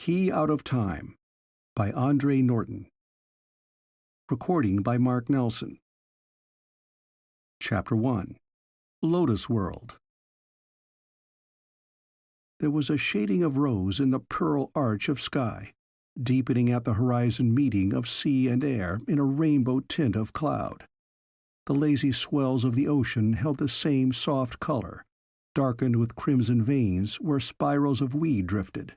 Key Out of Time by Andre Norton. Recording by Mark Nelson. Chapter 1. Lotus World. There was a shading of rose in the pearl arch of sky, deepening at the horizon meeting of sea and air in a rainbow tint of cloud. The lazy swells of the ocean held the same soft color, darkened with crimson veins where spirals of weed drifted.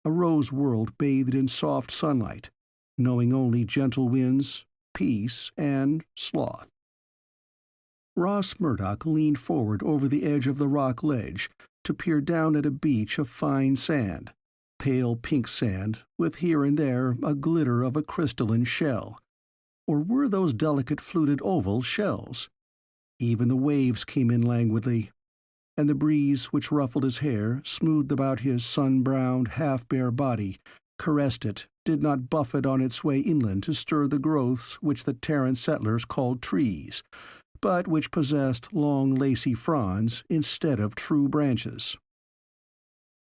A rose world bathed in soft sunlight, knowing only gentle winds, peace, and sloth. Ross Murdock leaned forward over the edge of the rock ledge to peer down at a beach of fine sand, pale pink sand, with here and there a glitter of a crystalline shell. Or were those delicate fluted oval shells? Even the waves came in languidly, and the breeze which ruffled his hair, smoothed about his sun-browned, half-bare body, caressed it, did not buffet on its way inland to stir the growths which the Terran settlers called trees, but which possessed long lacy fronds instead of true branches.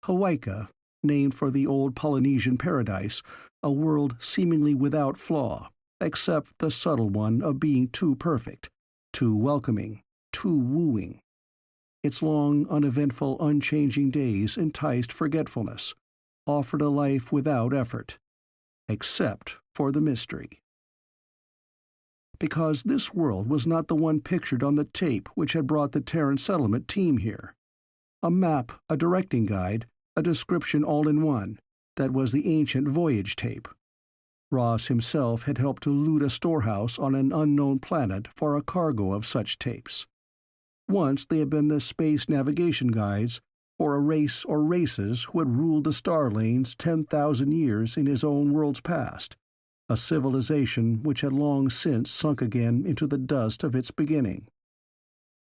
Hawaika, named for the old Polynesian paradise, a world seemingly without flaw, except the subtle one of being too perfect, too welcoming, too wooing. Its long, uneventful, unchanging days enticed forgetfulness, offered a life without effort, except for the mystery. Because this world was not the one pictured on the tape which had brought the Terran settlement team here. A map, a directing guide, a description all in one, that was the ancient voyage tape. Ross himself had helped to loot a storehouse on an unknown planet for a cargo of such tapes. Once they had been the space navigation guides for a race or races who had ruled the star lanes 10,000 years in his own world's past, a civilization which had long since sunk again into the dust of its beginning.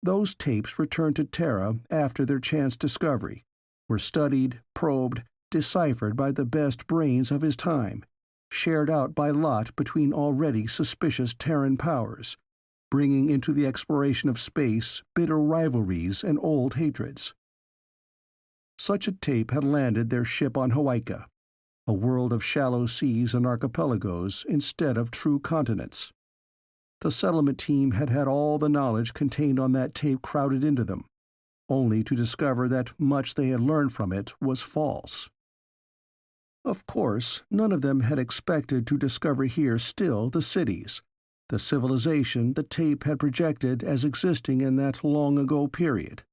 Those tapes returned to Terra after their chance discovery, were studied, probed, deciphered by the best brains of his time, shared out by lot between already suspicious Terran powers, bringing into the exploration of space bitter rivalries and old hatreds. Such a tape had landed their ship on Hawaika, a world of shallow seas and archipelagos instead of true continents. The settlement team had had all the knowledge contained on that tape crowded into them, only to discover that much they had learned from it was false. Of course, none of them had expected to discover here still the cities, the civilization the tape had projected as existing in that long-ago period.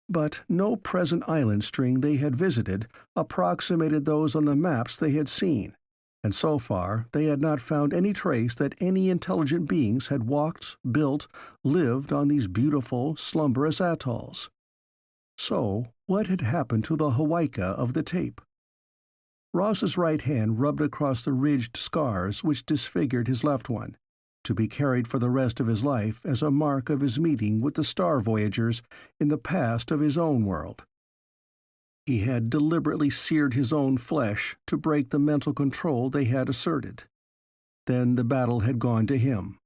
But no present island string they had visited approximated those on the maps they had seen, and so far they had not found any trace that any intelligent beings had walked, built, lived on these beautiful, slumberous atolls. So, what had happened to the Hawaika of the tape? Ross's right hand rubbed across the ridged scars which disfigured his left one, to be carried for the rest of his life as a mark of his meeting with the star voyagers in the past of his own world. He had deliberately seared his own flesh to break the mental control they had asserted. Then the battle had gone to him.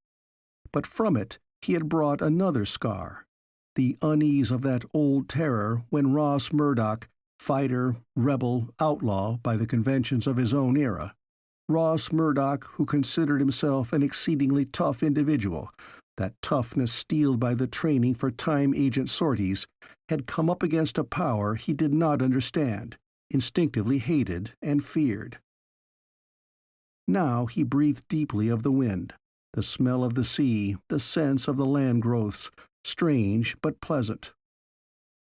But from it he had brought another scar, the unease of that old terror when Ross Murdock, fighter, rebel, outlaw by the conventions of his own era, Ross Murdock, who considered himself an exceedingly tough individual, that toughness steeled by the training for time agent sorties, had come up against a power he did not understand, instinctively hated and feared. Now he breathed deeply of the wind, the smell of the sea, the sense of the land growths, strange but pleasant.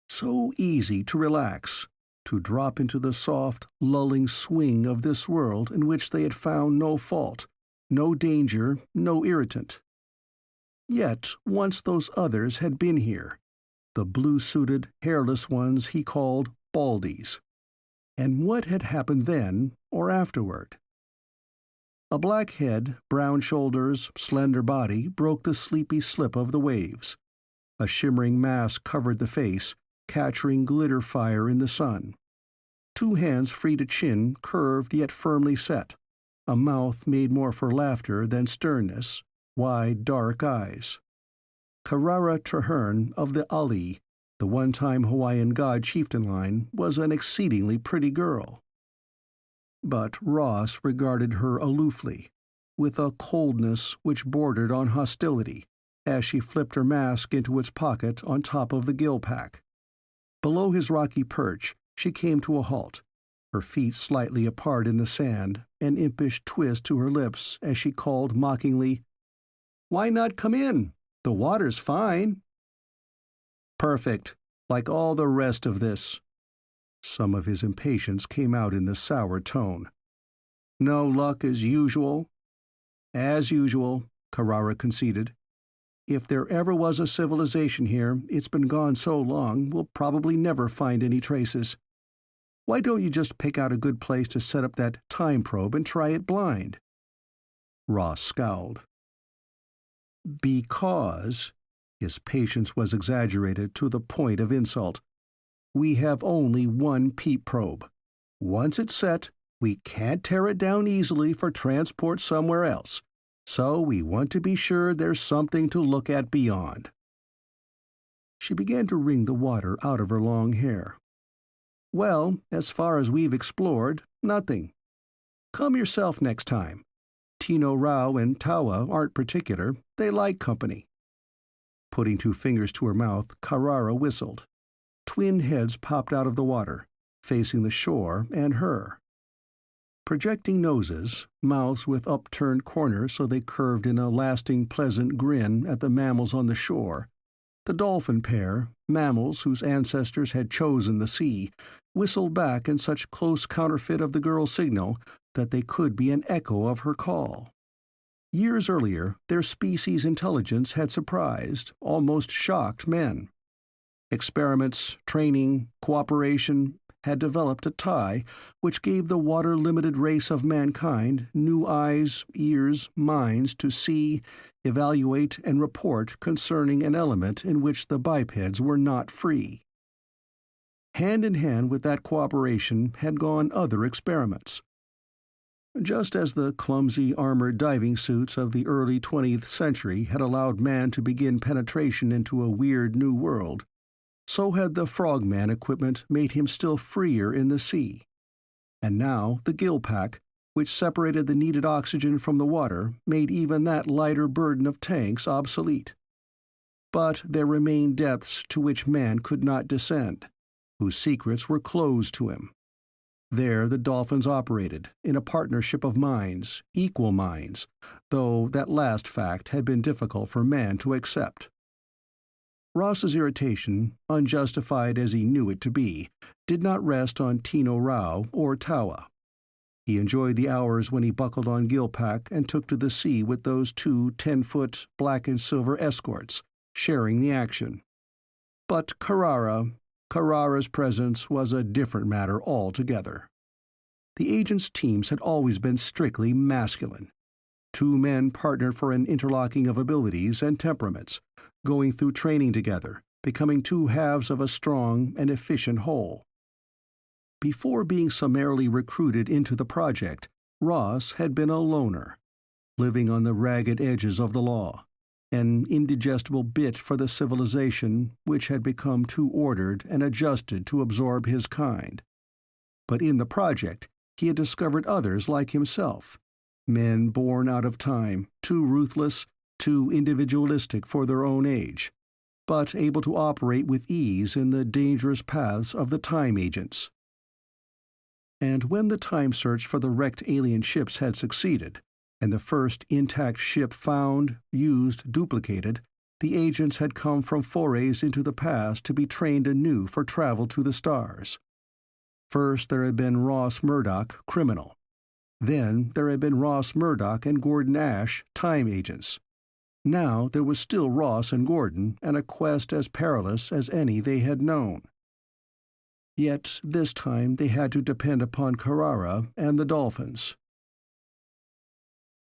So easy to relax, to drop into the soft, lulling swing of this world in which they had found no fault, no danger, no irritant. Yet once those others had been here, the blue-suited, hairless ones he called Baldies. And what had happened then or afterward? A black head, brown shoulders, slender body broke the sleepy slip of the waves. A shimmering mask covered the face, capturing glitter fire in the sun. Two hands freed a chin curved yet firmly set, a mouth made more for laughter than sternness, wide dark eyes. Karara Traherne of the Ali, the one-time Hawaiian god chieftain line, was an exceedingly pretty girl. but Ross regarded her aloofly, with a coldness which bordered on hostility, as she flipped her mask into its pocket on top of the gill pack. Below his rocky perch, she came to a halt, her feet slightly apart in the sand, an impish twist to her lips as she called mockingly, "Why not come in? The water's fine." "Perfect, like all the rest of this." Some of his impatience came out in the sour tone. "No luck as usual?" "As usual," Carrara conceded. "If there ever was a civilization here, it's been gone so long we'll probably never find any traces. Why don't you just pick out a good place to set up that time probe and try it blind?" Ross scowled. "Because," his patience was exaggerated to the point of insult, "we have only one peep probe. Once it's set, we can't tear it down easily for transport somewhere else, so we want to be sure there's something to look at beyond." She began to wring the water out of her long hair. "Well, as far as we've explored, nothing. Come yourself next time. Tino Rao and Tawa aren't particular, they like company." Putting 2 fingers to her mouth, Carrara whistled. Twin heads popped out of the water, facing the shore and her. Projecting noses, mouths with upturned corners so they curved in a lasting pleasant grin at the mammals on the shore, the dolphin pair, mammals whose ancestors had chosen the sea, whistled back in such close counterfeit of the girl's signal that they could be an echo of her call. Years earlier, their species' intelligence had surprised, almost shocked men. Experiments, training, cooperation had developed a tie which gave the water-limited race of mankind new eyes, ears, minds to see, evaluate, and report concerning an element in which the bipeds were not free. Hand in hand with that cooperation had gone other experiments. Just as the clumsy armored diving suits of the early 20th century had allowed man to begin penetration into a weird new world, so had the frogman equipment made him still freer in the sea. And now the gill pack, which separated the needed oxygen from the water, made even that lighter burden of tanks obsolete. But there remained depths to which man could not descend, whose secrets were closed to him. There the dolphins operated, in a partnership of minds, equal minds, though that last fact had been difficult for man to accept. Ross's irritation, unjustified as he knew it to be, did not rest on Tino Rao or Tawa. He enjoyed the hours when he buckled on Gilpack and took to the sea with those 2 10-foot black and silver escorts, sharing the action. But Carrara's presence was a different matter altogether. The agents' teams had always been strictly masculine. 2 men partnered for an interlocking of abilities and temperaments, going through training together, becoming 2 halves of a strong and efficient whole. Before being summarily recruited into the project, Ross had been a loner, living on the ragged edges of the law, an indigestible bit for the civilization which had become too ordered and adjusted to absorb his kind. But in the project, he had discovered others like himself, men born out of time, too ruthless, too individualistic for their own age, but able to operate with ease in the dangerous paths of the time agents. And when the time search for the wrecked alien ships had succeeded, and the first intact ship found, used, duplicated, the agents had come from forays into the past to be trained anew for travel to the stars. First there had been Ross Murdock, criminal. Then there had been Ross Murdock and Gordon Ashe, time agents. Now there was still Ross and Gordon, and a quest as perilous as any they had known. Yet this time they had to depend upon Carrara and the dolphins.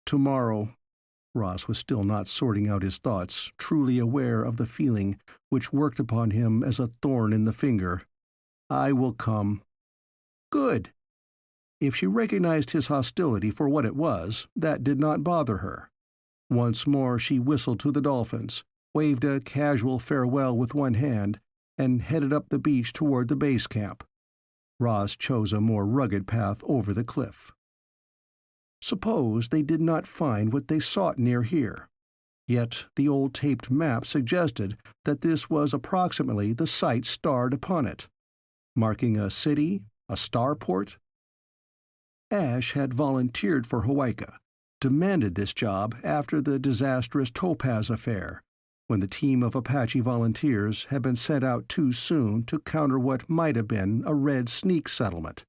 Tomorrow. Ross was still not sorting out his thoughts, truly aware of the feeling which worked upon him as a thorn in the finger. I will come. Good. If she recognized his hostility for what it was, that did not bother her. Once more she whistled to the dolphins, waved a casual farewell with one hand, and headed up the beach toward the base camp. Ross chose a more rugged path over the cliff. Suppose they did not find what they sought near here. Yet the old taped map suggested that this was approximately the site starred upon it, marking a city, a starport. Ashe had volunteered for Hawaika, demanded this job after the disastrous Topaz affair, when the team of Apache volunteers had been sent out too soon to counter what might have been a Red sneak settlement.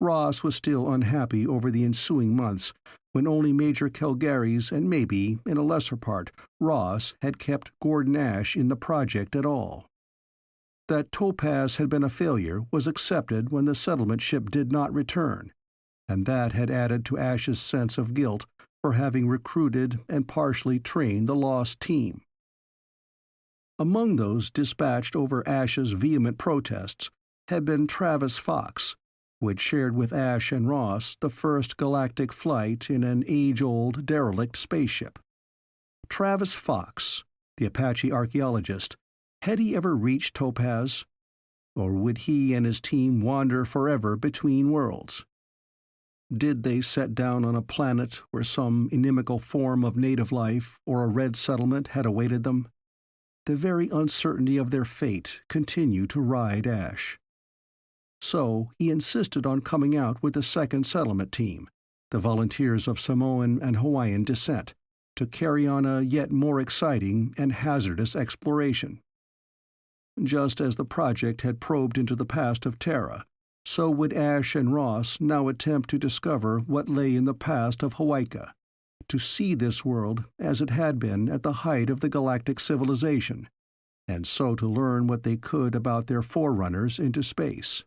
Ross was still unhappy over the ensuing months, when only Major Calgary's and maybe, in a lesser part, Ross had kept Gordon Ashe in the project at all. That Topaz had been a failure was accepted when the settlement ship did not return, and that had added to Ashe's sense of guilt for having recruited and partially trained the lost team. Among those dispatched over Ashe's vehement protests had been Travis Fox, who had shared with Ashe and Ross the first galactic flight in an age-old derelict spaceship. Travis Fox, the Apache archaeologist, had he ever reached Topaz? Or would he and his team wander forever between worlds? Did they set down on a planet where some inimical form of native life or a red settlement had awaited them? The very uncertainty of their fate continued to ride Ashe. So he insisted on coming out with the second settlement team, the volunteers of Samoan and Hawaiian descent, to carry on a yet more exciting and hazardous exploration. Just as the project had probed into the past of Terra, so would Ashe and Ross now attempt to discover what lay in the past of Hawaika, to see this world as it had been at the height of the galactic civilization, and so to learn what they could about their forerunners into space.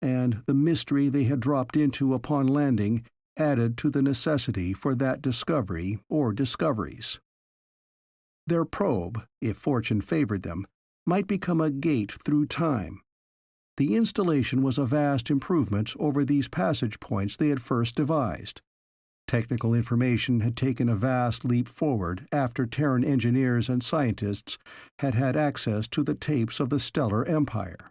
And the mystery they had dropped into upon landing added to the necessity for that discovery or discoveries. Their probe, if fortune favored them, might become a gate through time. The installation was a vast improvement over these passage points they had first devised. Technical information had taken a vast leap forward after Terran engineers and scientists had had access to the tapes of the Stellar Empire.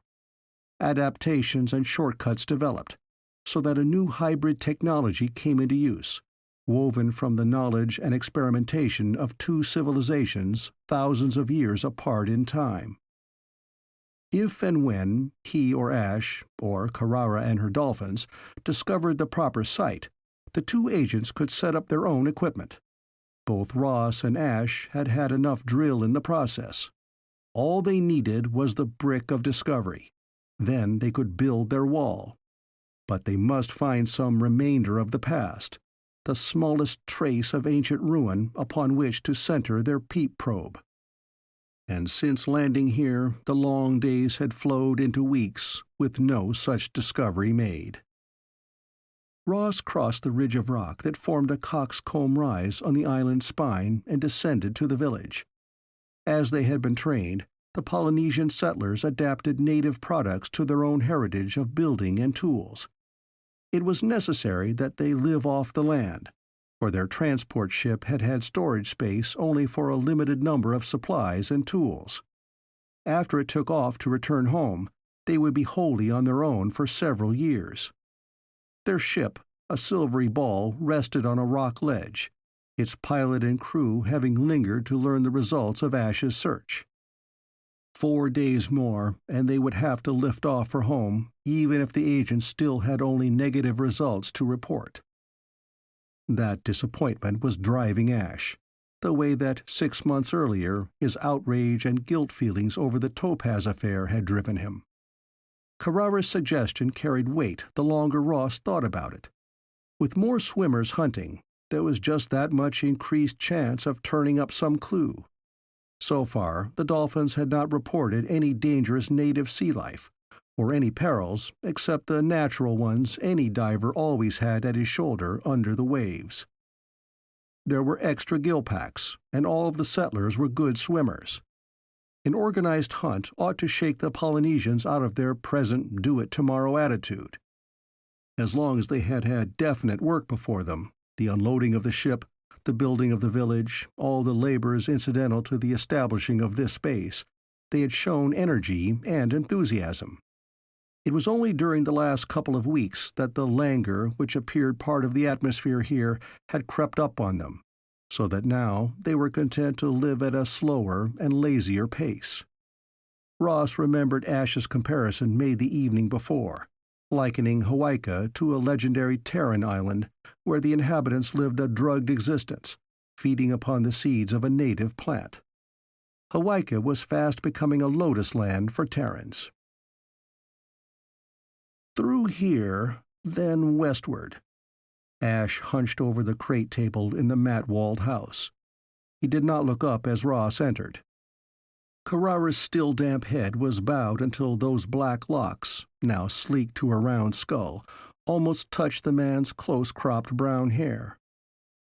Adaptations and shortcuts developed, so that a new hybrid technology came into use, woven from the knowledge and experimentation of two civilizations thousands of years apart in time. If and when he or Ashe, or Carrara and her dolphins, discovered the proper site, the two agents could set up their own equipment. Both Ross and Ashe had had enough drill in the process. All they needed was the brick of discovery. Then they could build their wall. But they must find some remainder of the past, the smallest trace of ancient ruin upon which to center their peep probe. And since landing here, the long days had flowed into weeks with no such discovery made. Ross crossed the ridge of rock that formed a coxcomb rise on the island's spine and descended to the village. As they had been trained, the Polynesian settlers adapted native products to their own heritage of building and tools. It was necessary that they live off the land, for their transport ship had had storage space only for a limited number of supplies and tools. After it took off to return home, they would be wholly on their own for several years. Their ship, a silvery ball, rested on a rock ledge, its pilot and crew having lingered to learn the results of Ashe's search. 4 days more, and they would have to lift off for home, even if the agents still had only negative results to report. That disappointment was driving Ashe, the way that 6 months earlier his outrage and guilt feelings over the Topaz affair had driven him. Carrara's suggestion carried weight the longer Ross thought about it. With more swimmers hunting, there was just that much increased chance of turning up some clue. So far, the dolphins had not reported any dangerous native sea life, or any perils except the natural ones any diver always had at his shoulder under the waves. There were extra gill packs, and all of the settlers were good swimmers. An organized hunt ought to shake the Polynesians out of their present do-it-tomorrow attitude. As long as they had had definite work before them, the unloading of the ship, the building of the village, all the labors incidental to the establishing of this base, they had shown energy and enthusiasm. It was only during the last couple of weeks that the languor which appeared part of the atmosphere here had crept up on them, so that now they were content to live at a slower and lazier pace. Ross remembered Ashe's comparison made the evening before, likening Hawaika to a legendary Terran island where the inhabitants lived a drugged existence, feeding upon the seeds of a native plant. Hawaika was fast becoming a lotus land for Terrans. Through here, then westward. Ashe hunched over the crate table in the mat-walled house. He did not look up as Ross entered. Carrara's still damp head was bowed until those black locks, now sleek to a round skull, almost touched the man's close-cropped brown hair.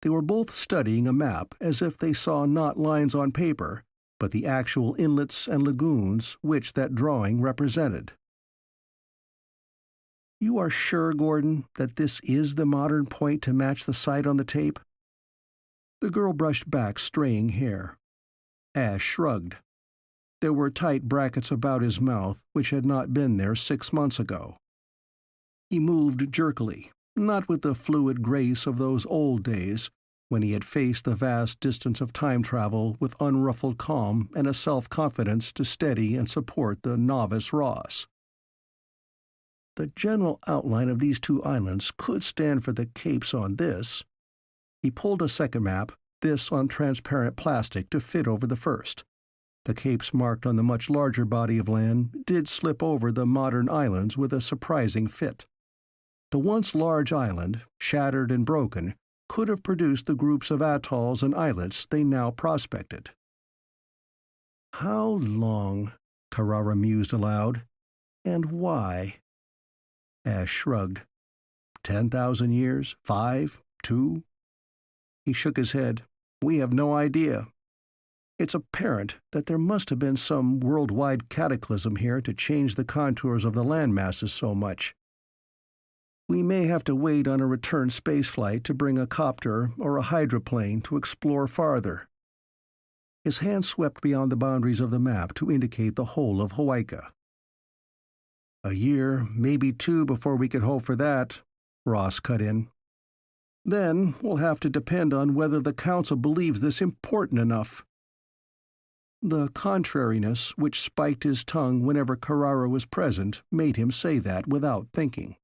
They were both studying a map as if they saw not lines on paper, but the actual inlets and lagoons which that drawing represented. "You are sure, Gordon, that this is the modern point to match the site on the tape?" The girl brushed back straying hair. Ashe shrugged. There were tight brackets about his mouth which had not been there 6 months ago. He moved jerkily, not with the fluid grace of those old days when he had faced the vast distance of time travel with unruffled calm and a self-confidence to steady and support the novice Ross. The general outline of these two islands could stand for the capes on this. He pulled a second map, this on transparent plastic to fit over the first. The capes marked on the much larger body of land did slip over the modern islands with a surprising fit. The once large island, shattered and broken, could have produced the groups of atolls and islets they now prospected. "How long?" Carrara mused aloud. "And why?" Ashe shrugged. 10,000 years? 5? 2? He shook his head. "We have no idea. It's apparent that there must have been some worldwide cataclysm here to change the contours of the land masses so much. We may have to wait on a return spaceflight to bring a copter or a hydroplane to explore farther." His hand swept beyond the boundaries of the map to indicate the whole of Hawaika. "A year, maybe 2 before we could hope for that," Ross cut in. "Then we'll have to depend on whether the Council believes this important enough." The contrariness which spiked his tongue whenever Carrara was present made him say that without thinking.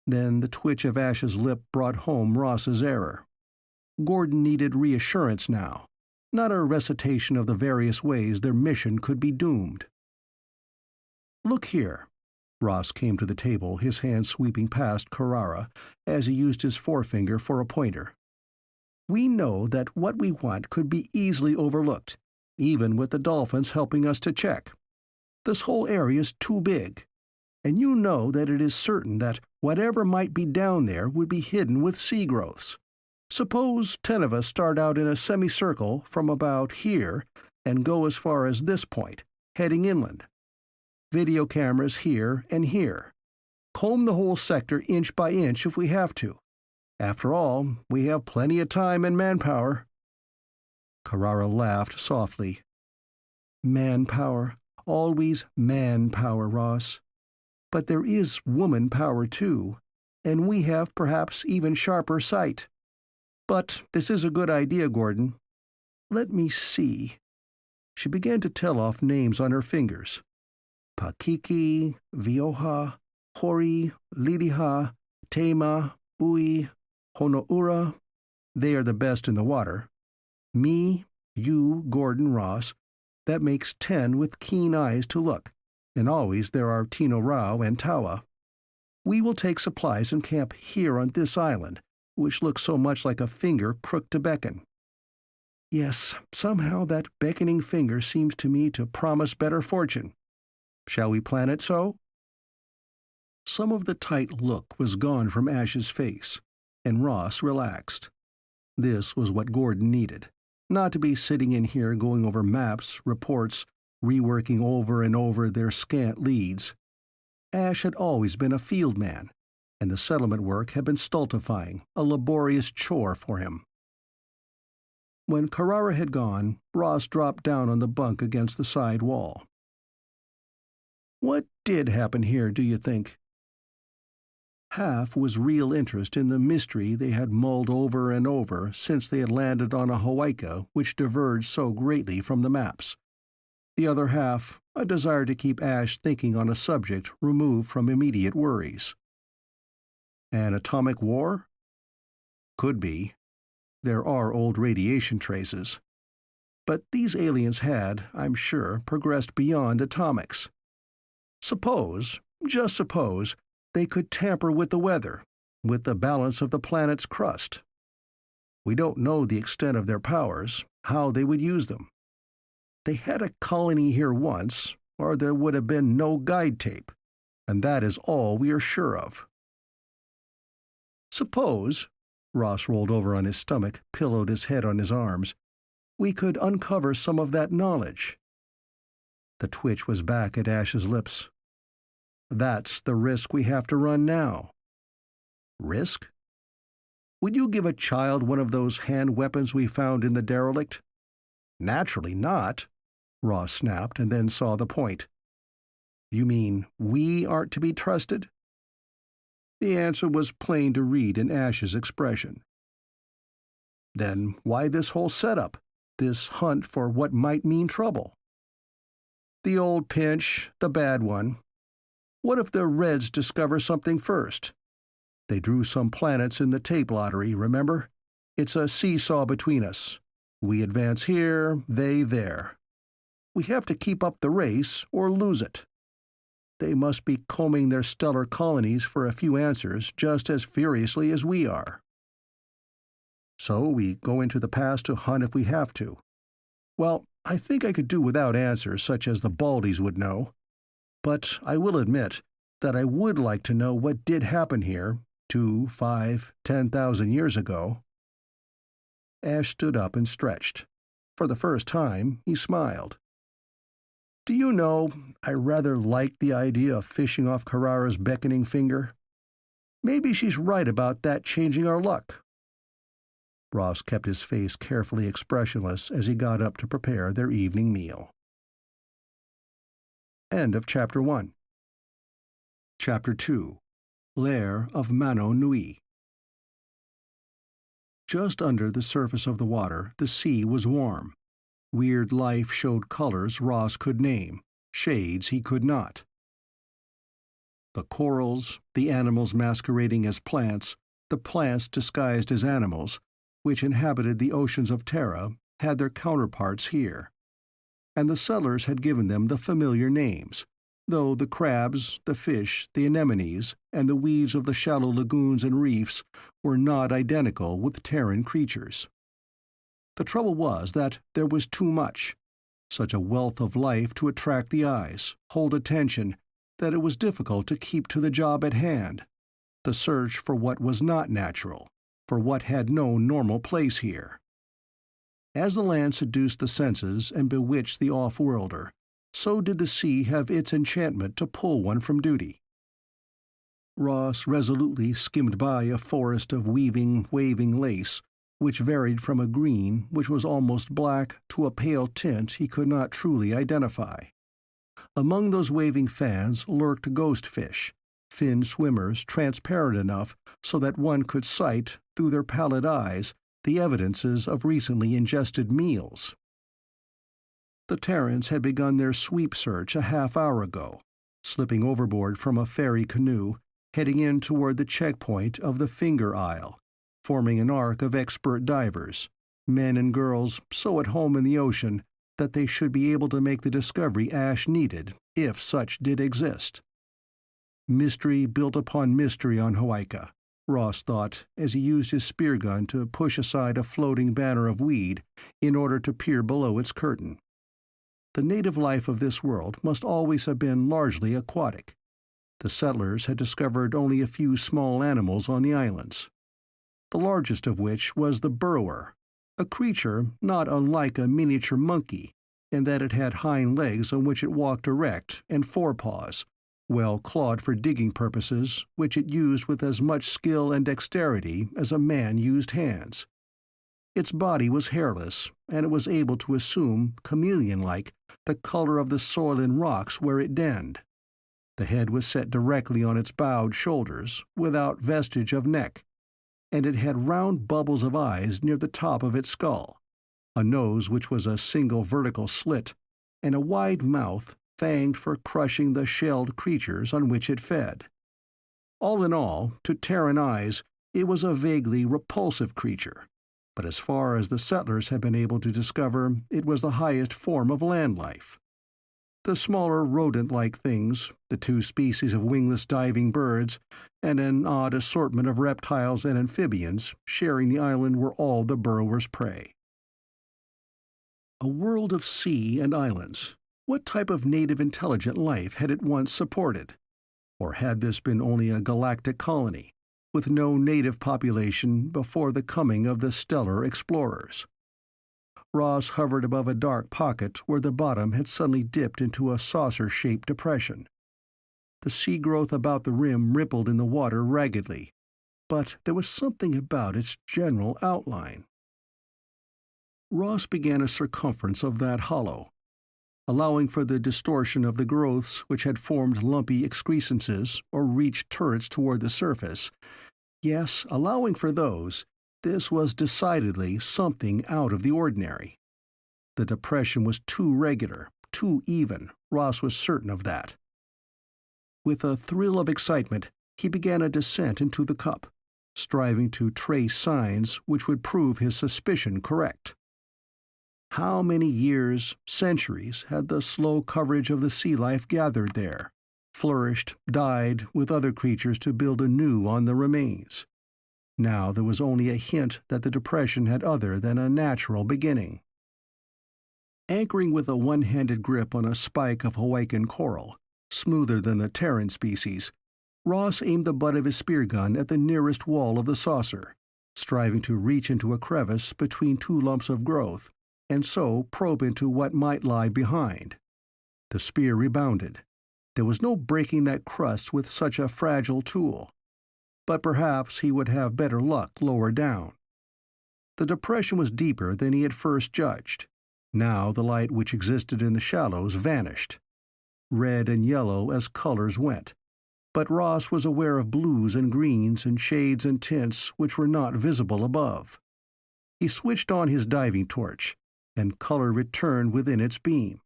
Then the twitch of Ashe's lip brought home Ross's error. Gordon needed reassurance now, not a recitation of the various ways their mission could be doomed. "Look here." Ross came to the table, his hand sweeping past Carrara as he used his forefinger for a pointer. "We know that what we want could be easily overlooked, even with the dolphins helping us to check. This whole area is too big, and you know that it is certain that whatever might be down there would be hidden with sea growths. Suppose 10 of us start out in a semicircle from about here and go as far as this point, heading inland. Video cameras here and here. Comb the whole sector inch by inch if we have to. After all, we have plenty of time and manpower." Carrara laughed softly. "Manpower, always manpower, Ross. But there is woman power, too, and we have perhaps even sharper sight. But this is a good idea, Gordon. Let me see." She began to tell off names on her fingers. "Pakiki, Vioha, Hori, Lidiha, Tema, Ui, Honoura. They are the best in the water. Me, you, Gordon, Ross. That makes 10 with keen eyes to look, and always there are Tino Rao and Tawa. We will take supplies and camp here on this island, which looks so much like a finger crooked to beckon. Yes, somehow that beckoning finger seems to me to promise better fortune. Shall we plan it so?" Some of the tight look was gone from Ashe's face, and Ross relaxed. This was what Gordon needed, not to be sitting in here going over maps, reports, reworking over and over their scant leads. Ashe had always been a field man, and the settlement work had been stultifying, a laborious chore for him. When Carrara had gone, Ross dropped down on the bunk against the side wall. What did happen here, do you think? Half was real interest in the mystery they had mulled over and over since they had landed on a Hawaika which diverged so greatly from the maps. The other half, a desire to keep Ashe thinking on a subject removed from immediate worries. An atomic war? Could be. There are old radiation traces. But these aliens had, I'm sure, progressed beyond atomics. Suppose, just suppose, they could tamper with the weather, with the balance of the planet's crust. We don't know the extent of their powers, how they would use them. They had a colony here once, or there would have been no guide tape, and that is all we are sure of. Suppose, Ross rolled over on his stomach, pillowed his head on his arms, we could uncover some of that knowledge. The twitch was back at Ashe's lips. That's the risk we have to run now. Risk? Would you give a child one of those hand weapons we found in the derelict? Naturally not, Ross snapped, and then saw the point. You mean we aren't to be trusted? The answer was plain to read in Ashe's expression. Then why this whole setup, this hunt for what might mean trouble? The old pinch, the bad one. What if the Reds discover something first? They drew some planets in the tape lottery, remember? It's a seesaw between us. We advance here, they there. We have to keep up the race or lose it. They must be combing their stellar colonies for a few answers just as furiously as we are. So we go into the past to hunt if we have to. Well, I think I could do without answers such as the Baldies would know. But I will admit that I would like to know what did happen here 2, 5, 10,000 years ago. Ashe stood up and stretched. For the first time, he smiled. Do you know, I rather like the idea of fishing off Carrara's beckoning finger. Maybe she's right about that changing our luck. Ross kept his face carefully expressionless as he got up to prepare their evening meal. End of Chapter 1. Chapter 2. Lair of Mano Nui. Just under the surface of the water, the sea was warm. Weird life showed colors Ross could name, shades he could not. The corals, the animals masquerading as plants, the plants disguised as animals, which inhabited the oceans of Terra, had their counterparts here. And the settlers had given them the familiar names, though the crabs, the fish, the anemones, and the weeds of the shallow lagoons and reefs were not identical with Terran creatures. The trouble was that there was too much, such a wealth of life to attract the eyes, hold attention, that it was difficult to keep to the job at hand, the search for what was not natural, for what had no normal place here. As the land seduced the senses and bewitched the off-worlder, so did the sea have its enchantment to pull one from duty. Ross resolutely skimmed by a forest of weaving, waving lace, which varied from a green, which was almost black, to a pale tint he could not truly identify. Among those waving fans lurked ghost fish, finned swimmers transparent enough so that one could sight, through their pallid eyes, the evidences of recently ingested meals. The Terrans had begun their sweep search a half-hour ago, slipping overboard from a ferry canoe, heading in toward the checkpoint of the Finger Isle, forming an arc of expert divers, men and girls so at home in the ocean that they should be able to make the discovery Ashe needed, if such did exist. Mystery built upon mystery on Hawaika, Ross thought, as he used his spear gun to push aside a floating banner of weed in order to peer below its curtain. The native life of this world must always have been largely aquatic. The settlers had discovered only a few small animals on the islands, the largest of which was the burrower, a creature not unlike a miniature monkey, in that it had hind legs on which it walked erect and forepaws, well clawed for digging purposes, which it used with as much skill and dexterity as a man used hands. Its body was hairless, and it was able to assume, chameleon-like, the color of the soil and rocks where it denned. The head was set directly on its bowed shoulders, without vestige of neck, and it had round bubbles of eyes near the top of its skull, a nose which was a single vertical slit, and a wide mouth fanged for crushing the shelled creatures on which it fed. All in all, to Terran eyes, it was a vaguely repulsive creature, but as far as the settlers had been able to discover, it was the highest form of land life. The smaller rodent-like things, the two species of wingless diving birds, and an odd assortment of reptiles and amphibians sharing the island were all the burrowers' prey. A world of sea and islands. What type of native intelligent life had it once supported? Or had this been only a galactic colony, with no native population before the coming of the stellar explorers? Ross hovered above a dark pocket where the bottom had suddenly dipped into a saucer-shaped depression. The sea growth about the rim rippled in the water raggedly, but there was something about its general outline. Ross began a circumference of that hollow, allowing for the distortion of the growths which had formed lumpy excrescences or reached turrets toward the surface. Yes, allowing for those, this was decidedly something out of the ordinary. The depression was too regular, too even, Ross was certain of that. With a thrill of excitement, he began a descent into the cup, striving to trace signs which would prove his suspicion correct. How many years, centuries, had the slow coverage of the sea life gathered there, flourished, died, with other creatures to build anew on the remains? Now there was only a hint that the depression had other than a natural beginning. Anchoring with a one-handed grip on a spike of Hawaiian coral, smoother than the Terran species, Ross aimed the butt of his spear gun at the nearest wall of the saucer, striving to reach into a crevice between two lumps of growth, and so probe into what might lie behind. The spear rebounded. There was no breaking that crust with such a fragile tool, but perhaps he would have better luck lower down. The depression was deeper than he had first judged. Now the light which existed in the shallows vanished. Red and yellow as colors went, but Ross was aware of blues and greens and shades and tints which were not visible above. He switched on his diving torch, and color returned within its beam.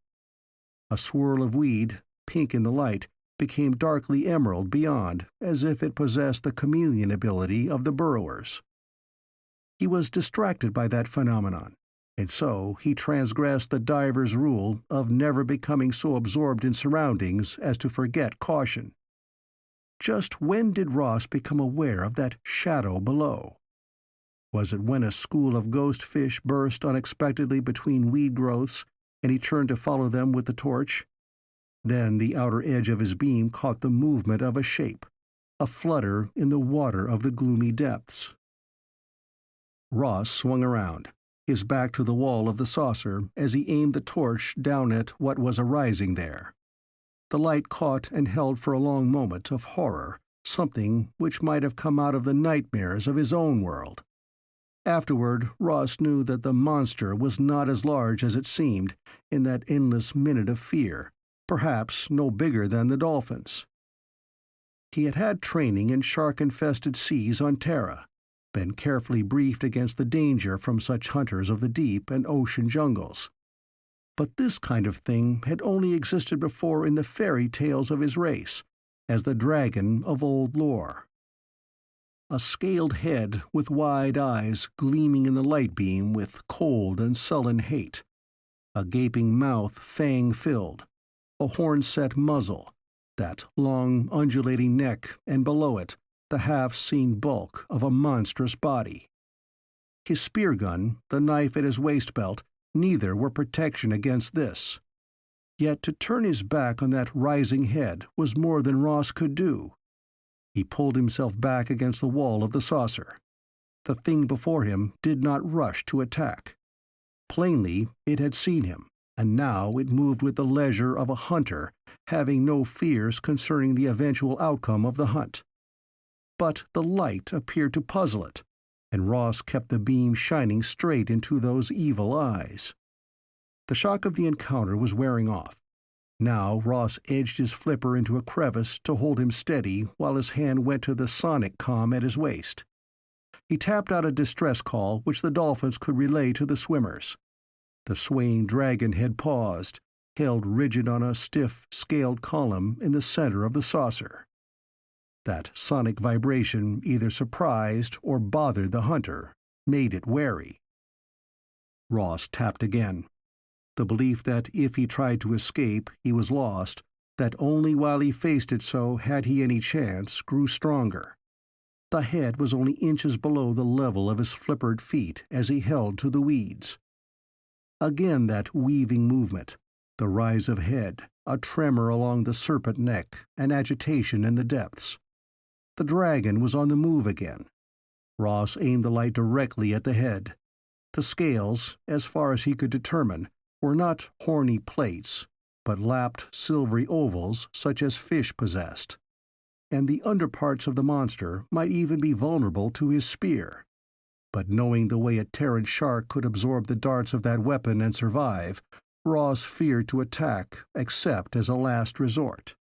A swirl of weed, pink in the light, became darkly emerald beyond, as if it possessed the chameleon ability of the burrowers. He was distracted by that phenomenon, and so he transgressed the diver's rule of never becoming so absorbed in surroundings as to forget caution. Just when did Ross become aware of that shadow below? Was it when a school of ghost fish burst unexpectedly between weed growths, and he turned to follow them with the torch? Then the outer edge of his beam caught the movement of a shape, a flutter in the water of the gloomy depths. Ross swung around, his back to the wall of the saucer, as he aimed the torch down at what was arising there. The light caught and held for a long moment of horror, something which might have come out of the nightmares of his own world. Afterward, Ross knew that the monster was not as large as it seemed in that endless minute of fear, perhaps no bigger than the dolphins. He had had training in shark-infested seas on Terra, been carefully briefed against the danger from such hunters of the deep and ocean jungles. But this kind of thing had only existed before in the fairy tales of his race, as the dragon of old lore. A scaled head with wide eyes gleaming in the light beam with cold and sullen hate, a gaping mouth fang-filled, a horn-set muzzle, that long, undulating neck, and below it, the half-seen bulk of a monstrous body. His spear gun, the knife at his waist-belt, neither were protection against this. Yet to turn his back on that rising head was more than Ross could do. He pulled himself back against the wall of the saucer. The thing before him did not rush to attack. Plainly, it had seen him, and now it moved with the leisure of a hunter, having no fears concerning the eventual outcome of the hunt. But the light appeared to puzzle it, and Ross kept the beam shining straight into those evil eyes. The shock of the encounter was wearing off. Now Ross edged his flipper into a crevice to hold him steady while his hand went to the sonic comm at his waist. He tapped out a distress call which the dolphins could relay to the swimmers. The swaying dragon had paused, held rigid on a stiff, scaled column in the center of the saucer. That sonic vibration either surprised or bothered the hunter, made it wary. Ross tapped again. The belief that if he tried to escape he was lost, that only while he faced it so had he any chance, grew stronger. The head was only inches below the level of his flippered feet as he held to the weeds. Again that weaving movement, the rise of head, a tremor along the serpent neck, an agitation in the depths. The dragon was on the move again. Ross aimed the light directly at the head. The scales, as far as he could determine, were not horny plates, but lapped silvery ovals such as fish possessed. And the underparts of the monster might even be vulnerable to his spear. But knowing the way a Terran shark could absorb the darts of that weapon and survive, Ross feared to attack except as a last resort.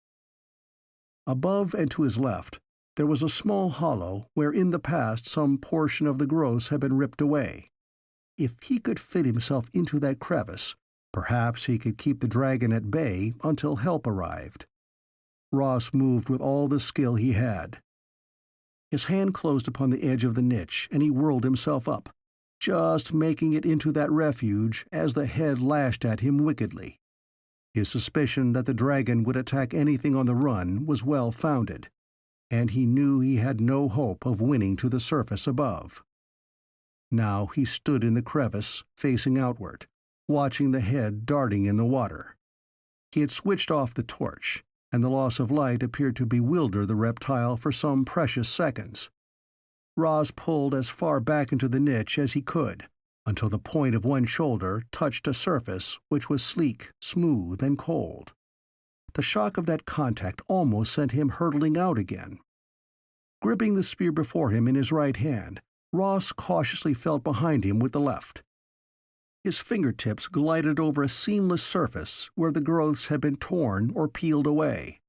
Above and to his left, there was a small hollow where in the past some portion of the growths had been ripped away. If he could fit himself into that crevice, perhaps he could keep the dragon at bay until help arrived. Ross moved with all the skill he had. His hand closed upon the edge of the niche, and he whirled himself up, just making it into that refuge as the head lashed at him wickedly. His suspicion that the dragon would attack anything on the run was well founded, and he knew he had no hope of winning to the surface above. Now he stood in the crevice, facing outward, watching the head darting in the water. He had switched off the torch, and the loss of light appeared to bewilder the reptile for some precious seconds. Ross pulled as far back into the niche as he could, until the point of one shoulder touched a surface which was sleek, smooth, and cold. The shock of that contact almost sent him hurtling out again. Gripping the spear before him in his right hand, Ross cautiously felt behind him with the left. His fingertips glided over a seamless surface where the growths had been torn or peeled away.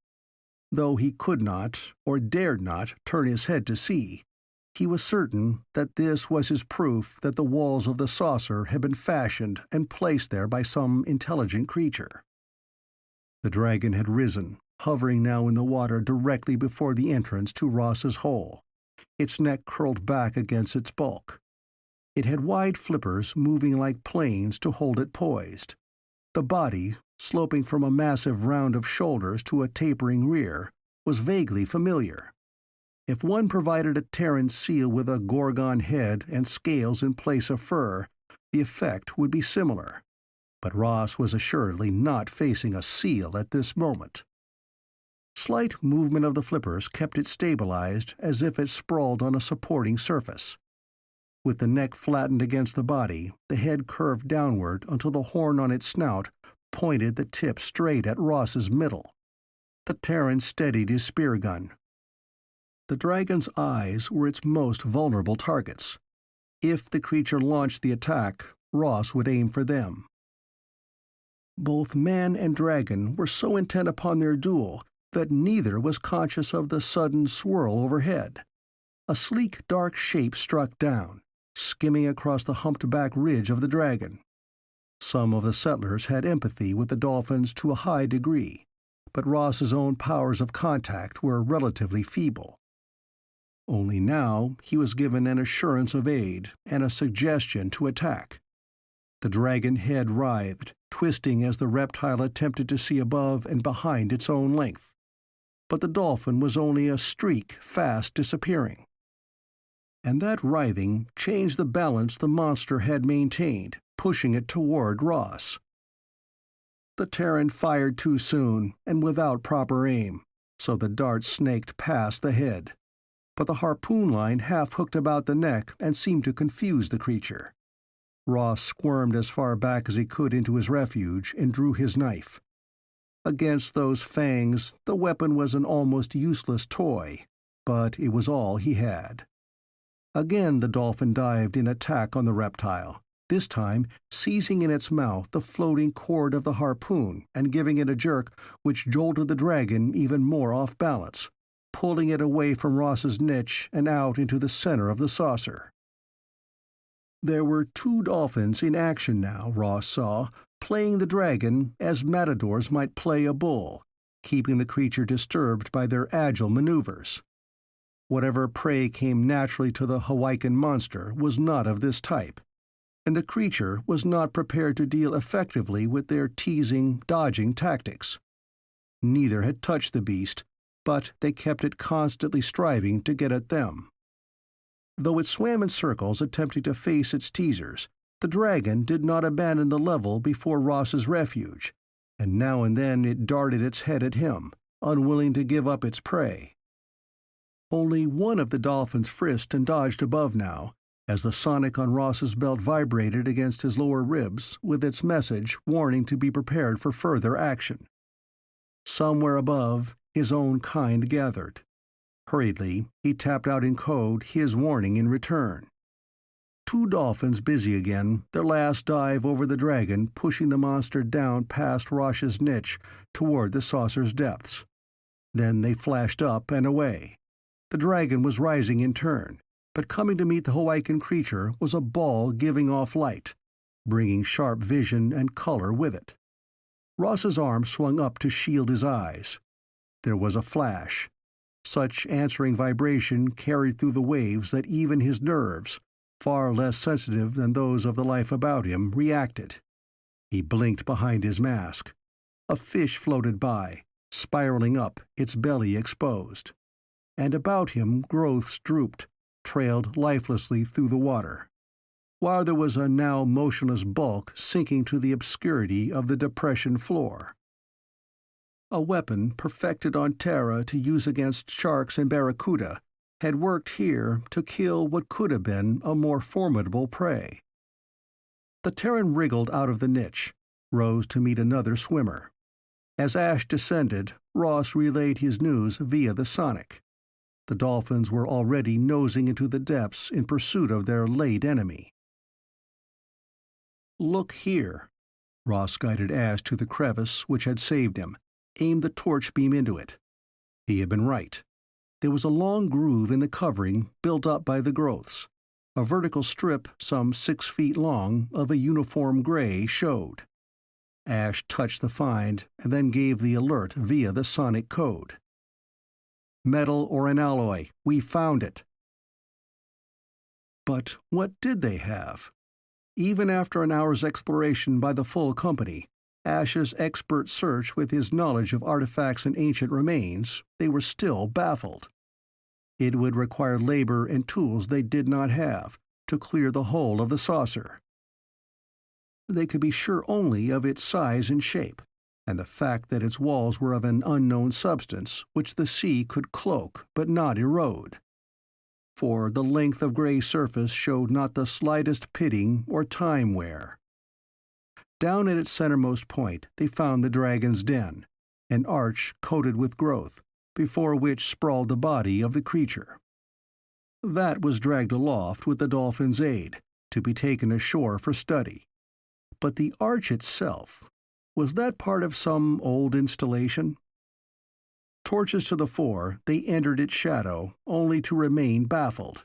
Though he could not, or dared not, turn his head to see, he was certain that this was his proof that the walls of the saucer had been fashioned and placed there by some intelligent creature. The dragon had risen, hovering now in the water directly before the entrance to Ross's hole, its neck curled back against its bulk. It had wide flippers moving like planes to hold it poised. The body, sloping from a massive round of shoulders to a tapering rear, was vaguely familiar. If one provided a Terran seal with a gorgon head and scales in place of fur, the effect would be similar. But Ross was assuredly not facing a seal at this moment. Slight movement of the flippers kept it stabilized as if it sprawled on a supporting surface. With the neck flattened against the body, the head curved downward until the horn on its snout pointed the tip straight at Ross's middle. The Terran steadied his spear gun. The dragon's eyes were its most vulnerable targets. If the creature launched the attack, Ross would aim for them. Both man and dragon were so intent upon their duel that neither was conscious of the sudden swirl overhead. A sleek, dark shape struck down, skimming across the humped-back ridge of the dragon. Some of the settlers had empathy with the dolphins to a high degree, but Ross's own powers of contact were relatively feeble. Only now he was given an assurance of aid and a suggestion to attack. The dragon head writhed, twisting as the reptile attempted to see above and behind its own length. But the dolphin was only a streak fast disappearing. And that writhing changed the balance the monster had maintained, pushing it toward Ross. The Terran fired too soon and without proper aim, so the dart snaked past the head. But the harpoon line half-hooked about the neck and seemed to confuse the creature. Ross squirmed as far back as he could into his refuge and drew his knife. Against those fangs, the weapon was an almost useless toy, but it was all he had. Again the dolphin dived in attack on the reptile, this time seizing in its mouth the floating cord of the harpoon and giving it a jerk which jolted the dragon even more off balance, pulling it away from Ross's niche and out into the center of the saucer. There were 2 dolphins in action now, Ross saw, playing the dragon as matadors might play a bull, keeping the creature disturbed by their agile maneuvers. Whatever prey came naturally to the Hawaiian monster was not of this type, and the creature was not prepared to deal effectively with their teasing, dodging tactics. Neither had touched the beast, but they kept it constantly striving to get at them. Though it swam in circles attempting to face its teasers, the dragon did not abandon the level before Ross's refuge, and now and then it darted its head at him, unwilling to give up its prey. Only one of the dolphins frisked and dodged above now, as the sonic on Ross's belt vibrated against his lower ribs with its message warning to be prepared for further action. Somewhere above, his own kind gathered. Hurriedly, he tapped out in code his warning in return. 2 dolphins busy again, their last dive over the dragon pushing the monster down past Ross's niche toward the saucer's depths. Then they flashed up and away. The dragon was rising in turn, but coming to meet the Hawaiian creature was a ball giving off light, bringing sharp vision and color with it. Ross's arm swung up to shield his eyes. There was a flash. Such answering vibration carried through the waves that even his nerves, far less sensitive than those of the life about him, reacted. He blinked behind his mask. A fish floated by, spiraling up, its belly exposed. And about him growths drooped, trailed lifelessly through the water, while there was a now motionless bulk sinking to the obscurity of the depression floor. A weapon perfected on Terra to use against sharks and barracuda had worked here to kill what could have been a more formidable prey. The Terran wriggled out of the niche, rose to meet another swimmer. As Ashe descended, Ross relayed his news via the sonic. The dolphins were already nosing into the depths in pursuit of their late enemy. "Look here." Ross guided Ashe to the crevice which had saved him, aimed the torch beam into it. He had been right. There was a long groove in the covering built up by the growths. A vertical strip some 6 feet long of a uniform gray showed. Ashe touched the find and then gave the alert via the sonic code. "Metal or an alloy, we found it." But what did they have? Even after an hour's exploration by the full company, Ashe's expert search with his knowledge of artifacts and ancient remains, they were still baffled. It would require labor and tools they did not have to clear the whole of the saucer. They could be sure only of its size and shape, and the fact that its walls were of an unknown substance which the sea could cloak but not erode. For the length of gray surface showed not the slightest pitting or time wear. Down at its centermost point they found the dragon's den, an arch coated with growth, before which sprawled the body of the creature. That was dragged aloft with the dolphin's aid, to be taken ashore for study. But the arch itself, was that part of some old installation? Torches to the fore, they entered its shadow, only to remain baffled.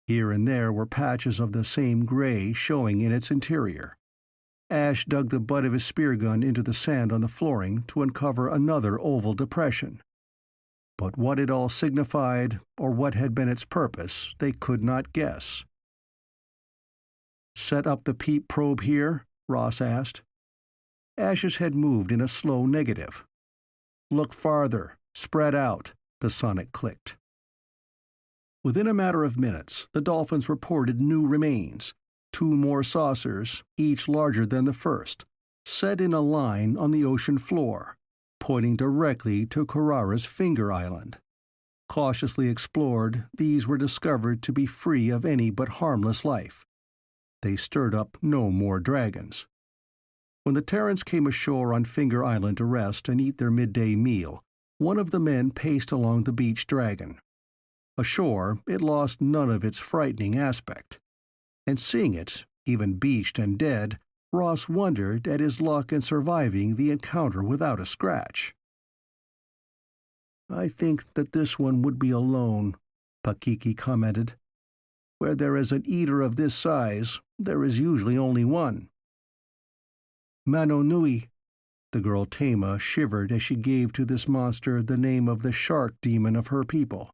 Here and there were patches of the same gray showing in its interior. Ashe dug the butt of his spear gun into the sand on the flooring to uncover another oval depression. But what it all signified, or what had been its purpose, they could not guess. "Set up the peep probe here?" Ross asked. Ashe's head moved in a slow negative. "Look farther. Spread out," the sonic clicked. Within a matter of minutes, the dolphins reported new remains, 2 more saucers, each larger than the first, set in a line on the ocean floor, pointing directly to Carrara's Finger Island. Cautiously explored, these were discovered to be free of any but harmless life. They stirred up no more dragons. When the Terrans came ashore on Finger Island to rest and eat their midday meal, one of the men paced along the beach dragon. Ashore, it lost none of its frightening aspect, and seeing it, even beached and dead, Ross wondered at his luck in surviving the encounter without a scratch. "I think that this one would be alone," Pakiki commented. "Where there is an eater of this size, there is usually only one." "Mano Nui." The girl Tama shivered as she gave to this monster the name of the shark demon of her people.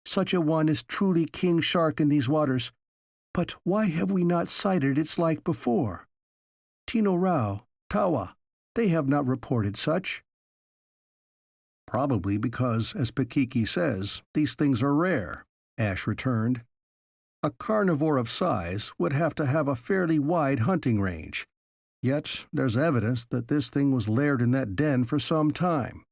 "Such a one is truly king shark in these waters. But why have we not sighted its like before? Tino Rao, Tawa, they have not reported such." "Probably because, as Pakiki says, these things are rare," Ashe returned. "A carnivore of size would have to have a fairly wide hunting range. Yet there's evidence that this thing was laired in that den for some time.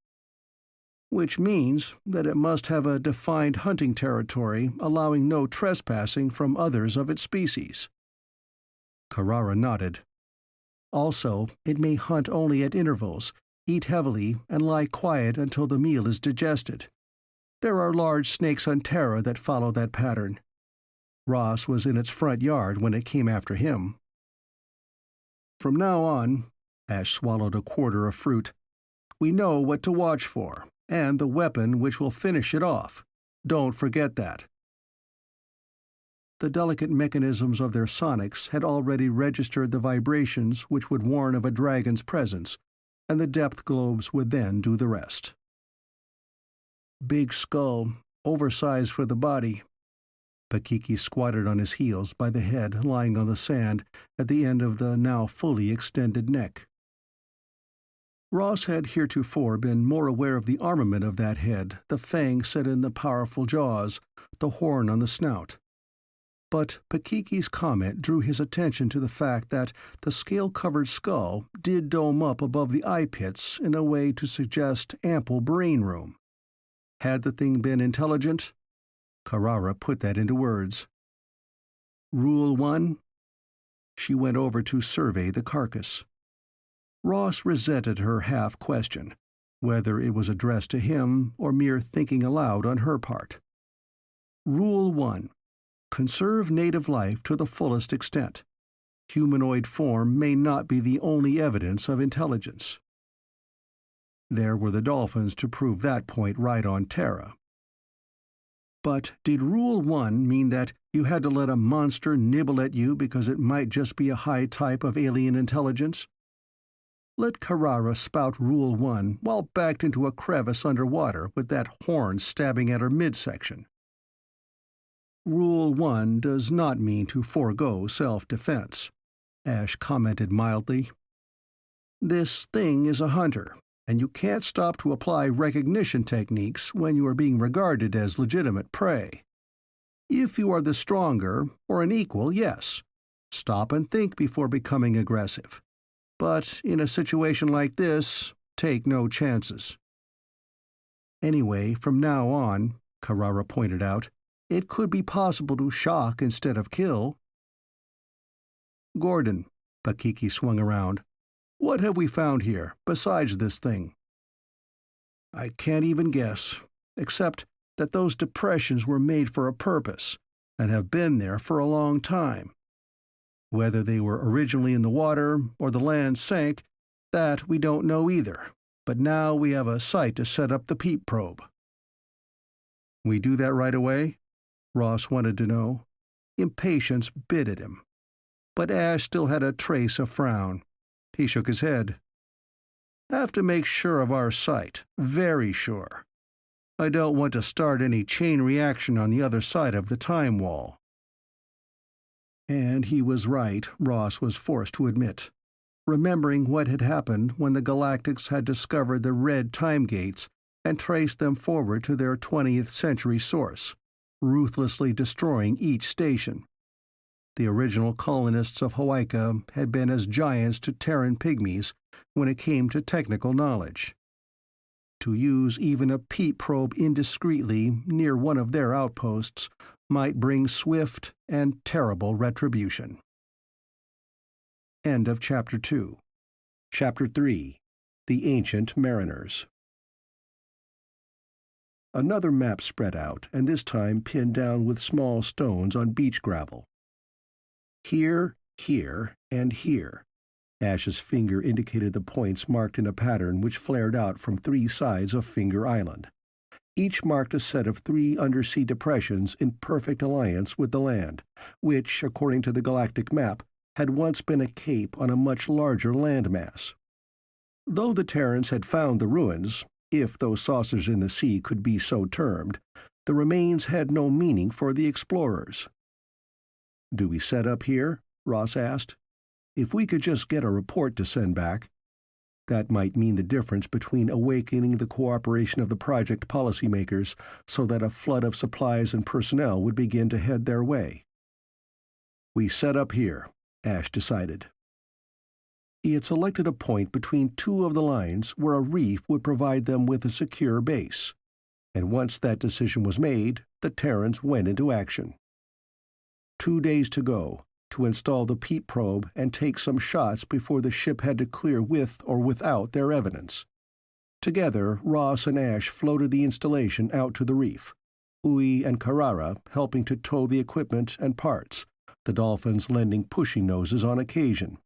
Which means that it must have a defined hunting territory allowing no trespassing from others of its species." Carrara nodded. "Also, it may hunt only at intervals, eat heavily, and lie quiet until the meal is digested. There are large snakes on Terra that follow that pattern. Ross was in its front yard when it came after him." "From now on," Ashe swallowed a quarter of fruit, "we know what to watch for, and the weapon which will finish it off. Don't forget that." The delicate mechanisms of their sonics had already registered the vibrations which would warn of a dragon's presence, and the depth globes would then do the rest. "Big skull, oversized for the body." Pakiki squatted on his heels by the head lying on the sand at the end of the now fully extended neck. Ross had heretofore been more aware of the armament of that head, the fang set in the powerful jaws, the horn on the snout. But Pakiki's comment drew his attention to the fact that the scale-covered skull did dome up above the eye pits in a way to suggest ample brain room. Had the thing been intelligent? Carrara put that into words. "Rule 1?" She went over to survey the carcass. Ross resented her half-question, whether it was addressed to him or mere thinking aloud on her part. "Rule 1. Conserve native life to the fullest extent. Humanoid form may not be the only evidence of intelligence." There were the dolphins to prove that point right on Terra. But did Rule 1 mean that you had to let a monster nibble at you because it might just be a high type of alien intelligence? Let Carrara spout Rule 1 while backed into a crevice underwater with that horn stabbing at her midsection. Rule 1 does not mean to forego self-defense, Ashe commented mildly. This thing is a hunter, and you can't stop to apply recognition techniques when you are being regarded as legitimate prey. If you are the stronger, or an equal, yes. Stop and think before becoming aggressive. But in a situation like this, take no chances. Anyway, from now on, Carrara pointed out, it could be possible to shock instead of kill. Gordon, Pakiki swung around. What have we found here, besides this thing? I can't even guess, except that those depressions were made for a purpose, and have been there for a long time. Whether they were originally in the water or the land sank, that we don't know either, but now we have a site to set up the peep probe. We do that right away? Ross wanted to know. Impatience bit at him. But Ashe still had a trace of frown. He shook his head. Have to make sure of our site, very sure. I don't want to start any chain reaction on the other side of the time wall. And he was right, Ross was forced to admit. Remembering what had happened when the Galactics had discovered the red time gates and traced them forward to their 20th century source, ruthlessly destroying each station. The original colonists of Hawaika had been as giants to Terran pygmies when it came to technical knowledge. To use even a peep probe indiscreetly near one of their outposts might bring swift and terrible retribution. End of Chapter 2. Chapter 3. The Ancient Mariners. Another map spread out, and this time pinned down with small stones on beach gravel. Here, here, and here. Ash's finger indicated the points marked in a pattern which flared out from 3 sides of Finger Island. Each marked a set of 3 undersea depressions in perfect alliance with the land, which, according to the galactic map, had once been a cape on a much larger landmass. Though the Terrans had found the ruins, if those saucers in the sea could be so termed, the remains had no meaning for the explorers. "Do we set up here?" Ross asked. "If we could just get a report to send back." That might mean the difference between awakening the cooperation of the project policymakers so that a flood of supplies and personnel would begin to head their way. "We set up here," Ashe decided. He had selected a point between 2 of the lines where a reef would provide them with a secure base, and once that decision was made, the Terrans went into action. 2 days to go, to install the peat probe and take some shots before the ship had to clear with or without their evidence. Together, Ross and Ashe floated the installation out to the reef, Ui and Carrara helping to tow the equipment and parts, the dolphins lending pushing noses on occasion.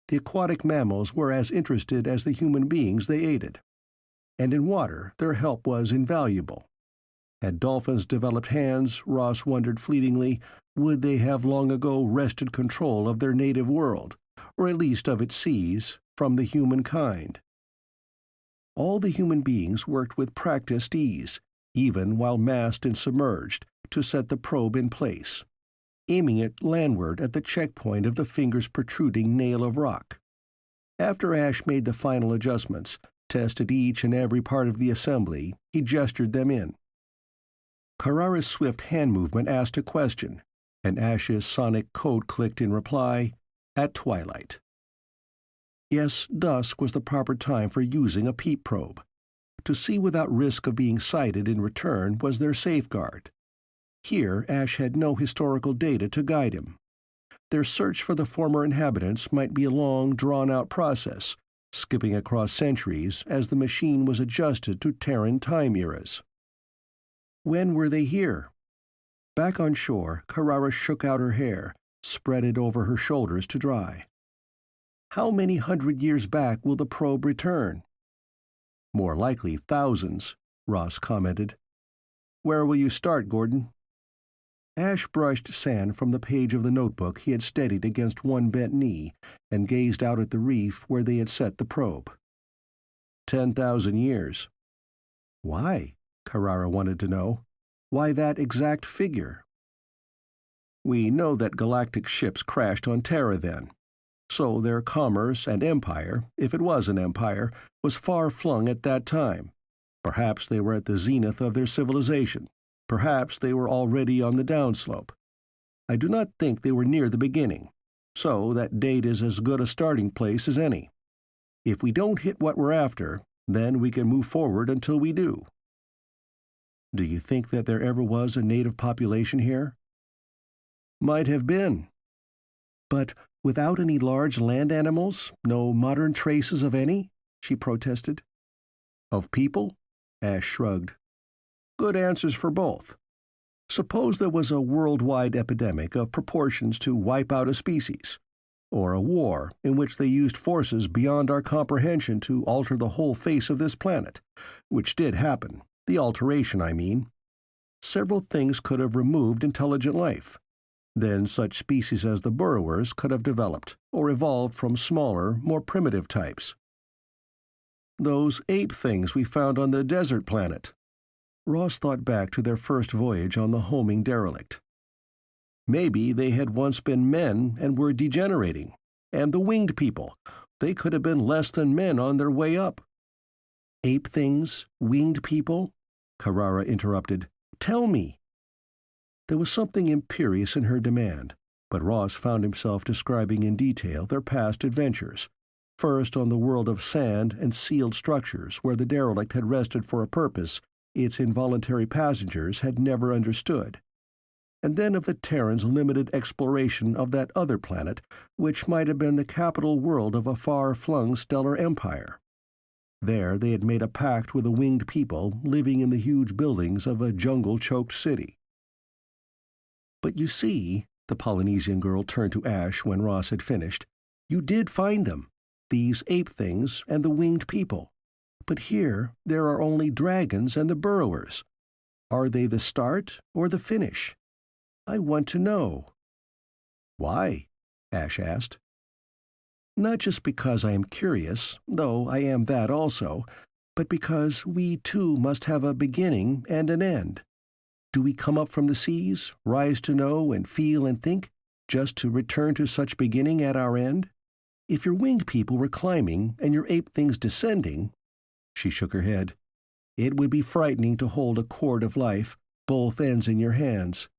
The aquatic mammals were as interested as the human beings they aided, and in water their help was invaluable. Had dolphins developed hands, Ross wondered fleetingly, would they have long ago wrested control of their native world, or at least of its seas, from the humankind? All the human beings worked with practiced ease, even while masked and submerged, to set the probe in place, aiming it landward at the checkpoint of the finger's protruding nail of rock. After Ashe made the final adjustments, tested each and every part of the assembly, he gestured them in. Carrara's swift hand movement asked a question, and Ashe's sonic code clicked in reply, "At twilight." Yes, dusk was the proper time for using a peat probe. To see without risk of being sighted in return was their safeguard. Here Ashe had no historical data to guide him. Their search for the former inhabitants might be a long, drawn-out process, skipping across centuries as the machine was adjusted to Terran time eras. When were they here? Back on shore, Carrara shook out her hair, spread it over her shoulders to dry. How many hundred years back will the probe return? More likely thousands, Ross commented. Where will you start, Gordon? Ashe brushed sand from the page of the notebook he had steadied against one bent knee and gazed out at the reef where they had set the probe. 10,000 years. Why? Carrara wanted to know. Why that exact figure? We know that galactic ships crashed on Terra then, so their commerce and empire, if it was an empire, was far-flung at that time. Perhaps they were at the zenith of their civilization. Perhaps they were already on the downslope. I do not think they were near the beginning, so that date is as good a starting place as any. If we don't hit what we're after, then we can move forward until we do. Do you think that there ever was a native population here? Might have been. But without any large land animals, no modern traces of any? She protested. Of people? Ashe shrugged. Good answers for both. Suppose there was a worldwide epidemic of proportions to wipe out a species, or a war in which they used forces beyond our comprehension to alter the whole face of this planet, which did happen. The alteration, I mean. Several things could have removed intelligent life. Then such species as the burrowers could have developed, or evolved from smaller, more primitive types. Those ape things we found on the desert planet. Ross thought back to their first voyage on the homing derelict. Maybe they had once been men and were degenerating. And the winged people, they could have been less than men on their way up. Ape things? Winged people? Carrara interrupted. Tell me. There was something imperious in her demand, but Ross found himself describing in detail their past adventures, first on the world of sand and sealed structures where the derelict had rested for a purpose its involuntary passengers had never understood, and then of the Terrans' limited exploration of that other planet which might have been the capital world of a far-flung stellar empire. There they had made a pact with a winged people living in the huge buildings of a jungle-choked city. But you see, The Polynesian girl turned to Ashe when Ross had finished. "You did find them, these ape things and the winged people. But here there are only dragons and the burrowers. Are they the start or the finish? I want to know." "Why?" Ashe asked. "Not just because I am curious, though I am that also, but because we too must have a beginning and an end. Do we come up from the seas, rise to know and feel and think, just to return to such beginning at our end? If your winged people were climbing and your ape things descending—" She shook her head. "It would be frightening to hold a cord of life, both ends in your hands.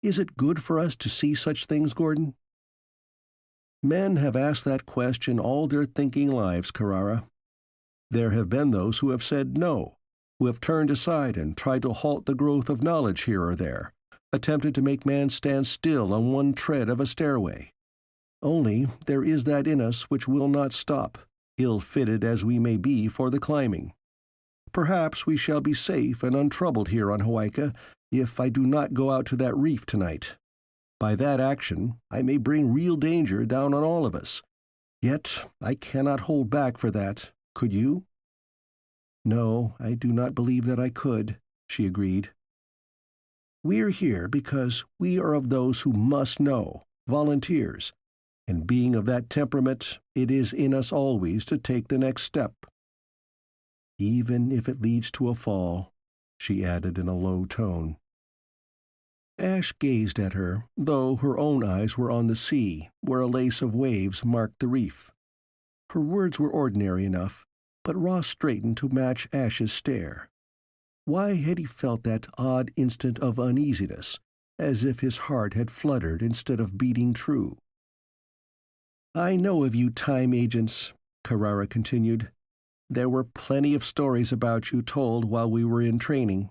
Is it good for us to see such things, Gordon?" "Men have asked that question all their thinking lives, Carrara. There have been those who have said no, who have turned aside and tried to halt the growth of knowledge here or there, attempted to make man stand still on one tread of a stairway. Only there is that in us which will not stop, ill-fitted as we may be for the climbing. Perhaps we shall be safe and untroubled here on Hawaika if I do not go out to that reef tonight. By that action I may bring real danger down on all of us. Yet I cannot hold back for that. Could you?" "No, I do not believe that I could," she agreed. "We're here because we are of those who must know, volunteers, and being of that temperament, it is in us always to take the next step. Even if it leads to a fall," she added in a low tone. Ashe gazed at her, though her own eyes were on the sea, where a lace of waves marked the reef. Her words were ordinary enough, but Ross straightened to match Ashe's stare. Why had he felt that odd instant of uneasiness, as if his heart had fluttered instead of beating true? "I know of you time agents," Carrara continued. "There were plenty of stories about you told while we were in training."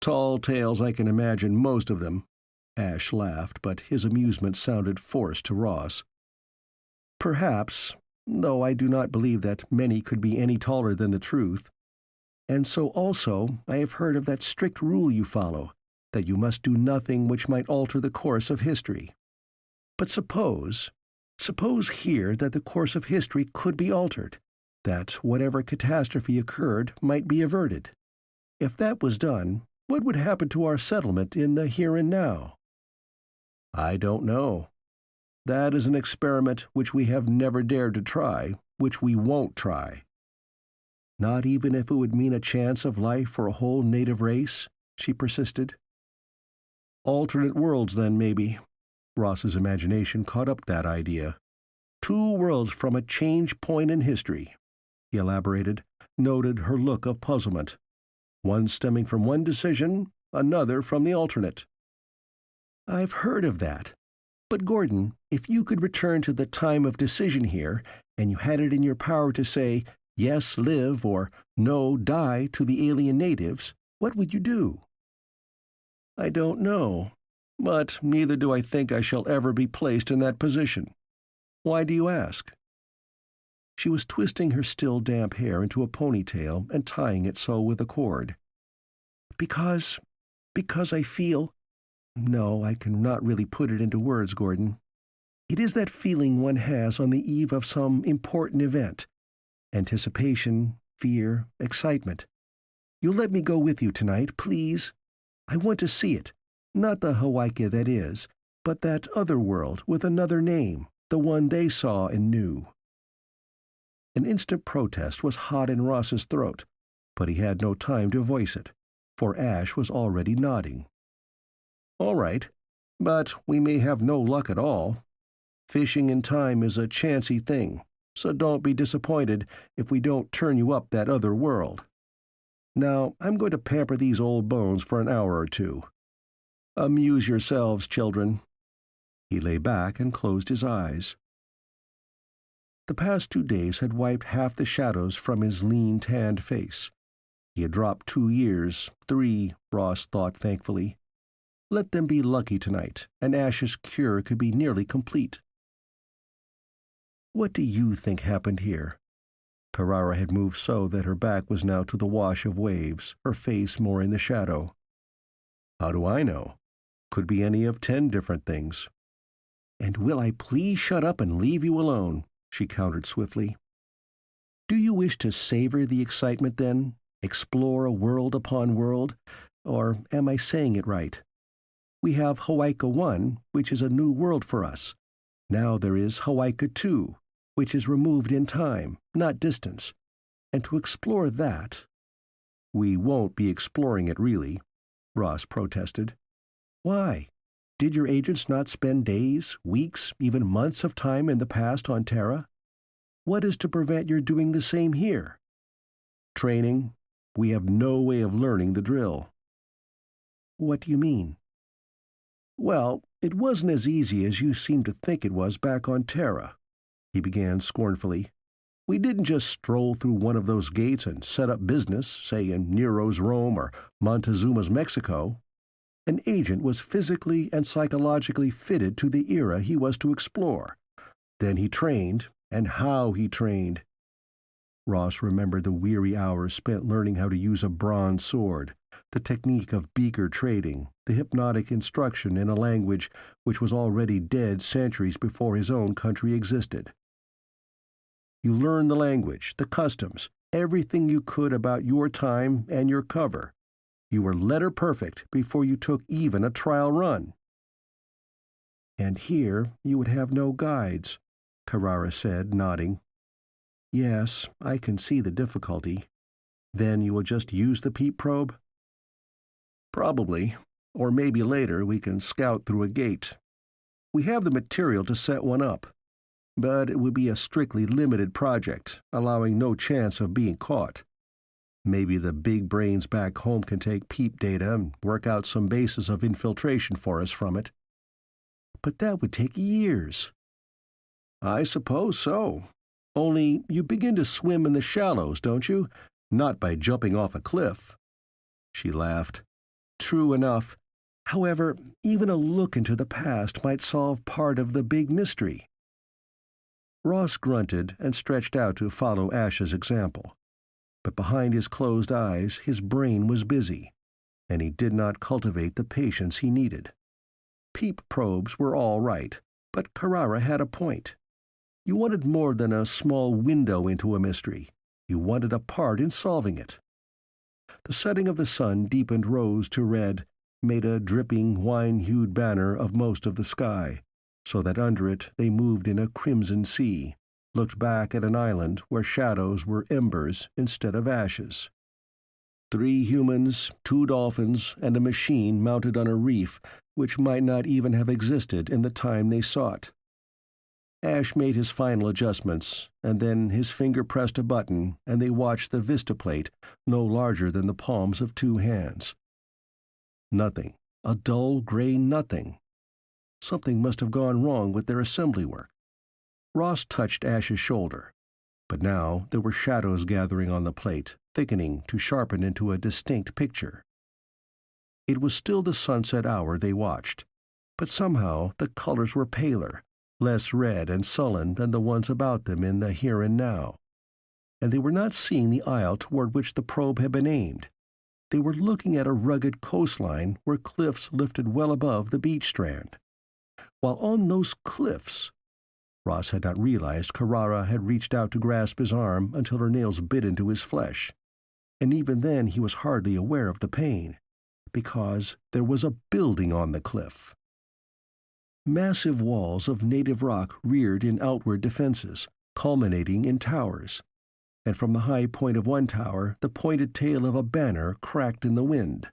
"Tall tales, I can imagine most of them." Ashe laughed, but his amusement sounded forced to Ross. "Perhaps, though I do not believe that many could be any taller than the truth. And so also I have heard of that strict rule you follow, that you must do nothing which might alter the course of history. But suppose here that the course of history could be altered, that whatever catastrophe occurred might be averted. If that was done, what would happen to our settlement in the here and now?" "I don't know. That is an experiment which we have never dared to try, which we won't try." "Not even if it would mean a chance of life for a whole native race?" she persisted. "Alternate worlds, then, maybe." Ross's imagination caught up that idea. "2 worlds from a change point in history," he elaborated, noted her look of puzzlement. "One stemming from one decision, another from the alternate." "I've heard of that. But, Gordon, if you could return to the time of decision here, and you had it in your power to say, 'Yes, live,' or 'No, die' to the alien natives, what would you do?" "I don't know. But neither do I think I shall ever be placed in that position. Why do you ask?" She was twisting her still damp hair into a ponytail and tying it so with a cord. Because I feel— No, I cannot really put it into words, Gordon. It is that feeling one has on the eve of some important event. Anticipation, fear, excitement. You'll let me go with you tonight, please? I want to see it. Not the Hawaika that is, but that other world with another name, the one they saw and knew. An instant protest was hot in Ross's throat, but he had no time to voice it, for Ashe was already nodding. "All right, but we may have no luck at all. Fishing in time is a chancy thing, so don't be disappointed if we don't turn you up that other world. Now, I'm going to pamper these old bones for an hour or 2. Amuse yourselves, children." He lay back and closed his eyes. The past 2 days had wiped half the shadows from his lean, tanned face. He had dropped 2 years, 3, Ross thought thankfully. Let them be lucky tonight, and Ashe's cure could be nearly complete. "What do you think happened here?" Carrara had moved so that her back was now to the wash of waves, her face more in the shadow. "How do I know?" Could be any of 10 different things. And will I please shut up and leave you alone? She countered swiftly. Do you wish to savor the excitement, then? Explore a world upon world? Or am I saying it right? We have Hawaika 1, which is a new world for us. Now there is Hawaika 2, which is removed in time, not distance. And to explore that— We won't be exploring it, really, Ross protested. Why? Did your agents not spend days, weeks, even months of time in the past on Terra? What is to prevent your doing the same here? Training. We have no way of learning the drill. What do you mean? Well, it wasn't as easy as you seem to think it was back on Terra, he began scornfully. We didn't just stroll through one of those gates and set up business, say in Nero's Rome or Montezuma's Mexico. An agent was physically and psychologically fitted to the era he was to explore. Then he trained, and how he trained. Ross remembered the weary hours spent learning how to use a bronze sword, the technique of beaker trading, the hypnotic instruction in a language which was already dead centuries before his own country existed. You learned the language, the customs, everything you could about your time and your cover. You were letter perfect before you took even a trial run. And here you would have no guides, Carrara said, nodding. Yes, I can see the difficulty. Then you will just use the peep probe? Probably, or maybe later we can scout through a gate. We have the material to set one up, but it would be a strictly limited project, allowing no chance of being caught. Maybe the big brains back home can take peep data and work out some basis of infiltration for us from it. But that would take years. I suppose so. Only you begin to swim in the shallows, don't you? Not by jumping off a cliff. She laughed. True enough. However, even a look into the past might solve part of the big mystery. Ross grunted and stretched out to follow Ashe's example. But behind his closed eyes his brain was busy, and he did not cultivate the patience he needed. Peep probes were all right, but Carrara had a point. You wanted more than a small window into a mystery. You wanted a part in solving it. The setting of the sun deepened rose to red, made a dripping, wine-hued banner of most of the sky, so that under it they moved in a crimson sea, looked back at an island where shadows were embers instead of ashes. 3 humans, 2 dolphins, and a machine mounted on a reef which might not even have existed in the time they sought. Ashe made his final adjustments, and then his finger pressed a button, and they watched the vista plate no larger than the palms of 2 hands. Nothing. A dull gray nothing. Something must have gone wrong with their assembly work. Ross touched Ashe's shoulder, but now there were shadows gathering on the plate, thickening to sharpen into a distinct picture. It was still the sunset hour they watched, but somehow the colors were paler, less red and sullen than the ones about them in the here and now. And they were not seeing the isle toward which the probe had been aimed. They were looking at a rugged coastline where cliffs lifted well above the beach strand. While on those cliffs— Ross had not realized Carrara had reached out to grasp his arm until her nails bit into his flesh, and even then he was hardly aware of the pain, because there was a building on the cliff. Massive walls of native rock reared in outward defenses, culminating in towers, and from the high point of one tower the pointed tail of a banner cracked in the wind.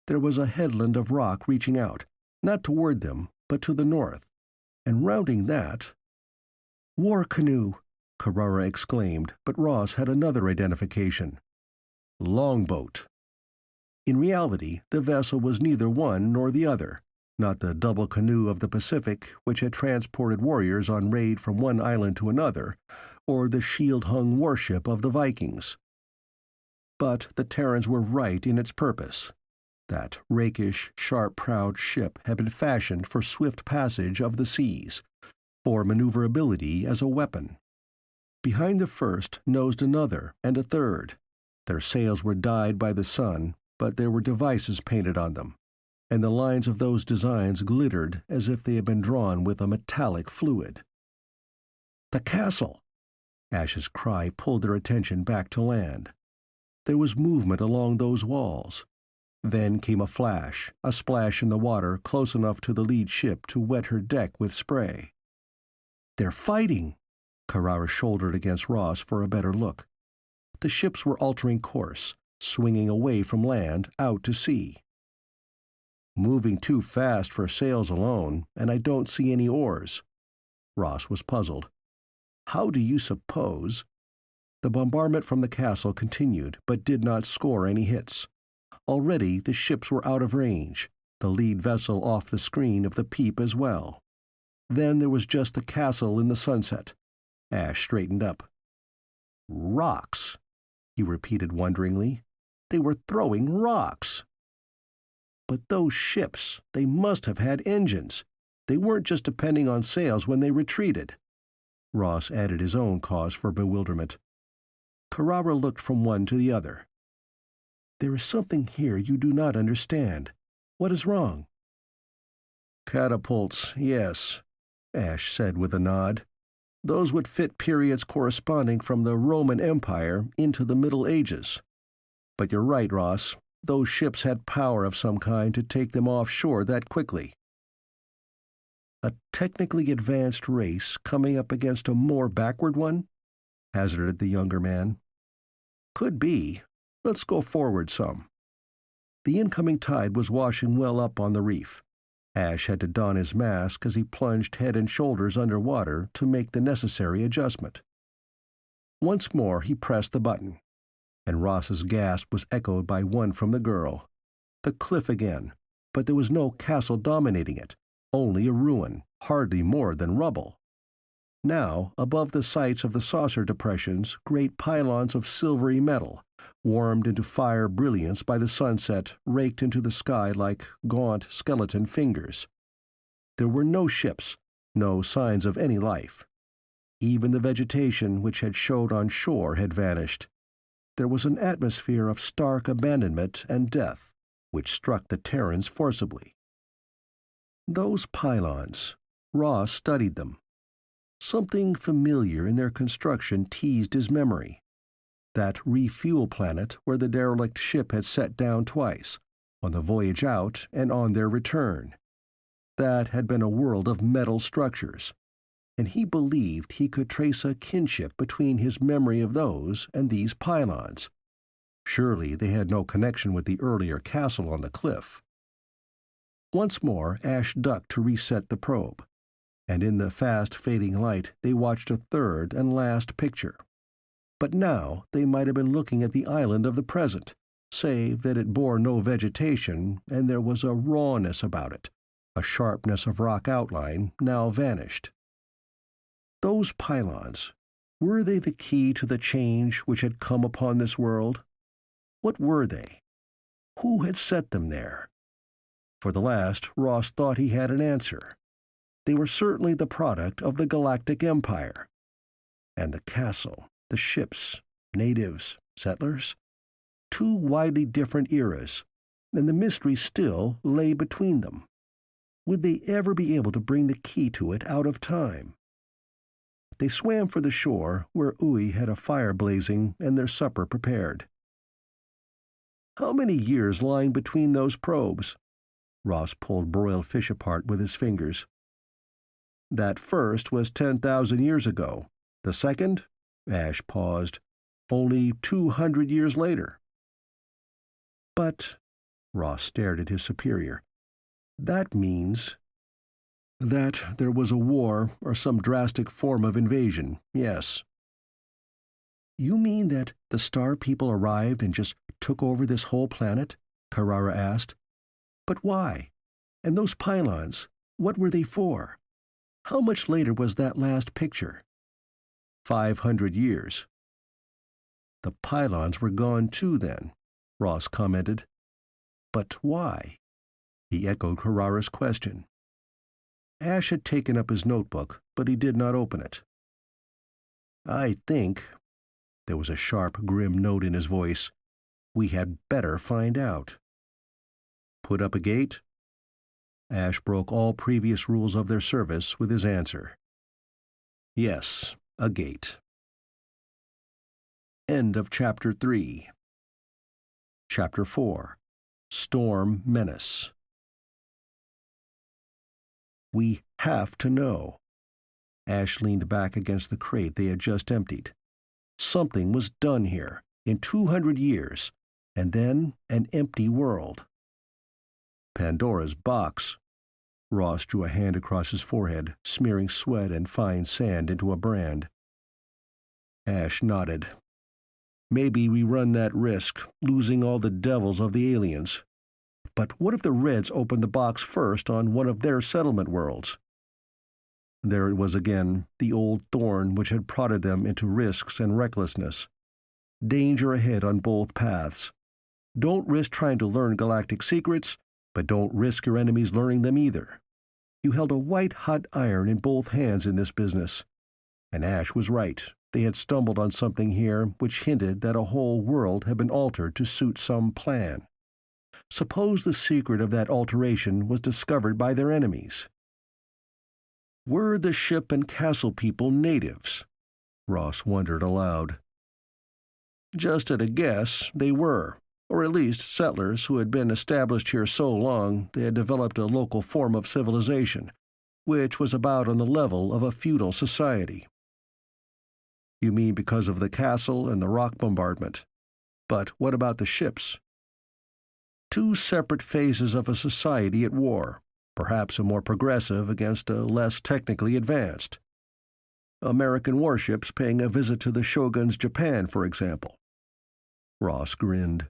There was a headland of rock reaching out, not toward them, but to the north, and rounding that— "War canoe!" Carrara exclaimed, but Ross had another identification. Longboat. In reality, the vessel was neither one nor the other, not the double canoe of the Pacific which had transported warriors on raid from one island to another, or the shield-hung warship of the Vikings. But the Terrans were right in its purpose. That rakish, sharp-prowed ship had been fashioned for swift passage of the seas, for maneuverability as a weapon. Behind the first nosed another and a third. Their sails were dyed by the sun, but there were devices painted on them, and the lines of those designs glittered as if they had been drawn with a metallic fluid. "The castle!" Ash's cry pulled their attention back to land. There was movement along those walls. Then came a flash, a splash in the water close enough to the lead ship to wet her deck with spray. "They're fighting!" Carrara shouldered against Ross for a better look. The ships were altering course, swinging away from land out to sea. "Moving too fast for sails alone, and I don't see any oars." Ross was puzzled. "How do you suppose—" The bombardment from the castle continued, but did not score any hits. Already the ships were out of range, the lead vessel off the screen of the peep as well. Then there was just the castle in the sunset. Ashe straightened up. "Rocks," he repeated wonderingly. "They were throwing rocks." "But those ships, they must have had engines. They weren't just depending on sails when they retreated." Ross added his own cause for bewilderment. Carrara looked from one to the other. "There is something here you do not understand. What is wrong?" "Catapults, yes," Ashe said with a nod. "Those would fit periods corresponding from the Roman Empire into the Middle Ages. But you're right, Ross. Those ships had power of some kind to take them offshore that quickly." "A technically advanced race coming up against a more backward one?" hazarded the younger man. "Could be. Let's go forward some." The incoming tide was washing well up on the reef. Ashe had to don his mask as he plunged head and shoulders under water to make the necessary adjustment. Once more he pressed the button, and Ross's gasp was echoed by one from the girl. The cliff again, but there was no castle dominating it, only a ruin, hardly more than rubble. Now, above the sites of the saucer depressions, great pylons of silvery metal, warmed into fire brilliance by the sunset, raked into the sky like gaunt skeleton fingers. There were no ships, no signs of any life. Even the vegetation which had showed on shore had vanished. There was an atmosphere of stark abandonment and death, which struck the Terrans forcibly. Those pylons, Ross studied them. Something familiar in their construction teased his memory. That refuel planet where the derelict ship had set down twice, on the voyage out and on their return. That had been a world of metal structures, and he believed he could trace a kinship between his memory of those and these pylons. Surely they had no connection with the earlier castle on the cliff. Once more Ashe ducked to reset the probe, and in the fast-fading light they watched a third and last picture. But now they might have been looking at the island of the present, save that it bore no vegetation, and there was a rawness about it, a sharpness of rock outline now vanished. Those pylons, were they the key to the change which had come upon this world? What were they? Who had set them there? For the last, Ross thought he had an answer. They were certainly the product of the Galactic Empire. And the castle, the ships, natives, settlers? Two widely different eras, and the mystery still lay between them. Would they ever be able to bring the key to it out of time? They swam for the shore, where Uy had a fire blazing and their supper prepared. How many years lying between those probes? Ross pulled broiled fish apart with his fingers. That first was 10,000 years ago. The second? Ashe paused. Only 200 years later. But, Ross stared at his superior, that means that there was a war or some drastic form of invasion, yes. You mean that the Star People arrived and just took over this whole planet? Carrara asked. But why? And those pylons, what were they for? How much later was that last picture? 500 years. The pylons were gone too, then, Ross commented. But why? He echoed Carrara's question. Ashe had taken up his notebook, but he did not open it. I think, there was a sharp, grim note in his voice, we had better find out. Put up a gate? Ashe broke all previous rules of their service with his answer. Yes, a gate. End of Chapter 3. Chapter 4. Storm Menace. We have to know. Ashe leaned back against the crate they had just emptied. Something was done here, in 200 years, and then an empty world. Pandora's box. Ross drew a hand across his forehead, smearing sweat and fine sand into a brand. Ashe nodded. Maybe we run that risk, losing all the devils of the aliens. But what if the Reds opened the box first on one of their settlement worlds? There it was again, the old thorn which had prodded them into risks and recklessness. Danger ahead on both paths. Don't risk trying to learn galactic secrets, but don't risk your enemies learning them either. You held a white-hot iron in both hands in this business. And Ashe was right. They had stumbled on something here which hinted that a whole world had been altered to suit some plan. Suppose the secret of that alteration was discovered by their enemies. Were the ship and castle people natives? Ross wondered aloud. Just at a guess, they were, or at least settlers who had been established here so long they had developed a local form of civilization, which was about on the level of a feudal society. You mean because of the castle and the rock bombardment? But what about the ships? Two separate phases of a society at war, perhaps a more progressive against a less technically advanced. American warships paying a visit to the shogun's Japan, for example. Ross grinned.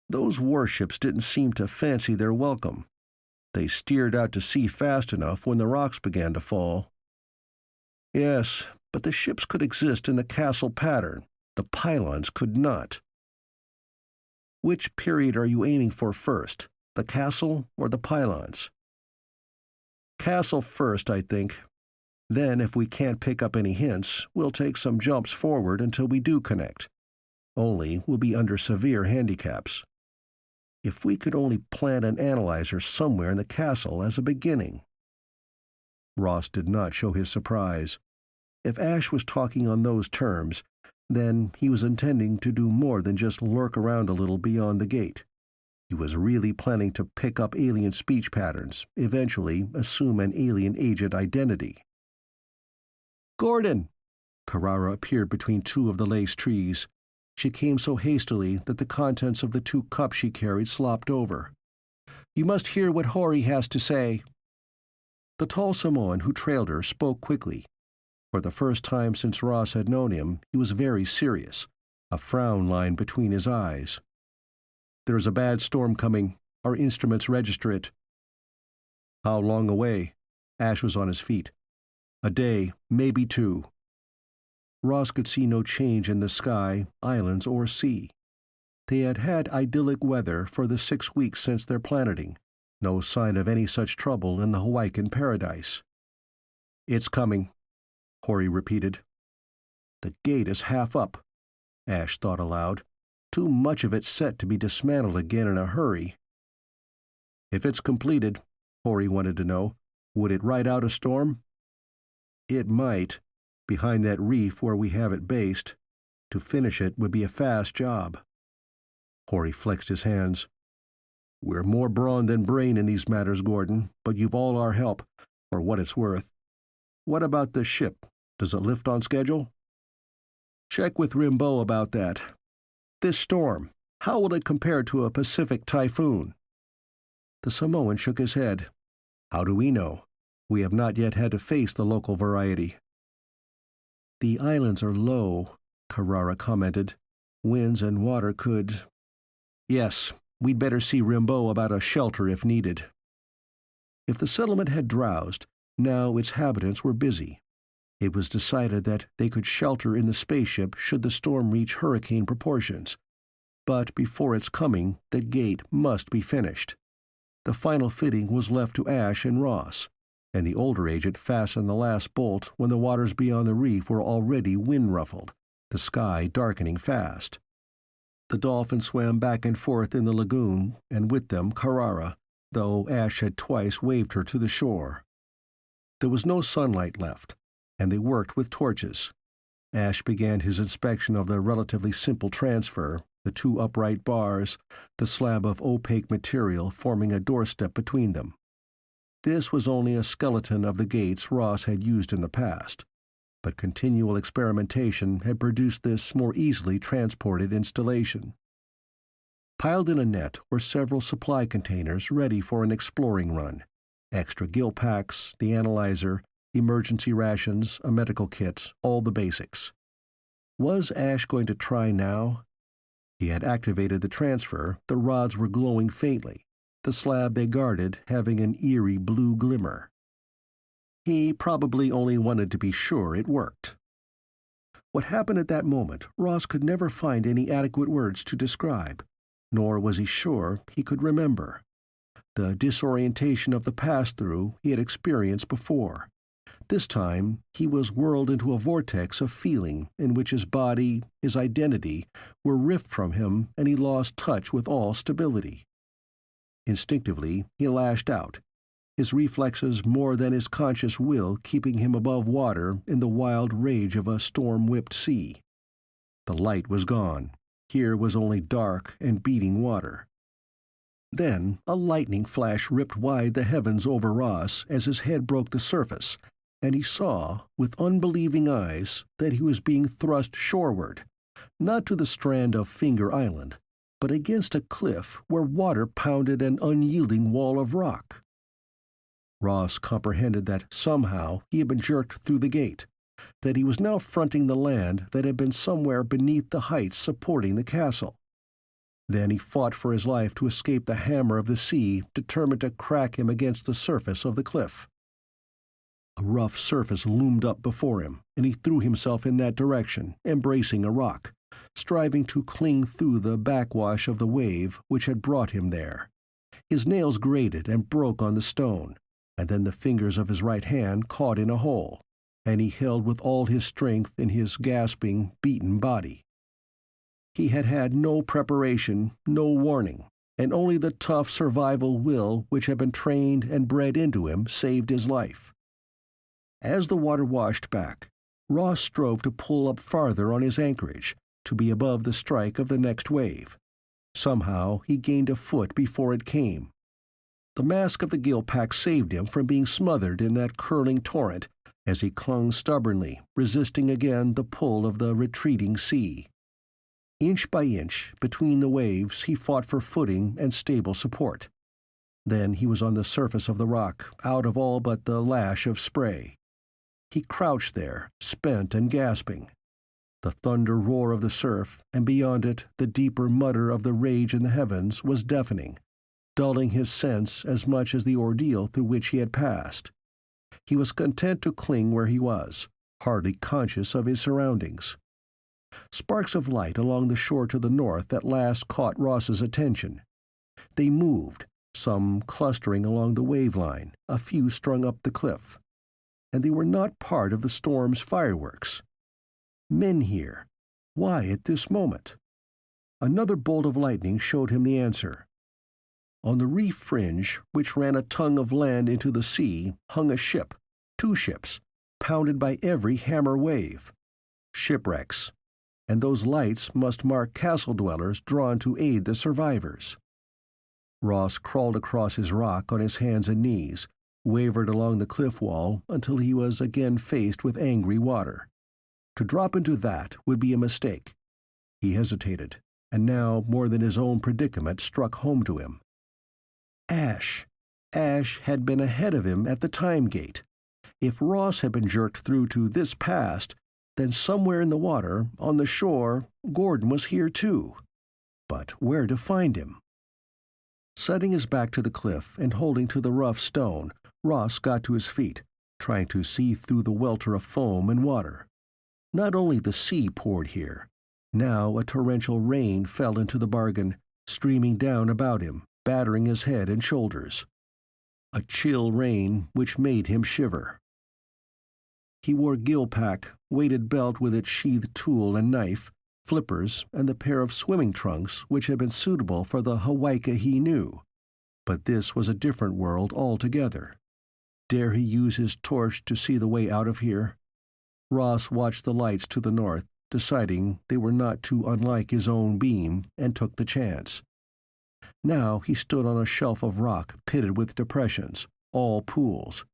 Those warships didn't seem to fancy their welcome. They steered out to sea fast enough when the rocks began to fall. Yes, but the ships could exist in the castle pattern. The pylons could not. Which period are you aiming for first, the castle or the pylons? Castle first, I think. Then, if we can't pick up any hints, we'll take some jumps forward until we do connect. Only we'll be under severe handicaps. If we could only plant an analyzer somewhere in the castle as a beginning. Ross did not show his surprise. If Ashe was talking on those terms, then he was intending to do more than just lurk around a little beyond the gate. He was really planning to pick up alien speech patterns, eventually assume an alien agent identity. "Gordon!" Carrara appeared between two of the lace trees. She came so hastily that the contents of the 2 cups she carried slopped over. "You must hear what Hori has to say." The tall Samoan who trailed her spoke quickly. For the first time since Ross had known him, he was very serious, a frown line between his eyes. "There is a bad storm coming. Our instruments register it." "How long away?" Ashe was on his feet. "A day, maybe 2. Ross could see no change in the sky, islands, or sea. They had had idyllic weather for the 6 weeks since their planeting. No sign of any such trouble in the Hawaiian paradise. "It's coming," Hori repeated. "The gate is half up," Ashe thought aloud. "Too much of it set to be dismantled again in a hurry." "If it's completed," Hori wanted to know, "would it ride out a storm?" "It might, behind that reef where we have it based. To finish it would be a fast job." Hori flexed his hands. "We're more brawn than brain in these matters, Gordon, but you've all our help, for what it's worth. What about the ship? Does it lift on schedule?" "Check with Rimbaud about that. This storm, how will it compare to a Pacific typhoon?" The Samoan shook his head. "How do we know? We have not yet had to face the local variety." "The islands are low," Carrara commented. "Winds and water could—" "Yes, we'd better see Rimbaud about a shelter if needed." If the settlement had drowsed, now its inhabitants were busy. It was decided that they could shelter in the spaceship should the storm reach hurricane proportions. But before its coming, the gate must be finished. The final fitting was left to Ashe and Ross, and the older agent fastened the last bolt when the waters beyond the reef were already wind-ruffled, the sky darkening fast. The dolphins swam back and forth in the lagoon, and with them Carrara, though Ashe had twice waved her to the shore. There was no sunlight left, and they worked with torches. Ashe began his inspection of the relatively simple transfer, the two upright bars, the slab of opaque material forming a doorstep between them. This was only a skeleton of the gates Ross had used in the past, but continual experimentation had produced this more easily transported installation. Piled in a net were several supply containers ready for an exploring run: extra gill packs, the analyzer, emergency rations, a medical kit, all the basics. Was Ashe going to try now? He had activated the transfer, the rods were glowing faintly, the slab they guarded having an eerie blue glimmer. He probably only wanted to be sure it worked. What happened at that moment, Ross could never find any adequate words to describe, nor was he sure he could remember. The disorientation of the pass-through he had experienced before. This time, he was whirled into a vortex of feeling in which his body, his identity, were ripped from him, and he lost touch with all stability. Instinctively, he lashed out, his reflexes more than his conscious will keeping him above water in the wild rage of a storm-whipped sea. The light was gone. Here was only dark and beating water. Then a lightning flash ripped wide the heavens over Ross as his head broke the surface, and he saw, with unbelieving eyes, that he was being thrust shoreward, not to the strand of Finger Island, but against a cliff where water pounded an unyielding wall of rock. Ross comprehended that somehow he had been jerked through the gate, that he was now fronting the land that had been somewhere beneath the heights supporting the castle. Then he fought for his life to escape the hammer of the sea, determined to crack him against the surface of the cliff. A rough surface loomed up before him, and he threw himself in that direction, embracing a rock, striving to cling through the backwash of the wave which had brought him there. His nails grated and broke on the stone, and then the fingers of his right hand caught in a hole, and he held with all his strength in his gasping, beaten body. He had had no preparation, no warning, and only the tough survival will which had been trained and bred into him saved his life. As the water washed back, Ross strove to pull up farther on his anchorage, to be above the strike of the next wave. Somehow he gained a foot before it came. The mask of the gill pack saved him from being smothered in that curling torrent as he clung stubbornly, resisting again the pull of the retreating sea. Inch by inch, between the waves, he fought for footing and stable support. Then he was on the surface of the rock, out of all but the lash of spray. He crouched there, spent and gasping. The thunder roar of the surf, and beyond it the deeper mutter of the rage in the heavens, was deafening, dulling his sense as much as the ordeal through which he had passed. He was content to cling where he was, hardly conscious of his surroundings. Sparks of light along the shore to the north at last caught Ross's attention. They moved, some clustering along the wave line, a few strung up the cliff. And they were not part of the storm's fireworks. Men here. Why at this moment? Another bolt of lightning showed him the answer. On the reef fringe, which ran a tongue of land into the sea, hung a ship, two ships, pounded by every hammer wave. Shipwrecks. And those lights must mark castle-dwellers drawn to aid the survivors. Ross crawled across his rock on his hands and knees, wavered along the cliff wall until he was again faced with angry water. To drop into that would be a mistake. He hesitated, and now more than his own predicament struck home to him. Ashe. Ashe had been ahead of him at the time gate. If Ross had been jerked through to this past, then somewhere in the water, on the shore, Gordon was here too. But where to find him? Setting his back to the cliff and holding to the rough stone, Ross got to his feet, trying to see through the welter of foam and water. Not only the sea poured here. Now a torrential rain fell into the bargain, streaming down about him, battering his head and shoulders. A chill rain which made him shiver. He wore gill-pack, weighted belt with its sheathed tool and knife, flippers, and the pair of swimming trunks which had been suitable for the Hawaika he knew. But this was a different world altogether. Dare he use his torch to see the way out of here? Ross watched the lights to the north, deciding they were not too unlike his own beam, and took the chance. Now he stood on a shelf of rock pitted with depressions, all pools.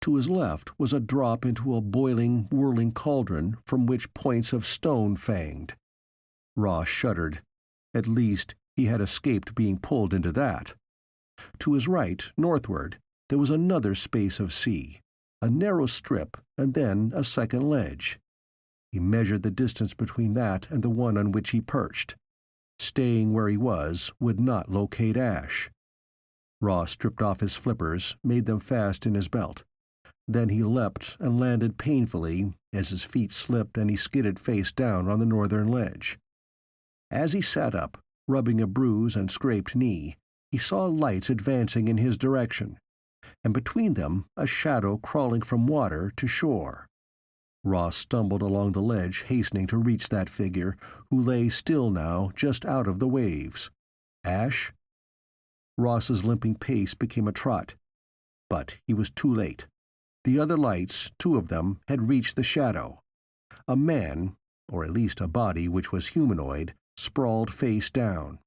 To his left was a drop into a boiling, whirling cauldron from which points of stone fanged. Ross shuddered. At least he had escaped being pulled into that. To his right, northward, there was another space of sea, a narrow strip, and then a second ledge. He measured the distance between that and the one on which he perched. Staying where he was would not locate Ashe. Ross stripped off his flippers, made them fast in his belt. Then he leapt and landed painfully as his feet slipped and he skidded face down on the northern ledge. As he sat up, rubbing a bruised and scraped knee, he saw lights advancing in his direction, and between them a shadow crawling from water to shore. Ross stumbled along the ledge, hastening to reach that figure, who lay still now just out of the waves. Ashe? Ross's limping pace became a trot. But he was too late. The other lights, two of them, had reached the shadow. A man, or at least a body which was humanoid, sprawled face down.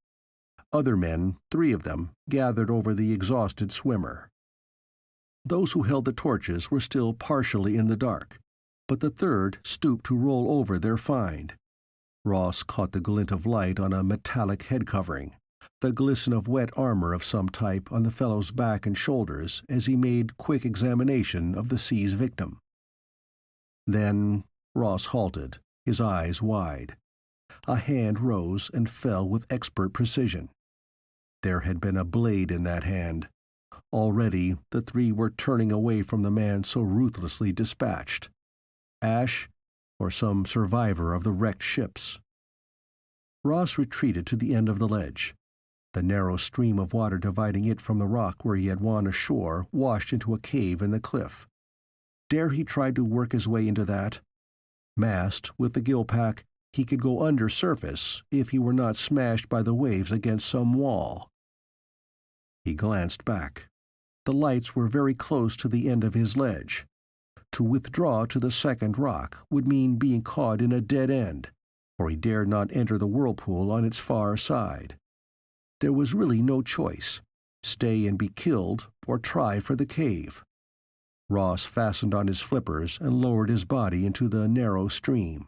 Other men, three of them, gathered over the exhausted swimmer. Those who held the torches were still partially in the dark, but the third stooped to roll over their find. Ross caught the glint of light on a metallic head covering, the glisten of wet armor of some type on the fellow's back and shoulders as he made quick examination of the sea's victim. Then Ross halted, his eyes wide. A hand rose and fell with expert precision. There had been a blade in that hand. Already the three were turning away from the man so ruthlessly dispatched. Ashe, or some survivor of the wrecked ships. Ross retreated to the end of the ledge. The narrow stream of water dividing it from the rock where he had won ashore washed into a cave in the cliff. Dare he try to work his way into that? Masked, with the gill pack, he could go under surface if he were not smashed by the waves against some wall. He glanced back. The lights were very close to the end of his ledge. To withdraw to the second rock would mean being caught in a dead end, for he dared not enter the whirlpool on its far side. There was really no choice. Stay and be killed, or try for the cave. Ross fastened on his flippers and lowered his body into the narrow stream.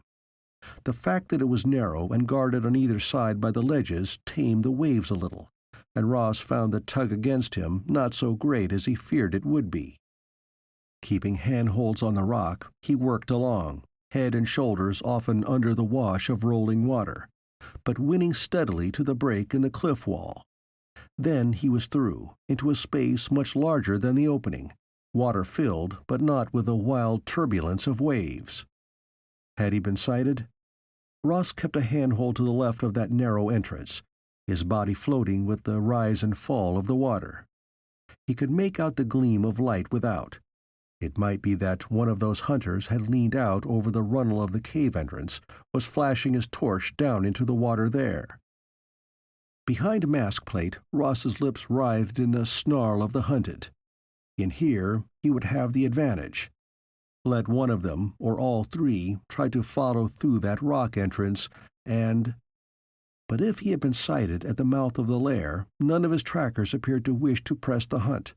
The fact that it was narrow and guarded on either side by the ledges tamed the waves a little, and Ross found the tug against him not so great as he feared it would be. Keeping handholds on the rock, he worked along, head and shoulders often under the wash of rolling water, but winning steadily to the break in the cliff wall. Then he was through, into a space much larger than the opening, water-filled but not with the wild turbulence of waves. Had he been sighted? Ross kept a handhold to the left of that narrow entrance, his body floating with the rise and fall of the water. He could make out the gleam of light without. It might be that one of those hunters had leaned out over the runnel of the cave entrance, was flashing his torch down into the water there. Behind mask plate, Ross's lips writhed in the snarl of the hunted. In here, he would have the advantage. Let one of them, or all three, try to follow through that rock entrance, and— But if he had been sighted at the mouth of the lair, none of his trackers appeared to wish to press the hunt.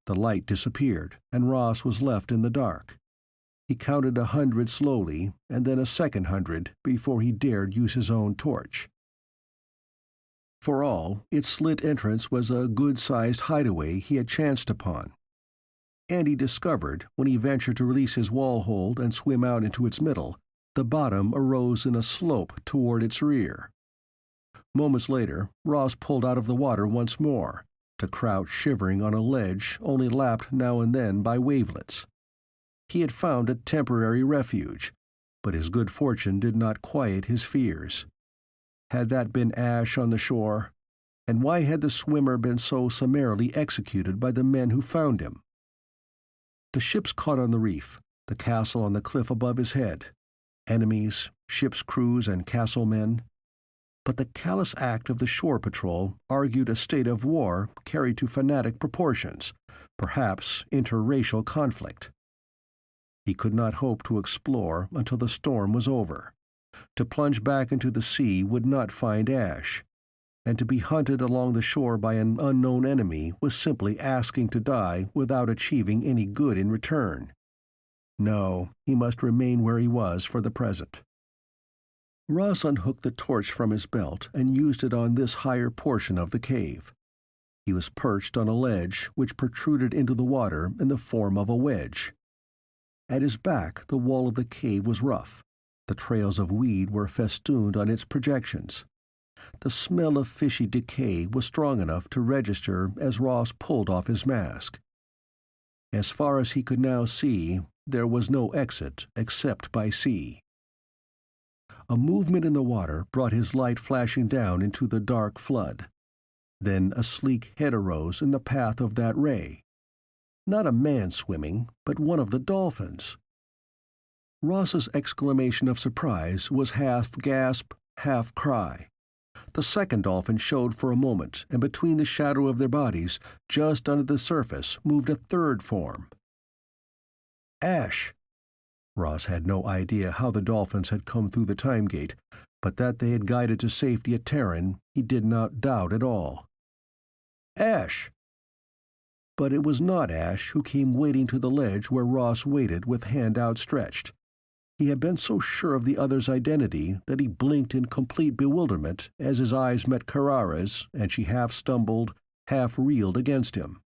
The light disappeared, and Ross was left in the dark. He counted 100 slowly, and then a second 100 before he dared use his own torch. For all, its slit entrance was a good-sized hideaway he had chanced upon. And he discovered, when he ventured to release his wall hold and swim out into its middle, the bottom arose in a slope toward its rear. Moments later, Ross pulled out of the water once more, to crouch shivering on a ledge only lapped now and then by wavelets. He had found a temporary refuge, but his good fortune did not quiet his fears. Had that been Ashe on the shore? And why had the swimmer been so summarily executed by the men who found him? The ships caught on the reef, the castle on the cliff above his head. Enemies, ship's crews and castle men. but the callous act of the shore patrol argued a state of war carried to fanatic proportions, perhaps interracial conflict. He could not hope to explore until the storm was over. To plunge back into the sea would not find Ashe, and to be hunted along the shore by an unknown enemy was simply asking to die without achieving any good in return. No, he must remain where he was for the present. Ross unhooked the torch from his belt and used it on this higher portion of the cave. He was perched on a ledge which protruded into the water in the form of a wedge. At his back, the wall of the cave was rough. The trails of weed were festooned on its projections. The smell of fishy decay was strong enough to register as Ross pulled off his mask. As far as he could now see, there was no exit except by sea. A movement in the water brought his light flashing down into the dark flood. Then a sleek head arose in the path of that ray. Not a man swimming, but one of the dolphins. Ross's exclamation of surprise was half gasp, half cry. The second dolphin showed for a moment, and between the shadow of their bodies, just under the surface, moved a third form. Ashe! Ross had no idea how the dolphins had come through the time gate, but that they had guided to safety at Terran he did not doubt at all. Ashe! But it was not Ashe who came wading to the ledge where Ross waited with hand outstretched. He had been so sure of the other's identity that he blinked in complete bewilderment as his eyes met Carrara's, and she half stumbled, half reeled against him.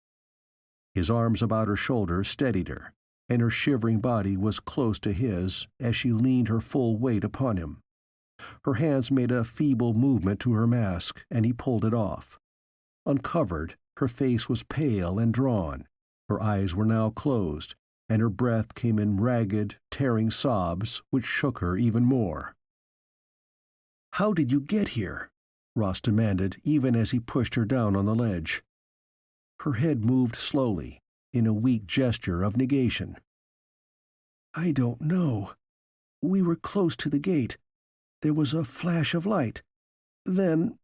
His arms about her shoulders steadied her, and her shivering body was close to his as she leaned her full weight upon him. Her hands made a feeble movement to her mask, and he pulled it off. Uncovered, her face was pale and drawn. Her eyes were now closed, and her breath came in ragged, tearing sobs which shook her even more. "How did you get here?" Ross demanded, even as he pushed her down on the ledge. Her head moved slowly, in a weak gesture of negation. "I don't know. We were close to the gate. There was a flash of light. Then—"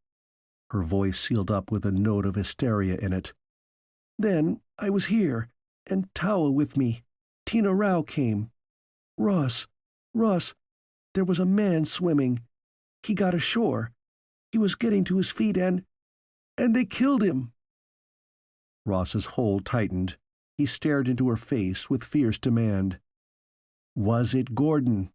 her voice sealed up with a note of hysteria in it. "Then I was here, and Tawa with me. Tina Rao came. Ross, there was a man swimming. He got ashore. He was getting to his feet and they killed him." Ross's hold tightened. He stared into her face with fierce demand. "Was it Gordon?"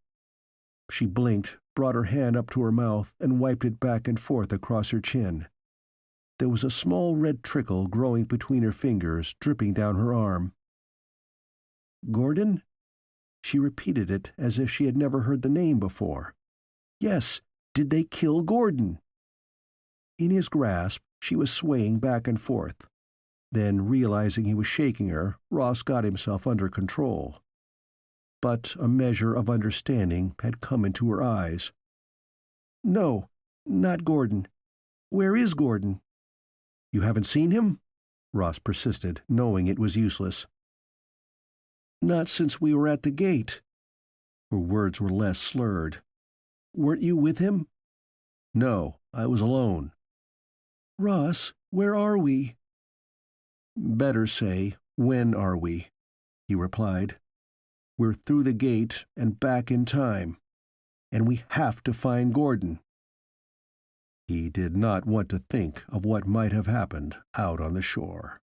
She blinked, brought her hand up to her mouth, and wiped it back and forth across her chin. There was a small red trickle growing between her fingers, dripping down her arm. "Gordon?" She repeated it as if she had never heard the name before. "Yes, did they kill Gordon?" In his grasp, she was swaying back and forth. Then, realizing he was shaking her, Ross got himself under control. But a measure of understanding had come into her eyes. "No, not Gordon. Where is Gordon?" "You haven't seen him?" Ross persisted, knowing it was useless. "Not since we were at the gate." Her words were less slurred. "Weren't you with him?" "No, I was alone." "Ross, where are we?" "Better say, when are we?" he replied. "We're through the gate and back in time, and we have to find Gordon." He did not want to think of what might have happened out on the shore.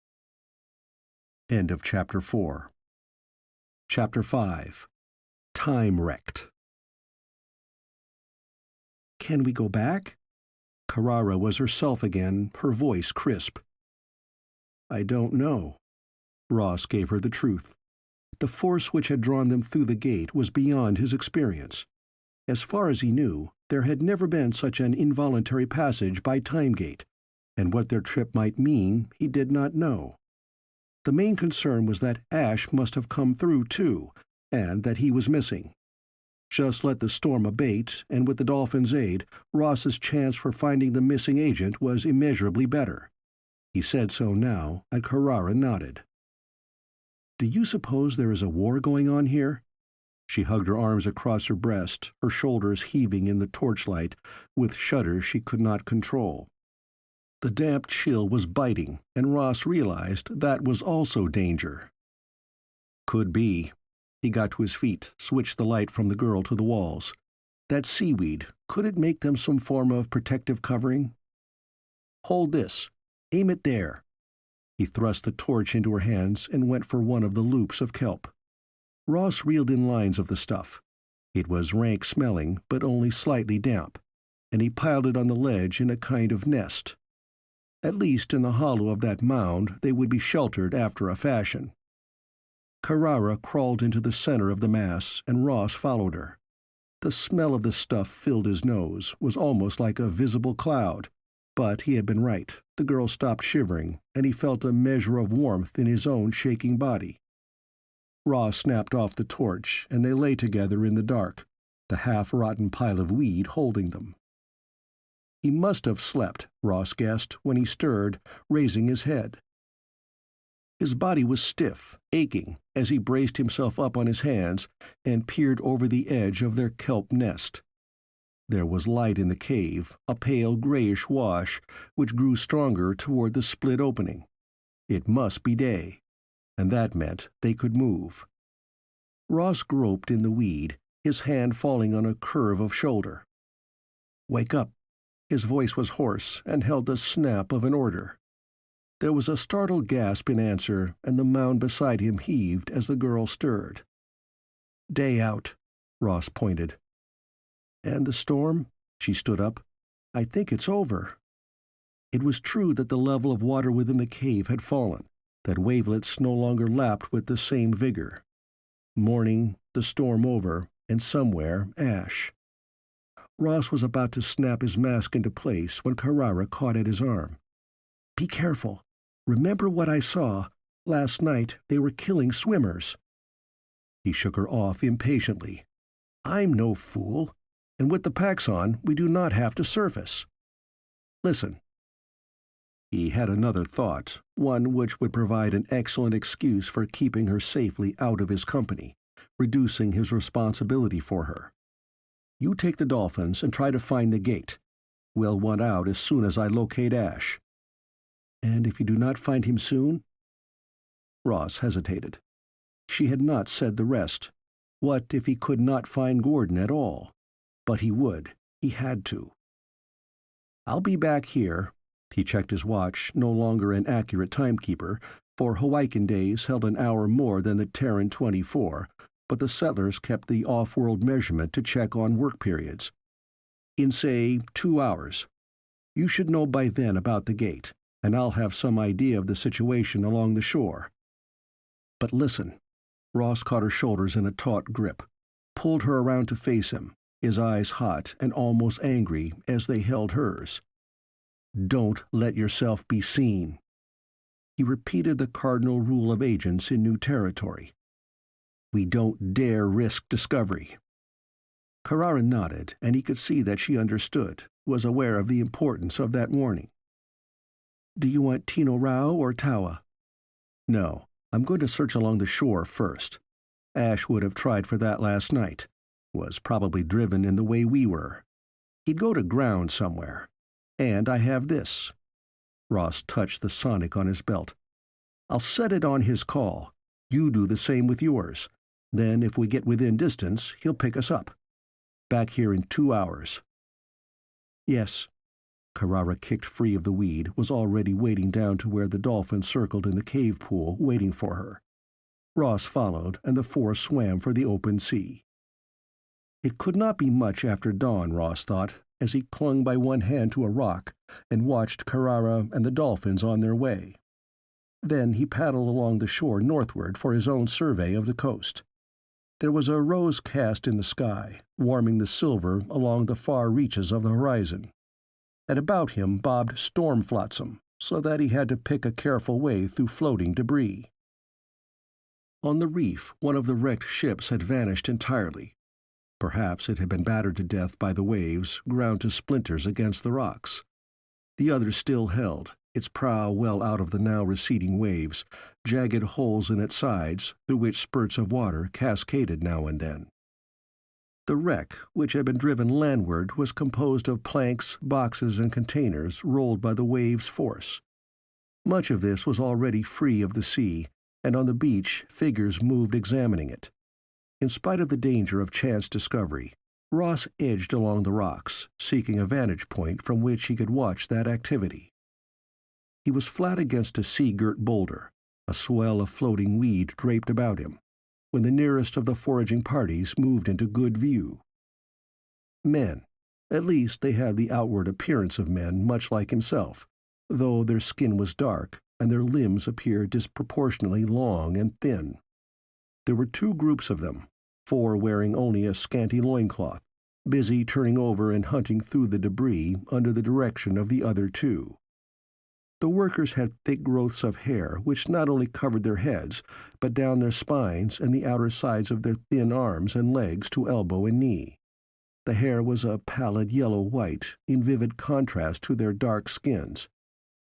End of Chapter 4. Chapter 5. Time Wrecked. "Can we go back?" Carrara was herself again, her voice crisp. "I don't know." Ross gave her the truth. The force which had drawn them through the gate was beyond his experience. As far as he knew, there had never been such an involuntary passage by Time Gate, and what their trip might mean he did not know. The main concern was that Ashe must have come through too, and that he was missing. Just let the storm abate, and with the dolphin's aid, Ross's chance for finding the missing agent was immeasurably better. He said so now, and Carrara nodded. "Do you suppose there is a war going on here?" She hugged her arms across her breast, her shoulders heaving in the torchlight, with shudders she could not control. The damp chill was biting, and Ross realized that was also danger. Could be. He got to his feet, switched the light from the girl to the walls. That seaweed, could it make them some form of protective covering? Hold this. Aim it there. He thrust the torch into her hands and went for one of the loops of kelp. Ross reeled in lines of the stuff. It was rank-smelling, but only slightly damp, and he piled it on the ledge in a kind of nest. At least in the hollow of that mound they would be sheltered after a fashion. Carrara crawled into the center of the mass, and Ross followed her. The smell of the stuff filled his nose, was almost like a visible cloud. But he had been right. The girl stopped shivering, and he felt a measure of warmth in his own shaking body. Ross snapped off the torch, and they lay together in the dark, the half-rotten pile of weed holding them. He must have slept, Ross guessed, when he stirred, raising his head. His body was stiff, aching, as he braced himself up on his hands and peered over the edge of their kelp nest. There was light in the cave, a pale grayish wash, which grew stronger toward the split opening. It must be day, and that meant they could move. Ross groped in the weed, his hand falling on a curve of shoulder. "Wake up." His voice was hoarse and held the snap of an order. There was a startled gasp in answer, and the mound beside him heaved as the girl stirred. "Day out," Ross pointed. "And the storm?" She stood up. "I think it's over." It was true that the level of water within the cave had fallen, that wavelets no longer lapped with the same vigor. Morning, the storm over, and somewhere Ashe. Ross was about to snap his mask into place when Carrara caught at his arm. "Be careful. Remember what I saw. Last night they were killing swimmers." He shook her off impatiently. "I'm no fool, and with the packs on, we do not have to surface. Listen." He had another thought, one which would provide an excellent excuse for keeping her safely out of his company, reducing his responsibility for her. "You take the dolphins and try to find the gate. We'll want out as soon as I locate Ashe." "And if you do not find him soon?" Ross hesitated. She had not said the rest. What if he could not find Gordon at all? But he would. He had to. "I'll be back here." He checked his watch, no longer an accurate timekeeper, for Hawaiian days held an hour more than the Terran 24, but the settlers kept the off-world measurement to check on work periods. "In, say, 2 hours. You should know by then about the gate, and I'll have some idea of the situation along the shore. But listen." Ross caught her shoulders in a taut grip, pulled her around to face him, his eyes hot and almost angry as they held hers. "Don't let yourself be seen." He repeated the cardinal rule of agents in new territory. "We don't dare risk discovery." Carrara nodded, and he could see that she understood, was aware of the importance of that warning. "Do you want Tino Rao or Tawa?" "No, I'm going to search along the shore first. Ashe would have tried for that last night. Was probably driven in the way we were. He'd go to ground somewhere. And I have this." Ross touched the sonic on his belt. "I'll set it on his call. You do the same with yours. Then if we get within distance, he'll pick us up. Back here in 2 hours." "Yes." Carrara kicked free of the weed, was already wading down to where the dolphins circled in the cave pool, waiting for her. Ross followed, and the four swam for the open sea. It could not be much after dawn, Ross thought, as he clung by one hand to a rock and watched Carrara and the dolphins on their way. Then he paddled along the shore northward for his own survey of the coast. There was a rose cast in the sky, warming the silver along the far reaches of the horizon. And about him bobbed storm flotsam, so that he had to pick a careful way through floating debris. On the reef, one of the wrecked ships had vanished entirely. Perhaps it had been battered to death by the waves, ground to splinters against the rocks. The other still held, its prow well out of the now receding waves, jagged holes in its sides through which spurts of water cascaded now and then. The wreck, which had been driven landward, was composed of planks, boxes, and containers rolled by the wave's force. Much of this was already free of the sea, and on the beach figures moved examining it. In spite of the danger of chance discovery, Ross edged along the rocks, seeking a vantage point from which he could watch that activity. He was flat against a sea-girt boulder, a swell of floating weed draped about him, when the nearest of the foraging parties moved into good view. Men. At least they had the outward appearance of men, much like himself, though their skin was dark and their limbs appeared disproportionately long and thin. There were two groups of them, 4 wearing only a scanty loincloth, busy turning over and hunting through the debris under the direction of the other 2. The workers had thick growths of hair which not only covered their heads, but down their spines and the outer sides of their thin arms and legs to elbow and knee. The hair was a pallid yellow-white, in vivid contrast to their dark skins,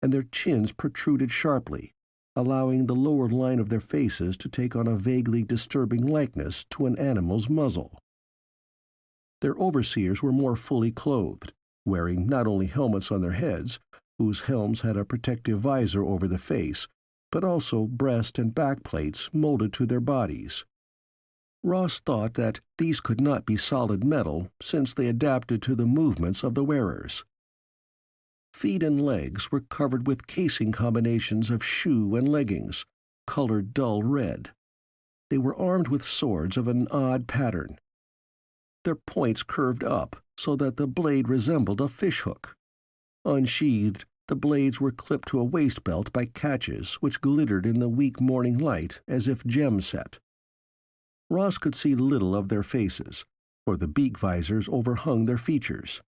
and their chins protruded sharply, allowing the lower line of their faces to take on a vaguely disturbing likeness to an animal's muzzle. Their overseers were more fully clothed, wearing not only helmets on their heads, whose helms had a protective visor over the face, but also breast and back plates molded to their bodies. Ross thought that these could not be solid metal since they adapted to the movements of the wearers. Feet and legs were covered with casing combinations of shoe and leggings, colored dull red. They were armed with swords of an odd pattern. Their points curved up so that the blade resembled a fishhook. Unsheathed, the blades were clipped to a waist belt by catches which glittered in the weak morning light as if gem-set. Ross could see little of their faces, for the beak visors overhung their features.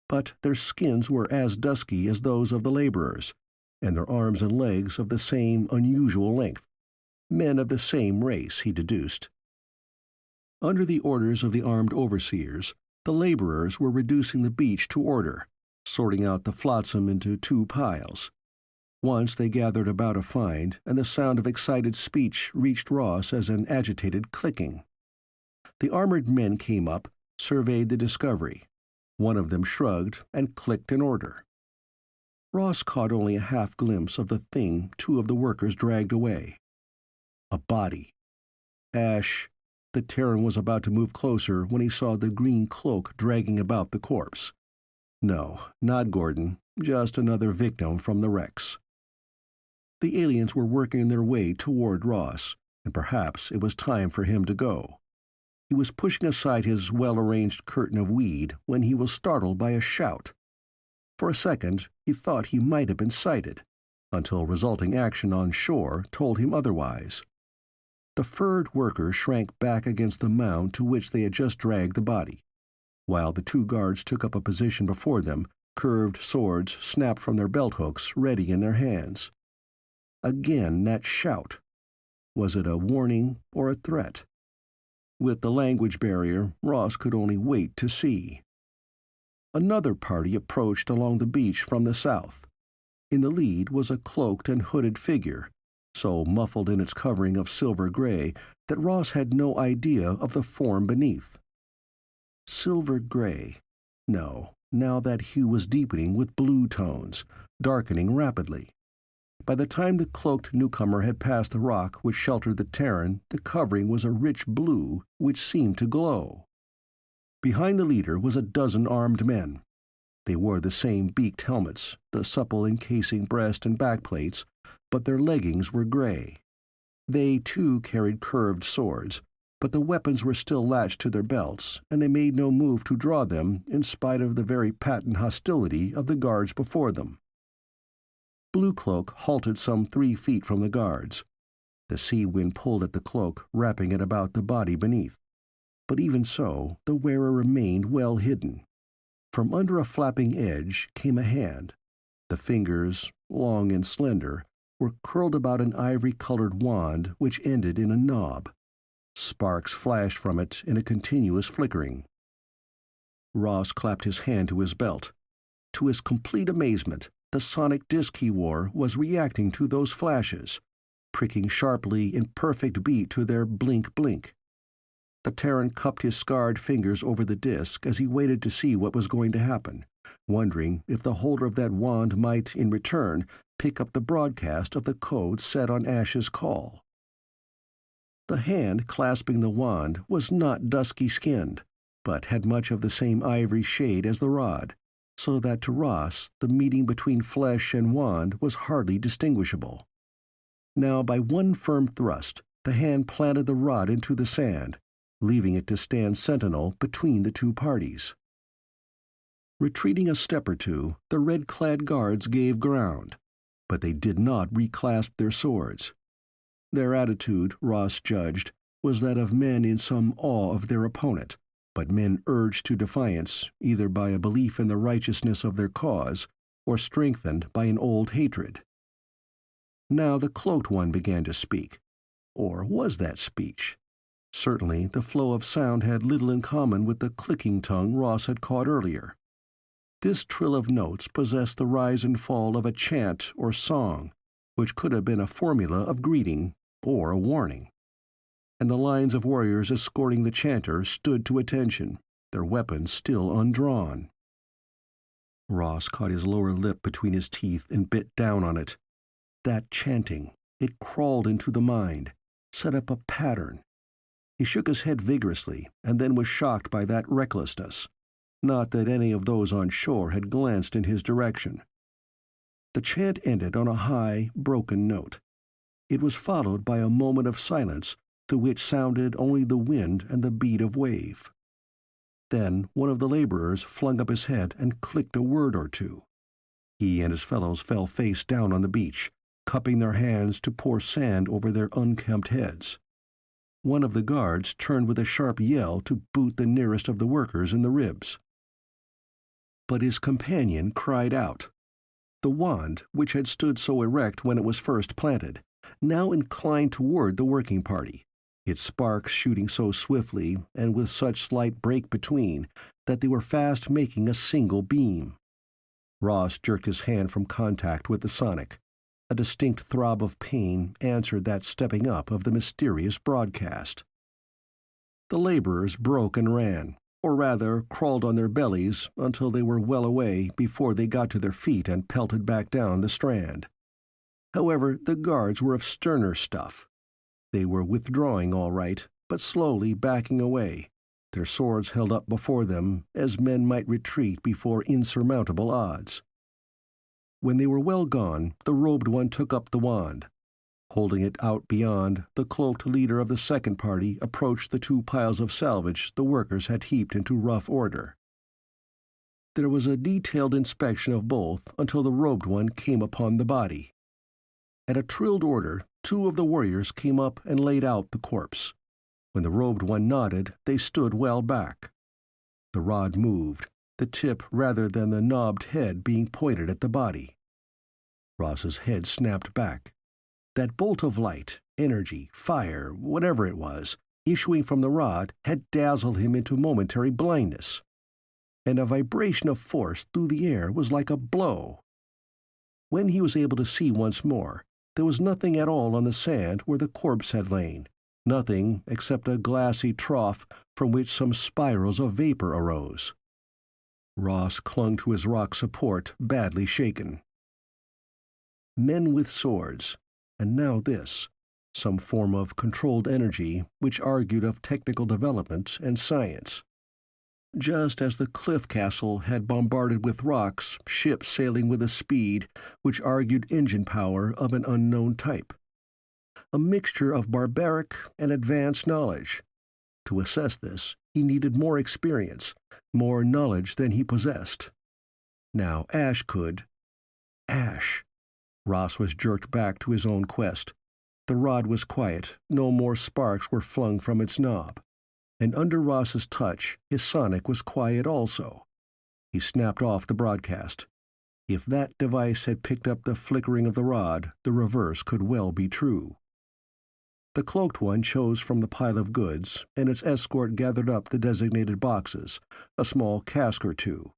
But their skins were as dusky as those of the laborers, and their arms and legs of the same unusual length. Men of the same race, he deduced. Under the orders of the armed overseers, the laborers were reducing the beach to order, sorting out the flotsam into 2 piles. Once they gathered about a find, and the sound of excited speech reached Ross as an agitated clicking. The armored men came up, surveyed the discovery. One of them shrugged and clicked an order. Ross caught only a half glimpse of the thing 2 of the workers dragged away. A body. Ashe. The Terran was about to move closer when he saw the green cloak dragging about the corpse. No, not Gordon, just another victim from the wrecks. The aliens were working their way toward Ross, and perhaps it was time for him to go. He was pushing aside his well-arranged curtain of weed when he was startled by a shout. For a second, he thought he might have been sighted, until resulting action on shore told him otherwise. The furred worker shrank back against the mound to which they had just dragged the body, while the 2 guards took up a position before them, curved swords snapped from their belt hooks ready in their hands. Again that shout. Was it a warning or a threat? With the language barrier, Ross could only wait to see. Another party approached along the beach from the south. In the lead was a cloaked and hooded figure, so muffled in its covering of silver gray that Ross had no idea of the form beneath. Silver gray. No, now that hue was deepening with blue tones, darkening rapidly. By the time the cloaked newcomer had passed the rock which sheltered the Terran, the covering was a rich blue which seemed to glow. Behind the leader was a dozen armed men. They wore the same beaked helmets, the supple encasing breast and back plates, but their leggings were gray. They, too, carried curved swords, but the weapons were still latched to their belts, and they made no move to draw them in spite of the very patent hostility of the guards before them. Blue Cloak halted some 3 feet from the guards. The sea wind pulled at the cloak, wrapping it about the body beneath. But even so, the wearer remained well hidden. From under a flapping edge came a hand. The fingers, long and slender, were curled about an ivory-colored wand which ended in a knob. Sparks flashed from it in a continuous flickering. Ross clapped his hand to his belt. To his complete amazement, the sonic disc he wore was reacting to those flashes, pricking sharply in perfect beat to their blink-blink. The Terran cupped his scarred fingers over the disk as he waited to see what was going to happen, wondering if the holder of that wand might, in return, pick up the broadcast of the code set on Ashe's call. The hand clasping the wand was not dusky-skinned, but had much of the same ivory shade as the rod, so that to Ross the meeting between flesh and wand was hardly distinguishable. Now, by one firm thrust, the hand planted the rod into the sand, leaving it to stand sentinel between the two parties. Retreating a step or two, the red-clad guards gave ground, but they did not reclasp their swords. Their attitude, Ross judged, was that of men in some awe of their opponent, but men urged to defiance either by a belief in the righteousness of their cause or strengthened by an old hatred. Now the cloaked one began to speak. Or was that speech? Certainly the flow of sound had little in common with the clicking tongue Ross had caught earlier. This trill of notes possessed the rise and fall of a chant or song, which could have been a formula of greeting or a warning. And the lines of warriors escorting the chanter stood to attention, their weapons still undrawn. Ross caught his lower lip between his teeth and bit down on it. That chanting, it crawled into the mind, set up a pattern. He shook his head vigorously, and then was shocked by that recklessness. Not that any of those on shore had glanced in his direction. The chant ended on a high, broken note. It was followed by a moment of silence, through which sounded only the wind and the beat of wave. Then one of the laborers flung up his head and clicked a word or two. He and his fellows fell face down on the beach, cupping their hands to pour sand over their unkempt heads. One of the guards turned with a sharp yell to boot the nearest of the workers in the ribs. But his companion cried out. The wand, which had stood so erect when it was first planted, now inclined toward the working party, its sparks shooting so swiftly and with such slight break between that they were fast making a single beam. Ross jerked his hand from contact with the sonic. A distinct throb of pain answered that stepping up of the mysterious broadcast. The laborers broke and ran, or rather crawled on their bellies until they were well away before they got to their feet and pelted back down the strand. However, the guards were of sterner stuff. They were withdrawing all right, but slowly backing away, their swords held up before them as men might retreat before insurmountable odds. When they were well gone, the robed one took up the wand. Holding it out beyond, the cloaked leader of the second party approached the two piles of salvage the workers had heaped into rough order. There was a detailed inspection of both until the robed one came upon the body. At a trilled order, two of the warriors came up and laid out the corpse. When the robed one nodded, they stood well back. The rod moved, the tip rather than the knobbed head being pointed at the body. Ross's head snapped back. That bolt of light, energy, fire, whatever it was, issuing from the rod had dazzled him into momentary blindness. And a vibration of force through the air was like a blow. When he was able to see once more, there was nothing at all on the sand where the corpse had lain, nothing except a glassy trough from which some spirals of vapor arose. Ross clung to his rock support, badly shaken. Men with swords, and now this, some form of controlled energy which argued of technical development and science. Just as the cliff castle had bombarded with rocks ships sailing with a speed which argued engine power of an unknown type. A mixture of barbaric and advanced knowledge. To assess this, he needed more experience, more knowledge than he possessed. Now Ashe could. Ashe! Ross was jerked back to his own quest. The rod was quiet, no more sparks were flung from its knob. And under Ross's touch, his sonic was quiet also. He snapped off the broadcast. If that device had picked up the flickering of the rod, the reverse could well be true. The cloaked one chose from the pile of goods, and its escort gathered up the designated boxes, a small cask or two.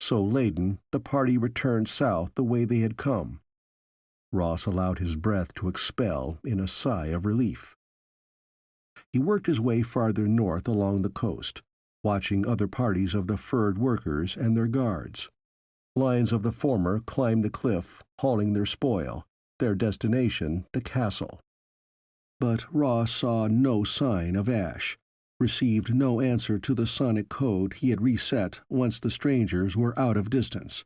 So laden, the party returned south the way they had come. Ross allowed his breath to expel in a sigh of relief. He worked his way farther north along the coast, watching other parties of the furred workers and their guards. Lines of the former climbed the cliff, hauling their spoil, their destination the castle. But Ross saw no sign of Ashe, received no answer to the sonic code he had reset once the strangers were out of distance.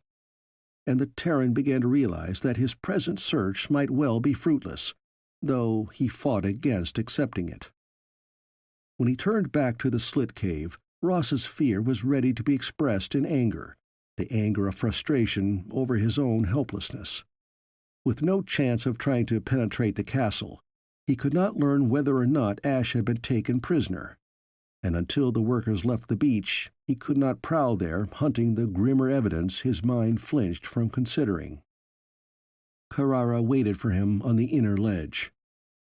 And the Terran began to realize that his present search might well be fruitless, though he fought against accepting it. When he turned back to the slit cave, Ross's fear was ready to be expressed in anger, the anger of frustration over his own helplessness. With no chance of trying to penetrate the castle, he could not learn whether or not Ashe had been taken prisoner, and until the workers left the beach, he could not prowl there hunting the grimmer evidence his mind flinched from considering. Carrara waited for him on the inner ledge.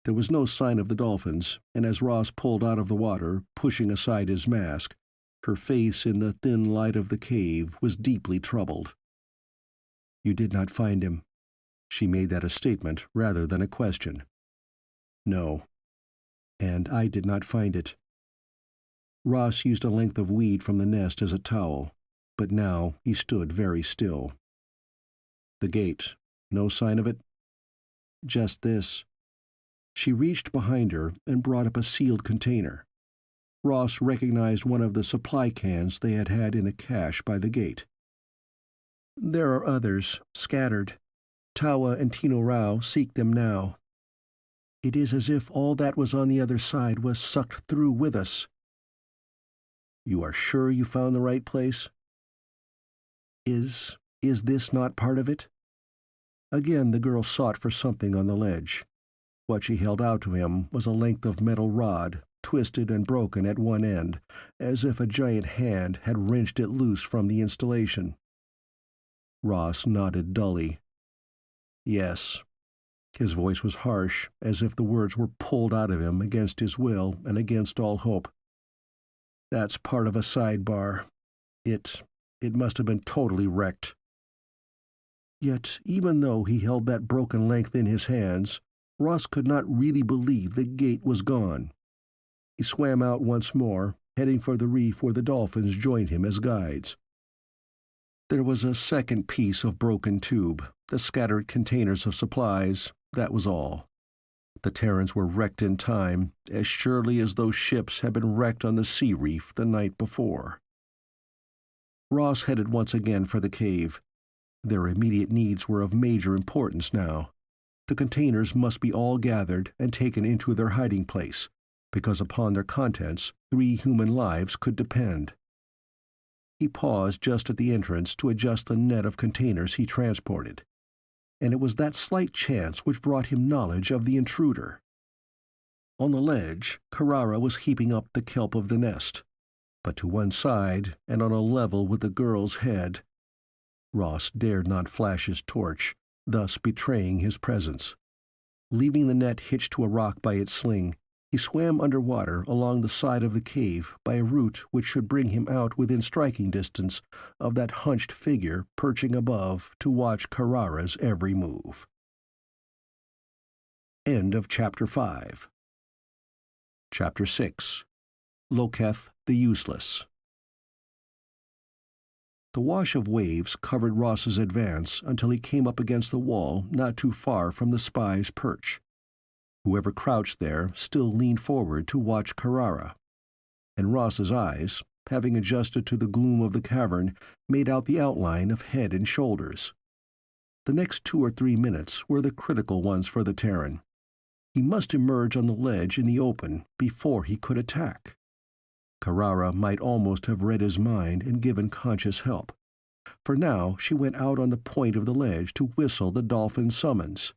There was no sign of the dolphins, and as Ross pulled out of the water, pushing aside his mask, her face in the thin light of the cave was deeply troubled. "You did not find him." She made that a statement rather than a question. "No. And I did not find it." Ross used a length of weed from the nest as a towel, but now he stood very still. "The gate. No sign of it?" "Just this." She reached behind her and brought up a sealed container. Ross recognized one of the supply cans they had had in the cache by the gate. "There are others, scattered. Tawa and Tino Rao seek them now. It is as if all that was on the other side was sucked through with us." "You are sure you found the right place?" Is this not part of it?" Again the girl sought for something on the ledge. What she held out to him was a length of metal rod, twisted and broken at one end, as if a giant hand had wrenched it loose from the installation. Ross nodded dully. "Yes." His voice was harsh, as if the words were pulled out of him against his will and against all hope. "That's part of a sidebar. It must have been totally wrecked." Yet, even though he held that broken length in his hands, Ross could not really believe the gate was gone. He swam out once more, heading for the reef where the dolphins joined him as guides. There was a second piece of broken tube, the scattered containers of supplies, that was all. The Terrans were wrecked in time, as surely as those ships had been wrecked on the sea reef the night before. Ross headed once again for the cave. Their immediate needs were of major importance now. The containers must be all gathered and taken into their hiding place, because upon their contents 3 human lives could depend. He paused just at the entrance to adjust the net of containers he transported, and it was that slight chance which brought him knowledge of the intruder. On the ledge, Carrara was heaping up the kelp of the nest, but to one side and on a level with the girl's head. Ross dared not flash his torch, thus betraying his presence. Leaving the net hitched to a rock by its sling, he swam underwater along the side of the cave by a route which should bring him out within striking distance of that hunched figure perching above to watch Carrara's every move. End of Chapter 5. Chapter 6. Loketh the Useless. The wash of waves covered Ross's advance until he came up against the wall not too far from the spy's perch. Whoever crouched there still leaned forward to watch Carrara, and Ross's eyes, having adjusted to the gloom of the cavern, made out the outline of head and shoulders. The next 2 or 3 minutes were the critical ones for the Terran. He must emerge on the ledge in the open before he could attack. Carrara might almost have read his mind and given conscious help, for now she went out on the point of the ledge to whistle the dolphin's summons.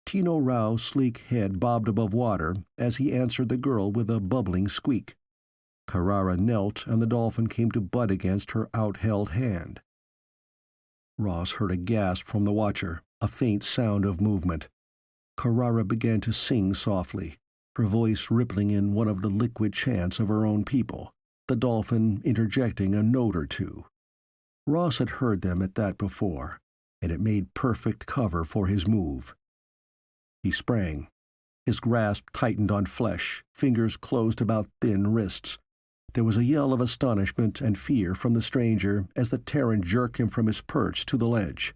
Tino Rao's sleek head bobbed above water as he answered the girl with a bubbling squeak. Carrara knelt and the dolphin came to butt against her outheld hand. Ross heard a gasp from the watcher, a faint sound of movement. Carrara began to sing softly, her voice rippling in one of the liquid chants of her own people, the dolphin interjecting a note or two. Ross had heard them at that before, and it made perfect cover for his move. He sprang. His grasp tightened on flesh, fingers closed about thin wrists. There was a yell of astonishment and fear from the stranger as the Terran jerked him from his perch to the ledge.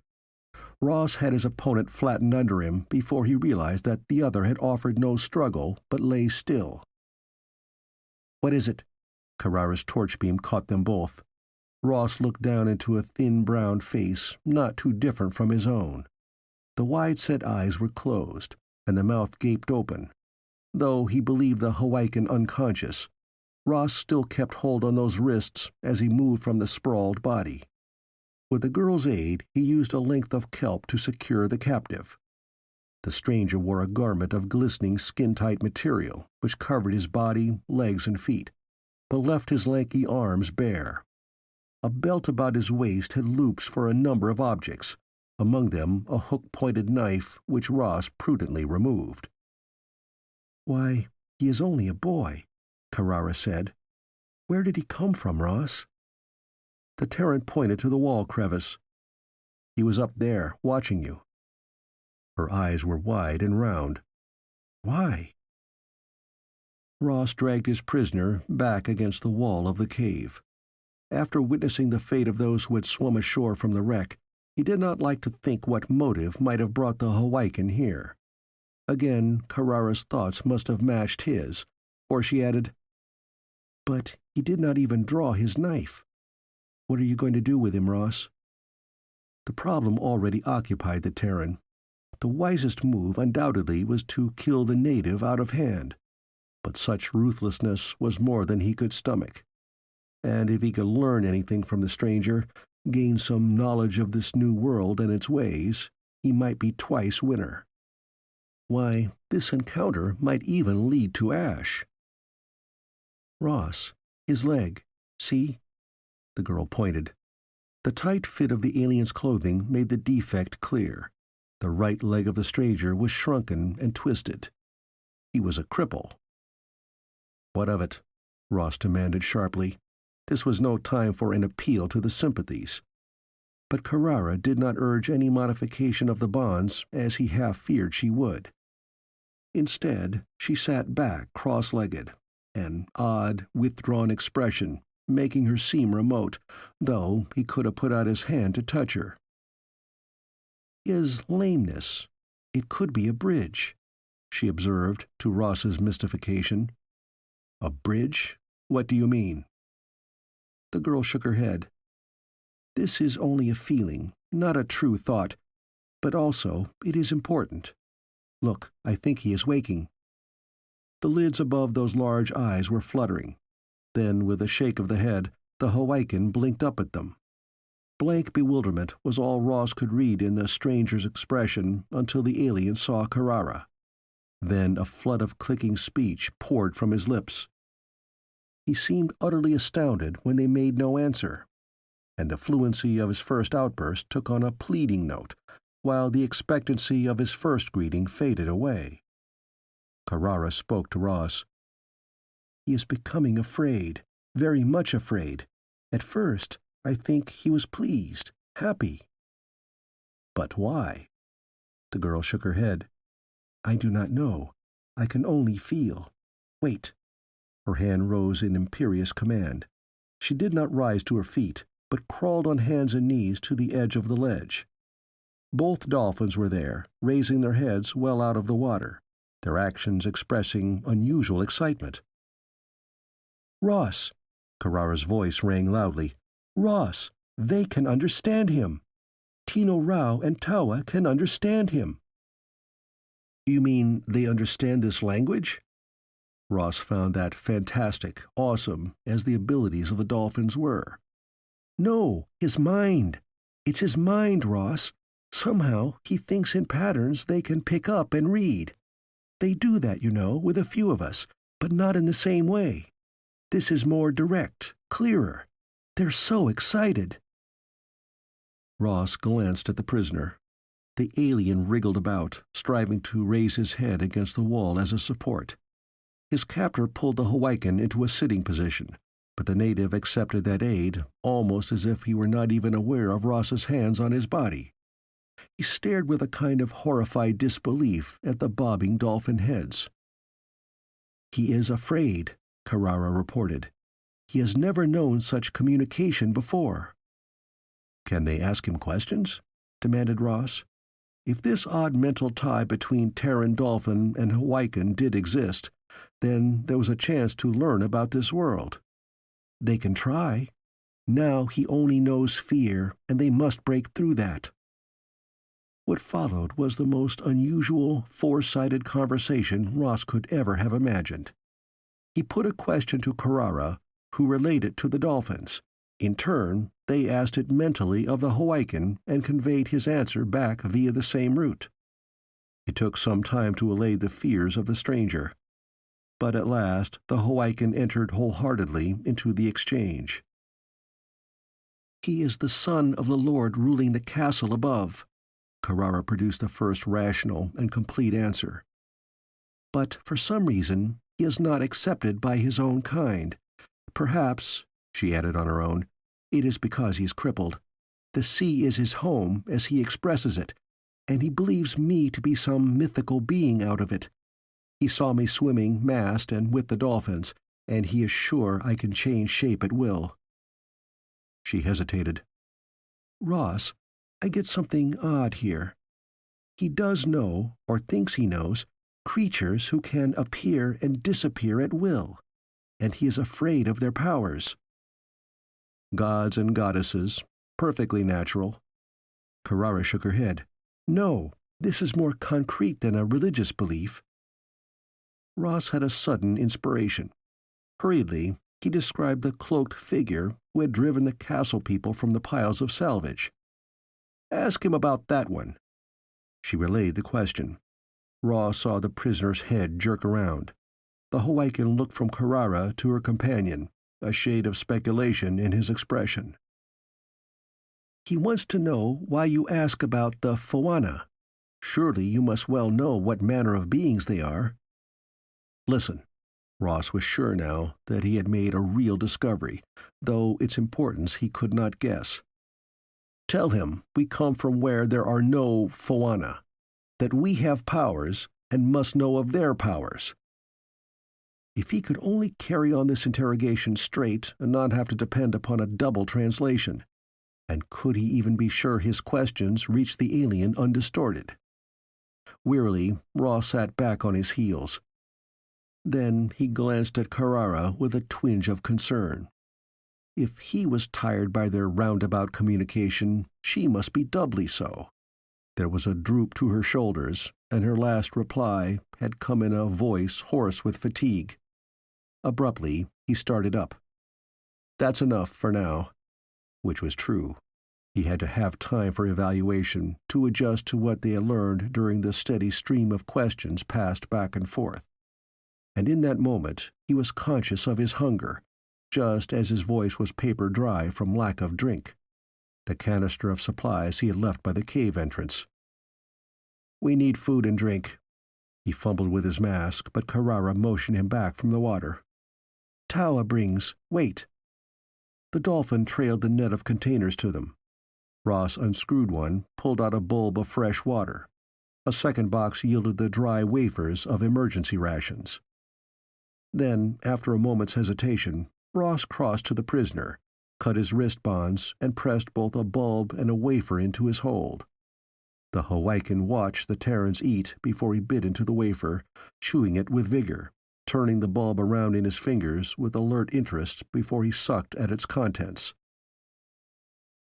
Ross had his opponent flattened under him before he realized that the other had offered no struggle but lay still. "What is it?" Carrara's torch beam caught them both. Ross looked down into a thin brown face not too different from his own. The wide-set eyes were closed, and the mouth gaped open. Though he believed the Hawaiian unconscious, Ross still kept hold on those wrists as he moved from the sprawled body. With the girl's aid, he used a length of kelp to secure the captive. The stranger wore a garment of glistening skin-tight material, which covered his body, legs, and feet, but left his lanky arms bare. A belt about his waist had loops for a number of objects, among them a hook-pointed knife which Ross prudently removed. "Why, he is only a boy," Carrara said. "Where did he come from, Ross?" The Terran pointed to the wall crevice. "He was up there, watching you." Her eyes were wide and round. "Why?" Ross dragged his prisoner back against the wall of the cave. After witnessing the fate of those who had swum ashore from the wreck, he did not like to think what motive might have brought the Hawaiian here. Again, Carrara's thoughts must have matched his, for she added, "But he did not even draw his knife. What are you going to do with him, Ross?" The problem already occupied the Terran. The wisest move undoubtedly was to kill the native out of hand, but such ruthlessness was more than he could stomach. And if he could learn anything from the stranger, gain some knowledge of this new world and its ways, he might be twice winner. Why, this encounter might even lead to Ashe. "Ross, his leg. See?" The girl pointed. The tight fit of the alien's clothing made the defect clear. The right leg of the stranger was shrunken and twisted. He was a cripple. "What of it?" Ross demanded sharply. This was no time for an appeal to the sympathies. But Carrara did not urge any modification of the bonds as he half feared she would. Instead, she sat back cross-legged, an odd, withdrawn expression making her seem remote, though he could have put out his hand to touch her. "His lameness. It could be a bridge," she observed, to Ross's mystification. "A bridge? What do you mean?" The girl shook her head. "This is only a feeling, not a true thought, but also it is important. Look, I think he is waking." The lids above those large eyes were fluttering. Then, with a shake of the head, the Hawaiian blinked up at them. Blank bewilderment was all Ross could read in the stranger's expression until the alien saw Carrara. Then a flood of clicking speech poured from his lips. He seemed utterly astounded when they made no answer, and the fluency of his first outburst took on a pleading note, while the expectancy of his first greeting faded away. Carrara spoke to Ross. "He is becoming afraid, very much afraid. At first, I think he was pleased, happy." "But why?" The girl shook her head. "I do not know. I can only feel. Wait." Her hand rose in imperious command. She did not rise to her feet, but crawled on hands and knees to the edge of the ledge. Both dolphins were there, raising their heads well out of the water, their actions expressing unusual excitement. "Ross!" Carrara's voice rang loudly. "Ross! They can understand him! Tino Rao and Tawa can understand him!" "You mean they understand this language?" Ross found that fantastic, awesome, as the abilities of the dolphins were. "No, his mind. It's his mind, Ross. Somehow he thinks in patterns they can pick up and read. They do that, you know, with a few of us, but not in the same way. This is more direct, clearer. They're so excited." Ross glanced at the prisoner. The alien wriggled about, striving to raise his head against the wall as a support. His captor pulled the Hawaiian into a sitting position, but the native accepted that aid almost as if he were not even aware of Ross's hands on his body. He stared with a kind of horrified disbelief at the bobbing dolphin heads. "He is afraid," Carrara reported. "He has never known such communication before." "Can they ask him questions?" demanded Ross. If this odd mental tie between Terran dolphin and Hawaiian did exist, then there was a chance to learn about this world. "They can try. Now he only knows fear, and they must break through that." What followed was the most unusual, four-sided conversation Ross could ever have imagined. He put a question to Carrara, who relayed it to the dolphins. In turn, they asked it mentally of the Hawaiian and conveyed his answer back via the same route. It took some time to allay the fears of the stranger, but at last the Hawaiian entered wholeheartedly into the exchange. "He is the son of the Lord ruling the castle above." Carrara produced the first rational and complete answer. "But for some reason he is not accepted by his own kind. Perhaps," she added on her own, "it is because he is crippled. The sea is his home, as he expresses it, and he believes me to be some mythical being out of it. He saw me swimming mast and with the dolphins, and he is sure I can change shape at will." She hesitated. "Ross, I get something odd here. He does know, or thinks he knows, creatures who can appear and disappear at will, and he is afraid of their powers." "Gods and goddesses. Perfectly natural." Carrara shook her head. "No, this is more concrete than a religious belief." Ross had a sudden inspiration. Hurriedly, he described the cloaked figure who had driven the castle people from the piles of salvage. "Ask him about that one." She relayed the question. Ross saw the prisoner's head jerk around. The Hawaiian looked from Carrara to her companion, a shade of speculation in his expression. "He wants to know why you ask about the Foana. Surely you must well know what manner of beings they are." "Listen." Ross was sure now that he had made a real discovery, though its importance he could not guess. "Tell him we come from where there are no Foana, that we have powers and must know of their powers." If he could only carry on this interrogation straight and not have to depend upon a double translation. And could he even be sure his questions reached the alien undistorted? Wearily, Ross sat back on his heels. Then he glanced at Carrara with a twinge of concern. If he was tired by their roundabout communication, she must be doubly so. There was a droop to her shoulders, and her last reply had come in a voice hoarse with fatigue. Abruptly, he started up. "That's enough for now." Which was true. He had to have time for evaluation, to adjust to what they had learned during the steady stream of questions passed back and forth. And in that moment he was conscious of his hunger, just as his voice was paper dry from lack of drink. The canister of supplies he had left by the cave entrance. "We need food and drink." He fumbled with his mask, but Carrara motioned him back from the water. "Taua brings. Wait." The dolphin trailed the net of containers to them. Ross unscrewed one, pulled out a bulb of fresh water. A second box yielded the dry wafers of emergency rations. Then, after a moment's hesitation, Ross crossed to the prisoner, cut his wrist bonds, and pressed both a bulb and a wafer into his hold. The Hawaiian watched the Terrans eat before he bit into the wafer, chewing it with vigor, turning the bulb around in his fingers with alert interest before he sucked at its contents.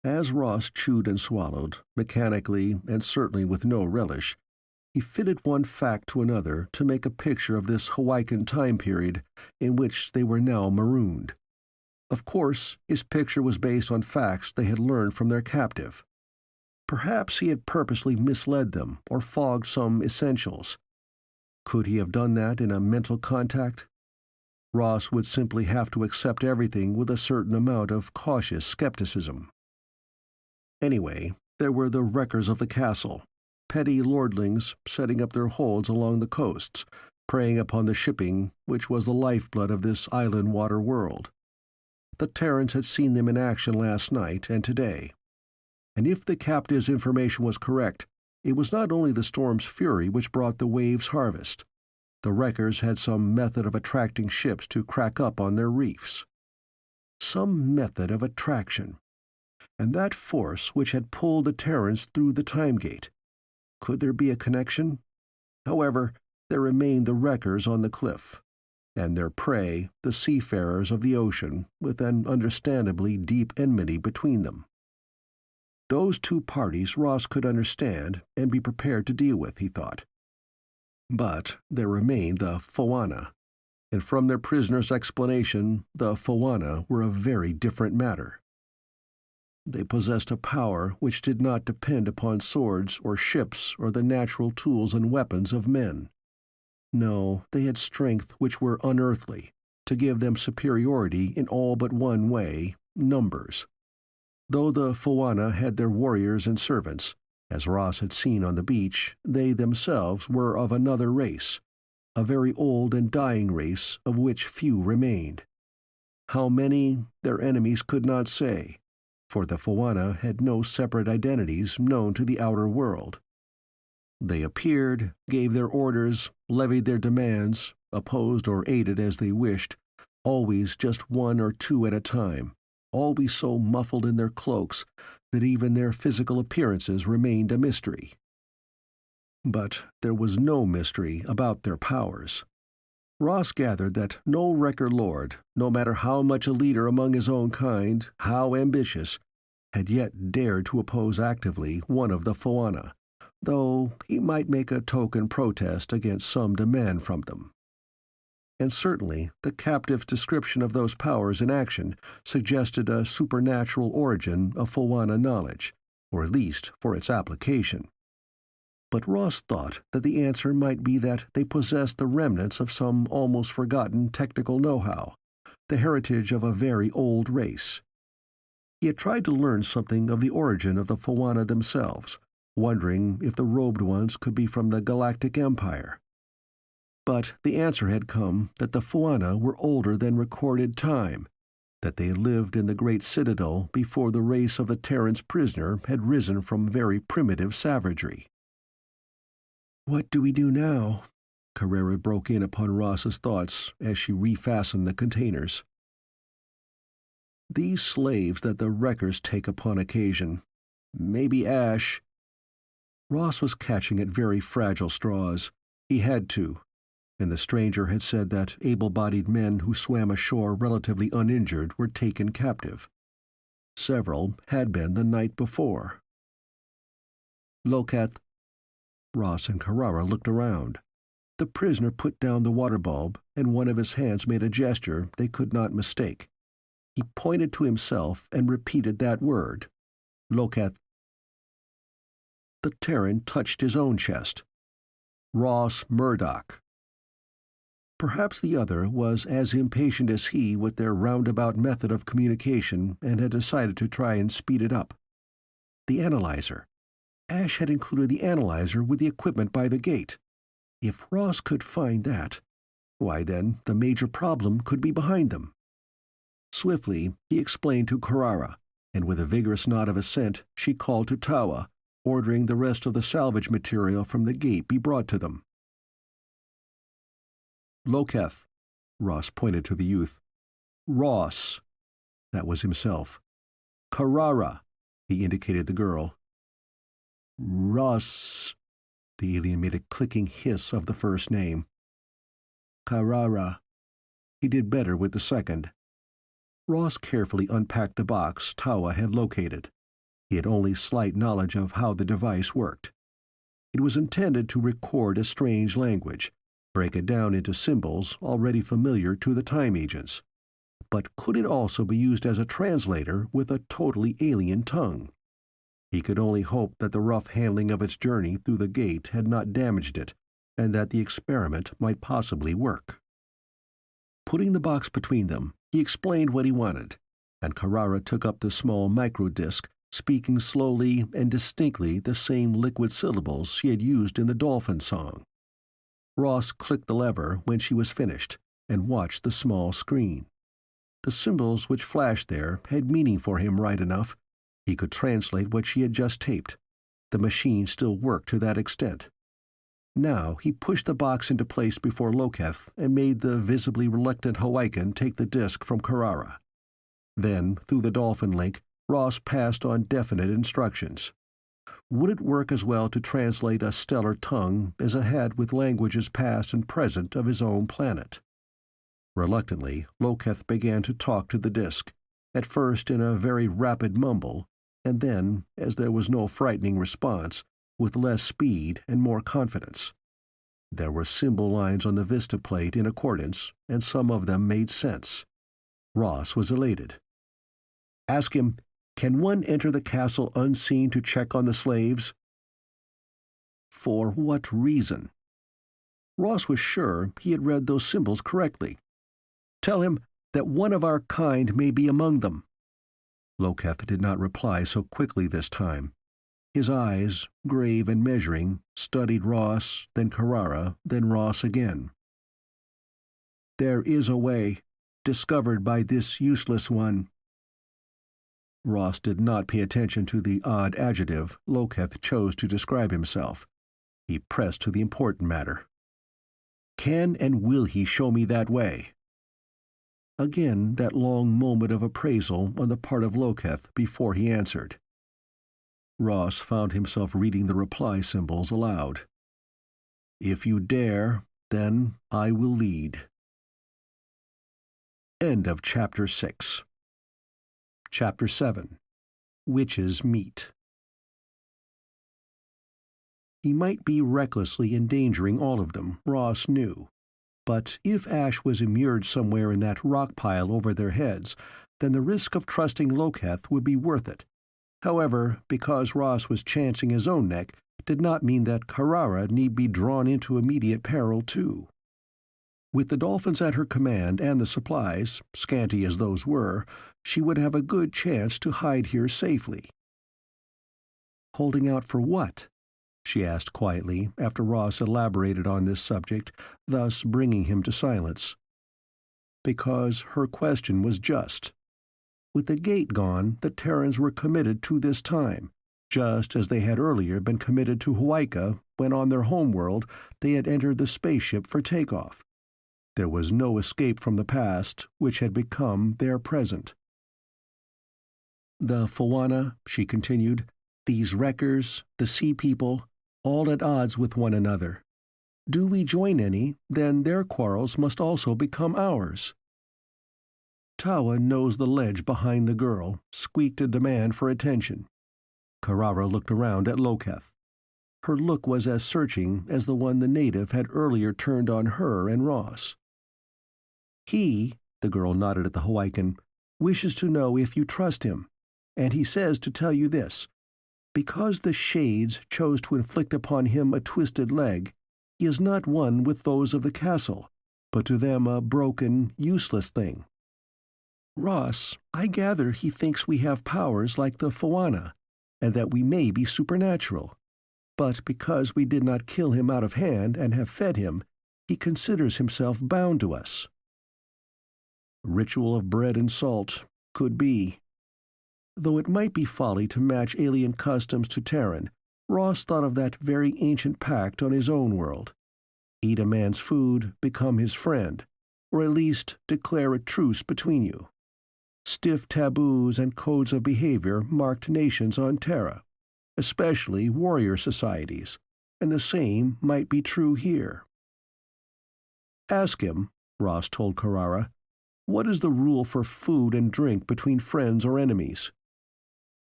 As Ross chewed and swallowed, mechanically and certainly with no relish, he fitted one fact to another to make a picture of this Hawaiian time period in which they were now marooned. Of course, his picture was based on facts they had learned from their captive. Perhaps he had purposely misled them or fogged some essentials. Could he have done that in a mental contact? Ross would simply have to accept everything with a certain amount of cautious skepticism. Anyway, there were the wreckers of the castle, petty lordlings setting up their holds along the coasts, preying upon the shipping which was the lifeblood of this island water world. The Terrans had seen them in action last night and today. And if the captive's information was correct, it was not only the storm's fury which brought the wave's harvest. The wreckers had some method of attracting ships to crack up on their reefs. Some method of attraction. And that force which had pulled the Terrans through the time gate. Could there be a connection? However, there remained the wreckers on the cliff, and their prey, the seafarers of the ocean, with an understandably deep enmity between them. Those two parties Ross could understand and be prepared to deal with, he thought. But there remained the Phoana, and from their prisoner's explanation, the Phoana were a very different matter. They possessed a power which did not depend upon swords or ships or the natural tools and weapons of men. No, they had strength which were unearthly, to give them superiority in all but one way, numbers. Though the Phoana had their warriors and servants, as Ross had seen on the beach, they themselves were of another race, a very old and dying race of which few remained. How many, their enemies could not say, for the Phoana had no separate identities known to the outer world. They appeared, gave their orders, levied their demands, opposed or aided as they wished, always just one or two at a time, always so muffled in their cloaks that even their physical appearances remained a mystery. But there was no mystery about their powers. Ross gathered that no wrecker lord, no matter how much a leader among his own kind, how ambitious, had yet dared to oppose actively one of the Phoana, though he might make a token protest against some demand from them. And certainly the captive's description of those powers in action suggested a supernatural origin of Phoana knowledge, or at least for its application. But Ross thought that the answer might be that they possessed the remnants of some almost forgotten technical know-how, the heritage of a very old race. He had tried to learn something of the origin of the Phoana themselves, wondering if the robed ones could be from the Galactic Empire. But the answer had come that the Phoana were older than recorded time, that they lived in the great citadel before the race of the Terran's prisoner had risen from very primitive savagery. "What do we do now?" Carrera broke in upon Ross's thoughts as she refastened the containers. These slaves that the wreckers take upon occasion. Maybe Ashe. Ross was catching at very fragile straws. He had to. And the stranger had said that able-bodied men who swam ashore relatively uninjured were taken captive. Several had been the night before. "Loketh." Ross and Carrara looked around. The prisoner put down the water bulb, and one of his hands made a gesture they could not mistake. He pointed to himself and repeated that word, "Loketh." The Terran touched his own chest. "Ross Murdock." Perhaps the other was as impatient as he with their roundabout method of communication and had decided to try and speed it up. The analyzer. Ashe had included the analyzer with the equipment by the gate. If Ross could find that, why then the major problem could be behind them. Swiftly he explained to Carrara, and with a vigorous nod of assent she called to Tawa, ordering the rest of the salvage material from the gate be brought to them. "Loketh." Ross pointed to the youth. "Ross." That was himself. "Carrara." He indicated the girl. "Ross." The alien made a clicking hiss of the first name. "Carrara." He did better with the second. Ross carefully unpacked the box Tawa had located. He had only slight knowledge of how the device worked. It was intended to record a strange language, break it down into symbols already familiar to the time agents. But could it also be used as a translator with a totally alien tongue? He could only hope that the rough handling of its journey through the gate had not damaged it, and that the experiment might possibly work. Putting the box between them, he explained what he wanted, and Carrara took up the small microdisc, speaking slowly and distinctly the same liquid syllables she had used in the dolphin song. Ross clicked the lever when she was finished, and watched the small screen. The symbols which flashed there had meaning for him right enough. He could translate what she had just taped. The machine still worked to that extent. Now he pushed the box into place before Loketh and made the visibly reluctant Hawaiian take the disc from Carrara. Then, through the dolphin link, Ross passed on definite instructions. Would it work as well to translate a stellar tongue as it had with languages past and present of his own planet? Reluctantly, Loketh began to talk to the disc, at first in a very rapid mumble, and then, as there was no frightening response, with less speed and more confidence. There were symbol lines on the vista plate in accordance, and some of them made sense. Ross was elated. "Ask him, can one enter the castle unseen to check on the slaves?" For what reason? Ross was sure he had read those symbols correctly. "Tell him that one of our kind may be among them." Loketh did not reply so quickly this time. His eyes, grave and measuring, studied Ross, then Carrara, then Ross again. "There is a way, discovered by this useless one." Ross did not pay attention to the odd adjective Loketh chose to describe himself. He pressed to the important matter. "Can and will he show me that way?" Again that long moment of appraisal on the part of Loketh before he answered. Ross found himself reading the reply symbols aloud. "If you dare, then I will lead." End of Chapter 6. Chapter 7. Witches Meet. He might be recklessly endangering all of them, Ross knew. But if Ashe was immured somewhere in that rock pile over their heads, then the risk of trusting Loketh would be worth it. However, because Ross was chancing his own neck, did not mean that Carrara need be drawn into immediate peril too. With the dolphins at her command and the supplies, scanty as those were, she would have a good chance to hide here safely. "Holding out for what?" she asked quietly, after Ross elaborated on this subject, thus bringing him to silence. Because her question was just. With the gate gone, the Terrans were committed to this time, just as they had earlier been committed to Hawaika when on their homeworld they had entered the spaceship for takeoff. There was no escape from the past, which had become their present. "The Fawana," she continued, "these wreckers, the sea people, all at odds with one another. Do we join any, then their quarrels must also become ours." Tawa nosed the ledge behind the girl, squeaked a demand for attention. Carrara looked around at Loketh. Her look was as searching as the one the native had earlier turned on her and Ross. "He," the girl nodded at the Hawaiian, "wishes to know if you trust him, and he says to tell you this. Because the Shades chose to inflict upon him a twisted leg, he is not one with those of the castle, but to them a broken, useless thing. Ross, I gather he thinks we have powers like the Fawana, and that we may be supernatural. But because we did not kill him out of hand and have fed him, he considers himself bound to us." Ritual of bread and salt, could be. Though it might be folly to match alien customs to Terran, Ross thought of that very ancient pact on his own world. Eat a man's food, become his friend, or at least declare a truce between you. Stiff taboos and codes of behavior marked nations on Terra, especially warrior societies, and the same might be true here. "Ask him," Ross told Carrara, "what is the rule for food and drink between friends or enemies?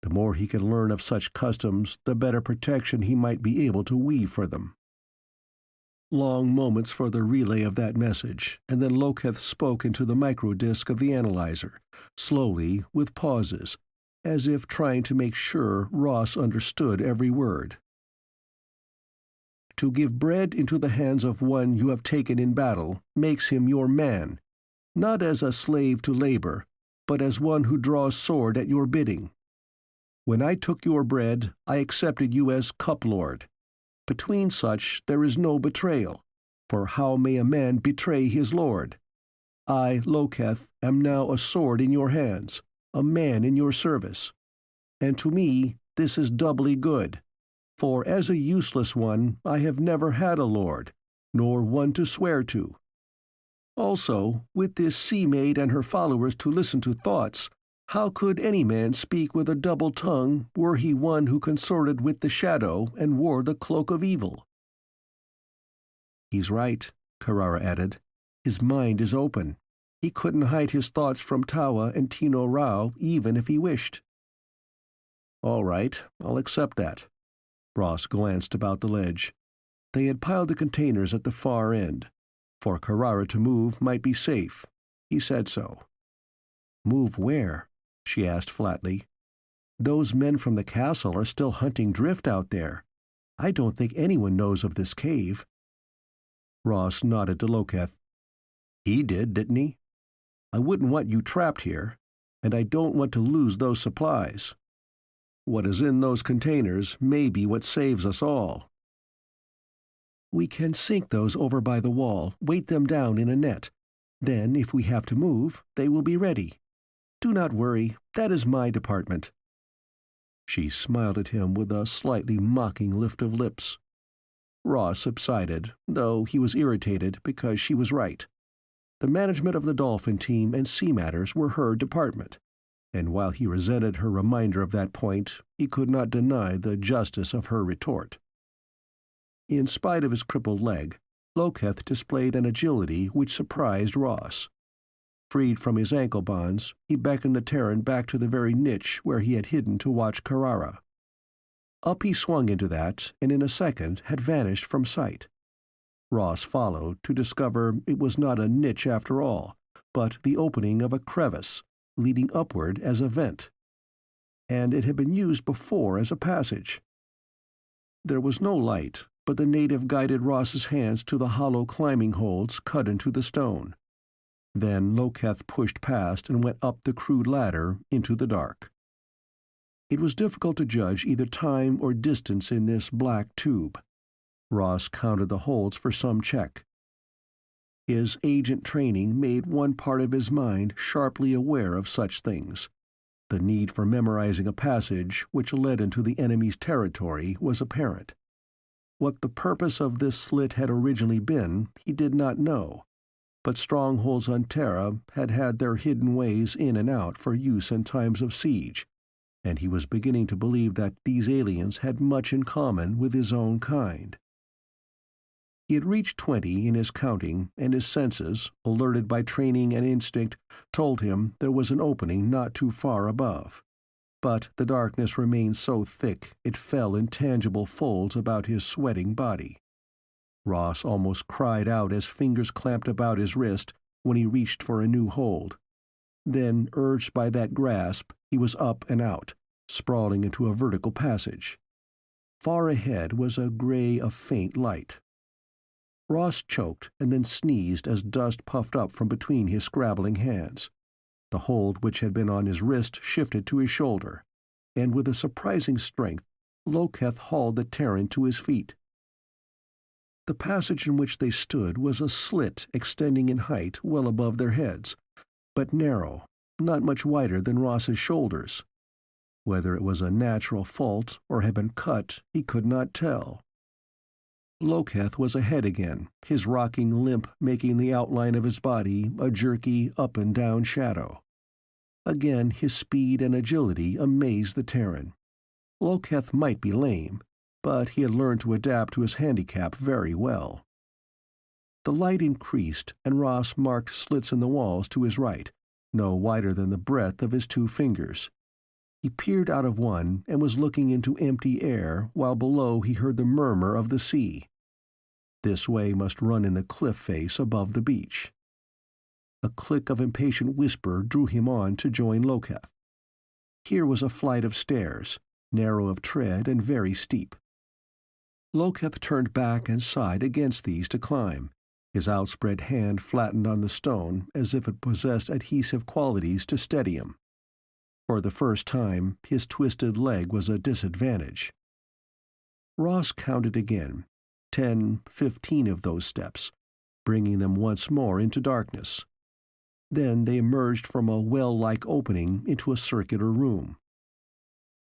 The more he can learn of such customs, the better protection he might be able to weave for them." Long moments for the relay of that message, and then Loketh spoke into the microdisc of the analyzer, slowly, with pauses, as if trying to make sure Ross understood every word. "To give bread into the hands of one you have taken in battle makes him your man, not as a slave to labor, but as one who draws sword at your bidding. When I took your bread, I accepted you as cup-lord. Between such there is no betrayal, for how may a man betray his lord? I, Loketh, am now a sword in your hands, a man in your service. and to me this is doubly good, for as a useless one I have never had a lord, nor one to swear to. Also, with this sea-maid and her followers to listen to thoughts, how could any man speak with a double tongue were he one who consorted with the shadow and wore the cloak of evil? He's right, Carrara added. His mind is open. He couldn't hide his thoughts from Tawa and Tino Rao even if he wished. All right, I'll accept that. Ross glanced about the ledge. They had piled the containers at the far end. For Carrara to move might be safe. He said so. Move where? She asked flatly. Those men from the castle are still hunting drift out there. I don't think anyone knows of this cave. Ross nodded to Loketh. He did, didn't he? I wouldn't want you trapped here, and I don't want to lose those supplies. What is in those containers may be what saves us all. We can sink those over by the wall, weight them down in a net. Then, if we have to move, they will be ready. Do not worry, that is my department. She smiled at him with a slightly mocking lift of lips. Ross subsided, though he was irritated because she was right. The management of the dolphin team and sea matters were her department, and while he resented her reminder of that point, he could not deny the justice of her retort. In spite of his crippled leg, Loketh displayed an agility which surprised Ross. Freed from his ankle bonds, he beckoned the Terran back to the very niche where he had hidden to watch Carrara. Up he swung into that, and in a second had vanished from sight. Ross followed to discover it was not a niche after all, but the opening of a crevice, leading upward as a vent. And it had been used before as a passage. There was no light, but the native guided Ross's hands to the hollow climbing holds cut into the stone. Then Loketh pushed past and went up the crude ladder into the dark. It was difficult to judge either time or distance in this black tube. Ross counted the holds for some check. His agent training made one part of his mind sharply aware of such things. The need for memorizing a passage which led into the enemy's territory was apparent. What the purpose of this slit had originally been, he did not know, but strongholds on Terra had had their hidden ways in and out for use in times of siege, and he was beginning to believe that these aliens had much in common with his own kind. He had reached 20 in his counting, and his senses, alerted by training and instinct, told him there was an opening not too far above. But the darkness remained so thick it fell in tangible folds about his sweating body. Ross almost cried out as fingers clamped about his wrist when he reached for a new hold. Then, urged by that grasp, he was up and out, sprawling into a vertical passage. Far ahead was a gray of faint light. Ross choked and then sneezed as dust puffed up from between his scrabbling hands. The hold which had been on his wrist shifted to his shoulder, and with a surprising strength, Loketh hauled the Terran to his feet. The passage in which they stood was a slit extending in height well above their heads, but narrow, not much wider than Ross's shoulders. Whether it was a natural fault or had been cut, he could not tell. Loketh was ahead again, his rocking limp making the outline of his body a jerky up-and-down shadow. Again his speed and agility amazed the Terran. Loketh might be lame, but he had learned to adapt to his handicap very well. The light increased, and Ross marked slits in the walls to his right, no wider than the breadth of his 2 fingers. He peered out of one and was looking into empty air, while below he heard the murmur of the sea. This way must run in the cliff face above the beach. A click of impatient whisper drew him on to join Loketh. Here was a flight of stairs, narrow of tread and very steep. Loketh turned back and sighed against these to climb, his outspread hand flattened on the stone as if it possessed adhesive qualities to steady him. For the first time, his twisted leg was a disadvantage. Ross counted again, 10, 15 of those steps, bringing them once more into darkness. Then they emerged from a well-like opening into a circular room.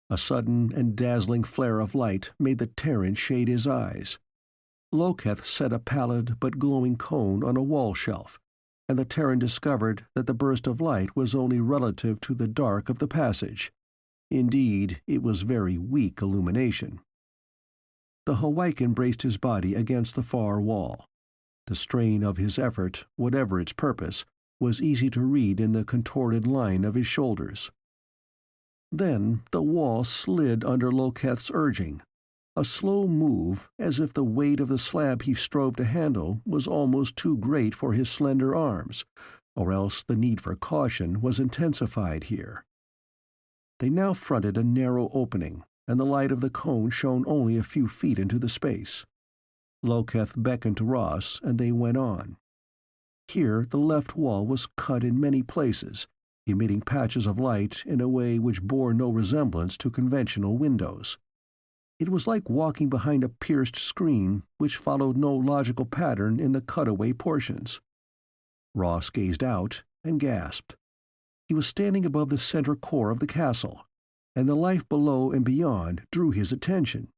A sudden and dazzling flare of light made the Terran shade his eyes. Loketh set a pallid but glowing cone on a wall shelf, and the Terran discovered that the burst of light was only relative to the dark of the passage. Indeed, it was very weak illumination. The Hawaiian braced his body against the far wall. The strain of his effort, whatever its purpose, was easy to read in the contorted line of his shoulders. Then the wall slid under Loketh's urging, a slow move, as if the weight of the slab he strove to handle was almost too great for his slender arms, or else the need for caution was intensified here. They now fronted a narrow opening, and the light of the cone shone only a few feet into the space. Loketh beckoned to Ross, and they went on. Here the left wall was cut in many places, emitting patches of light in a way which bore no resemblance to conventional windows. It was like walking behind a pierced screen which followed no logical pattern in the cutaway portions. Ross gazed out and gasped. He was standing above the center core of the castle, and the life below and beyond drew his attention.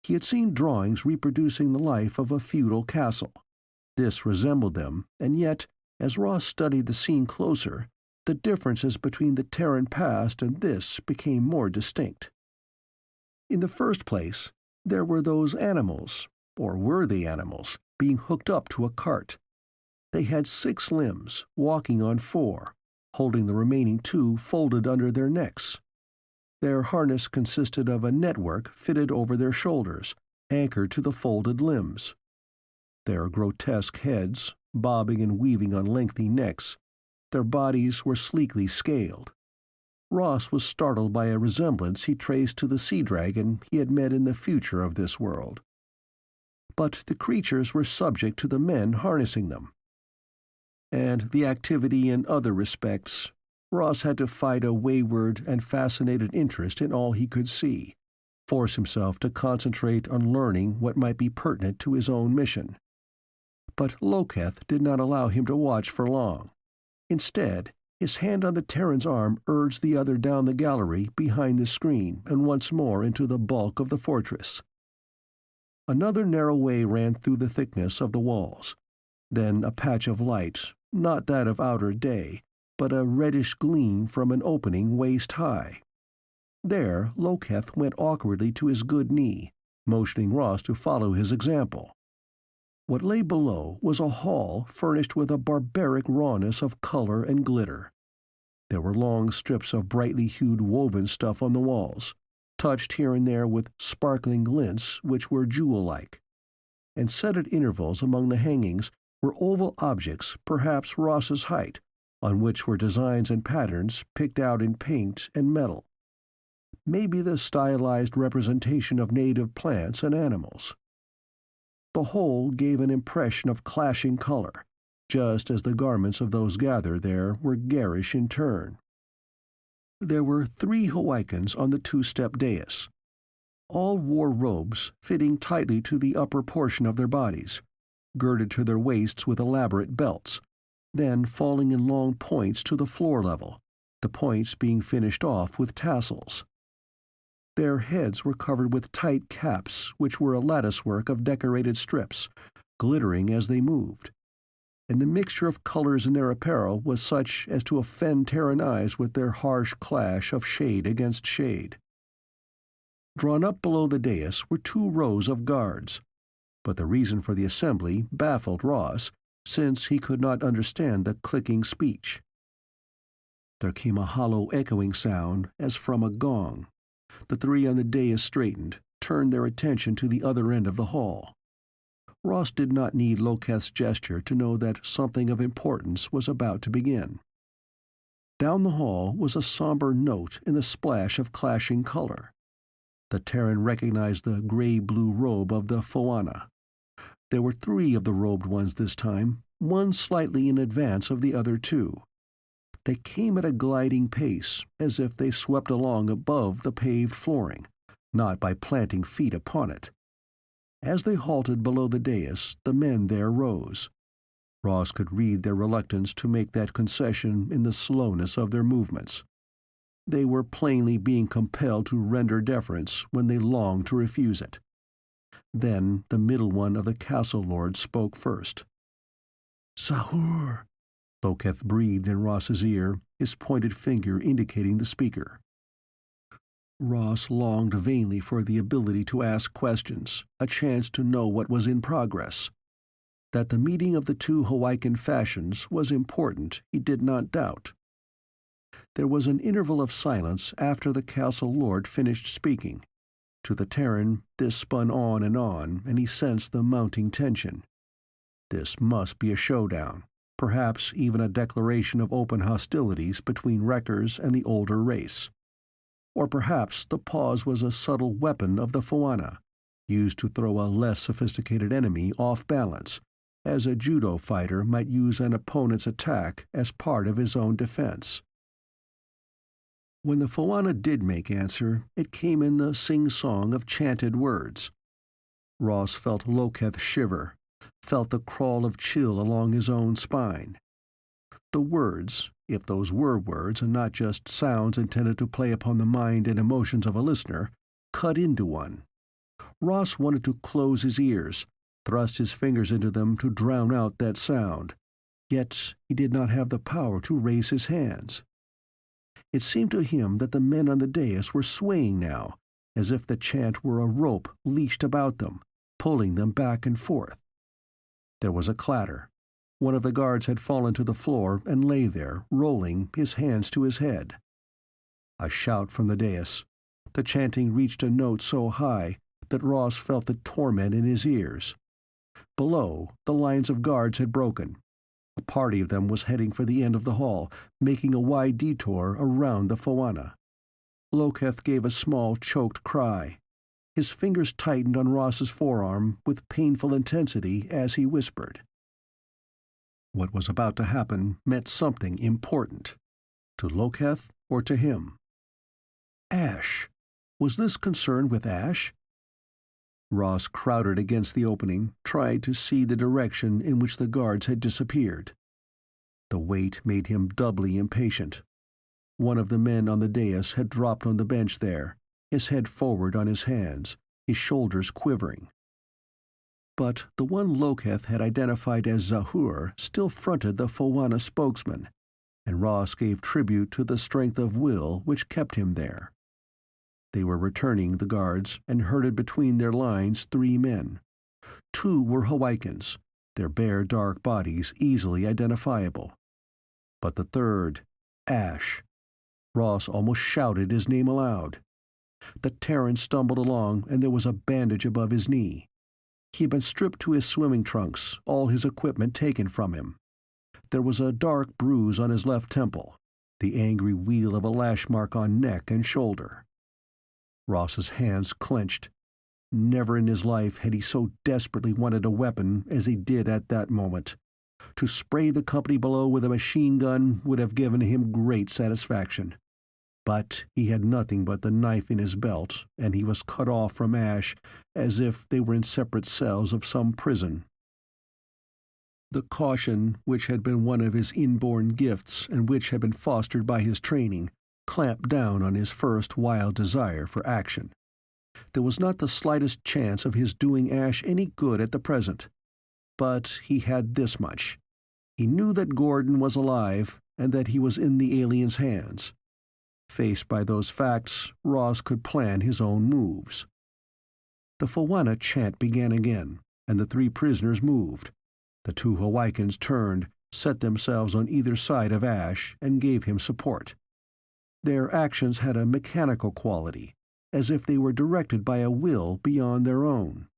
He had seen drawings reproducing the life of a feudal castle. This resembled them, and yet, as Ross studied the scene closer, the differences between the Terran past and this became more distinct. In the first place, there were those animals, or were they animals, being hooked up to a cart. They had 6 limbs, walking on 4, holding the remaining 2 folded under their necks. Their harness consisted of a network fitted over their shoulders, anchored to the folded limbs. Their grotesque heads, bobbing and weaving on lengthy necks, their bodies were sleekly scaled. Ross was startled by a resemblance he traced to the sea dragon he had met in the future of this world. But the creatures were subject to the men harnessing them. And the activity in other respects, Ross had to fight a wayward and fascinated interest in all he could see, force himself to concentrate on learning what might be pertinent to his own mission. But Loketh did not allow him to watch for long. Instead, his hand on the Terran's arm urged the other down the gallery behind the screen and once more into the bulk of the fortress. Another narrow way ran through the thickness of the walls. Then a patch of light, not that of outer day, but a reddish gleam from an opening waist-high. There Loketh went awkwardly to his good knee, motioning Ross to follow his example. What lay below was a hall furnished with a barbaric rawness of color and glitter. There were long strips of brightly hued woven stuff on the walls, touched here and there with sparkling glints which were jewel-like. And set at intervals among the hangings were oval objects perhaps Ross's height, on which were designs and patterns picked out in paint and metal. Maybe the stylized representation of native plants and animals. The whole gave an impression of clashing color, just as the garments of those gathered there were garish in turn. There were 3 Hawaiians on the 2-step dais. All wore robes fitting tightly to the upper portion of their bodies, girded to their waists with elaborate belts, then falling in long points to the floor level, the points being finished off with tassels. Their heads were covered with tight caps which were a latticework of decorated strips, glittering as they moved, and the mixture of colors in their apparel was such as to offend Terran eyes with their harsh clash of shade against shade. Drawn up below the dais were 2 rows of guards, but the reason for the assembly baffled Ross, since he could not understand the clicking speech. There came a hollow echoing sound as from a gong. The 3 on the dais straightened, turned their attention to the other end of the hall. Ross did not need Loketh's gesture to know that something of importance was about to begin. Down the hall was a somber note in the splash of clashing color. The Terran recognized the gray-blue robe of the Foana. There were 3 of the robed ones this time, one slightly in advance of the other 2. They came at a gliding pace, as if they swept along above the paved flooring, not by planting feet upon it. As they halted below the dais, the men there rose. Ross could read their reluctance to make that concession in the slowness of their movements. They were plainly being compelled to render deference when they longed to refuse it. Then the middle one of the castle lords spoke first. "Sahur," Loketh breathed in Ross's ear, his pointed finger indicating the speaker. Ross longed vainly for the ability to ask questions, a chance to know what was in progress. That the meeting of the two Hawaiian fashions was important, he did not doubt. There was an interval of silence after the castle lord finished speaking. To the Terran, this spun on, and he sensed the mounting tension. This must be a showdown, perhaps even a declaration of open hostilities between wreckers and the older race. Or perhaps the pause was a subtle weapon of the Foana, used to throw a less sophisticated enemy off balance, as a judo fighter might use an opponent's attack as part of his own defense. When the Foana did make answer, it came in the sing-song of chanted words. Ross felt Loketh shiver, felt the crawl of chill along his own spine. The words, if those were words and not just sounds intended to play upon the mind and emotions of a listener, cut into one. Ross wanted to close his ears, thrust his fingers into them to drown out that sound, yet he did not have the power to raise his hands. It seemed to him that the men on the dais were swaying now, as if the chant were a rope leashed about them, pulling them back and forth. There was a clatter. One of the guards had fallen to the floor and lay there, rolling, his hands to his head. A shout from the dais. The chanting reached a note so high that Ross felt the torment in his ears. Below, the lines of guards had broken. A party of them was heading for the end of the hall, making a wide detour around the Foana. Loketh gave a small, choked cry. His fingers tightened on Ross's forearm with painful intensity as he whispered. What was about to happen meant something important. To Loketh or to him? Ashe. Was this concerned with Ashe? Ross crowded against the opening, tried to see the direction in which the guards had disappeared. The wait made him doubly impatient. One of the men on the dais had dropped on the bench there, his head forward on his hands, his shoulders quivering. But the one Loketh had identified as Zahur still fronted the Foana spokesman, and Ross gave tribute to the strength of will which kept him there. They were returning the guards and herded between their lines 3 men. 2 were Hawaikans, their bare dark bodies easily identifiable. But the third, Ashe. Ross almost shouted his name aloud. The Terran stumbled along, and there was a bandage above his knee. He had been stripped to his swimming trunks, all his equipment taken from him. There was a dark bruise on his left temple, the angry wheal of a lash mark on neck and shoulder. Ross's hands clenched. Never in his life had he so desperately wanted a weapon as he did at that moment. To spray the company below with a machine gun would have given him great satisfaction. But he had nothing but the knife in his belt, and he was cut off from Ashe as if they were in separate cells of some prison. The caution, which had been one of his inborn gifts and which had been fostered by his training, clamped down on his first wild desire for action. There was not the slightest chance of his doing Ashe any good at the present. But he had this much. He knew that Gordon was alive and that he was in the alien's hands. Faced by those facts, Ross could plan his own moves. The Foana chant began again, and the 3 prisoners moved. The 2 Hawaikans turned, set themselves on either side of Ashe, and gave him support. Their actions had a mechanical quality, as if they were directed by a will beyond their own.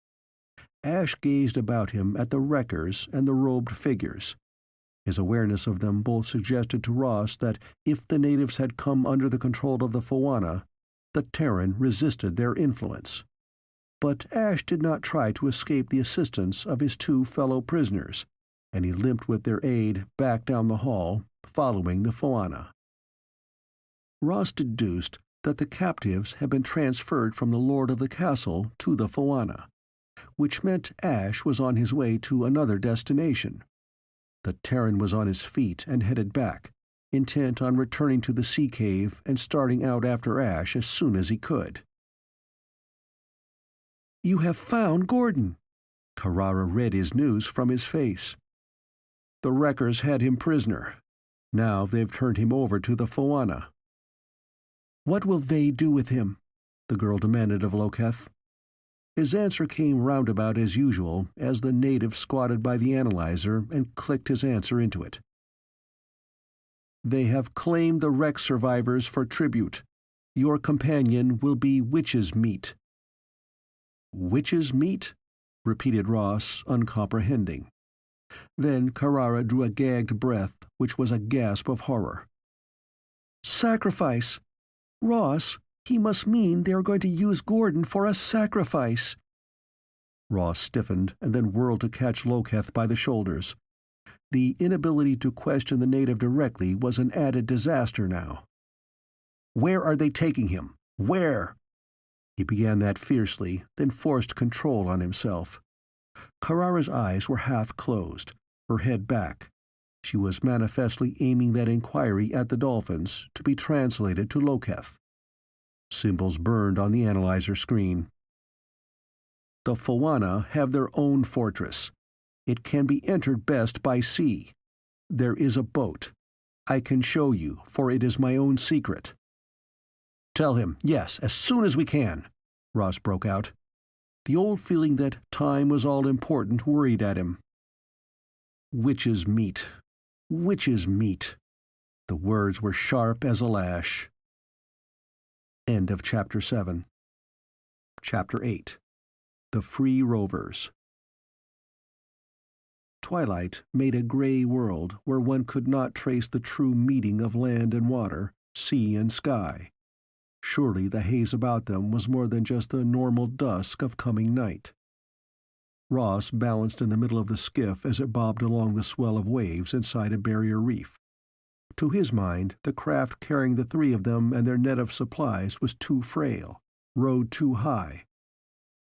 Ashe gazed about him at the wreckers and the robed figures. His awareness of them both suggested to Ross that if the natives had come under the control of the Foana, the Terran resisted their influence. But Ashe did not try to escape the assistance of his 2 fellow prisoners, and he limped with their aid back down the hall, following the Foana. Ross deduced that the captives had been transferred from the lord of the castle to the Foana, which meant Ashe was on his way to another destination. The Terran was on his feet and headed back, intent on returning to the sea cave and starting out after Ashe as soon as he could. "You have found Gordon." Carrara read his news from his face. "The wreckers had him prisoner. Now they've turned him over to the Foana." "What will they do with him?" the girl demanded of Loketh. His answer came roundabout as usual as the native squatted by the analyzer and clicked his answer into it. "They have claimed the wreck survivors for tribute. Your companion will be witch's meat." "Witch's meat?" repeated Ross, uncomprehending. Then Carrara drew a gagged breath, which was a gasp of horror. "Sacrifice! Ross, he must mean they are going to use Gordon for a sacrifice." Ross stiffened and then whirled to catch Loketh by the shoulders. The inability to question the native directly was an added disaster now. "Where are they taking him? Where?" He began that fiercely, then forced control on himself. Carrara's eyes were half closed, her head back. She was manifestly aiming that inquiry at the dolphins, to be translated to Loketh. Symbols burned on the analyzer screen. "The Foana have their own fortress. It can be entered best by sea. There is a boat. I can show you, for it is my own secret." "Tell him, yes, as soon as we can," Ross broke out. The old feeling that time was all important worried at him. "Witch's meat. Witch's meat." The words were sharp as a lash. End of Chapter 7. Chapter 8. The Free Rovers. Twilight made a gray world where one could not trace the true meeting of land and water, sea and sky. Surely the haze about them was more than just the normal dusk of coming night. Ross balanced in the middle of the skiff as it bobbed along the swell of waves inside a barrier reef. To his mind, the craft carrying the three of them and their net of supplies was too frail, rode too high.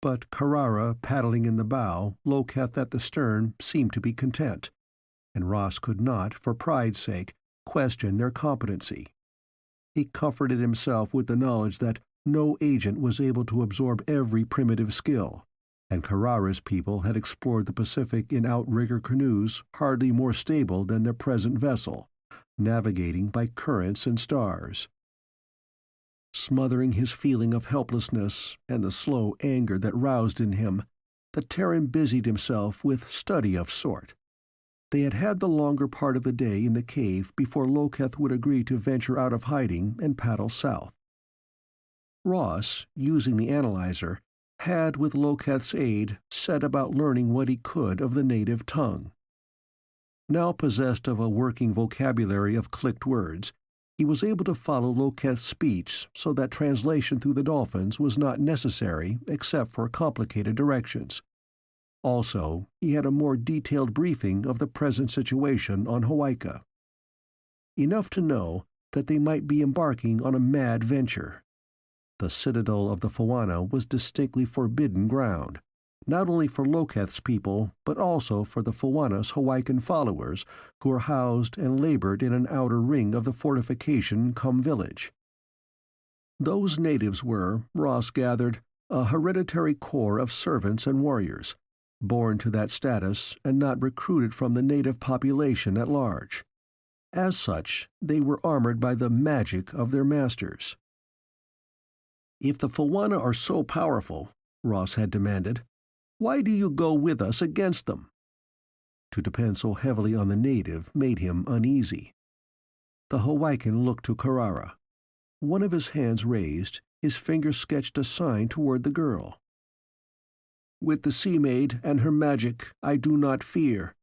But Carrara, paddling in the bow, Loketh at the stern, seemed to be content, and Ross could not, for pride's sake, question their competency. He comforted himself with the knowledge that no agent was able to absorb every primitive skill, and Carrara's people had explored the Pacific in outrigger canoes hardly more stable than their present vessel, navigating by currents and stars. Smothering his feeling of helplessness and the slow anger that roused in him, the Terran busied himself with study of sort. They had had the longer part of the day in the cave before Loketh would agree to venture out of hiding and paddle south. Ross, using the analyzer, had, with Loketh's aid, set about learning what he could of the native tongue. Now possessed of a working vocabulary of clicked words, he was able to follow Loketh's speech so that translation through the dolphins was not necessary except for complicated directions. Also, he had a more detailed briefing of the present situation on Hawaika. Enough to know that they might be embarking on a mad venture. The citadel of the Foana was distinctly forbidden ground, not only for Loketh's people, but also for the Foana's Hawaiian followers, who were housed and labored in an outer ring of the fortification cum village. Those natives were, Ross gathered, a hereditary corps of servants and warriors, born to that status and not recruited from the native population at large. As such, they were armored by the magic of their masters. "If the Foana are so powerful," Ross had demanded, "why do you go with us against them?" To depend so heavily on the native made him uneasy. The Hawaiian looked to Carrara. One of his hands raised, his finger sketched a sign toward the girl. "With the sea maid and her magic I do not fear."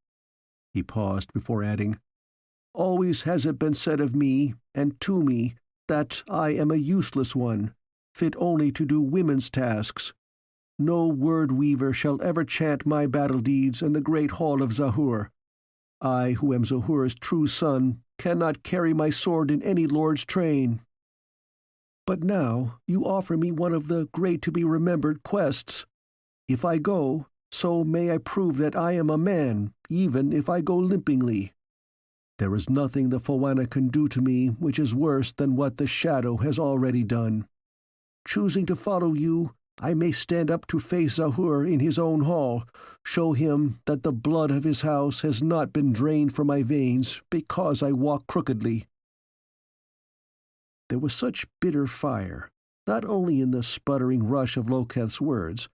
He paused before adding, "Always has it been said of me, and to me, that I am a useless one, fit only to do women's tasks. No word-weaver shall ever chant my battle deeds in the great hall of Zahur. I, who am Zahur's true son, cannot carry my sword in any lord's train. But now you offer me one of the great-to-be-remembered quests. If I go, so may I prove that I am a man, even if I go limpingly." There is nothing the Foana can do to me which is worse than what the shadow has already done. Choosing to follow you, I may stand up to face Zahur in his own hall, show him that the blood of his house has not been drained from my veins because I walk crookedly." There was such bitter fire, not only in the sputtering rush of Loketh's words,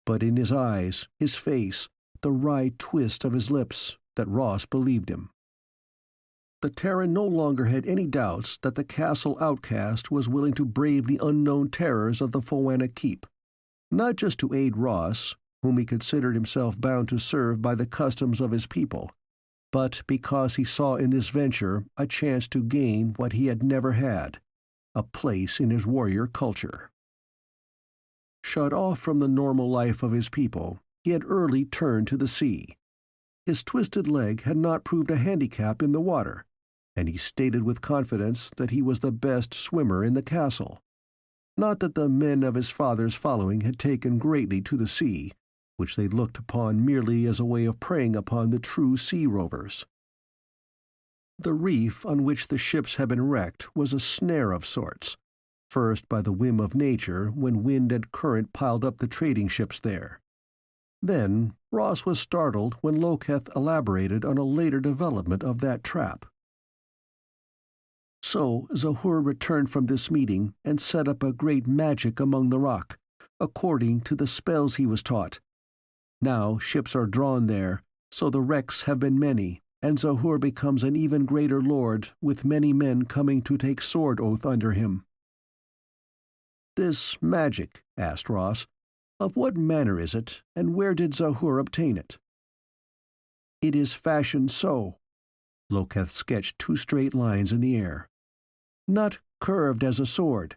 but in his eyes, his face, the wry twist of his lips, that Ross believed him. The Terran no longer had any doubts that the castle outcast was willing to brave the unknown terrors of the Foana Keep, not just to aid Ross, whom he considered himself bound to serve by the customs of his people, but because he saw in this venture a chance to gain what he had never had, a place in his warrior culture. Shut off from the normal life of his people, he had early turned to the sea. His twisted leg had not proved a handicap in the water, and he stated with confidence that he was the best swimmer in the castle. Not that the men of his father's following had taken greatly to the sea, which they looked upon merely as a way of preying upon the true sea rovers. The reef on which the ships had been wrecked was a snare of sorts, first by the whim of nature when wind and current piled up the trading ships there. Then Ross was startled when Loketh elaborated on a later development of that trap. So Zahur returned from this meeting and set up a great magic among the rock, according to the spells he was taught. Now ships are drawn there, so the wrecks have been many, and Zahur becomes an even greater lord, with many men coming to take sword oath under him. "This magic," asked Ross, "of what manner is it, and where did Zahur obtain it?" "It is fashioned so." Loketh sketched 2 straight lines in the air. "Not curved as a sword,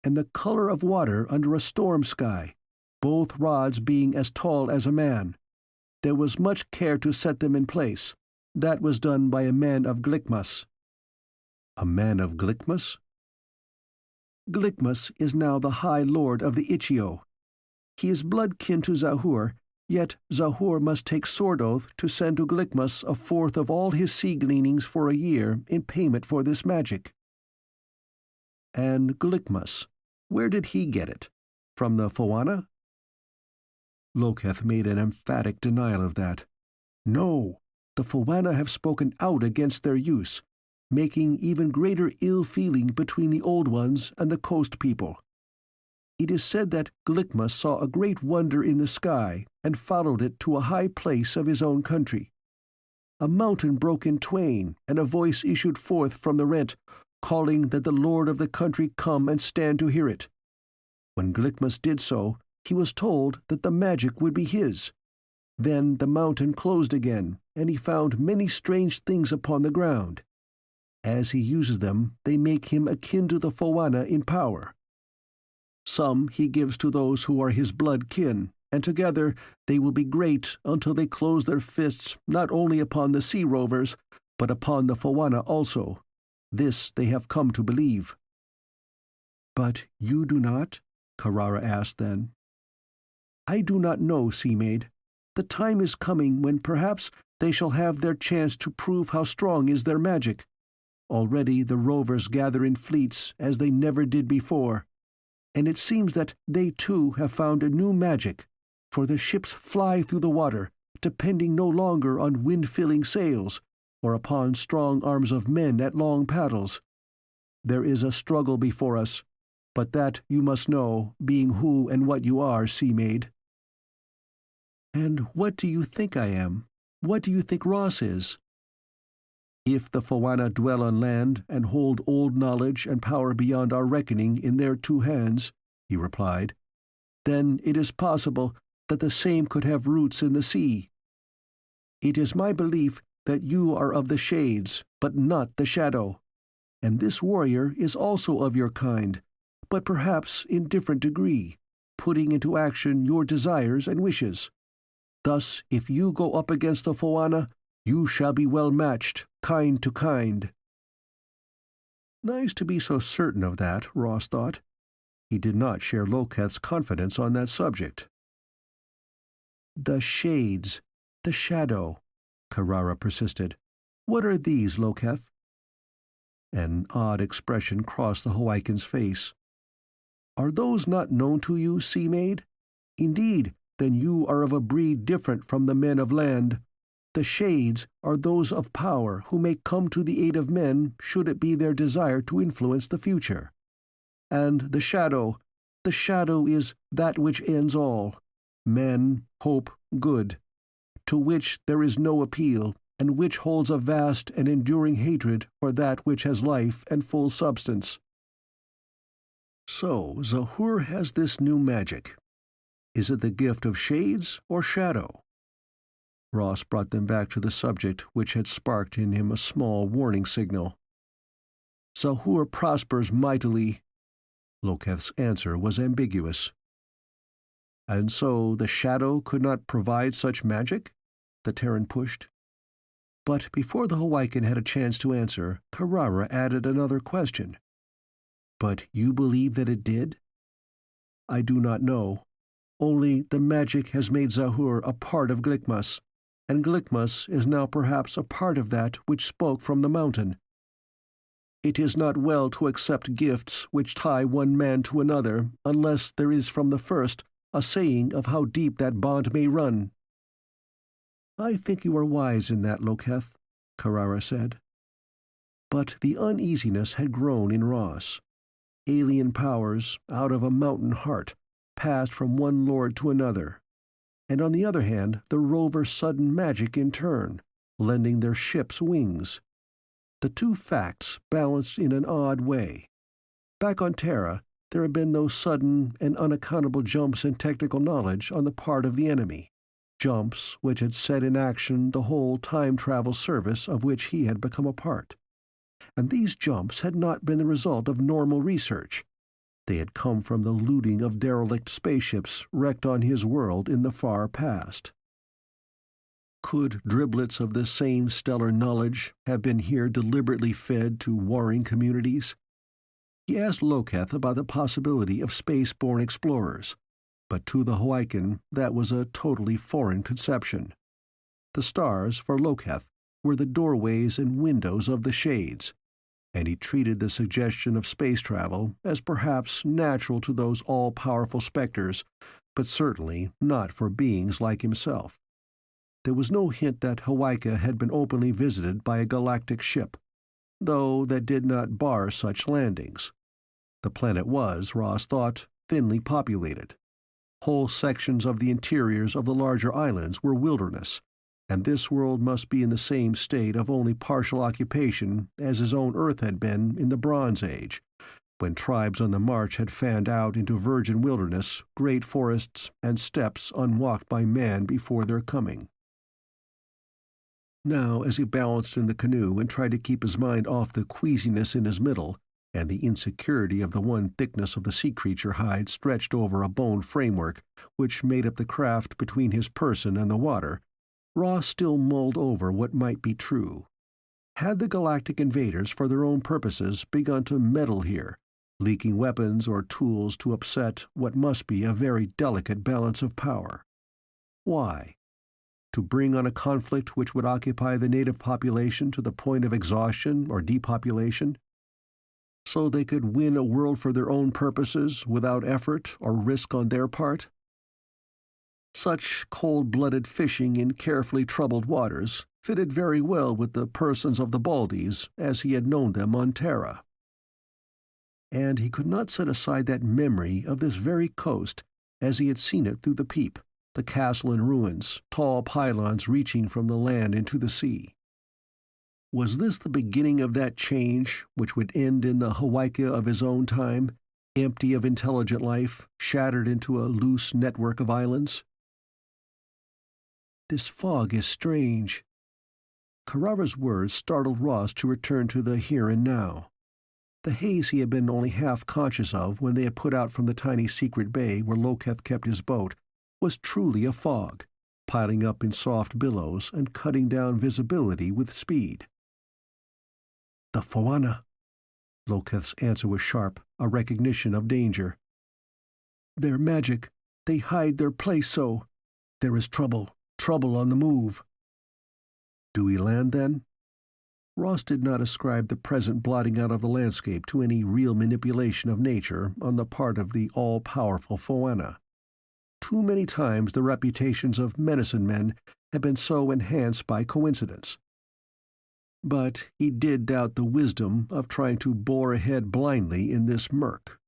and the color of water under a storm sky, both rods being as tall as a man. There was much care to set them in place. That was done by a man of Glickmas." "A man of Glickmas?" "Glickmas is now the High Lord of the Ichio. He is blood-kin to Zahur, yet Zahur must take sword oath to send to Glickmas a fourth of all his sea gleanings for a year in payment for this magic." "And Glickmas, where did he get it? From the Foana?" Loketh made an emphatic denial of that. "No, the Foana have spoken out against their use, making even greater ill-feeling between the Old Ones and the coast people. It is said that Glickmas saw a great wonder in the sky and followed it to a high place of his own country. A mountain broke in twain, and a voice issued forth from the rent, calling that the lord of the country come and stand to hear it. When Glickmas did so, he was told that the magic would be his. Then the mountain closed again, and he found many strange things upon the ground. As he uses them, they make him akin to the Foana in power. Some he gives to those who are his blood kin, and together they will be great until they close their fists not only upon the sea rovers, but upon the Foana also. This they have come to believe." "But you do not?" Carrara asked then. "I do not know, Sea-Maid. The time is coming when perhaps they shall have their chance to prove how strong is their magic. Already the rovers gather in fleets as they never did before, and it seems that they too have found a new magic, for the ships fly through the water, depending no longer on wind-filling sails, or upon strong arms of men at long paddles. There is a struggle before us, but that you must know, being who and what you are, Sea-Maid." "And what do you think I am? What do you think Ross is?" "If the Foana dwell on land and hold old knowledge and power beyond our reckoning in their 2 hands," he replied, "then it is possible that the same could have roots in the sea. It is my belief that you are of the shades, but not the shadow, and this warrior is also of your kind, but perhaps in different degree, putting into action your desires and wishes. Thus, if you go up against the Foana, you shall be well matched, kind to kind." Nice to be so certain of that, Ross thought. He did not share Loketh's confidence on that subject. "The shades, the shadow," Carrara persisted. What are these, Loketh?" An odd expression crossed the Hawaiian's face. "Are those not known to you, sea maid? Indeed, then you are of a breed different from the men of land. The shades are those of power who may come to the aid of men should it be their desire to influence the future. And the shadow is that which ends all, men, hope, good, to which there is no appeal, and which holds a vast and enduring hatred for that which has life and full substance." So Zahur has this new magic. Is it the gift of shades or shadow? Ross brought them back to the subject which had sparked in him a small warning signal. "Zahur prospers mightily." Loketh's answer was ambiguous. "And so the shadow could not provide such magic?" the Terran pushed. But before the Hawaiian had a chance to answer, Carrara added another question. "But you believe that it did?" "I do not know. Only the magic has made Zahur a part of Glickmas, and Glickmas is now perhaps a part of that which spoke from the mountain. It is not well to accept gifts which tie one man to another unless there is from the first a saying of how deep that bond may run." "I think you are wise in that, Loketh," Carrara said. But the uneasiness had grown in Ross. Alien powers, out of a mountain heart, passed from one lord to another, and on the other hand the rover's sudden magic in turn, lending their ships wings. The two facts balanced in an odd way. Back on Terra, there had been those sudden and unaccountable jumps in technical knowledge on the part of the enemy, jumps which had set in action the whole time-travel service of which he had become a part. And these jumps had not been the result of normal research. They had come from the looting of derelict spaceships wrecked on his world in the far past. Could driblets of the same stellar knowledge have been here deliberately fed to warring communities? He asked Loketh about the possibility of space-borne explorers, but to the Hawaiian that was a totally foreign conception. The stars, for Loketh, were the doorways and windows of the shades, and he treated the suggestion of space travel as perhaps natural to those all-powerful specters, but certainly not for beings like himself. There was no hint that Hawaika had been openly visited by a galactic ship, though that did not bar such landings. The planet was, Ross thought, thinly populated. Whole sections of the interiors of the larger islands were wilderness, and this world must be in the same state of only partial occupation as his own Earth had been in the Bronze Age, when tribes on the march had fanned out into virgin wilderness, great forests, and steppes unwalked by man before their coming. Now, as he balanced in the canoe and tried to keep his mind off the queasiness in his middle, and the insecurity of the one thickness of the sea creature hide stretched over a bone framework which made up the craft between his person and the water, Ross still mulled over what might be true. Had the galactic invaders for their own purposes begun to meddle here, leaking weapons or tools to upset what must be a very delicate balance of power? Why? To bring on a conflict which would occupy the native population to the point of exhaustion or depopulation? So they could win a world for their own purposes without effort or risk on their part? Such cold-blooded fishing in carefully troubled waters fitted very well with the persons of the Baldies as he had known them on Terra. And he could not set aside that memory of this very coast as he had seen it through the peep, the castle in ruins, tall pylons reaching from the land into the sea. Was this the beginning of that change which would end in the Hawaika of his own time, empty of intelligent life, shattered into a loose network of islands? "This fog is strange." Carrara's words startled Ross to return to the here and now. The haze he had been only half conscious of when they had put out from the tiny secret bay where Loketh kept his boat was truly a fog, piling up in soft billows and cutting down visibility with speed. "The Foana." Loketh's answer was sharp, a recognition of danger. "Their magic, they hide their place so. There is trouble on the move." "Do we land then?" Ross did not ascribe the present blotting out of the landscape to any real manipulation of nature on the part of the all-powerful Foana. Too many times the reputations of medicine men had been so enhanced by coincidence. But he did doubt the wisdom of trying to bore ahead blindly in this murk.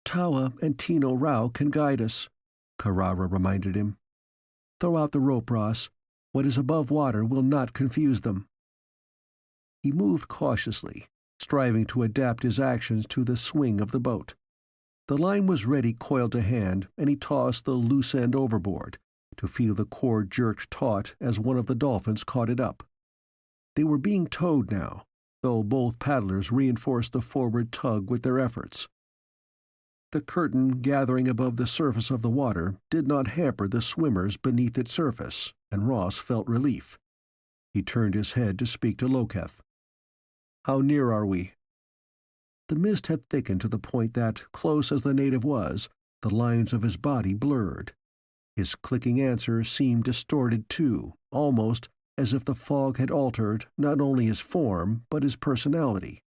"Tawa and Tino Rao can guide us," Carrara reminded him. "Throw out the rope, Ross. What is above water will not confuse them." He moved cautiously, striving to adapt his actions to the swing of the boat. The line was ready coiled to hand, and he tossed the loose end overboard, to feel the cord jerked taut as one of the dolphins caught it up. They were being towed now, though both paddlers reinforced the forward tug with their efforts. The curtain gathering above the surface of the water did not hamper the swimmers beneath its surface, and Ross felt relief. He turned his head to speak to Loketh. "How near are we?" The mist had thickened to the point that, close as the native was, the lines of his body blurred. His clicking answer seemed distorted too, almost as if the fog had altered not only his form but his personality.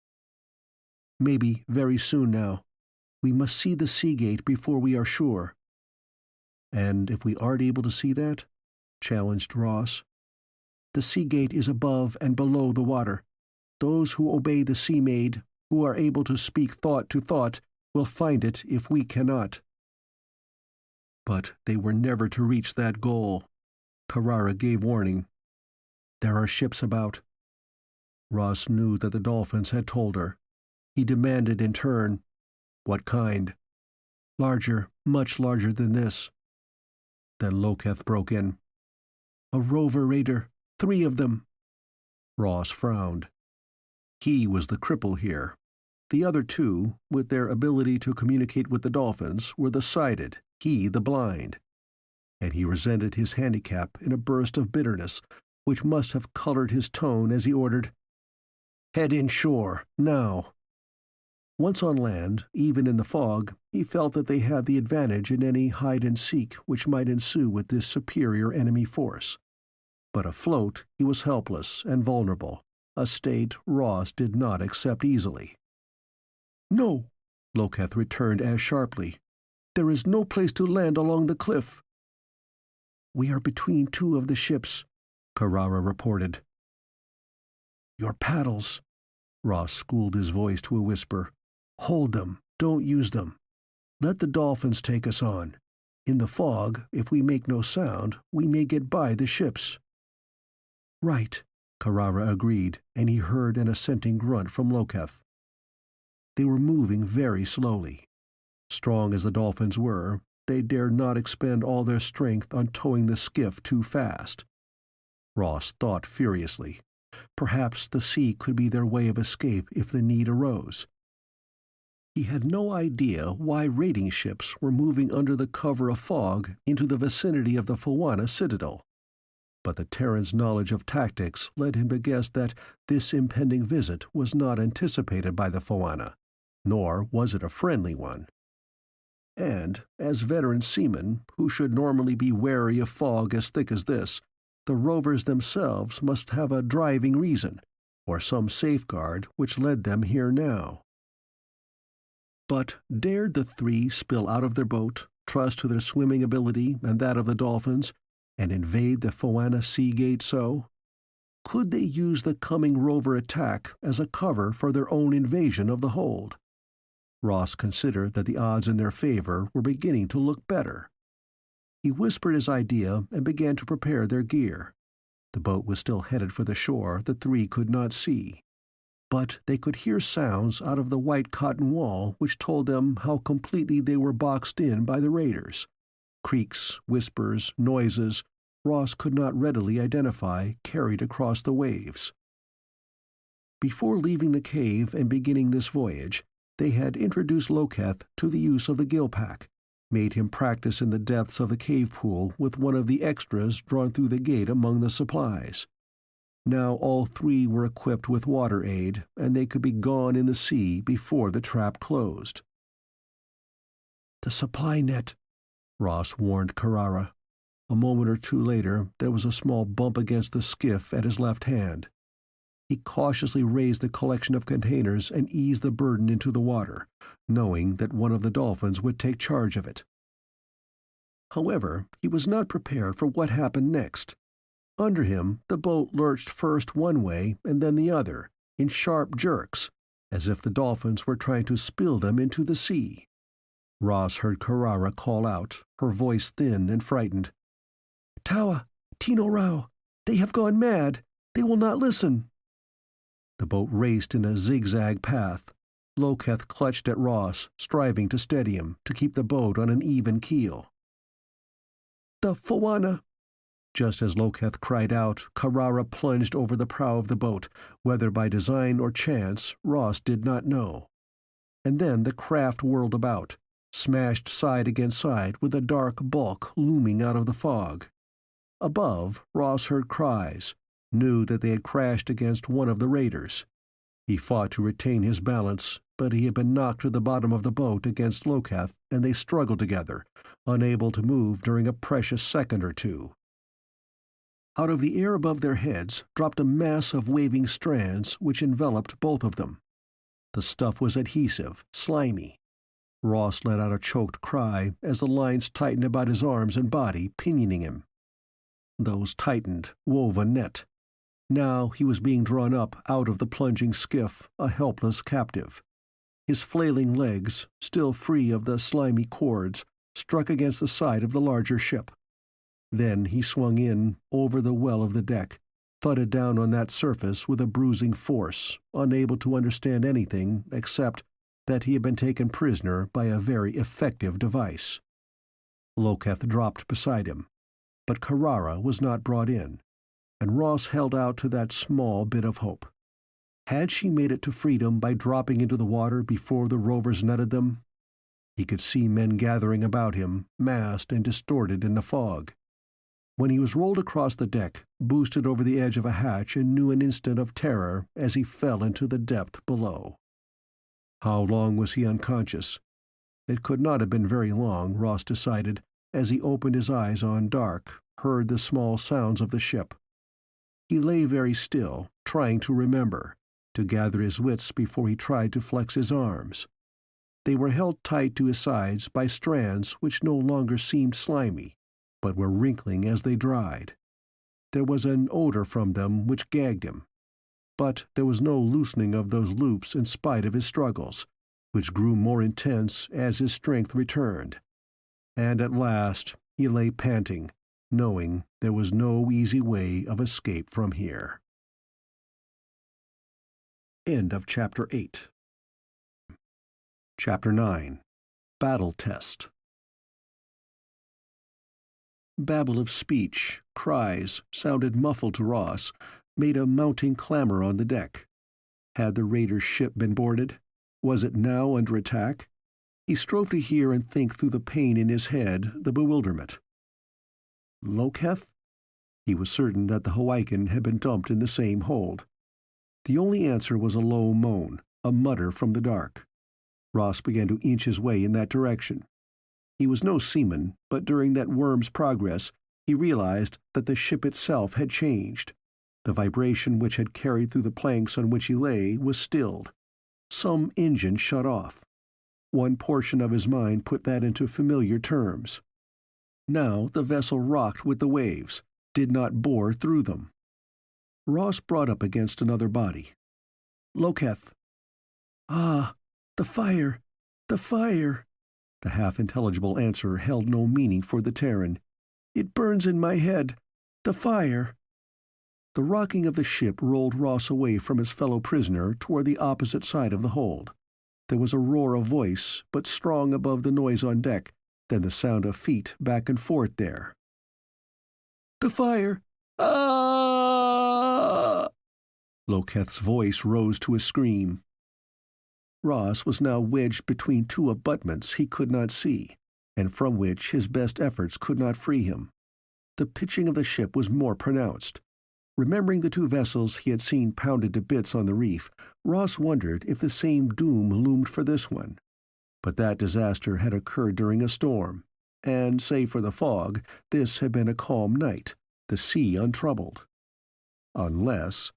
"Maybe very soon now. We must see the sea gate before we are sure." "And if we aren't able to see that?" challenged Ross. "The sea gate is above and below the water. Those who obey the Sea Maid, who are able to speak thought to thought, will find it if we cannot." But they were never to reach that goal. Carrara gave warning. "There are ships about." Ross knew that the dolphins had told her. He demanded in turn, "What kind?" "Larger, much larger than this." Then Loketh broke in. "A rover raider, 3 of them." Ross frowned. He was the cripple here. The other 2, with their ability to communicate with the dolphins, were the sighted, he the blind. And he resented his handicap in a burst of bitterness, which must have colored his tone as he ordered, "Head inshore, now." Once on land, even in the fog, he felt that they had the advantage in any hide-and-seek which might ensue with this superior enemy force. But afloat he was helpless and vulnerable, a state Ross did not accept easily. "No," Loketh returned as sharply. "There is no place to land along the cliff." "We are between 2 of the ships," Carrara reported. "Your paddles," Ross schooled his voice to a whisper. "Hold them, don't use them. Let the dolphins take us on. In the fog, if we make no sound, we may get by the ships." "Right," Carrara agreed, and he heard an assenting grunt from Loketh. They were moving very slowly. Strong as the dolphins were, they dared not expend all their strength on towing the skiff too fast. Ross thought furiously. Perhaps the sea could be their way of escape if the need arose. He had no idea why raiding ships were moving under the cover of fog into the vicinity of the Foana citadel. But the Terran's knowledge of tactics led him to guess that this impending visit was not anticipated by the Foana, nor was it a friendly one. And, as veteran seamen, who should normally be wary of fog as thick as this, the rovers themselves must have a driving reason, or some safeguard which led them here now. But dared the 3 spill out of their boat, trust to their swimming ability and that of the dolphins, and invade the Foana Sea Gate so? Could they use the coming rover attack as a cover for their own invasion of the hold? Ross considered that the odds in their favor were beginning to look better. He whispered his idea and began to prepare their gear. The boat was still headed for the shore the 3 could not see. But they could hear sounds out of the white cotton wall which told them how completely they were boxed in by the raiders. Creaks, whispers, noises Ross could not readily identify carried across the waves. Before leaving the cave and beginning this voyage, they had introduced Loketh to the use of the gill pack, made him practice in the depths of the cave pool with one of the extras drawn through the gate among the supplies. Now all 3 were equipped with water aid, and they could be gone in the sea before the trap closed. "The supply net," Ross warned Carrara. A moment or 2 later, there was a small bump against the skiff at his left hand. He cautiously raised the collection of containers and eased the burden into the water, knowing that one of the dolphins would take charge of it. However, he was not prepared for what happened next. Under him, the boat lurched first one way and then the other, in sharp jerks, as if the dolphins were trying to spill them into the sea. Ross heard Carrara call out, her voice thin and frightened. "Tawa, Tino Rao, they have gone mad. They will not listen." The boat raced in a zigzag path. Loketh clutched at Ross, striving to steady him, to keep the boat on an even keel. "The Fawana!" Just as Loketh cried out, Carrara plunged over the prow of the boat, whether by design or chance, Ross did not know. And then the craft whirled about, smashed side against side with a dark bulk looming out of the fog. Above, Ross heard cries, knew that they had crashed against one of the raiders. He fought to retain his balance, but he had been knocked to the bottom of the boat against Loketh, and they struggled together, unable to move during a precious second or two. Out of the air above their heads dropped a mass of waving strands which enveloped both of them. The stuff was adhesive, slimy. Ross let out a choked cry as the lines tightened about his arms and body, pinioning him. Those tightened, wove a net. Now he was being drawn up out of the plunging skiff, a helpless captive. His flailing legs, still free of the slimy cords, struck against the side of the larger ship. Then he swung in, over the well of the deck, thudded down on that surface with a bruising force, unable to understand anything except that he had been taken prisoner by a very effective device. Loketh dropped beside him, but Carrara was not brought in, and Ross held out to that small bit of hope. Had she made it to freedom by dropping into the water before the rovers netted them? He could see men gathering about him, massed and distorted in the fog. When he was rolled across the deck, boosted over the edge of a hatch, and knew an instant of terror as he fell into the depth below. How long was he unconscious? It could not have been very long, Ross decided, as he opened his eyes on dark, heard the small sounds of the ship. He lay very still, trying to remember, to gather his wits before he tried to flex his arms. They were held tight to his sides by strands which no longer seemed slimy, but were wrinkling as they dried. There was an odor from them which gagged him. But there was no loosening of those loops in spite of his struggles, which grew more intense as his strength returned. And at last he lay panting, knowing there was no easy way of escape from here. End of Chapter 8. Chapter 9. Battle Test. Babble of speech, cries, sounded muffled to Ross, made a mounting clamor on the deck. Had the raider's ship been boarded? Was it now under attack? He strove to hear and think through the pain in his head, the bewilderment. Loketh? He was certain that the Hawaiian had been dumped in the same hold. The only answer was a low moan, a mutter from the dark. Ross began to inch his way in that direction. He was no seaman, but during that worm's progress he realized that the ship itself had changed. The vibration which had carried through the planks on which he lay was stilled. Some engine shut off. One portion of his mind put that into familiar terms. Now the vessel rocked with the waves, did not bore through them. Ross brought up against another body. Loketh. Ah, the fire, the fire. The half-intelligible answer held no meaning for the Terran. It burns in my head. The fire. The rocking of the ship rolled Ross away from his fellow prisoner toward the opposite side of the hold. There was a roar of voice, but strong above the noise on deck, then the sound of feet back and forth there. The fire! Ah! Loketh's voice rose to a scream. Ross was now wedged between two abutments he could not see, and from which his best efforts could not free him. The pitching of the ship was more pronounced. Remembering the two vessels he had seen pounded to bits on the reef, Ross wondered if the same doom loomed for this one. But that disaster had occurred during a storm, and, save for the fog, this had been a calm night, the sea untroubled. Unless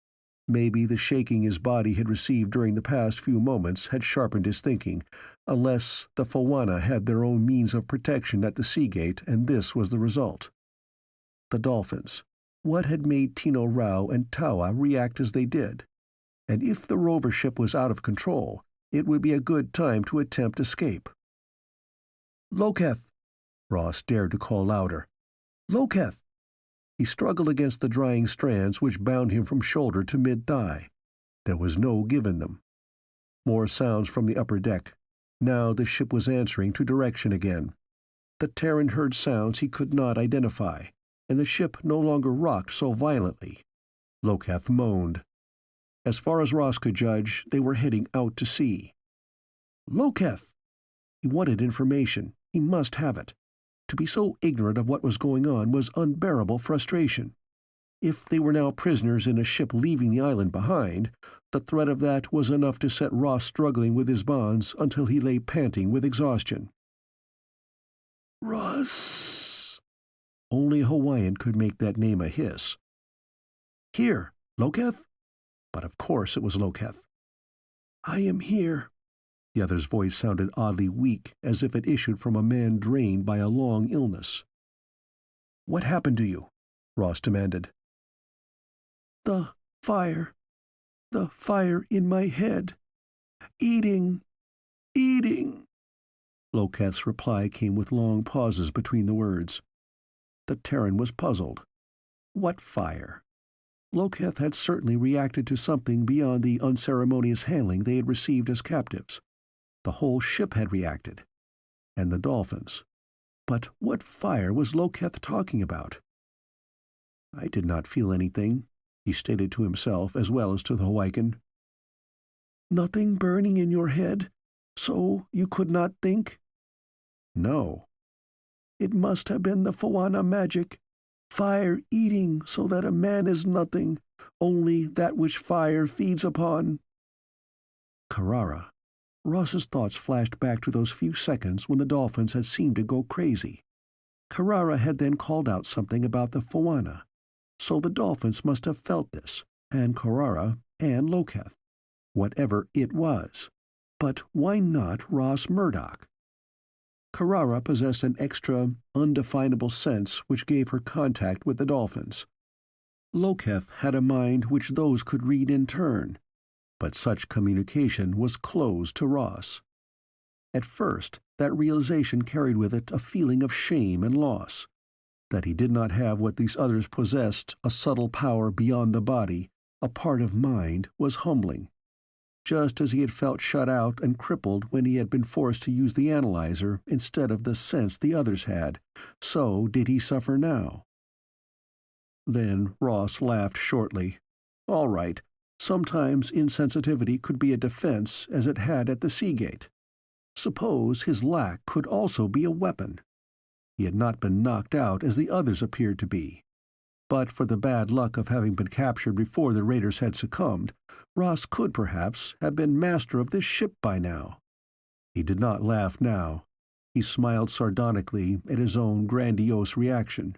Maybe the shaking his body had received during the past few moments had sharpened his thinking, unless the Fawana had their own means of protection at the Seagate, and this was the result. The dolphins. What had made Tino Rao and Tawa react as they did? And if the rover ship was out of control, it would be a good time to attempt escape. "Loketh!" Ross dared to call louder. "Loketh!" He struggled against the drying strands which bound him from shoulder to mid-thigh. There was no give in them. More sounds from the upper deck. Now the ship was answering to direction again. The Terran heard sounds he could not identify, and the ship no longer rocked so violently. Loketh moaned. As far as Ross could judge, they were heading out to sea. Loketh! He wanted information. He must have it. To be so ignorant of what was going on was unbearable frustration. If they were now prisoners in a ship leaving the island behind, the threat of that was enough to set Ross struggling with his bonds until he lay panting with exhaustion. Ross! Only a Hawaiian could make that name a hiss. Here, Loketh? But of course it was Loketh. I am here. The other's voice sounded oddly weak, as if it issued from a man drained by a long illness. What happened to you? Ross demanded. The fire. The fire in my head. Eating. Loketh's reply came with long pauses between the words. The Terran was puzzled. What fire? Loketh had certainly reacted to something beyond the unceremonious handling they had received as captives. The whole ship had reacted. And the dolphins. But what fire was Loketh talking about? I did not feel anything, he stated to himself as well as to the Hawaiian. Nothing burning in your head, so you could not think? No. It must have been the Fawana magic. Fire eating so that a man is nothing, only that which fire feeds upon. Carrara. Ross's thoughts flashed back to those few seconds when the dolphins had seemed to go crazy. Carrara had then called out something about the Fawana. So the dolphins must have felt this, and Carrara, and Loketh. Whatever it was. But why not Ross Murdock? Carrara possessed an extra, undefinable sense which gave her contact with the dolphins. Loketh had a mind which those could read in turn, but such communication was closed to Ross. At first, that realization carried with it a feeling of shame and loss. That he did not have what these others possessed, a subtle power beyond the body, a part of mind, was humbling. Just as he had felt shut out and crippled when he had been forced to use the analyzer instead of the sense the others had, so did he suffer now. Then Ross laughed shortly. All right. Sometimes insensitivity could be a defense, as it had at the Seagate. Suppose his lack could also be a weapon. He had not been knocked out as the others appeared to be. But for the bad luck of having been captured before the raiders had succumbed, Ross could perhaps have been master of this ship by now. He did not laugh now. He smiled sardonically at his own grandiose reaction.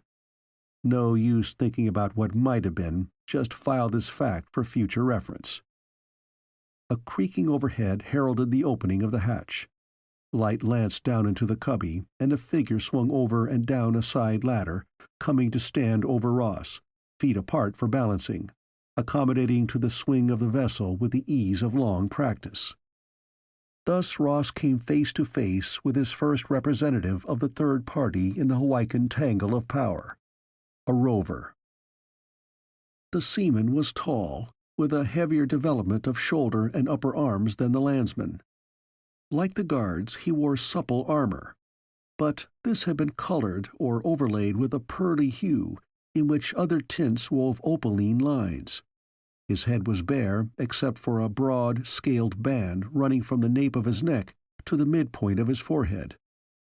No use thinking about what might have been, just file this fact for future reference. A creaking overhead heralded the opening of the hatch. Light lanced down into the cubby, and a figure swung over and down a side ladder, coming to stand over Ross, feet apart for balancing, accommodating to the swing of the vessel with the ease of long practice. Thus Ross came face to face with his first representative of the third party in the Hawaiian tangle of power. A rover. The seaman was tall, with a heavier development of shoulder and upper arms than the landsman. Like the guards, he wore supple armor, but this had been colored or overlaid with a pearly hue in which other tints wove opaline lines. His head was bare except for a broad, scaled band running from the nape of his neck to the midpoint of his forehead,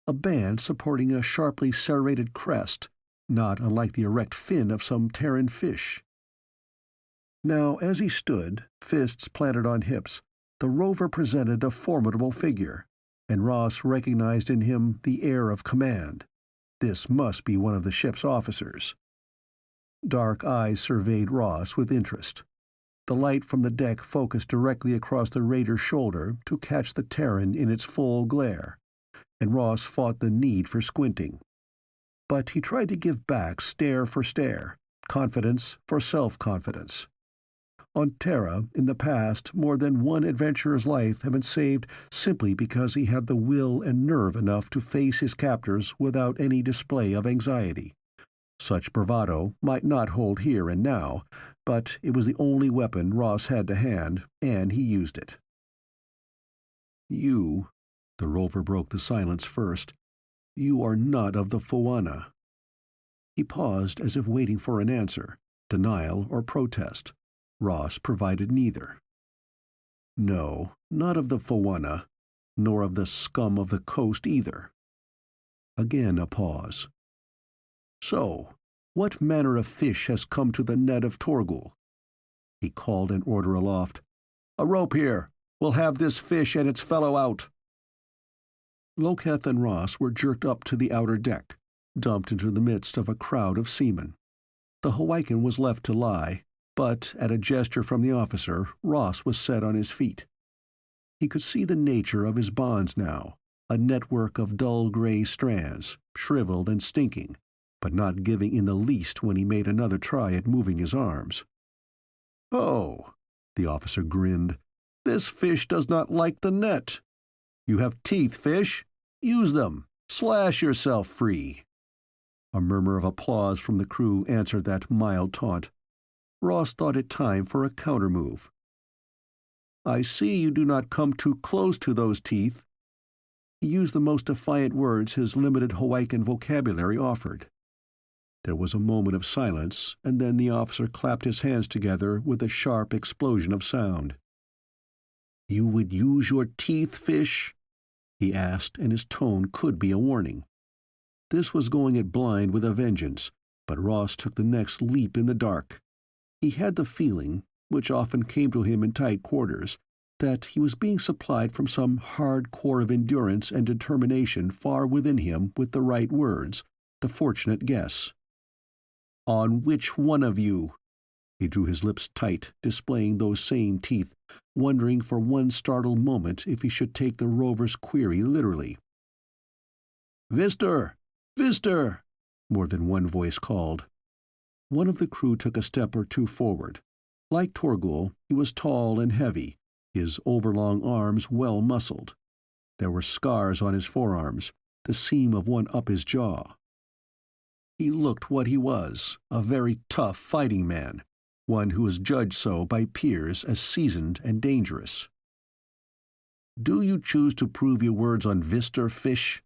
a band supporting a sharply serrated crest, not unlike the erect fin of some Terran fish. Now, as he stood, fists planted on hips, the rover presented a formidable figure, and Ross recognized in him the air of command. This must be one of the ship's officers. Dark eyes surveyed Ross with interest. The light from the deck focused directly across the raider's shoulder to catch the Terran in its full glare, and Ross fought the need for squinting. But he tried to give back stare for stare, confidence for self-confidence. On Terra, in the past, more than one adventurer's life had been saved simply because he had the will and nerve enough to face his captors without any display of anxiety. Such bravado might not hold here and now, but it was the only weapon Ross had to hand, and he used it. "You," the rover broke the silence first, "you are not of the Foana." He paused as if waiting for an answer, denial or protest. Ross provided neither. "No, not of the Foana, nor of the scum of the coast either." Again a pause. "So, what manner of fish has come to the net of Torgul?" He called an order aloft. "A rope here! We'll have this fish and its fellow out!" Loketh and Ross were jerked up to the outer deck, dumped into the midst of a crowd of seamen. The Hawaiian was left to lie, but at a gesture from the officer, Ross was set on his feet. He could see the nature of his bonds now, a network of dull gray strands, shriveled and stinking, but not giving in the least when he made another try at moving his arms. "Oh," the officer grinned, "this fish does not like the net. You have teeth, fish. Use them. Slash yourself free." A murmur of applause from the crew answered that mild taunt. Ross thought it time for a counter-move. "I see you do not come too close to those teeth." He used the most defiant words his limited Hawaiian vocabulary offered. There was a moment of silence, and then the officer clapped his hands together with a sharp explosion of sound. "You would use your teeth, fish?" he asked, and his tone could be a warning. This was going it blind with a vengeance, but Ross took the next leap in the dark. He had the feeling, which often came to him in tight quarters, that he was being supplied from some hard core of endurance and determination far within him with the right words, the fortunate guess. "On which one of you?" He drew his lips tight, displaying those same teeth, wondering for one startled moment if he should take the rover's query literally. "Vister! Vister!" more than one voice called. One of the crew took a step or two forward. Like Torgul, he was tall and heavy, his overlong arms well muscled. There were scars on his forearms, the seam of one up his jaw. He looked what he was, a very tough fighting man, one who was judged so by peers as seasoned and dangerous. "Do you choose to prove your words on Vister, fish?"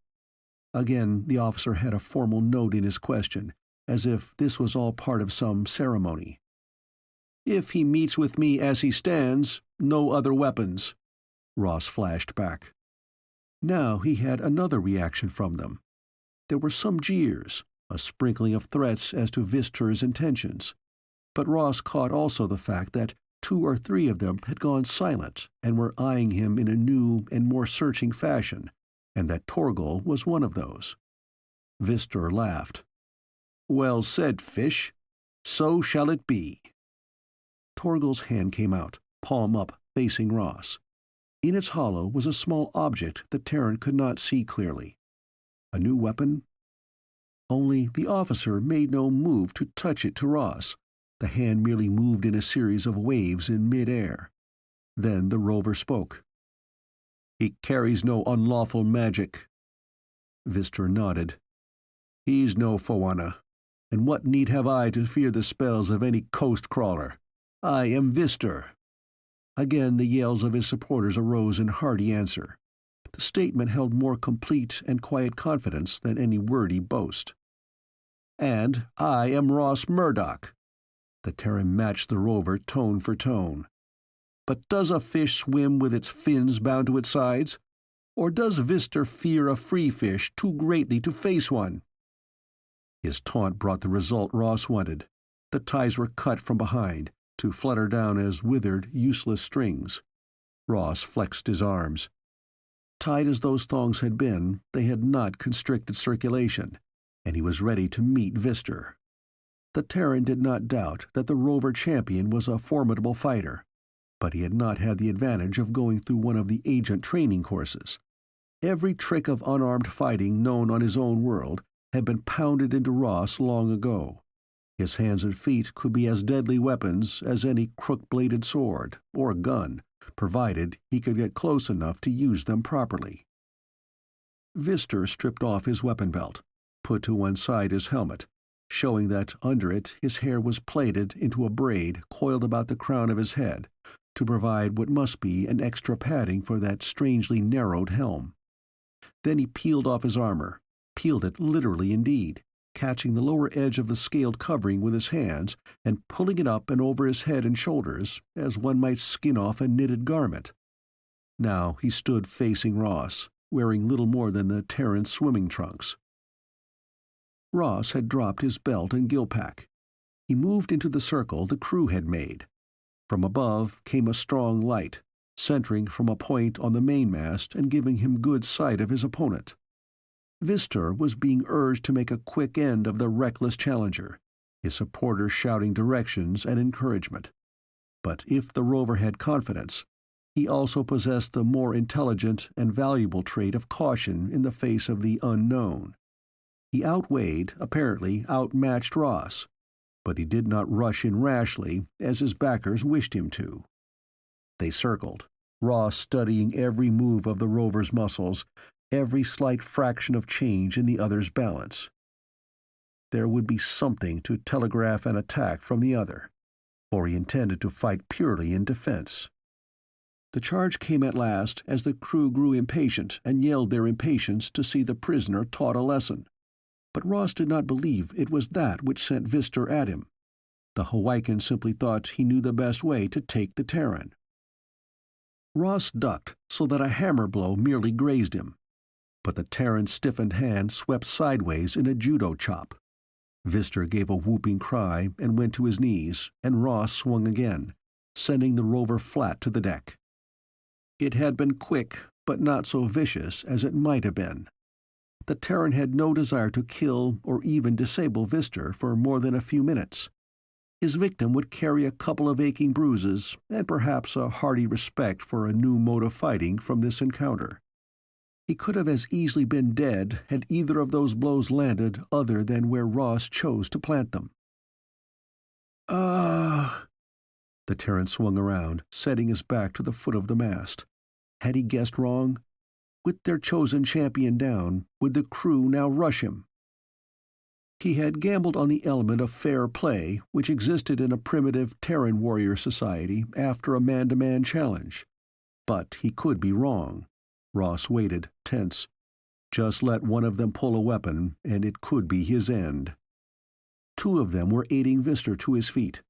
Again the officer had a formal note in his question, as if this was all part of some ceremony. "If he meets with me as he stands, no other weapons," Ross flashed back. Now he had another reaction from them. There were some jeers, a sprinkling of threats as to Vister's intentions, but Ross caught also the fact that 2 or 3 of them had gone silent and were eyeing him in a new and more searching fashion, and that Torgul was one of those. Vister laughed. "Well said, fish. So shall it be." Torgul's hand came out, palm up, facing Ross. In its hollow was a small object the Terran could not see clearly. A new weapon? Only the officer made no move to touch it to Ross. The hand merely moved in a series of waves in mid-air. Then the rover spoke. "He carries no unlawful magic." Vister nodded. "He's no Foana, and what need have I to fear the spells of any coast crawler? I am Vister." Again the yells of his supporters arose in hearty answer. The statement held more complete and quiet confidence than any wordy boast. "And I am Ross Murdock." The Terran matched the rover tone for tone. "But does a fish swim with its fins bound to its sides? Or does Vister fear a free fish too greatly to face one?" His taunt brought the result Ross wanted. The ties were cut from behind, to flutter down as withered, useless strings. Ross flexed his arms. Tight as those thongs had been, they had not constricted circulation, and he was ready to meet Vister. The Terran did not doubt that the rover champion was a formidable fighter, but he had not had the advantage of going through one of the agent training courses. Every trick of unarmed fighting known on his own world had been pounded into Ross long ago. His hands and feet could be as deadly weapons as any crook-bladed sword or gun, provided he could get close enough to use them properly. Vister stripped off his weapon belt, put to one side his helmet, showing that under it his hair was plaited into a braid coiled about the crown of his head to provide what must be an extra padding for that strangely narrowed helm. Then he peeled off his armor, peeled it literally indeed, catching the lower edge of the scaled covering with his hands and pulling it up and over his head and shoulders as one might skin off a knitted garment. Now he stood facing Ross, wearing little more than the Terran's swimming trunks. Ross had dropped his belt and gill pack. He moved into the circle the crew had made. From above came a strong light, centering from a point on the mainmast and giving him good sight of his opponent. Vister was being urged to make a quick end of the reckless challenger, his supporters shouting directions and encouragement. But if the rover had confidence, he also possessed the more intelligent and valuable trait of caution in the face of the unknown. He outweighed, apparently outmatched Ross, but he did not rush in rashly as his backers wished him to. They circled, Ross studying every move of the rover's muscles, every slight fraction of change in the other's balance. There would be something to telegraph an attack from the other, for he intended to fight purely in defense. The charge came at last as the crew grew impatient and yelled their impatience to see the prisoner taught a lesson. But Ross did not believe it was that which sent Vister at him. The Hawaiian simply thought he knew the best way to take the Terran. Ross ducked so that a hammer blow merely grazed him, but the Terran's stiffened hand swept sideways in a judo chop. Vister gave a whooping cry and went to his knees, and Ross swung again, sending the rover flat to the deck. It had been quick, but not so vicious as it might have been. The Terran had no desire to kill or even disable Vister for more than a few minutes. His victim would carry a couple of aching bruises and perhaps a hearty respect for a new mode of fighting from this encounter. He could have as easily been dead had either of those blows landed other than where Ross chose to plant them. The Terran swung around, setting his back to the foot of the mast. Had he guessed wrong? With their chosen champion down, would the crew now rush him? He had gambled on the element of fair play which existed in a primitive Terran warrior society after a man-to-man challenge. But he could be wrong. Ross waited, tense. Just let one of them pull a weapon, and it could be his end. Two of them were aiding Vister to his feet.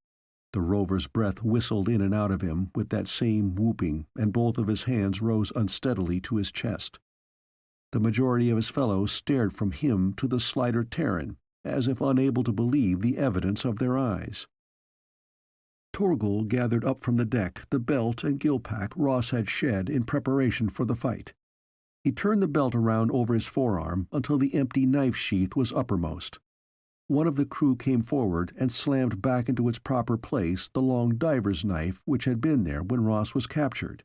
The rover's breath whistled in and out of him with that same whooping, and both of his hands rose unsteadily to his chest. The majority of his fellows stared from him to the slighter Terran, as if unable to believe the evidence of their eyes. Torgal gathered up from the deck the belt and gill pack Ross had shed in preparation for the fight. He turned the belt around over his forearm until the empty knife sheath was uppermost. One of the crew came forward and slammed back into its proper place the long diver's knife which had been there when Ross was captured.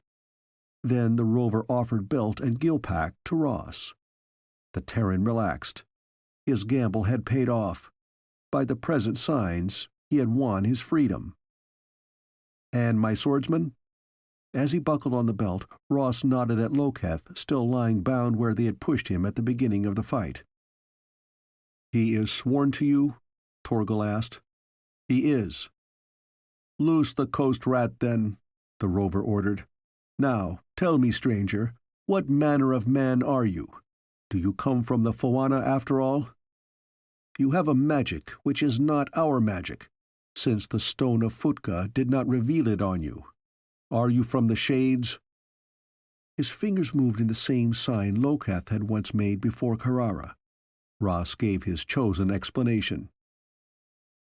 Then the rover offered belt and gill pack to Ross. The Terran relaxed. His gamble had paid off. By the present signs, he had won his freedom. "And my swordsman?" As he buckled on the belt, Ross nodded at Loketh, still lying bound where they had pushed him at the beginning of the fight. "He is sworn to you?" Torgal asked. "He is." "Loose the coast rat, then," the rover ordered. "Now, tell me, stranger, what manner of man are you? Do you come from the Fawana after all? You have a magic which is not our magic, since the stone of Futka did not reveal it on you. Are you from the Shades?" His fingers moved in the same sign Loketh had once made before Carrara. Ross gave his chosen explanation.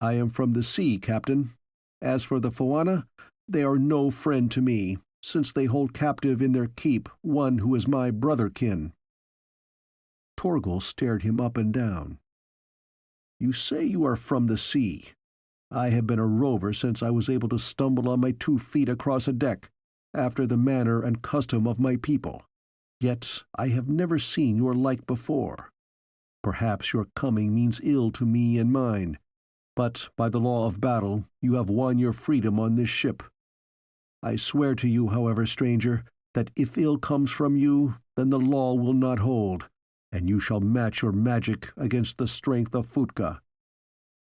"I am from the sea, Captain. As for the Fawana, they are no friend to me, since they hold captive in their keep one who is my brother-kin." Torgal stared him up and down. "You say you are from the sea. I have been a rover since I was able to stumble on my 2 feet across a deck, after the manner and custom of my people. Yet I have never seen your like before. Perhaps your coming means ill to me and mine, but by the law of battle you have won your freedom on this ship. I swear to you, however, stranger, that if ill comes from you, then the law will not hold, and you shall match your magic against the strength of Futka.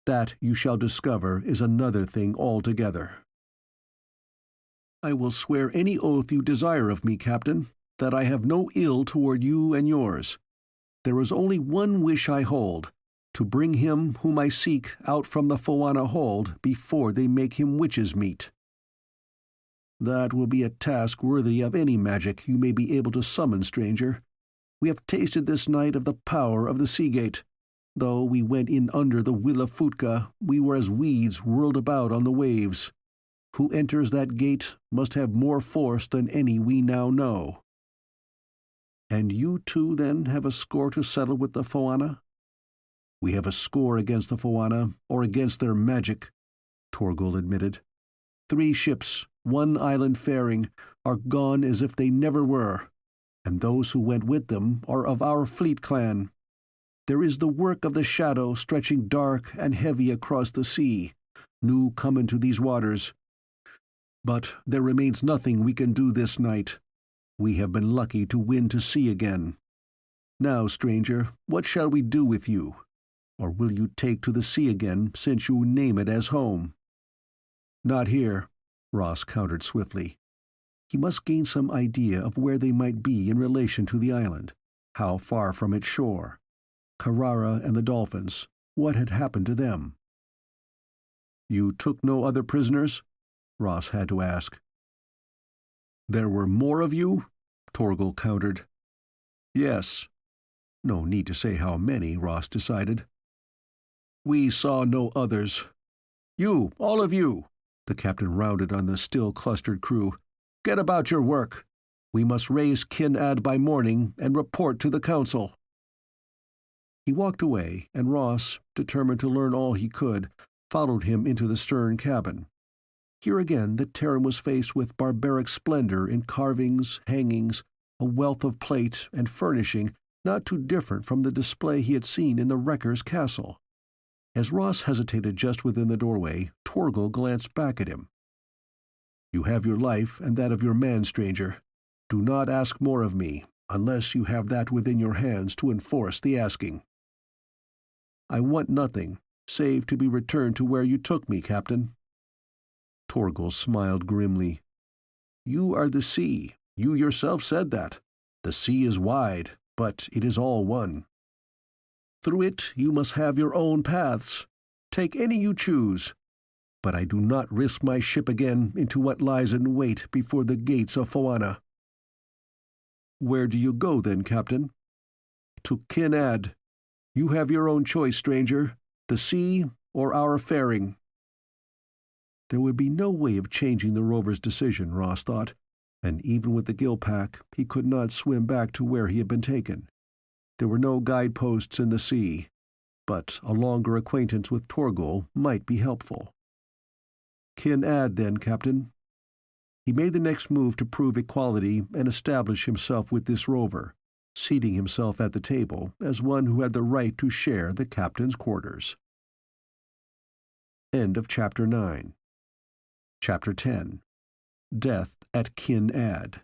That, you shall discover, is another thing altogether. I will swear any oath you desire of me, Captain, that I have no ill toward you and yours. There is only one wish I hold, to bring him whom I seek out from the Foana hold before they make him witches' meat. That will be a task worthy of any magic you may be able to summon, stranger. We have tasted this night of the power of the Seagate. Though we went in under the will of Futka, we were as weeds whirled about on the waves. Who enters that gate must have more force than any we now know. And you too, then, have a score to settle with the Foana? We have a score against the Foana, or against their magic, Torgal admitted. 3 ships, 1 island faring, are gone as if they never were, and those who went with them are of our fleet clan. There is the work of the shadow stretching dark and heavy across the sea, new come into these waters. But there remains nothing we can do this night. We have been lucky to win to sea again. Now, stranger, what shall we do with you? Or will you take to the sea again, since you name it as home? Not here, Ross countered swiftly. He must gain some idea of where they might be in relation to the island, how far from its shore. Carrara and the dolphins, what had happened to them? You took no other prisoners? Ross had to ask. There were more of you? Torgal countered. Yes. No need to say how many, Ross decided. We saw no others. You, all of you, the captain rounded on the still clustered crew. Get about your work. We must raise Kin-Ad by morning and report to the council. He walked away, and Ross, determined to learn all he could, followed him into the stern cabin. Here again the Terran was faced with barbaric splendor in carvings, hangings, a wealth of plate and furnishing not too different from the display he had seen in the wrecker's castle. As Ross hesitated just within the doorway, Torgal glanced back at him. You have your life and that of your man, stranger. Do not ask more of me, unless you have that within your hands to enforce the asking. I want nothing, save to be returned to where you took me, Captain. Torgal smiled grimly. You are the sea. You yourself said that. The sea is wide, but it is all one. Through it you must have your own paths. Take any you choose. But I do not risk my ship again into what lies in wait before the gates of Foana. Where do you go then, Captain? To Kin-Ad. You have your own choice, stranger. The sea or our faring. There would be no way of changing the rover's decision, Ross thought, and even with the gill pack, he could not swim back to where he had been taken. There were no guideposts in the sea, but a longer acquaintance with Torgal might be helpful. Kin-Ad, then, Captain. He made the next move to prove equality and establish himself with this rover, seating himself at the table as one who had the right to share the captain's quarters. End of Chapter 9. Chapter 10. Death at Kin-Ad.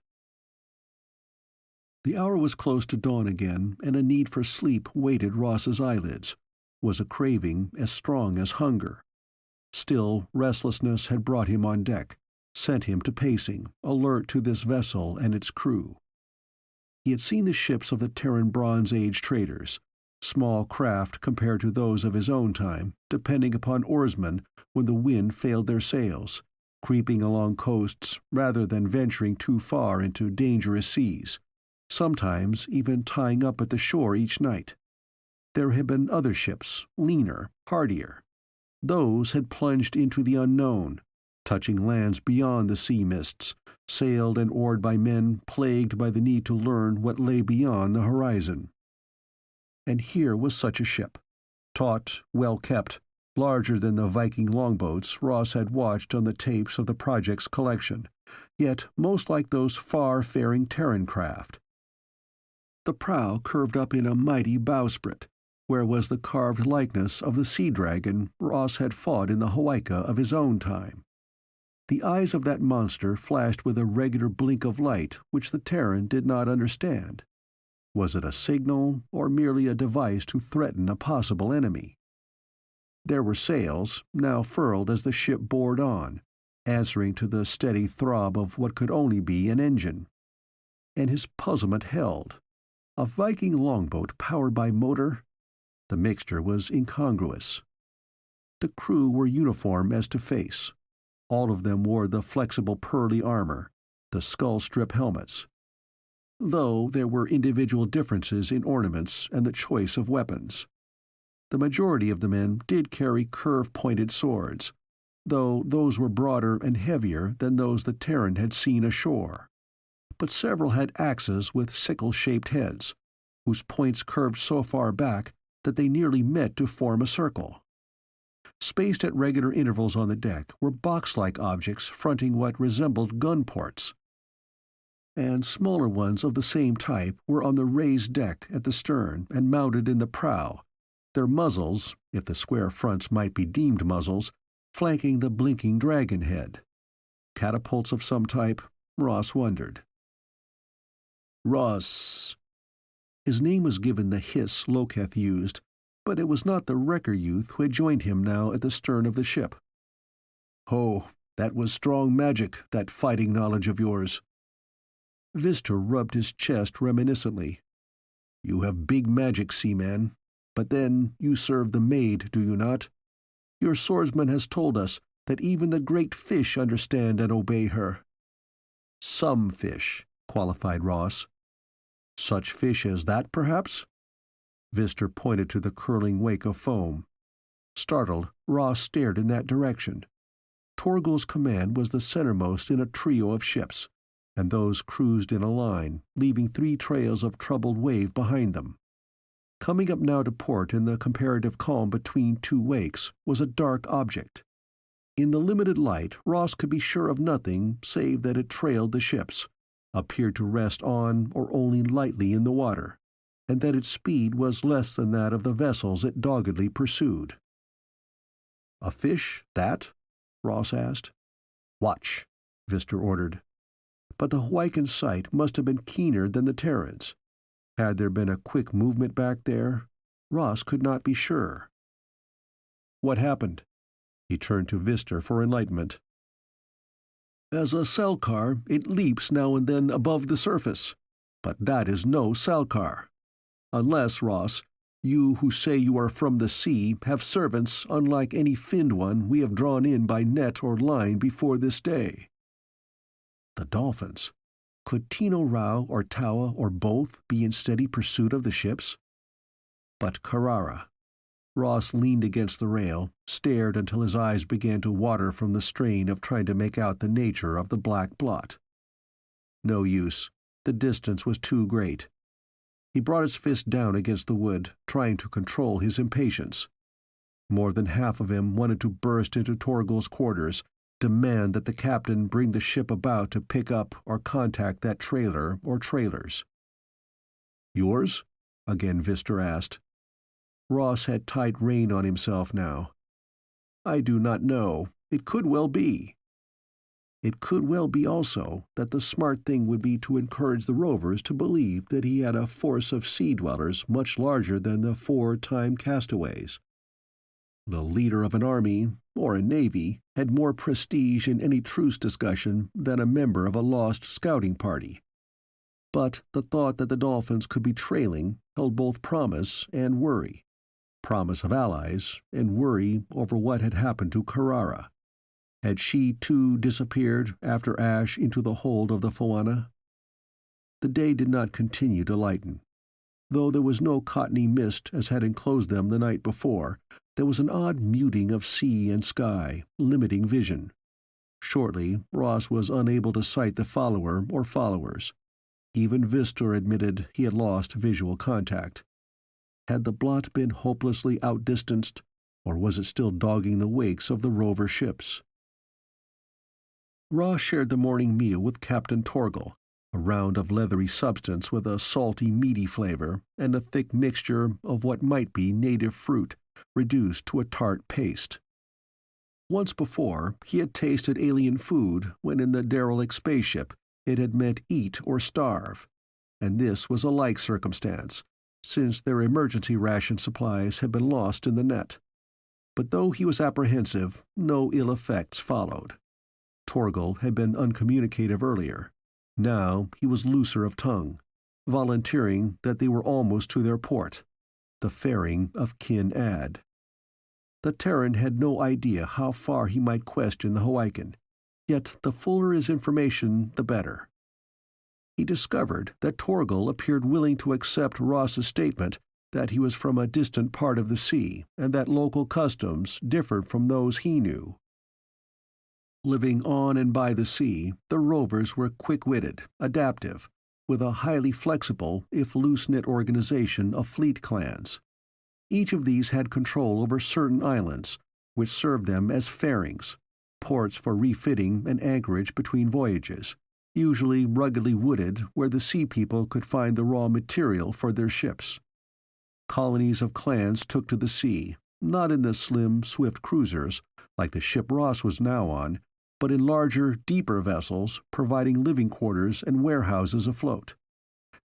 The hour was close to dawn again, and a need for sleep weighted Ross's eyelids, was a craving as strong as hunger. Still, restlessness had brought him on deck, sent him to pacing, alert to this vessel and its crew. He had seen the ships of the Terran Bronze Age traders, small craft compared to those of his own time, depending upon oarsmen when the wind failed their sails, creeping along coasts rather than venturing too far into dangerous seas, sometimes even tying up at the shore each night. There had been other ships, leaner, hardier. Those had plunged into the unknown, touching lands beyond the sea mists, sailed and oared by men plagued by the need to learn what lay beyond the horizon. And here was such a ship, taut, well kept, larger than the Viking longboats Ross had watched on the tapes of the project's collection, yet most like those far-faring Terran craft. The prow curved up in a mighty bowsprit, where was the carved likeness of the sea dragon Ross had fought in the Hawaika of his own time. The eyes of that monster flashed with a regular blink of light which the Terran did not understand. Was it a signal, or merely a device to threaten a possible enemy? There were sails, now furled as the ship bored on, answering to the steady throb of what could only be an engine. And his puzzlement held. A Viking longboat powered by motor? The mixture was incongruous. The crew were uniform as to face. All of them wore the flexible pearly armor, the skull-strip helmets, though there were individual differences in ornaments and the choice of weapons. The majority of the men did carry curve-pointed swords, though those were broader and heavier than those the Terran had seen ashore. But several had axes with sickle-shaped heads, whose points curved so far back that they nearly met to form a circle. Spaced at regular intervals on the deck were box-like objects fronting what resembled gun ports, and smaller ones of the same type were on the raised deck at the stern and mounted in the prow, their muzzles, if the square fronts might be deemed muzzles, flanking the blinking dragon head. Catapults of some type, Ross wondered. Ross. His name was given the hiss Loketh used, but it was not the wrecker youth who had joined him now at the stern of the ship. "Ho, that was strong magic, that fighting knowledge of yours." Vistor rubbed his chest reminiscently. "You have big magic, seaman. But then you serve the maid, do you not? Your swordsman has told us that even the great fish understand and obey her." "Some fish," qualified Ross. "Such fish as that, perhaps?" Vistor pointed to the curling wake of foam. Startled, Ross stared in that direction. Torgal's command was the centermost in a trio of ships, and those cruised in a line, leaving 3 trails of troubled wave behind them. Coming up now to port in the comparative calm between 2 wakes was a dark object. In the limited light, Ross could be sure of nothing save that it trailed the ships, appeared to rest on or only lightly in the water, and that its speed was less than that of the vessels it doggedly pursued. "A fish, that?" Ross asked. "Watch," Vistor ordered. But the Hawaiian's sight must have been keener than the Terran's. Had there been a quick movement back there? Ross could not be sure. "What happened?" He turned to Vistor for enlightenment. "As a Selkar, it leaps now and then above the surface. But that is no Selkar. Unless, Ross, you who say you are from the sea have servants unlike any finned one we have drawn in by net or line before this day." The dolphins. Could Tino Rao or Tawa or both be in steady pursuit of the ships? But Carrara. Ross leaned against the rail, stared until his eyes began to water from the strain of trying to make out the nature of the black blot. No use. The distance was too great. He brought his fist down against the wood, trying to control his impatience. More than half of him wanted to burst into Torgal's quarters, demand that the captain bring the ship about to pick up or contact that trailer or trailers. "Yours?" again Vistor asked. Ross had tight rein on himself now. "I do not know. It could well be." It could well be also that the smart thing would be to encourage the rovers to believe that he had a force of sea-dwellers much larger than the 4-time castaways. The leader of an army, or a navy, had more prestige in any truce discussion than a member of a lost scouting party. But the thought that the dolphins could be trailing held both promise and worry. Promise of allies, and worry over what had happened to Carrara. Had she, too, disappeared after Ashe into the hold of the Foana? The day did not continue to lighten. Though there was no cottony mist as had enclosed them the night before, there was an odd muting of sea and sky, limiting vision. Shortly, Ross was unable to sight the follower or followers. Even Vistor admitted he had lost visual contact. Had the blot been hopelessly outdistanced? Or was it still dogging the wakes of the rover ships? Ross shared the morning meal with Captain Torgal, a round of leathery substance with a salty, meaty flavor and a thick mixture of what might be native fruit, reduced to a tart paste. Once before, he had tasted alien food when in the derelict spaceship it had meant eat or starve, and this was a like circumstance, since their emergency ration supplies had been lost in the net. But though he was apprehensive, no ill effects followed. Torgal had been uncommunicative earlier. Now he was looser of tongue, volunteering that they were almost to their port, the fairing of Kin Ad. The Terran had no idea how far he might question the Hawaiian, yet the fuller his information, the better. He discovered that Torgal appeared willing to accept Ross's statement that he was from a distant part of the sea and that local customs differed from those he knew. Living on and by the sea, the rovers were quick-witted, adaptive, with a highly flexible, if loose-knit organization of fleet clans. Each of these had control over certain islands, which served them as fairings, ports for refitting and anchorage between voyages, usually ruggedly wooded where the sea people could find the raw material for their ships. Colonies of clans took to the sea, not in the slim, swift cruisers, like the ship Ross was now on, but in larger, deeper vessels providing living quarters and warehouses afloat.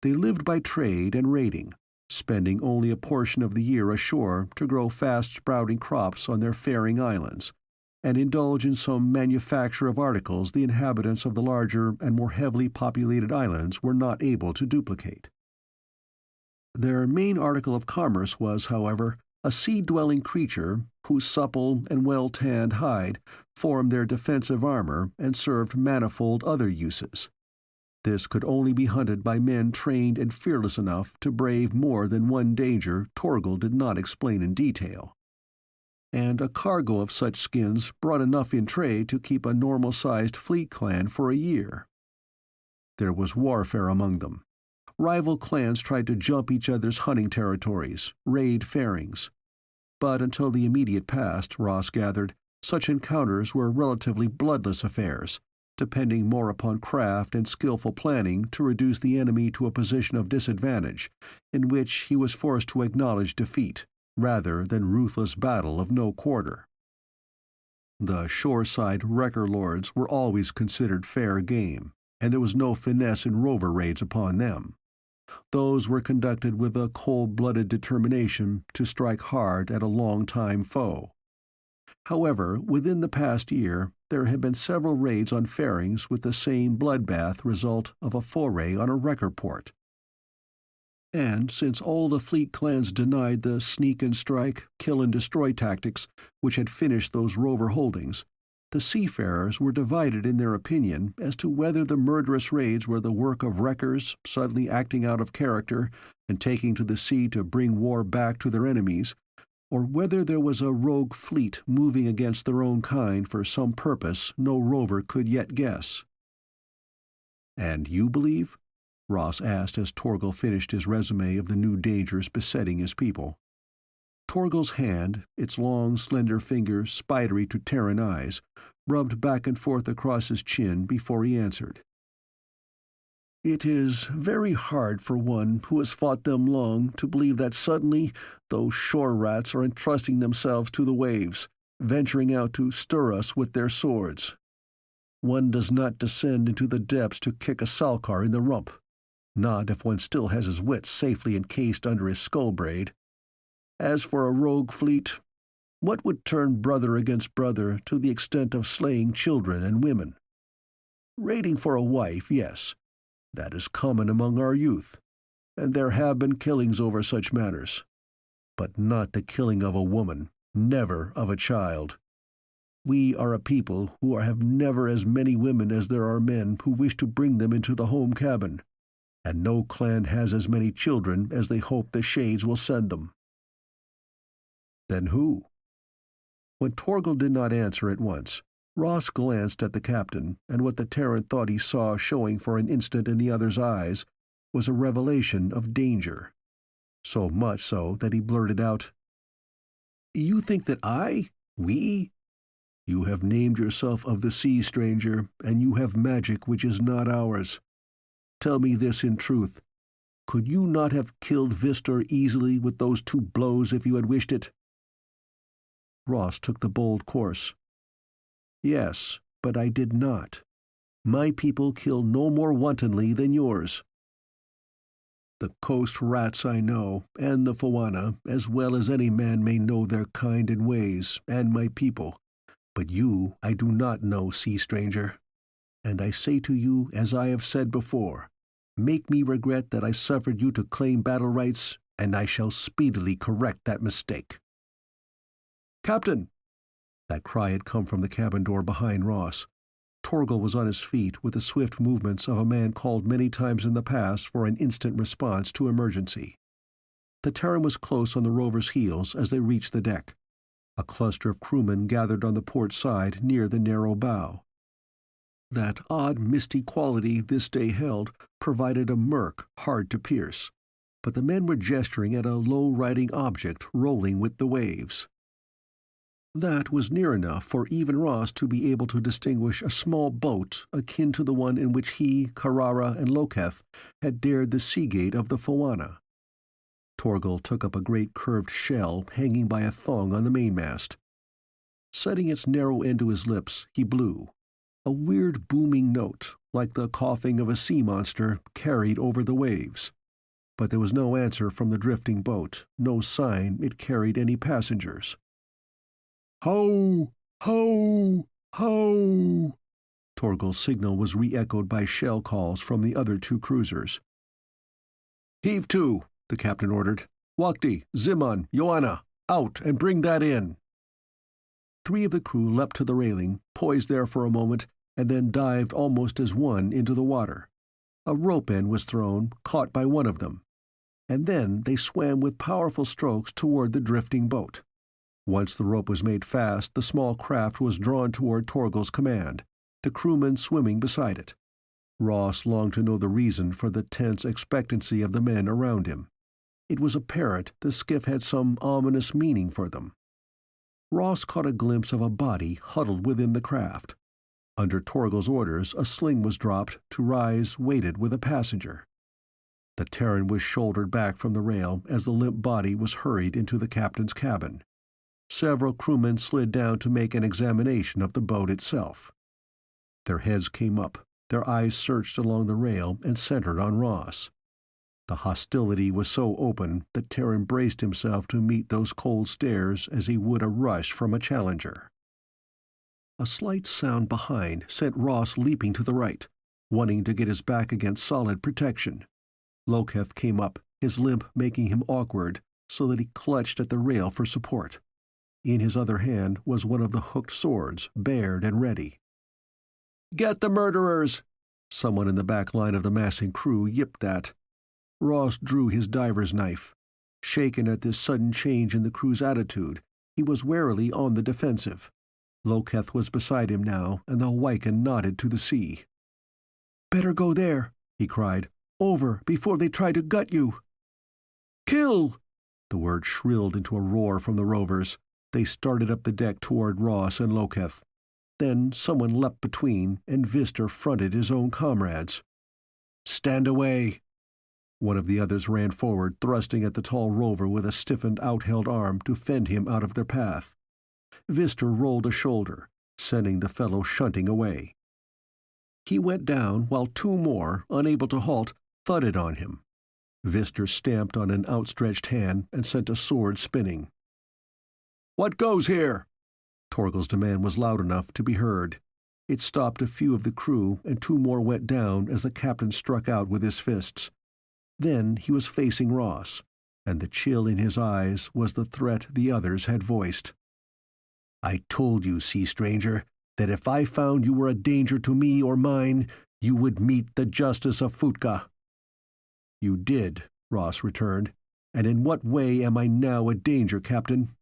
They lived by trade and raiding, spending only a portion of the year ashore to grow fast-sprouting crops on their faring islands, and indulge in some manufacture of articles the inhabitants of the larger and more heavily populated islands were not able to duplicate. Their main article of commerce was, however, a sea-dwelling creature whose supple and well-tanned hide formed their defensive armor and served manifold other uses. This could only be hunted by men trained and fearless enough to brave more than one danger Torgal did not explain in detail. And a cargo of such skins brought enough in trade to keep a normal-sized fleet clan for a year. There was warfare among them. Rival clans tried to jump each other's hunting territories, raid fairings. But until the immediate past, Ross gathered, such encounters were relatively bloodless affairs, depending more upon craft and skillful planning to reduce the enemy to a position of disadvantage, in which he was forced to acknowledge defeat, rather than ruthless battle of no quarter. The shoreside wrecker lords were always considered fair game, and there was no finesse in rover raids upon them. Those were conducted with a cold-blooded determination to strike hard at a long-time foe. However, within the past year, there had been several raids on fairings with the same bloodbath result of a foray on a wrecker port. And since all the fleet clans denied the sneak-and-strike, kill-and-destroy tactics which had finished those rover holdings, the seafarers were divided in their opinion as to whether the murderous raids were the work of wreckers suddenly acting out of character and taking to the sea to bring war back to their enemies, or whether there was a rogue fleet moving against their own kind for some purpose no rover could yet guess. "And you believe?" Ross asked as Torgal finished his resume of the new dangers besetting his people. Torgal's hand, its long, slender fingers spidery to Terran eyes, rubbed back and forth across his chin before he answered. "It is very hard for one who has fought them long to believe that suddenly those shore rats are entrusting themselves to the waves, venturing out to stir us with their swords. One does not descend into the depths to kick a salkar in the rump, not if one still has his wits safely encased under his skull braid. As for a rogue fleet, what would turn brother against brother to the extent of slaying children and women? Raiding for a wife, yes, that is common among our youth, and there have been killings over such matters, but not the killing of a woman, never of a child. We are a people who have never as many women as there are men who wish to bring them into the home cabin, and no clan has as many children as they hope the shades will send them." "Then who?" When Torgal did not answer at once, Ross glanced at the captain, and what the Terran thought he saw showing for an instant in the other's eyes was a revelation of danger. So much so that he blurted out, You think that we? You have named yourself of the sea, stranger, and you have magic which is not ours. Tell me this in truth. Could you not have killed Vistor easily with those 2 blows if you had wished it? Ross took the bold course. Yes, but I did not. My people kill no more wantonly than yours. The coast rats I know, and the Fawana, as well as any man may know their kind and ways, and my people. But you I do not know, sea stranger. And I say to you, as I have said before, make me regret that I suffered you to claim battle rights, and I shall speedily correct that mistake. Captain! That cry had come from the cabin door behind Ross. Torgal was on his feet with the swift movements of a man called many times in the past for an instant response to emergency. The Terran was close on the rover's heels as they reached the deck. A cluster of crewmen gathered on the port side near the narrow bow. That odd misty quality this day held provided a murk hard to pierce, but the men were gesturing at a low-riding object rolling with the waves. That was near enough for even Ross to be able to distinguish a small boat akin to the one in which he, Carrara, and Loketh had dared the sea-gate of the Fawana. Torgal took up a great curved shell hanging by a thong on the mainmast. Setting its narrow end to his lips, he blew. A weird booming note, like the coughing of a sea monster, carried over the waves. But there was no answer from the drifting boat, no sign it carried any passengers. Ho! Ho! Ho! Torgal's signal was re-echoed by shell calls from the other 2 cruisers. Heave to, the captain ordered. Wakti, Ziman, Joanna, out and bring that in. 3 of the crew leapt to the railing, poised there for a moment, and then dived almost as one into the water. A rope end was thrown, caught by one of them. And then they swam with powerful strokes toward the drifting boat. Once the rope was made fast, the small craft was drawn toward Torgal's command, the crewmen swimming beside it. Ross longed to know the reason for the tense expectancy of the men around him. It was apparent the skiff had some ominous meaning for them. Ross caught a glimpse of a body huddled within the craft. Under Torgal's orders, a sling was dropped to rise weighted with a passenger. The Terran was shouldered back from the rail as the limp body was hurried into the captain's cabin. Several crewmen slid down to make an examination of the boat itself. Their heads came up, their eyes searched along the rail and centered on Ross. The hostility was so open that Terran braced himself to meet those cold stares as he would a rush from a challenger. A slight sound behind sent Ross leaping to the right, wanting to get his back against solid protection. Loketh came up, his limp making him awkward, so that he clutched at the rail for support. In his other hand was one of the hooked swords, bared and ready. "Get the murderers!" Someone in the back line of the massing crew yipped at. Ross drew his diver's knife. Shaken at this sudden change in the crew's attitude, he was warily on the defensive. Loketh was beside him now, and the Hawaiian nodded to the sea. "Better go there," he cried. "Over, before they try to gut you." "Kill!" The word shrilled into a roar from the rovers. They started up the deck toward Ross and Loketh. Then someone leapt between, and Vistor fronted his own comrades. "Stand away!" One of the others ran forward, thrusting at the tall rover with a stiffened, outheld arm to fend him out of their path. Vistor rolled a shoulder, sending the fellow shunting away. He went down while 2 more, unable to halt, thudded on him. Vistor stamped on an outstretched hand and sent a sword spinning. "What goes here?" Torgal's demand was loud enough to be heard. It stopped a few of the crew, and 2 more went down as the captain struck out with his fists. Then he was facing Ross, and the chill in his eyes was the threat the others had voiced. "I told you, sea stranger, that if I found you were a danger to me or mine, you would meet the justice of Futka." "You did," Ross returned. "And in what way am I now a danger, Captain?"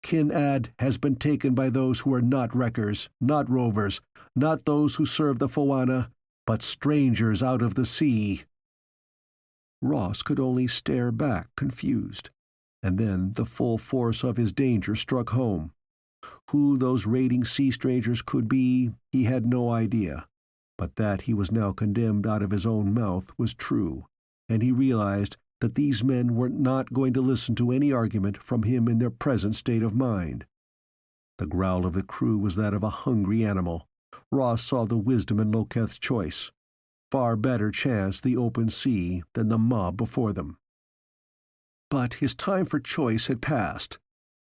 "Kinad has been taken by those who are not wreckers, not rovers, not those who serve the Fawana, but strangers out of the sea." Ross could only stare back, confused. and then the full force of his danger struck home. Who those raiding sea strangers could be, he had no idea, but that he was now condemned out of his own mouth was true, and he realized that these men were not going to listen to any argument from him in their present state of mind. The growl of the crew was that of a hungry animal. Ross saw the wisdom in Loketh's choice. Far better chance the open sea than the mob before them. But his time for choice had passed.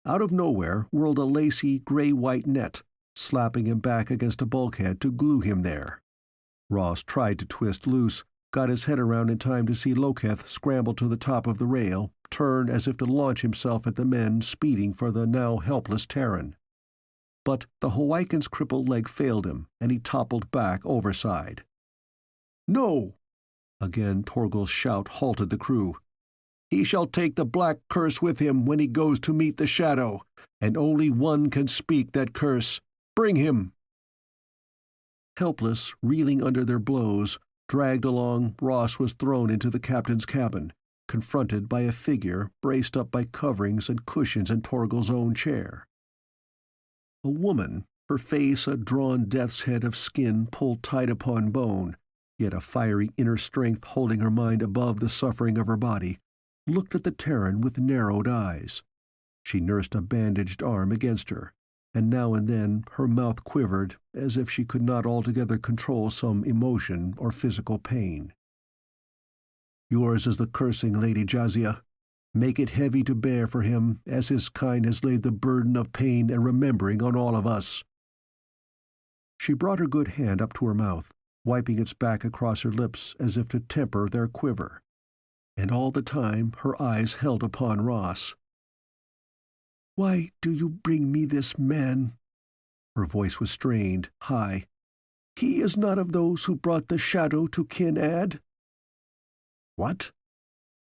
Out of nowhere whirled a lacy gray-white net, slapping him back against a bulkhead to glue him there. Ross tried to twist loose, got his head around in time to see Loketh scramble to the top of the rail, turn as if to launch himself at the men speeding for the now helpless Terran. But the Hawaiian's crippled leg failed him, and he toppled back overside. "No!" Again Torgal's shout halted the crew. "He shall take the black curse with him when he goes to meet the shadow, and only one can speak that curse. Bring him!" Helpless, reeling under their blows, dragged along, Ross was thrown into the captain's cabin, confronted by a figure braced up by coverings and cushions in Torgal's own chair. A woman, her face a drawn death's head of skin pulled tight upon bone, yet a fiery inner strength holding her mind above the suffering of her body, looked at the Terran with narrowed eyes. She nursed a bandaged arm against her, and now and then her mouth quivered as if she could not altogether control some emotion or physical pain. "Yours is the cursing, Lady Jazia. Make it heavy to bear for him, as his kind has laid the burden of pain and remembering on all of us." She brought her good hand up to her mouth, wiping its back across her lips as if to temper their quiver, and all the time her eyes held upon Ross. "Why do you bring me this man?" Her voice was strained, high. "He is not of those who brought the shadow to Kin-Ad?" "What?"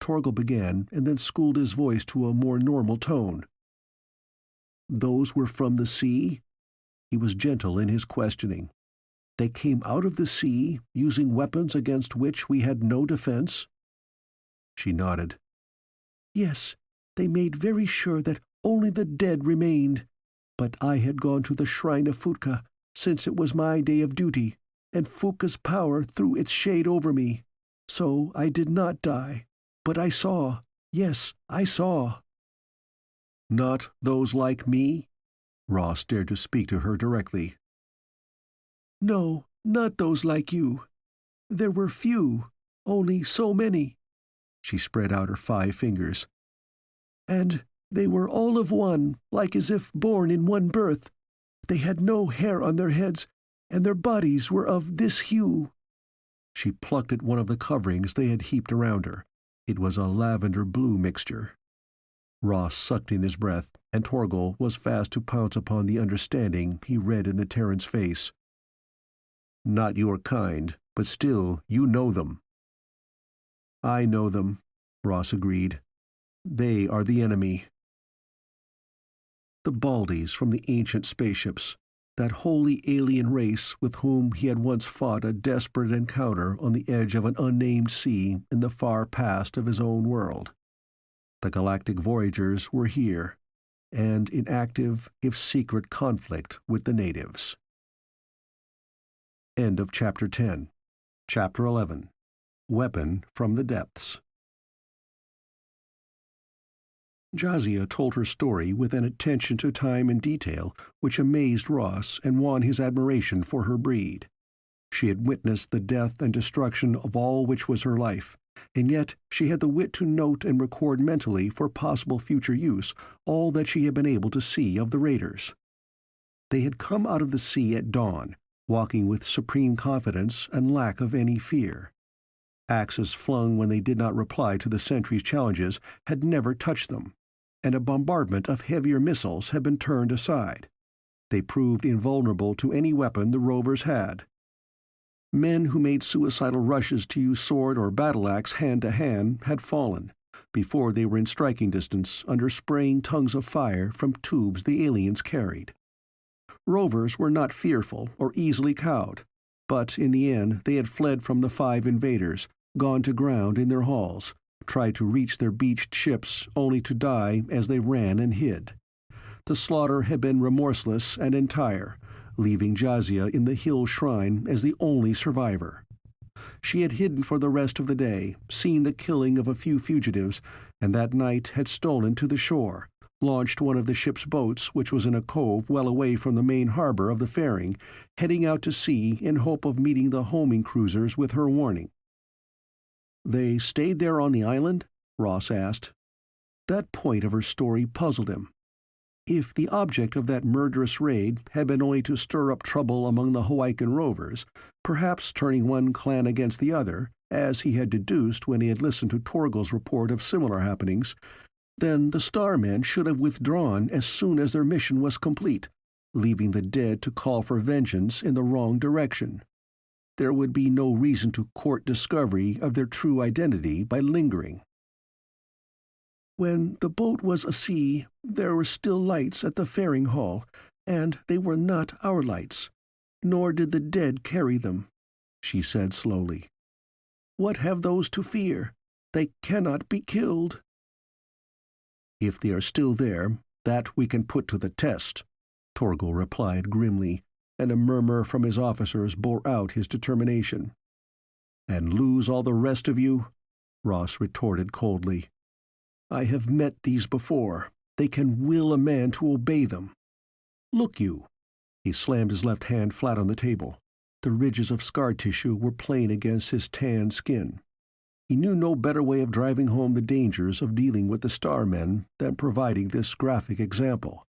Torgal began, and then schooled his voice to a more normal tone. "Those were from the sea?" He was gentle in his questioning. "They came out of the sea, using weapons against which we had no defense?" She nodded. "Yes, they made very sure that only the dead remained. But I had gone to the shrine of Futka, since it was my day of duty, and Fuka's power threw its shade over me. So I did not die. But I saw. Yes, I saw." "Not those like me?" Ross dared to speak to her directly. "No, not those like you. There were few, only so many." She spread out her 5 fingers. "And they were all of one, like as if born in one birth. They had no hair on their heads, and their bodies were of this hue." She plucked at one of the coverings they had heaped around her. It was a lavender-blue mixture. Ross sucked in his breath, and Torgal was fast to pounce upon the understanding he read in the Terran's face. "Not your kind, but still you know them." "I know them," Ross agreed. "They are the enemy." The Baldies from the ancient spaceships, that wholly alien race with whom he had once fought a desperate encounter on the edge of an unnamed sea in the far past of his own world. The galactic voyagers were here, and in active, if secret, conflict with the natives. End of Chapter 10. Chapter 11. Weapon from the Depths. Jazia told her story with an attention to time and detail which amazed Ross and won his admiration for her breed. She had witnessed the death and destruction of all which was her life, and yet she had the wit to note and record mentally for possible future use all that she had been able to see of the raiders. They had come out of the sea at dawn, walking with supreme confidence and lack of any fear. Axes flung when they did not reply to the sentry's challenges had never touched them, and a bombardment of heavier missiles had been turned aside. They proved invulnerable to any weapon the rovers had. Men who made suicidal rushes to use sword or battle-axe hand-to-hand had fallen, before they were in striking distance, under spraying tongues of fire from tubes the aliens carried. Rovers were not fearful or easily cowed, but in the end they had fled from the 5 invaders, gone to ground in their halls, tried to reach their beached ships only to die as they ran and hid. The slaughter had been remorseless and entire, leaving Jazia in the hill shrine as the only survivor. She had hidden for the rest of the day, seen the killing of a few fugitives, and that night had stolen to the shore, launched one of the ship's boats, which was in a cove well away from the main harbor of the fairing, heading out to sea in hope of meeting the homing cruisers with her warning. "They stayed there on the island?" Ross asked. That point of her story puzzled him. If the object of that murderous raid had been only to stir up trouble among the Hawaiian rovers, perhaps turning one clan against the other, as he had deduced when he had listened to Torgal's report of similar happenings, then the Starmen should have withdrawn as soon as their mission was complete, leaving the dead to call for vengeance in the wrong direction. There would be no reason to court discovery of their true identity by lingering. "When the boat was a sea, there were still lights at the fairing hall, and they were not our lights, nor did the dead carry them," she said slowly. "What have those to fear? They cannot be killed." "If they are still there, that we can put to the test," Torgal replied grimly, and a murmur from his officers bore out his determination. "And lose all the rest of you?" Ross retorted coldly. "I have met these before. They can will a man to obey them. Look you." He slammed his left hand flat on the table. The ridges of scar tissue were plain against his tanned skin. He knew no better way of driving home the dangers of dealing with the Starmen than providing this graphic example.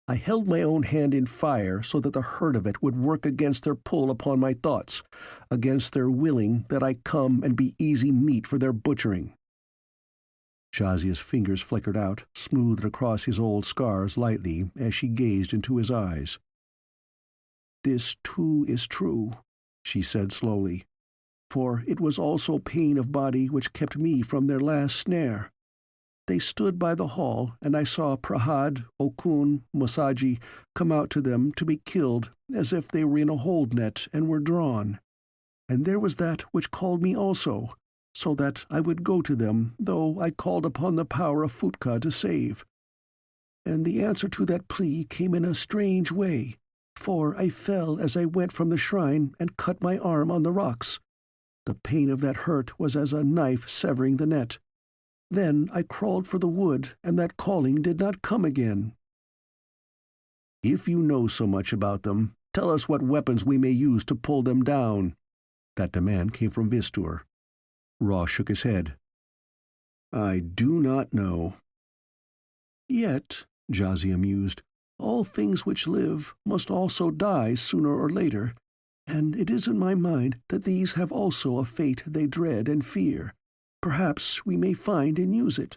"I held my own hand in fire so that the hurt of it would work against their pull upon my thoughts, against their willing that I come and be easy meat for their butchering." Jazia's fingers flickered out, smoothed across his old scars lightly as she gazed into his eyes. "This too is true," she said slowly, "for it was also pain of body which kept me from their last snare. They stood by the hall, and I saw Prahad, Okun, Mosaji come out to them to be killed as if they were in a hold net and were drawn. And there was that which called me also, so that I would go to them, though I called upon the power of Futka to save. And the answer to that plea came in a strange way, for I fell as I went from the shrine and cut my arm on the rocks. The pain of that hurt was as a knife severing the net. Then I crawled for the wood, and that calling did not come again." "If you know so much about them, tell us what weapons we may use to pull them down." That demand came from Vistur. Ross shook his head. "I do not know." "Yet," Jazia mused, "all things which live must also die sooner or later, and it is in my mind that these have also a fate they dread and fear. Perhaps we may find and use it."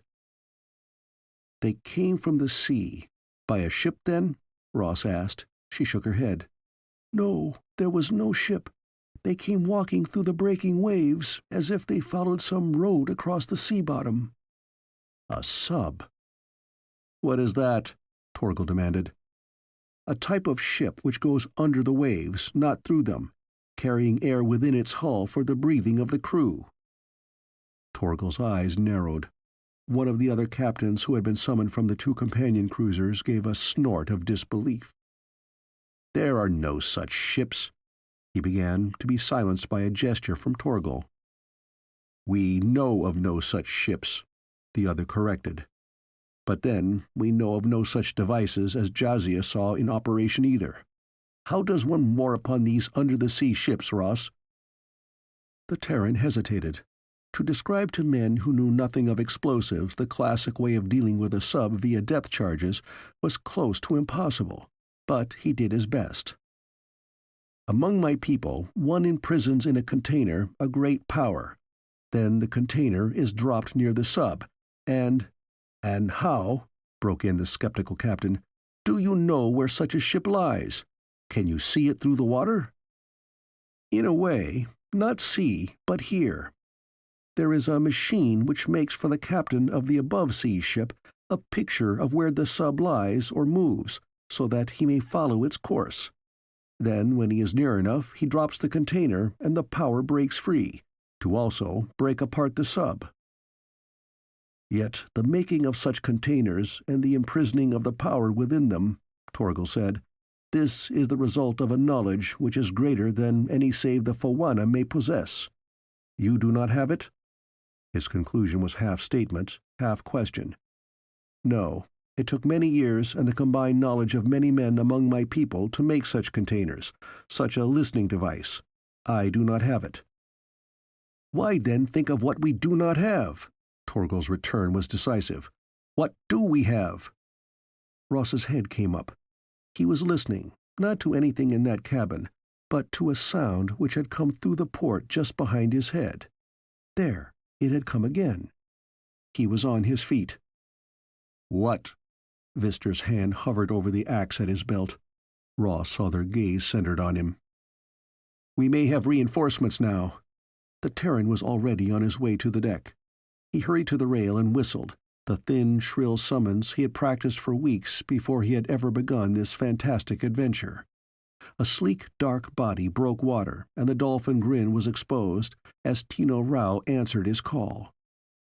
"They came from the sea. By a ship, then?" Ross asked. She shook her head. "No, there was no ship. They came walking through the breaking waves, as if they followed some road across the sea bottom." "A sub?" "What is that?" Torgal demanded. "A type of ship which goes under the waves, not through them, carrying air within its hull for the breathing of the crew." Torgal's eyes narrowed. One of the other captains who had been summoned from the two companion cruisers gave a snort of disbelief. "There are no such ships," he began, to be silenced by a gesture from Torgal. "We know of no such ships," the other corrected. "But then we know of no such devices as Jazia saw in operation either. How does one war upon these under-the-sea ships, Ross?" The Terran hesitated. To describe to men who knew nothing of explosives the classic way of dealing with a sub via depth charges was close to impossible, but he did his best. "Among my people, one imprisons in a container a great power. Then the container is dropped near the sub, and—" "And how," broke in the skeptical captain, "do you know where such a ship lies? Can you see it through the water?" "In a way, not see, but hear. There is a machine which makes for the captain of the above-sea ship a picture of where the sub lies or moves, so that he may follow its course. Then, when he is near enough, he drops the container and the power breaks free, to also break apart the sub." Yet the making of such containers and the imprisoning of the power within them, Torgal said, this is the result of a knowledge which is greater than any save the Fawana may possess. You do not have it? His conclusion was half statement, half question. No, it took many years and the combined knowledge of many men among my people to make such containers, such a listening device. I do not have it. Why then think of what we do not have? Torgal's return was decisive. What do we have? Ross's head came up. He was listening, not to anything in that cabin, but to a sound which had come through the port just behind his head. There, it had come again. He was on his feet. What? Vister's hand hovered over the axe at his belt. Ross saw their gaze centered on him. We may have reinforcements now. The Terran was already on his way to the deck. He hurried to the rail and whistled, the thin, shrill summons he had practiced for weeks before he had ever begun this fantastic adventure. A sleek, dark body broke water, and the dolphin grin was exposed as Tino Rao answered his call.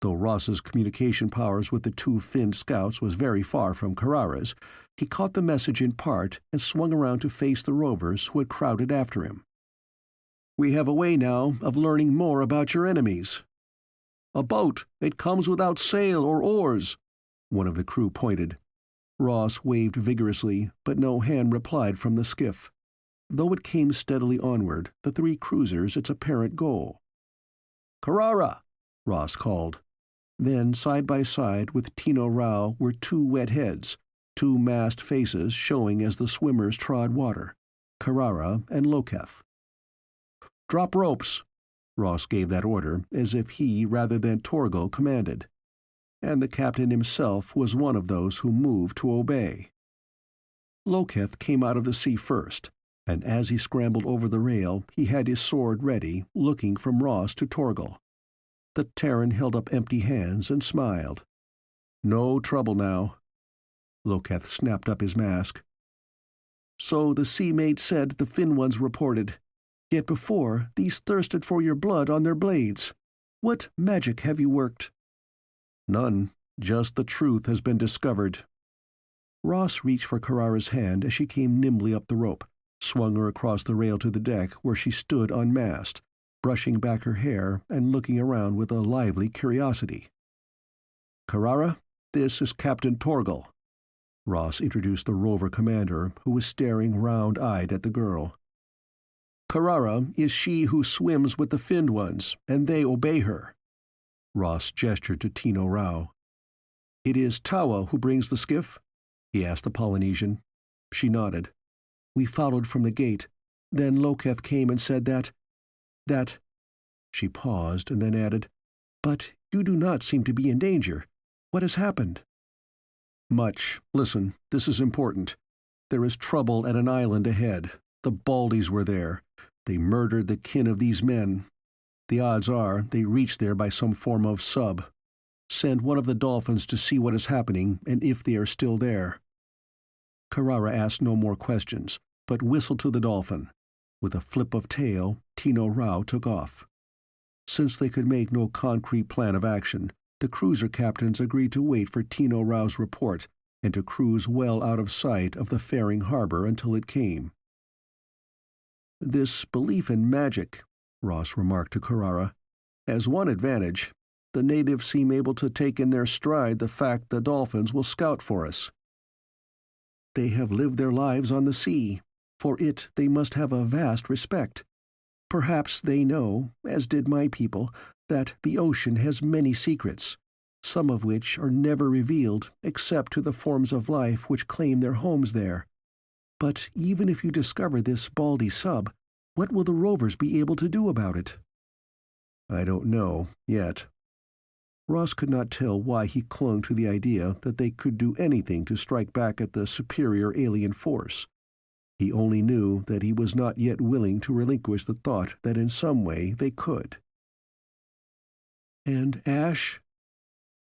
Though Ross's communication powers with the two finned scouts was very far from Carrara's, he caught the message in part and swung around to face the rovers who had crowded after him. We have a way now of learning more about your enemies. A boat! It comes without sail or oars! One of the crew pointed. Ross waved vigorously, but no hand replied from the skiff, though it came steadily onward, the three cruisers its apparent goal. Carrara! Ross called. Then, side by side with Tino Rao were two wet heads, two masked faces showing as the swimmers trod water, Carrara and Loketh. Drop ropes! Ross gave that order as if he, rather than Torgal, commanded. And the captain himself was one of those who moved to obey. Loketh came out of the sea first, and as he scrambled over the rail, he had his sword ready, looking from Ross to Torgal. The Terran held up empty hands and smiled. No trouble now. Loketh snapped up his mask. So the sea maid said the Finn ones reported. Yet before, these thirsted for your blood on their blades. What magic have you worked? None. Just the truth has been discovered. Ross reached for Carrara's hand as she came nimbly up the rope, swung her across the rail to the deck where she stood unmasked, brushing back her hair and looking around with a lively curiosity. Carrara, this is Captain Torgal. Ross introduced the rover commander, who was staring round-eyed at the girl. Carrara is she who swims with the finned ones, and they obey her. Ross gestured to Tino Rao. It is Tawa who brings the skiff? He asked the Polynesian. She nodded. We followed from the gate. Then Loketh came and said that... She paused and then added, But you do not seem to be in danger. What has happened? Much. Listen, this is important. There is trouble at an island ahead. The Baldies were there. They murdered the kin of these men. The odds are they reached there by some form of sub. Send one of the dolphins to see what is happening and if they are still there. Carrara asked no more questions, but whistled to the dolphin. With a flip of tail, Tino Rao took off. Since they could make no concrete plan of action, the cruiser captains agreed to wait for Tino Rao's report and to cruise well out of sight of the faring harbor until it came. This belief in magic, Ross remarked to Carrara, has one advantage. The natives seem able to take in their stride the fact the dolphins will scout for us. They have lived their lives on the sea. For it they must have a vast respect. Perhaps they know, as did my people, that the ocean has many secrets, some of which are never revealed except to the forms of life which claim their homes there. But even if you discover this Baldy sub, what will the rovers be able to do about it? I don't know, yet. Ross could not tell why he clung to the idea that they could do anything to strike back at the superior alien force. He only knew that he was not yet willing to relinquish the thought that in some way they could. And Ashe?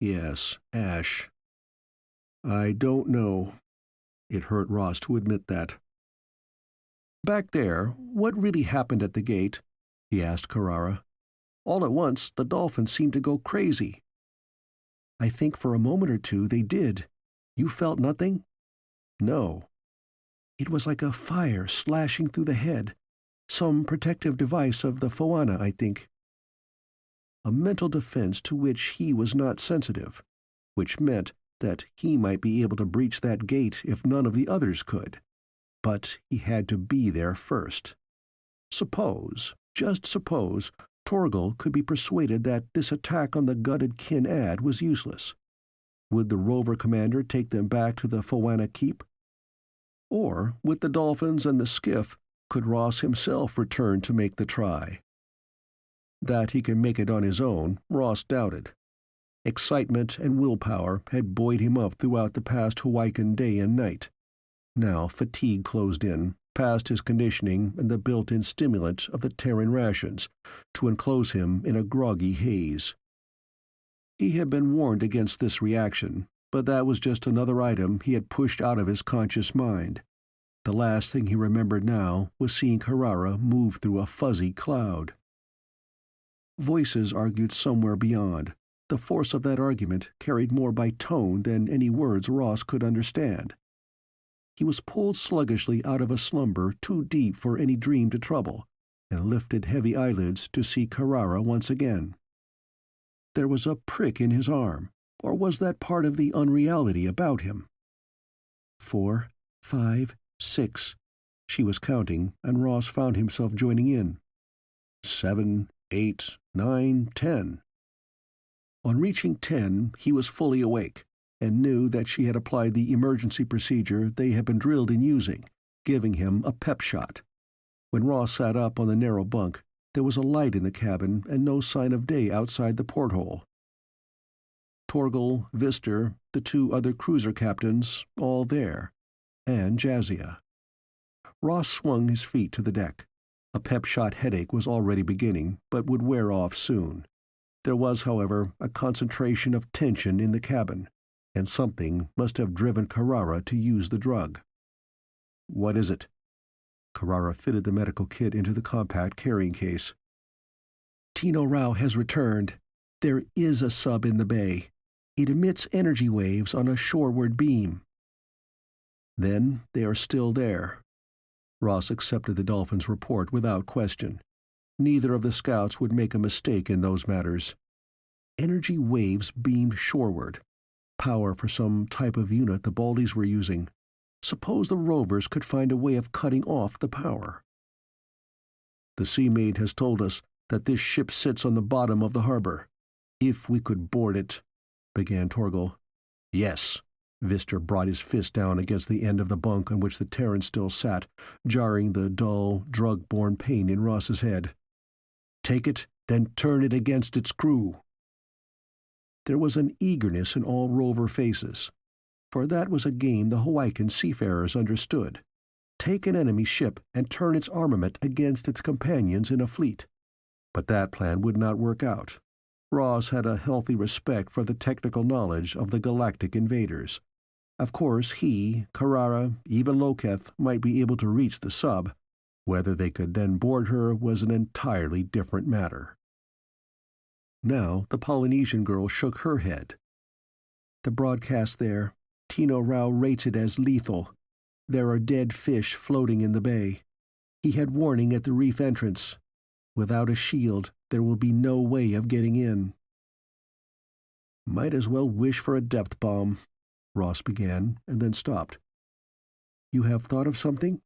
Yes, Ashe. I don't know. It hurt Ross to admit that. Back there, what really happened at the gate? He asked Carrara. All at once, the dolphins seemed to go crazy. I think for a moment or two they did. You felt nothing?" "No." "It was like a fire slashing through the head. Some protective device of the Foana, I think." A mental defense to which he was not sensitive, which meant that he might be able to breach that gate if none of the others could. But he had to be there first. Suppose, just suppose, Torgal could be persuaded that this attack on the gutted Kin-Ad was useless. Would the rover commander take them back to the Foana Keep? Or, with the dolphins and the skiff, could Ross himself return to make the try? That he could make it on his own, Ross doubted. Excitement and willpower had buoyed him up throughout the past Hawaiian day and night. Now fatigue closed in, past his conditioning and the built-in stimulant of the Terran rations, to enclose him in a groggy haze. He had been warned against this reaction, but that was just another item he had pushed out of his conscious mind. The last thing he remembered now was seeing Carrara move through a fuzzy cloud. Voices argued somewhere beyond. The force of that argument carried more by tone than any words Ross could understand. He was pulled sluggishly out of a slumber too deep for any dream to trouble, and lifted heavy eyelids to see Carrara once again. There was a prick in his arm, or was that part of the unreality about him? 4, 5, 6. She was counting, and Ross found himself joining in. 7, 8, 9, 10. On reaching 10, he was fully awake, and knew that she had applied the emergency procedure they had been drilled in using, giving him a pep shot. When Ross sat up on the narrow bunk, there was a light in the cabin and no sign of day outside the porthole. Torgal, Vister, the 2 other cruiser captains, all there, and Jazia. Ross swung his feet to the deck. A pep-shot headache was already beginning, but would wear off soon. There was, however, a concentration of tension in the cabin, and something must have driven Carrara to use the drug. "What is it?" Carrara fitted the medical kit into the compact carrying case. "Tino Rao has returned. There is a sub in the bay. It emits energy waves on a shoreward beam." "Then they are still there." Ross accepted the Dolphin's report without question. Neither of the scouts would make a mistake in those matters. Energy waves beamed shoreward. Power for some type of unit the Baldies were using. Suppose the rovers could find a way of cutting off the power. "The Sea Maid has told us that this ship sits on the bottom of the harbor. If we could board it—" began Torgal. "Yes." Vister brought his fist down against the end of the bunk on which the Terran still sat, jarring the dull, drug-borne pain in Ross's head. "Take it, then turn it against its crew." There was an eagerness in all rover faces, for that was a game the Hawaiian seafarers understood. Take an enemy ship and turn its armament against its companions in a fleet. But that plan would not work out. Ross had a healthy respect for the technical knowledge of the galactic invaders. Of course he, Carrara, even Loketh might be able to reach the sub. Whether they could then board her was an entirely different matter. Now the Polynesian girl shook her head. "The broadcast there, Tino Rao rates it as lethal. There are dead fish floating in the bay. He had warning at the reef entrance. Without a shield, there will be no way of getting in." "Might as well wish for a depth bomb," Ross began, and then stopped. "You have thought of something?"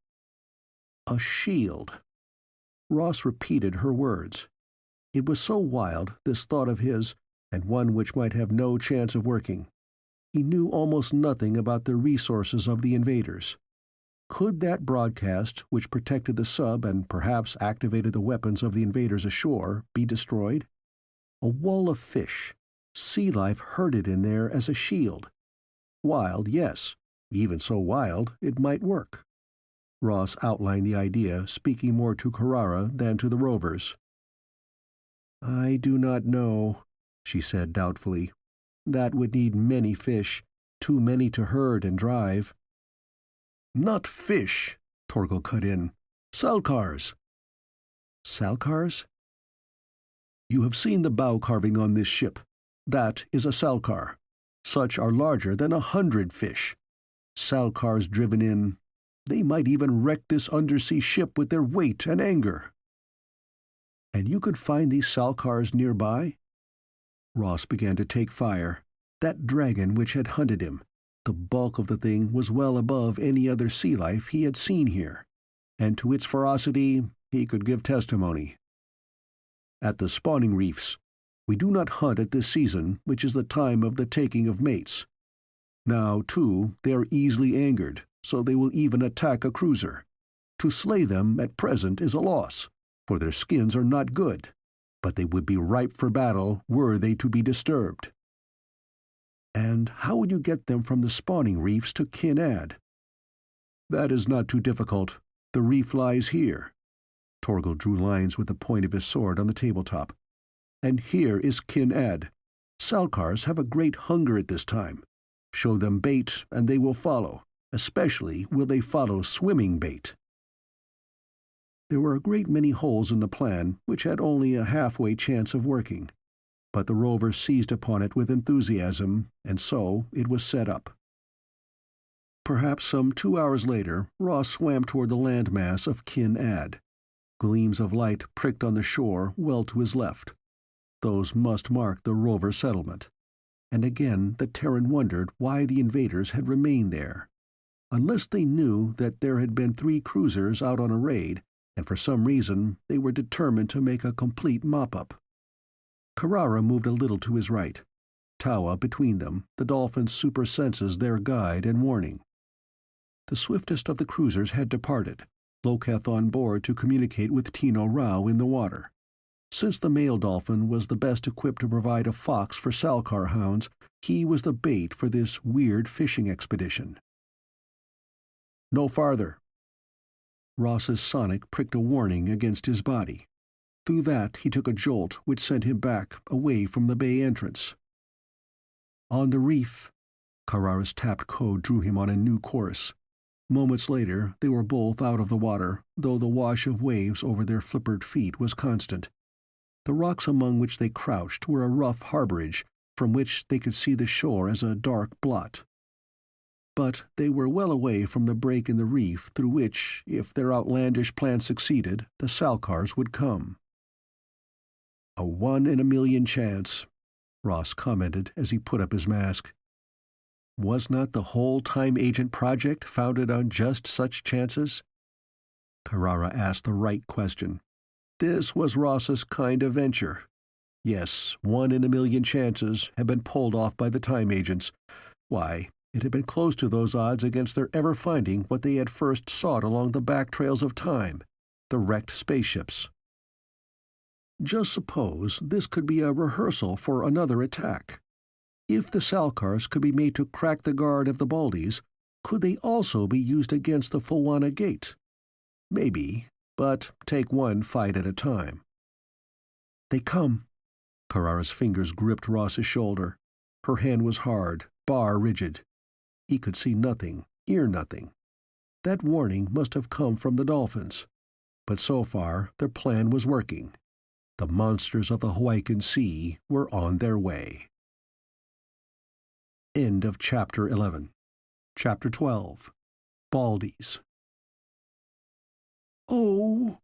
"A shield." Ross repeated her words. It was so wild, this thought of his, and one which might have no chance of working. He knew almost nothing about the resources of the invaders. Could that broadcast, which protected the sub and perhaps activated the weapons of the invaders ashore, be destroyed? A wall of fish. Sea life herded in there as a shield. Wild, yes. Even so wild, it might work. Ross outlined the idea, speaking more to Carrara than to the rovers. "I do not know," she said doubtfully. "That would need many fish, too many to herd and drive." "Not fish," Torgal cut in. "Salkars." "Salkars?" "You have seen the bow carving on this ship. That is a salkar. Such are larger than 100 fish. Salcars driven in. They might even wreck this undersea ship with their weight and anger. And you could find these Salcars nearby? Ross began to take fire. That dragon which had hunted him, the bulk of the thing was well above any other sea life he had seen here, and to its ferocity he could give testimony. At the spawning reefs, we do not hunt at this season, which is the time of the taking of mates. Now, too, they are easily angered, so they will even attack a cruiser. To slay them at present is a loss, for their skins are not good, but they would be ripe for battle were they to be disturbed. And how would you get them from the spawning reefs to Kinad? That is not too difficult. The reef lies here. Torgal drew lines with the point of his sword on the tabletop. And here is Kinad. Salcars have a great hunger at this time. Show them bait, and they will follow. Especially will they follow swimming bait. There were a great many holes in the plan which had only a halfway chance of working, but the rovers seized upon it with enthusiasm, and so it was set up. Perhaps some 2 hours later, Ross swam toward the landmass of Kinad. Gleams of light pricked on the shore well to his left. Those must mark the rover settlement. And again the Terran wondered why the invaders had remained there. Unless they knew that there had been 3 cruisers out on a raid, and for some reason they were determined to make a complete mop-up. Carrara moved a little to his right. Tawa between them, the dolphin's super senses their guide and warning. The swiftest of the cruisers had departed, Loketh on board to communicate with Tino Rao in the water. Since the male dolphin was the best equipped to provide a fox for Salcar hounds, he was the bait for this weird fishing expedition. No farther. Ross's sonic pricked a warning against his body. Through that he took a jolt which sent him back, away from the bay entrance. On the reef. Carrara's tapped code drew him on a new course. Moments later they were both out of the water, though the wash of waves over their flippered feet was constant. The rocks among which they crouched were a rough harborage, from which they could see the shore as a dark blot. But they were well away from the break in the reef through which, if their outlandish plan succeeded, the Salcars would come. A 1 in a million chance, Ross commented as he put up his mask. Was not the whole Time Agent project founded on just such chances? Carrara asked the right question. This was Ross's kind of venture. Yes, 1 in a million chances had been pulled off by the Time Agents. Why, it had been close to those odds against their ever finding what they had first sought along the back trails of time, the wrecked spaceships. Just suppose this could be a rehearsal for another attack. If the Salcars could be made to crack the guard of the Baldies, could they also be used against the Fulwana Gate? Maybe, but take one fight at a time. They come. Carrara's fingers gripped Ross's shoulder. Her hand was hard, bar rigid. He could see nothing, hear nothing. That warning must have come from the dolphins. But so far their plan was working. The monsters of the Hawaiian Sea were on their way. End of Chapter 11. Chapter 12. Baldies. Oh!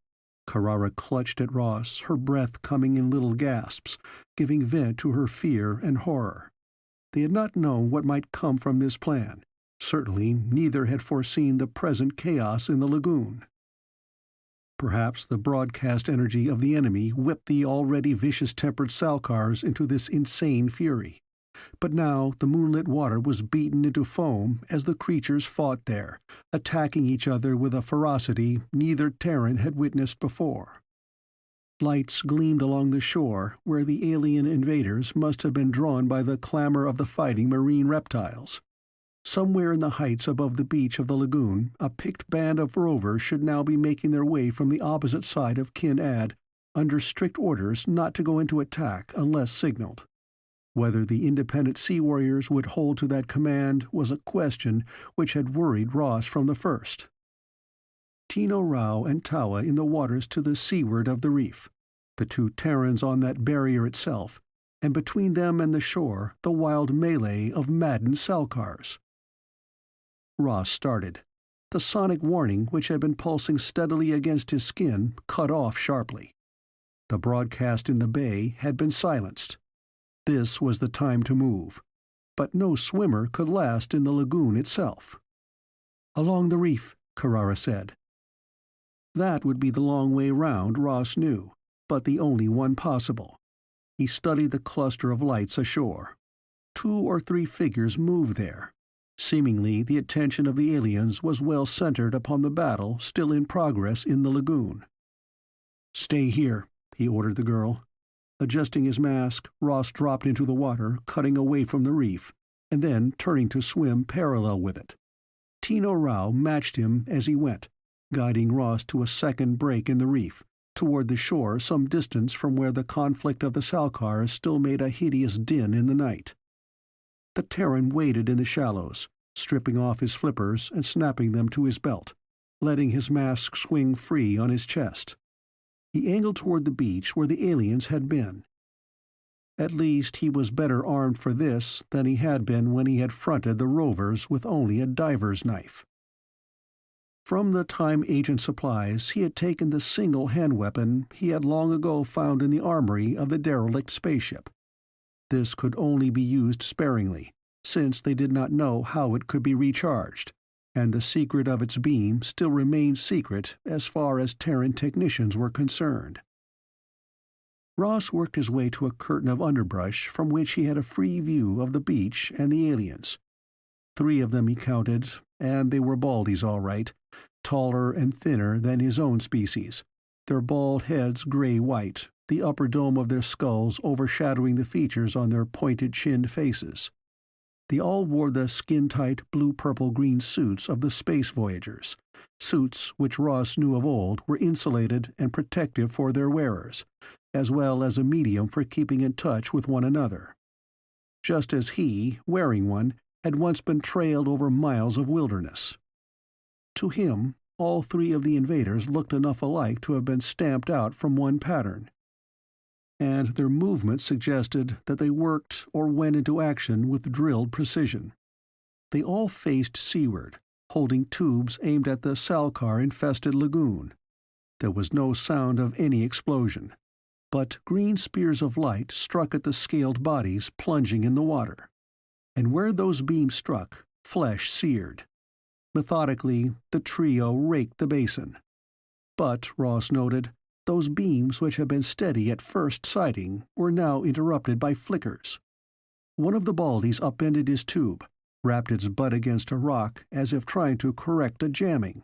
Carrara clutched at Ross, her breath coming in little gasps, giving vent to her fear and horror. They had not known what might come from this plan. Certainly neither had foreseen the present chaos in the lagoon. Perhaps the broadcast energy of the enemy whipped the already vicious-tempered Salcars into this insane fury. But now the moonlit water was beaten into foam as the creatures fought there, attacking each other with a ferocity neither Terran had witnessed before. Lights gleamed along the shore where the alien invaders must have been drawn by the clamor of the fighting marine reptiles. Somewhere in the heights above the beach of the lagoon, a picked band of rovers should now be making their way from the opposite side of Kinad, under strict orders not to go into attack unless signaled. Whether the independent sea warriors would hold to that command was a question which had worried Ross from the first. Tino Rao and Tawa in the waters to the seaward of the reef, the 2 Terrans on that barrier itself, and between them and the shore the wild melee of maddened salkars. Ross started. The sonic warning which had been pulsing steadily against his skin cut off sharply. The broadcast in the bay had been silenced. This was the time to move, but no swimmer could last in the lagoon itself. "Along the reef," Carrara said. That would be the long way round, Ross knew, but the only one possible. He studied the cluster of lights ashore. 2 or 3 figures moved there. Seemingly the attention of the aliens was well centered upon the battle still in progress in the lagoon. "Stay here," he ordered the girl. Adjusting his mask, Ross dropped into the water, cutting away from the reef, and then turning to swim parallel with it. Tino Rao matched him as he went, guiding Ross to a second break in the reef, toward the shore some distance from where the conflict of the salkars still made a hideous din in the night. The Terran waded in the shallows, stripping off his flippers and snapping them to his belt, letting his mask swing free on his chest. He angled toward the beach where the aliens had been. At least he was better armed for this than he had been when he had fronted the rovers with only a diver's knife. From the time agent supplies, he had taken the single hand weapon he had long ago found in the armory of the derelict spaceship. This could only be used sparingly, since they did not know how it could be recharged, and the secret of its beam still remained secret as far as Terran technicians were concerned. Ross worked his way to a curtain of underbrush from which he had a free view of the beach and the aliens. 3 of them he counted, and they were Baldies all right, taller and thinner than his own species, their bald heads gray-white, the upper dome of their skulls overshadowing the features on their pointed-chinned faces. They all wore the skin-tight blue-purple-green suits of the space voyagers, suits which Ross knew of old were insulated and protective for their wearers, as well as a medium for keeping in touch with one another. Just as he, wearing one, had once been trailed over miles of wilderness. To him, all 3 of the invaders looked enough alike to have been stamped out from one pattern. And their movements suggested that they worked or went into action with drilled precision. They all faced seaward, holding tubes aimed at the salkar-infested lagoon. There was no sound of any explosion, but green spears of light struck at the scaled bodies plunging in the water. And where those beams struck, flesh seared. Methodically, the trio raked the basin. But, Ross noted, those beams which had been steady at first sighting were now interrupted by flickers. One of the Baldies upended his tube, rapped its butt against a rock as if trying to correct a jamming.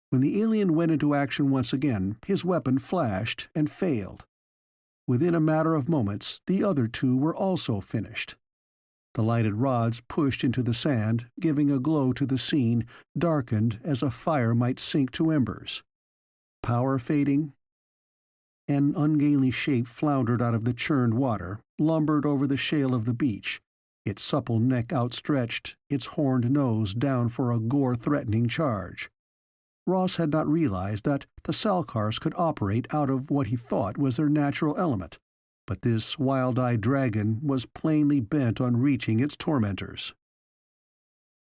When the alien went into action once again, his weapon flashed and failed. Within a matter of moments, the other 2 were also finished. The lighted rods pushed into the sand, giving a glow to the scene, darkened as a fire might sink to embers. Power fading? An ungainly shape floundered out of the churned water, lumbered over the shale of the beach, its supple neck outstretched, its horned nose down for a gore-threatening charge. Ross had not realized that the salkars could operate out of what he thought was their natural element, but this wild-eyed dragon was plainly bent on reaching its tormentors.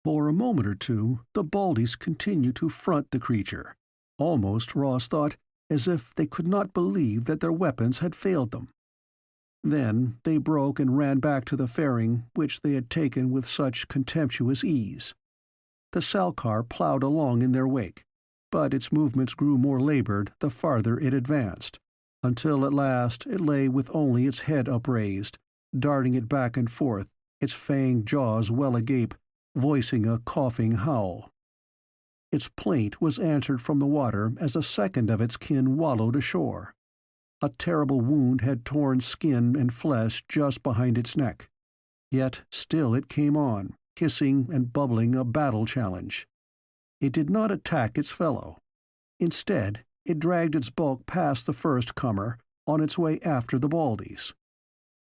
For a moment or 2, the Baldies continued to front the creature, almost, Ross thought, as if they could not believe that their weapons had failed them. Then they broke and ran back to the fairing which they had taken with such contemptuous ease. The salkar plowed along in their wake, but its movements grew more labored the farther it advanced, until at last it lay with only its head upraised, darting it back and forth, its fanged jaws well agape, voicing a coughing howl. Its plaint was answered from the water as a second of its kin wallowed ashore. A terrible wound had torn skin and flesh just behind its neck. Yet still it came on, hissing and bubbling a battle challenge. It did not attack its fellow. Instead, it dragged its bulk past the first comer, on its way after the Baldies.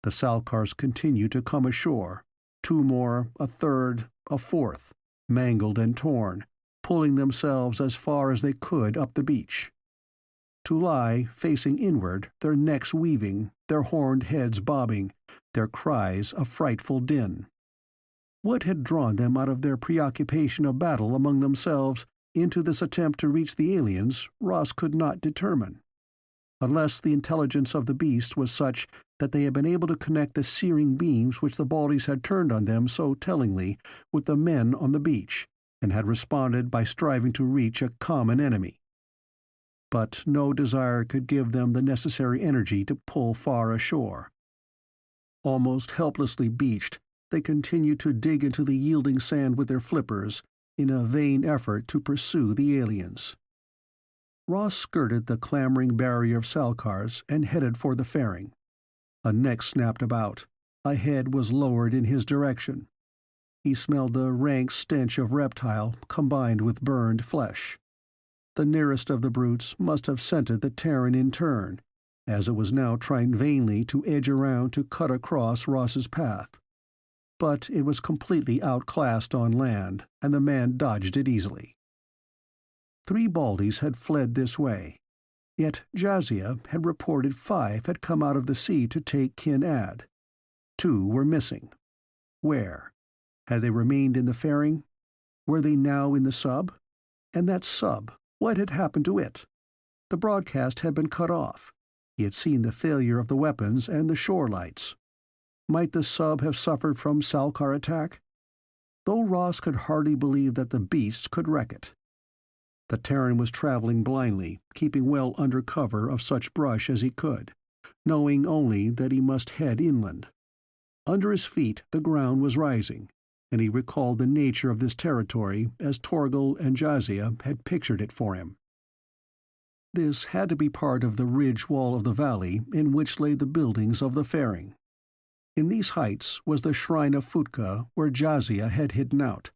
The salkars continued to come ashore, 2 more, a third, a fourth, mangled and torn, pulling themselves as far as they could up the beach. To lie, facing inward, their necks weaving, their horned heads bobbing, their cries a frightful din. What had drawn them out of their preoccupation of battle among themselves into this attempt to reach the aliens, Ross could not determine. Unless the intelligence of the beast was such that they had been able to connect the searing beams which the Baldies had turned on them so tellingly with the men on the beach, and had responded by striving to reach a common enemy. But no desire could give them the necessary energy to pull far ashore. Almost helplessly beached, they continued to dig into the yielding sand with their flippers in a vain effort to pursue the aliens. Ross skirted the clamoring barrier of Salkars and headed for the fairing. A neck snapped about. A head was lowered in his direction. He smelled the rank stench of reptile combined with burned flesh. The nearest of the brutes must have scented the Terran in turn, as it was now trying vainly to edge around to cut across Ross's path. But it was completely outclassed on land, and the man dodged it easily. 3 Baldies had fled this way, yet Jazia had reported 5 had come out of the sea to take Kin-Ad. 2 were missing. Where? Had they remained in the fairing? Were they now in the sub? And that sub, what had happened to it? The broadcast had been cut off. He had seen the failure of the weapons and the shore lights. Might the sub have suffered from Salkar attack? Though Ross could hardly believe that the beasts could wreck it. The Terran was traveling blindly, keeping well under cover of such brush as he could, knowing only that he must head inland. Under his feet the ground was rising, and he recalled the nature of this territory as Torgal and Jazia had pictured it for him. This had to be part of the ridge wall of the valley in which lay the buildings of the fairing. In these heights was the shrine of Futka where Jazia had hidden out.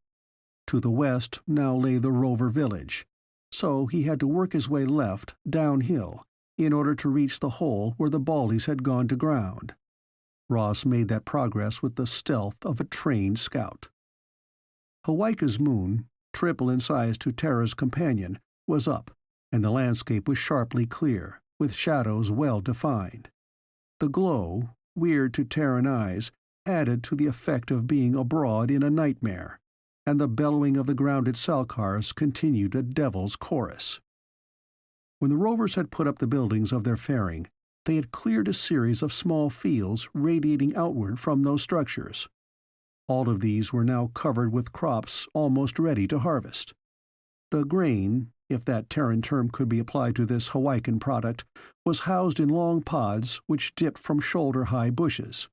To the west now lay the rover village, so he had to work his way left, downhill, in order to reach the hole where the Baldies had gone to ground. Ross made that progress with the stealth of a trained scout. Hawaika's moon, triple in size to Terra's companion, was up, and the landscape was sharply clear, with shadows well defined. The glow, weird to Terran eyes, added to the effect of being abroad in a nightmare, and the bellowing of the grounded Salkars continued a devil's chorus. When the rovers had put up the buildings of their fairing, they had cleared a series of small fields radiating outward from those structures. All of these were now covered with crops almost ready to harvest. The grain, if that Terran term could be applied to this Hawaiian product, was housed in long pods which dipped from shoulder-high bushes.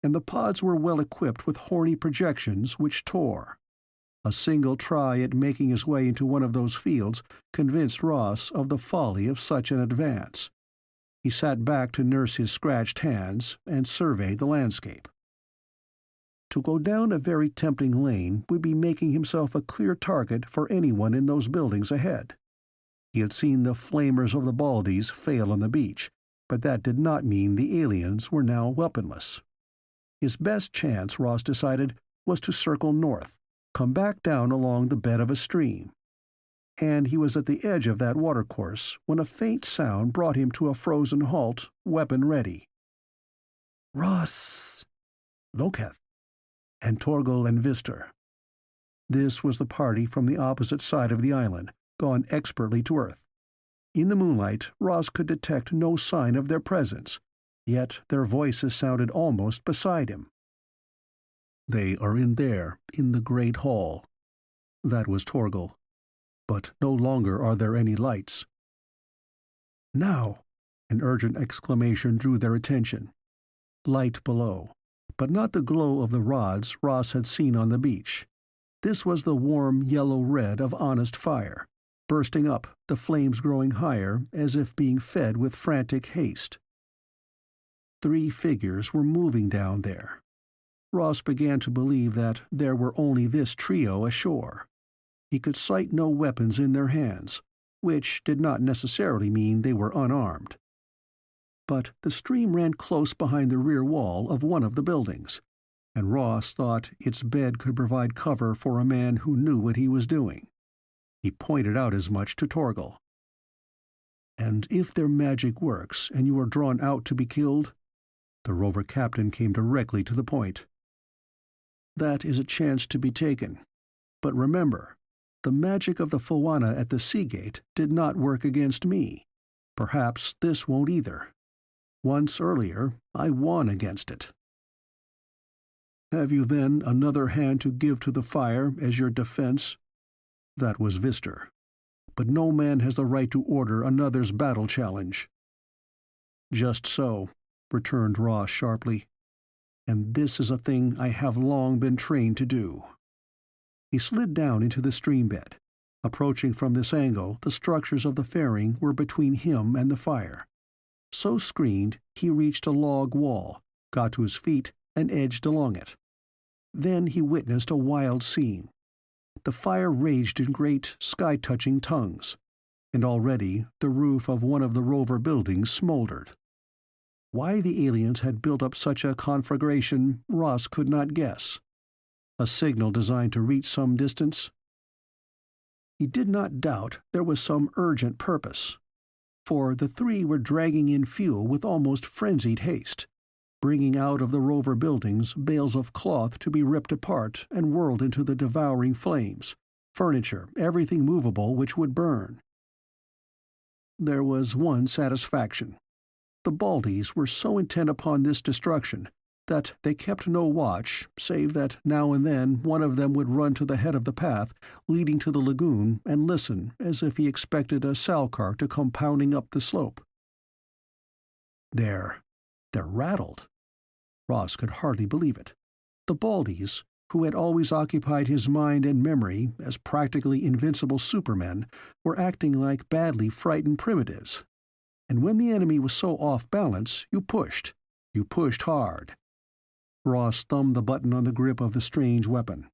And the pods were well equipped with horny projections which tore. A single try at making his way into one of those fields convinced Ross of the folly of such an advance. He sat back to nurse his scratched hands and survey the landscape. To go down a very tempting lane would be making himself a clear target for anyone in those buildings ahead. He had seen the flamers of the Baldies fail on the beach, but that did not mean the aliens were now weaponless. His best chance, Ross decided, was to circle north, come back down along the bed of a stream. And he was at the edge of that watercourse when a faint sound brought him to a frozen halt, weapon ready. Ross! Loketh! And Torgal and Vistor. This was the party from the opposite side of the island, gone expertly to Earth. In the moonlight, Ross could detect no sign of their presence, yet their voices sounded almost beside him. They are in there, in the great hall. That was Torgal. But no longer are there any lights. Now! An urgent exclamation drew their attention. Light below, but not the glow of the rods Ross had seen on the beach. This was the warm yellow red of honest fire, bursting up, the flames growing higher as if being fed with frantic haste. 3 figures were moving down there. Ross began to believe that there were only this trio ashore. He could sight no weapons in their hands, which did not necessarily mean they were unarmed. But the stream ran close behind the rear wall of one of the buildings, and Ross thought its bed could provide cover for a man who knew what he was doing. He pointed out as much to Torgal. And if their magic works and you are drawn out to be killed, The rover captain came directly to the point. "That is a chance to be taken. But remember, the magic of the Foana at the Seagate did not work against me. Perhaps this won't either. Once earlier, I won against it." "Have you then another hand to give to the fire as your defense?" That was Vister. "But no man has the right to order another's battle challenge." "Just so," returned Ross sharply. "And this is a thing I have long been trained to do." He slid down into the stream bed. Approaching from this angle, the structures of the fairing were between him and the fire. So screened, he reached a log wall, got to his feet, and edged along it. Then he witnessed a wild scene. The fire raged in great, sky-touching tongues, and already the roof of one of the rover buildings smoldered. Why the aliens had built up such a conflagration, Ross could not guess. A signal designed to reach some distance? He did not doubt there was some urgent purpose, for the three were dragging in fuel with almost frenzied haste, bringing out of the rover buildings bales of cloth to be ripped apart and whirled into the devouring flames, furniture, everything movable which would burn. There was one satisfaction. The Baldies were so intent upon this destruction that they kept no watch, save that now and then one of them would run to the head of the path leading to the lagoon and listen as if he expected a salcar to come pounding up the slope. They're rattled. Ross could hardly believe it. The Baldies, who had always occupied his mind and memory as practically invincible supermen, were acting like badly frightened primitives. And when the enemy was so off balance, you pushed. You pushed hard. Ross thumbed the button on the grip of the strange weapon.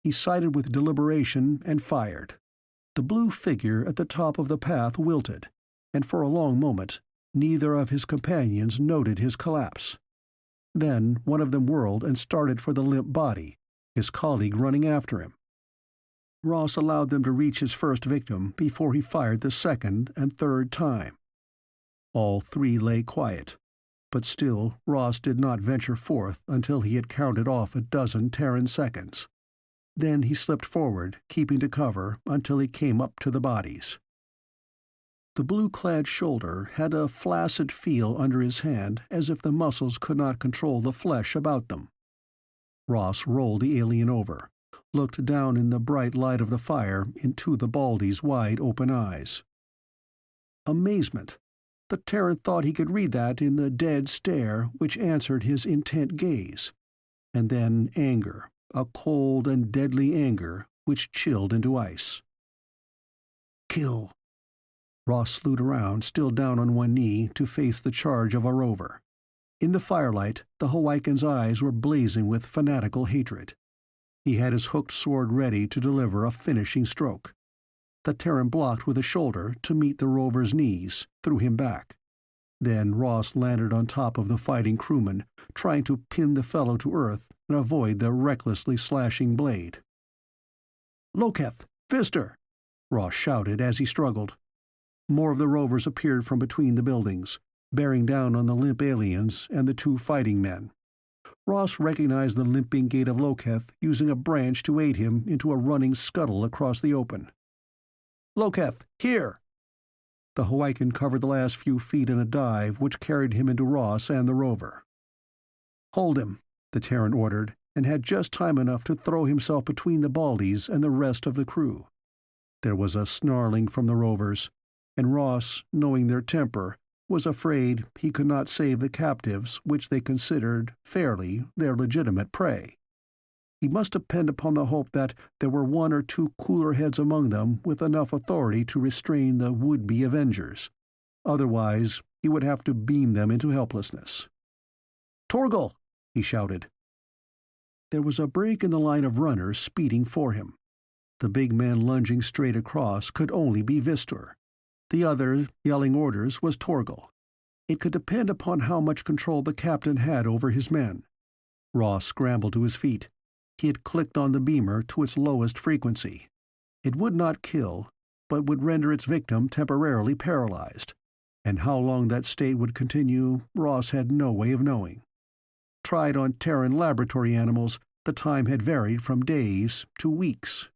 He sighted with deliberation and fired. The blue figure at the top of the path wilted, and for a long moment neither of his companions noted his collapse. Then one of them whirled and started for the limp body, his colleague running after him. Ross allowed them to reach his first victim before he fired the second and third time. All three lay quiet, but still Ross did not venture forth until he had counted off a dozen Terran seconds. Then he slipped forward, keeping to cover until he came up to the bodies. The blue-clad shoulder had a flaccid feel under his hand, as if the muscles could not control the flesh about them. Ross rolled the alien over, looked down in the bright light of the fire into the Baldy's wide-open eyes. Amazement. The Terran thought he could read that in the dead stare which answered his intent gaze. And then anger, a cold and deadly anger which chilled into ice. "Kill." Ross slewed around, still down on one knee, to face the charge of a rover. In the firelight, the Hawaiian's eyes were blazing with fanatical hatred. He had his hooked sword ready to deliver a finishing stroke. The Terran blocked with a shoulder to meet the rover's knees, threw him back. Then Ross landed on top of the fighting crewman, trying to pin the fellow to earth and avoid the recklessly slashing blade. "Loketh! Pfister!" Ross shouted as he struggled. More of the rovers appeared from between the buildings, bearing down on the limp aliens and the two fighting men. Ross recognized the limping gait of Loketh, using a branch to aid him into a running scuttle across the open. "Loketh, here!" The Hawaiian covered the last few feet in a dive which carried him into Ross and the rover. "Hold him," the Terran ordered, and had just time enough to throw himself between the Baldies and the rest of the crew. There was a snarling from the rovers, and Ross, knowing their temper, was afraid he could not save the captives which they considered, fairly, their legitimate prey. He must depend upon the hope that there were one or two cooler heads among them with enough authority to restrain the would-be avengers. Otherwise, he would have to beam them into helplessness. "Torgal!" he shouted. There was a break in the line of runners speeding for him. The big man lunging straight across could only be Vistor. The other, yelling orders, was Torgal. It could depend upon how much control the captain had over his men. Ross scrambled to his feet. He had clicked on the beamer to its lowest frequency. It would not kill, but would render its victim temporarily paralyzed. And how long that state would continue, Ross had no way of knowing. Tried on Terran laboratory animals, the time had varied from days to weeks.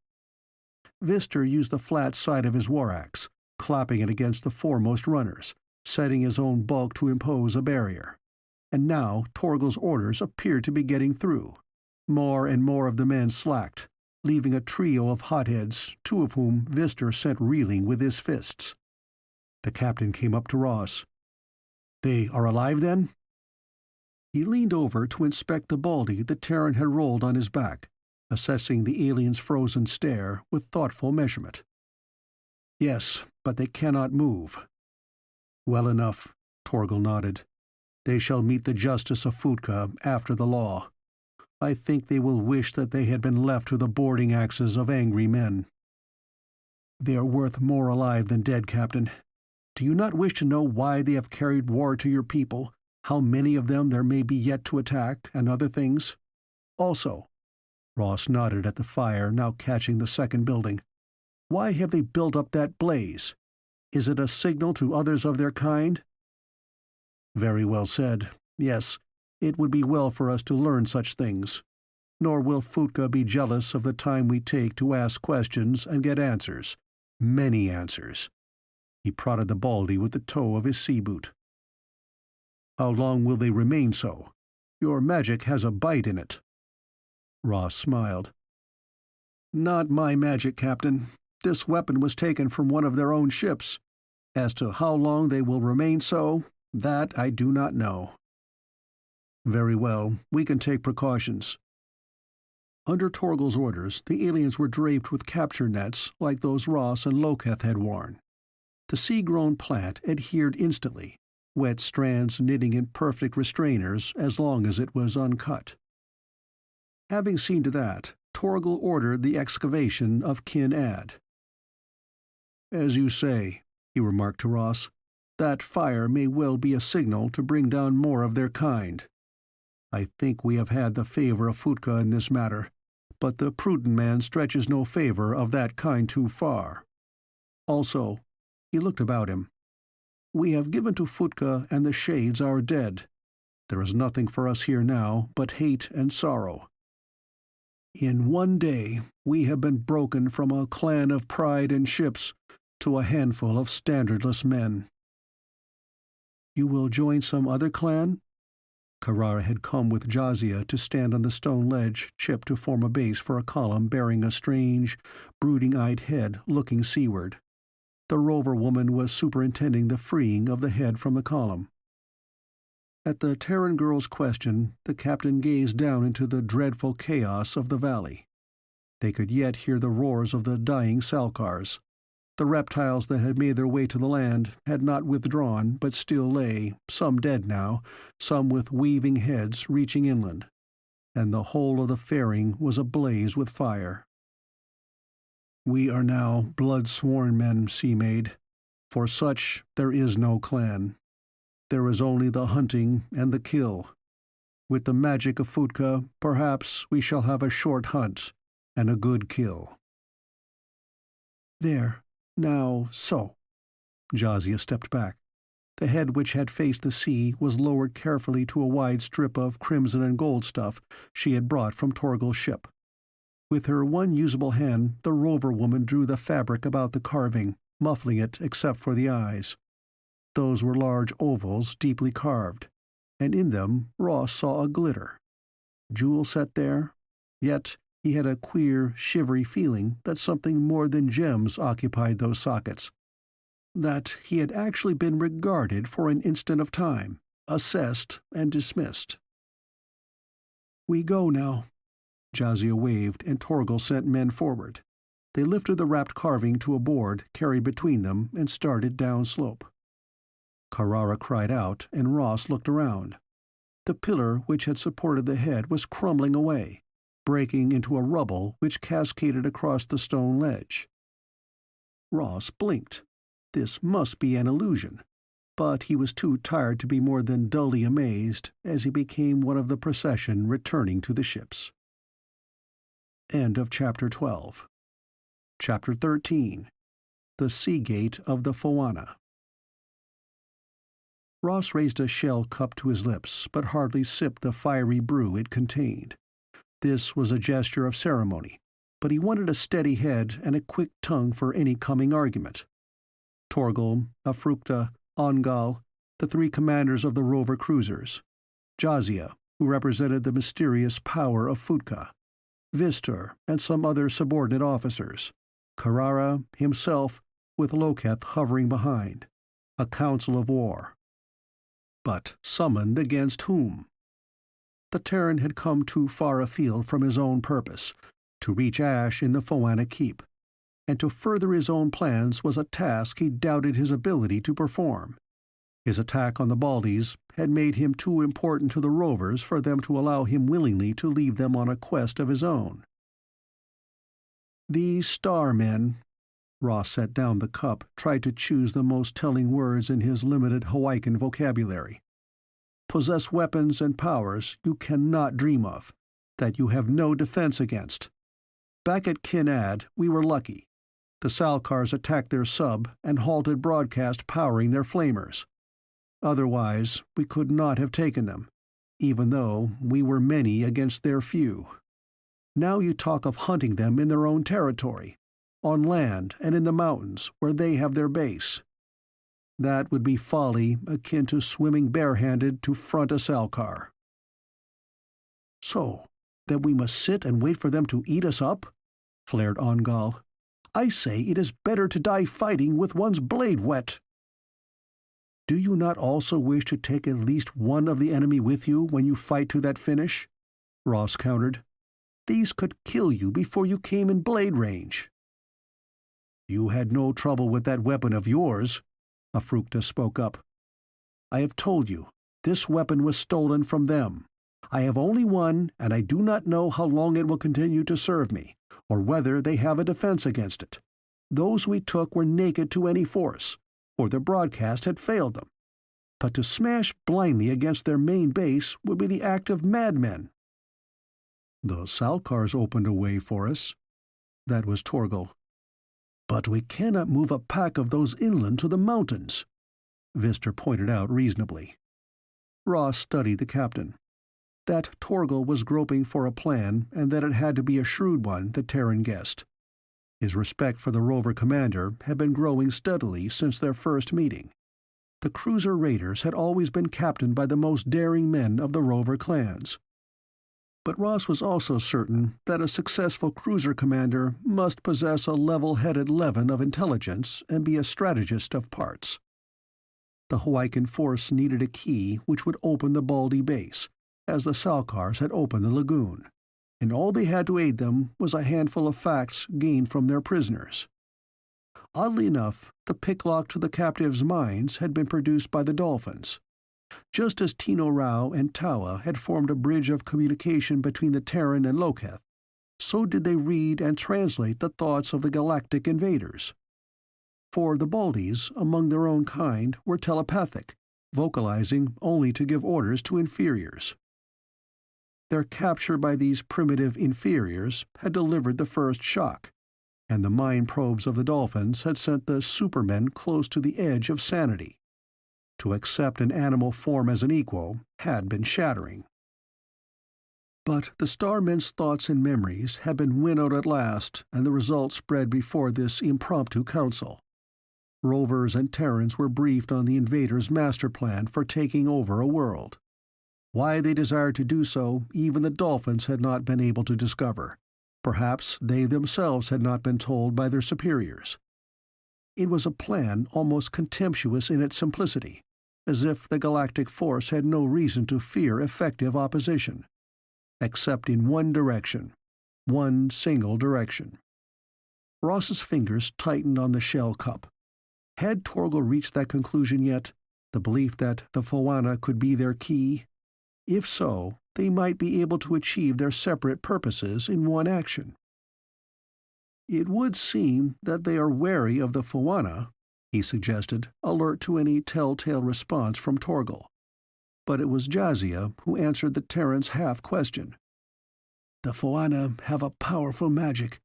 Vister used the flat side of his war axe, clapping it against the foremost runners, setting his own bulk to impose a barrier. And now Torgal's orders appeared to be getting through. More and more of the men slacked, leaving a trio of hotheads, two of whom Vister sent reeling with his fists. The captain came up to Ross. "They are alive, then?" He leaned over to inspect the Baldy the Terran had rolled on his back, assessing the alien's frozen stare with thoughtful measurement. "Yes, but they cannot move." "Well enough," Torgal nodded. "They shall meet the justice of Futka after the law. I think they will wish that they had been left to the boarding axes of angry men." "They are worth more alive than dead, Captain. Do you not wish to know why they have carried war to your people, how many of them there may be yet to attack, and other things? Also," Ross nodded at the fire now catching the second building, "why have they built up that blaze? Is it a signal to others of their kind?" "Very well said. Yes, it would be well for us to learn such things. Nor will Futka be jealous of the time we take to ask questions and get answers. Many answers." He prodded the Baldy with the toe of his sea boot. "How long will they remain so? Your magic has a bite in it." Ross smiled. "Not my magic, Captain. This weapon was taken from one of their own ships. As to how long they will remain so, that I do not know." "Very well, we can take precautions." Under Torgal's orders, the aliens were draped with capture nets like those Ross and Loketh had worn. The sea-grown plant adhered instantly, wet strands knitting in perfect restrainers as long as it was uncut. Having seen to that, Torgal ordered the excavation of Kin Ad. "As you say," he remarked to Ross, "that fire may well be a signal to bring down more of their kind. I think we have had the favor of Futka in this matter, but the prudent man stretches no favor of that kind too far. Also," he looked about him, "we have given to Futka and the Shades our dead. There is nothing for us here now but hate and sorrow. In one day we have been broken from a clan of pride and ships to a handful of standardless men." "You will join some other clan?" Carrara had come with Jazia to stand on the stone ledge chipped to form a base for a column bearing a strange, brooding-eyed head looking seaward. The rover woman was superintending the freeing of the head from the column. At the Terran girl's question, the captain gazed down into the dreadful chaos of the valley. They could yet hear the roars of the dying Salkars. The reptiles that had made their way to the land had not withdrawn, but still lay, some dead now, some with weaving heads reaching inland, and the whole of the fairing was ablaze with fire. "We are now blood-sworn men, Sea-Maid. For such there is no clan. There is only the hunting and the kill. With the magic of Futka, perhaps we shall have a short hunt and a good kill." "There, now, so." Jazia stepped back. The head which had faced the sea was lowered carefully to a wide strip of crimson and gold stuff she had brought from Torgal's ship. With her one usable hand, the rover woman drew the fabric about the carving, muffling it except for the eyes. Those were large ovals deeply carved, and in them Ross saw a glitter. Jewel set there? Yet he had a queer, shivery feeling that something more than gems occupied those sockets. That he had actually been regarded for an instant of time, assessed and dismissed. "We go now." Jazia waved, and Torgal sent men forward. They lifted the wrapped carving to a board carried between them and started downslope. Carrara cried out, and Ross looked around. The pillar which had supported the head was crumbling away, breaking into a rubble which cascaded across the stone ledge. Ross blinked. This must be an illusion, but he was too tired to be more than dully amazed as he became one of the procession returning to the ships. End of Chapter 12. Chapter 13. The Sea Gate of the Foana. Ross raised a shell cup to his lips, but hardly sipped the fiery brew it contained. This was a gesture of ceremony, but he wanted a steady head and a quick tongue for any coming argument. Torgal, Afrukta, Ongal, the three commanders of the rover cruisers, Jazia, who represented the mysterious power of Futka, Vistor, and some other subordinate officers, Carrara himself, with Loketh hovering behind, a council of war. But summoned against whom? The Terran had come too far afield from his own purpose, to reach Ashe in the Foana Keep, and to further his own plans was a task he doubted his ability to perform. His attack on the Baldies had made him too important to the rovers for them to allow him willingly to leave them on a quest of his own. "These Starmen," Ross set down the cup, tried to choose the most telling words in his limited Hawaiian vocabulary, "possess weapons and powers you cannot dream of, that you have no defense against. Back at Kinad, we were lucky. The Salkars attacked their sub and halted broadcast powering their flamers. Otherwise, we could not have taken them, even though we were many against their few. Now you talk of hunting them in their own territory, on land and in the mountains where they have their base. That would be folly akin to swimming barehanded to front a Salkar." "So, that we must sit and wait for them to eat us up?" flared Ongal. "I say it is better to die fighting with one's blade wet." "Do you not also wish to take at least one of the enemy with you when you fight to that finish?" Ross countered. "These could kill you before you came in blade range." "You had no trouble with that weapon of yours," Afrukta spoke up. "I have told you, this weapon was stolen from them. I have only one, and I do not know how long it will continue to serve me, or whether they have a defense against it. Those we took were naked to any force, or the broadcast had failed them. But to smash blindly against their main base would be the act of madmen." "The Salkars opened a way for us." That was Torgal. "But we cannot move a pack of those inland to the mountains," Vistor pointed out reasonably. Ross studied the captain. That Torgal was groping for a plan, and that it had to be a shrewd one, the Terran guessed. His respect for the rover commander had been growing steadily since their first meeting. The cruiser raiders had always been captained by the most daring men of the rover clans. But Ross was also certain that a successful cruiser commander must possess a level-headed leaven of intelligence and be a strategist of parts. The Hawaiian force needed a key which would open the Baldy base, as the Salkars had opened the lagoon, and all they had to aid them was a handful of facts gained from their prisoners. Oddly enough, the picklock to the captives' minds had been produced by the dolphins. Just as Tino Rao and Tawa had formed a bridge of communication between the Terran and Loketh, so did they read and translate the thoughts of the galactic invaders. For the Baldies, among their own kind, were telepathic, vocalizing only to give orders to inferiors. Their capture by these primitive inferiors had delivered the first shock, and the mind probes of the dolphins had sent the supermen close to the edge of sanity. To accept an animal form as an equal had been shattering. But the Starmen's thoughts and memories had been winnowed at last, and the results spread before this impromptu council. Rovers and Terrans were briefed on the invaders' master plan for taking over a world. Why they desired to do so, even the dolphins had not been able to discover. Perhaps they themselves had not been told by their superiors. It was a plan almost contemptuous in its simplicity, as if the galactic force had no reason to fear effective opposition, except in one direction, one single direction. Ross's fingers tightened on the shell cup. Had Torgal reached that conclusion yet, the belief that the Foana could be their key? If so, they might be able to achieve their separate purposes in one action. "It would seem that they are wary of the Foana," he suggested, alert to any telltale response from Torgal. But it was Jazia who answered the Terran's half-question. "The Foana have a powerful magic.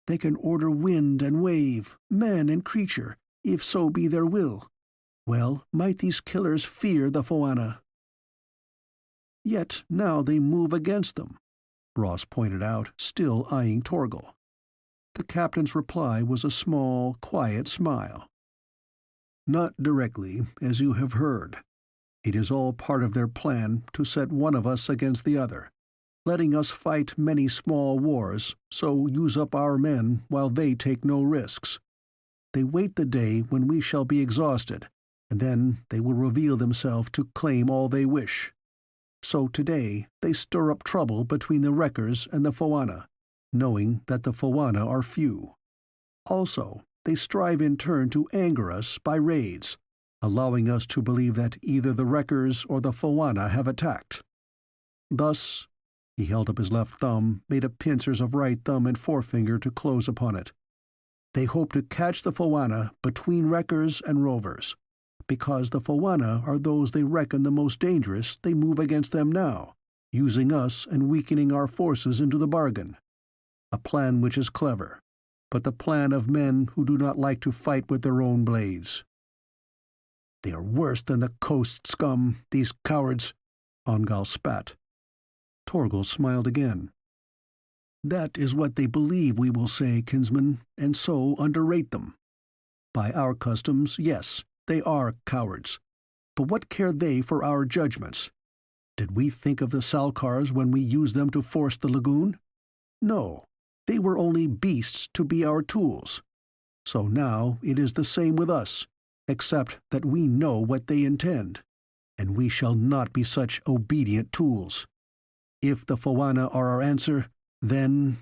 They can order wind and wave, man and creature, if so be their will. Well, might these killers fear the Foana? Yet now they move against them, Ross pointed out, still eyeing Torgal. The captain's reply was a small, quiet smile. Not directly, as you have heard. It is all part of their plan to set one of us against the other, letting us fight many small wars, so use up our men while they take no risks. They wait the day when we shall be exhausted, and then they will reveal themselves to claim all they wish. So today they stir up trouble between the wreckers and the Foana, knowing that the Foana are few. Also, they strive in turn to anger us by raids, allowing us to believe that either the wreckers or the Foana have attacked. Thus, he held up his left thumb, made a pincers of right thumb and forefinger to close upon it. They hope to catch the Foana between wreckers and rovers. Because the Foana are those they reckon the most dangerous, they move against them now, using us and weakening our forces into the bargain. A plan which is clever, but the plan of men who do not like to fight with their own blades. They are worse than the coast scum, these cowards, Ongal spat. Torgal smiled again. That is what they believe we will say, kinsman, and so underrate them. By our customs, yes, they are cowards. But what care they for our judgments? Did we think of the Salkars when we used them to force the lagoon? No, they were only beasts to be our tools. So now it is the same with us, except that we know what they intend, and we shall not be such obedient tools. If the Foana are our answer, then—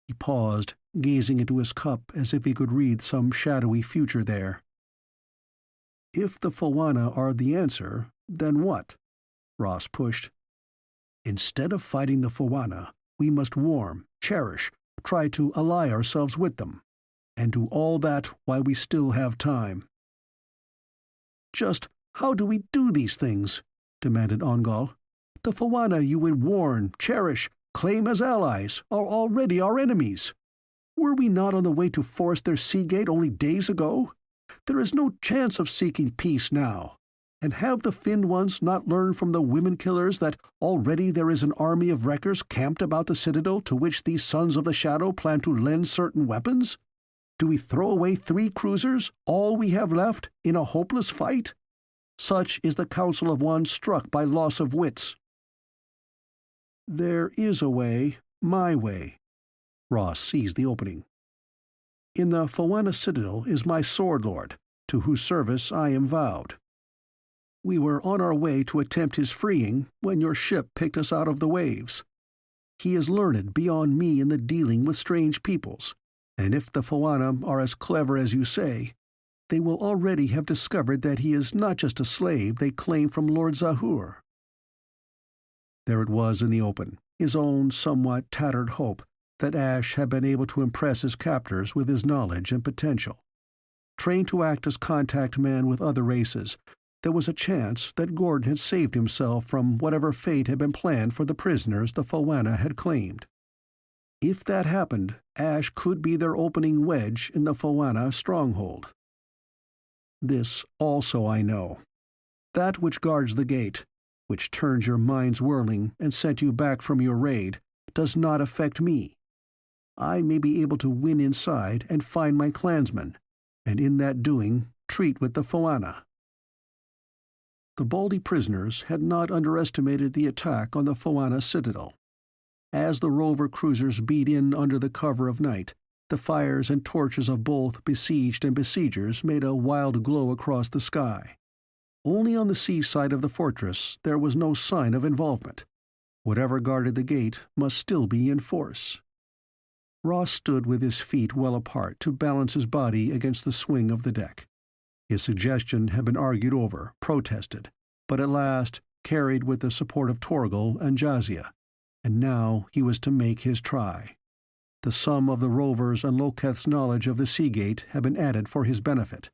He paused, gazing into his cup as if he could read some shadowy future there. If the Foana are the answer, then what? Ross pushed. Instead of fighting the Foana, we must warm, cherish, try to ally ourselves with them, and do all that while we still have time. Just how do we do these things? Demanded Ongal. The Foana you would warn, cherish, claim as allies, are already our enemies. Were we not on the way to force their sea gate only days ago? There is no chance of seeking peace now. And have the Finned ones not learned from the women killers that already there is an army of wreckers camped about the citadel to which these Sons of the Shadow plan to lend certain weapons? Do we throw away 3 cruisers, all we have left, in a hopeless fight? Such is the counsel of one struck by loss of wits. There is a way, my way. Ross seized the opening. In the Foana citadel is my sword lord, to whose service I am vowed. We were on our way to attempt his freeing when your ship picked us out of the waves. He is learned beyond me in the dealing with strange peoples, and if the Foana are as clever as you say, they will already have discovered that he is not just a slave they claim from Lord Zahur. There it was in the open, his own somewhat tattered hope that Ashe had been able to impress his captors with his knowledge and potential. Trained to act as contact man with other races, there was a chance that Gordon had saved himself from whatever fate had been planned for the prisoners the Foana had claimed. If that happened, Ashe could be their opening wedge in the Foana stronghold. This also I know. That which guards the gate, which turns your minds whirling and sent you back from your raid, does not affect me. I may be able to win inside and find my clansmen, and in that doing, treat with the Foana. The Baldy prisoners had not underestimated the attack on the Foana citadel. As the rover cruisers beat in under the cover of night, the fires and torches of both besieged and besiegers made a wild glow across the sky. Only on the seaside of the fortress there was no sign of involvement. Whatever guarded the gate must still be in force. Ross stood with his feet well apart to balance his body against the swing of the deck. His suggestion had been argued over, protested, but at last carried with the support of Torgal and Jazia, and now he was to make his try. The sum of the rovers and Loketh's knowledge of the Seagate had been added for his benefit,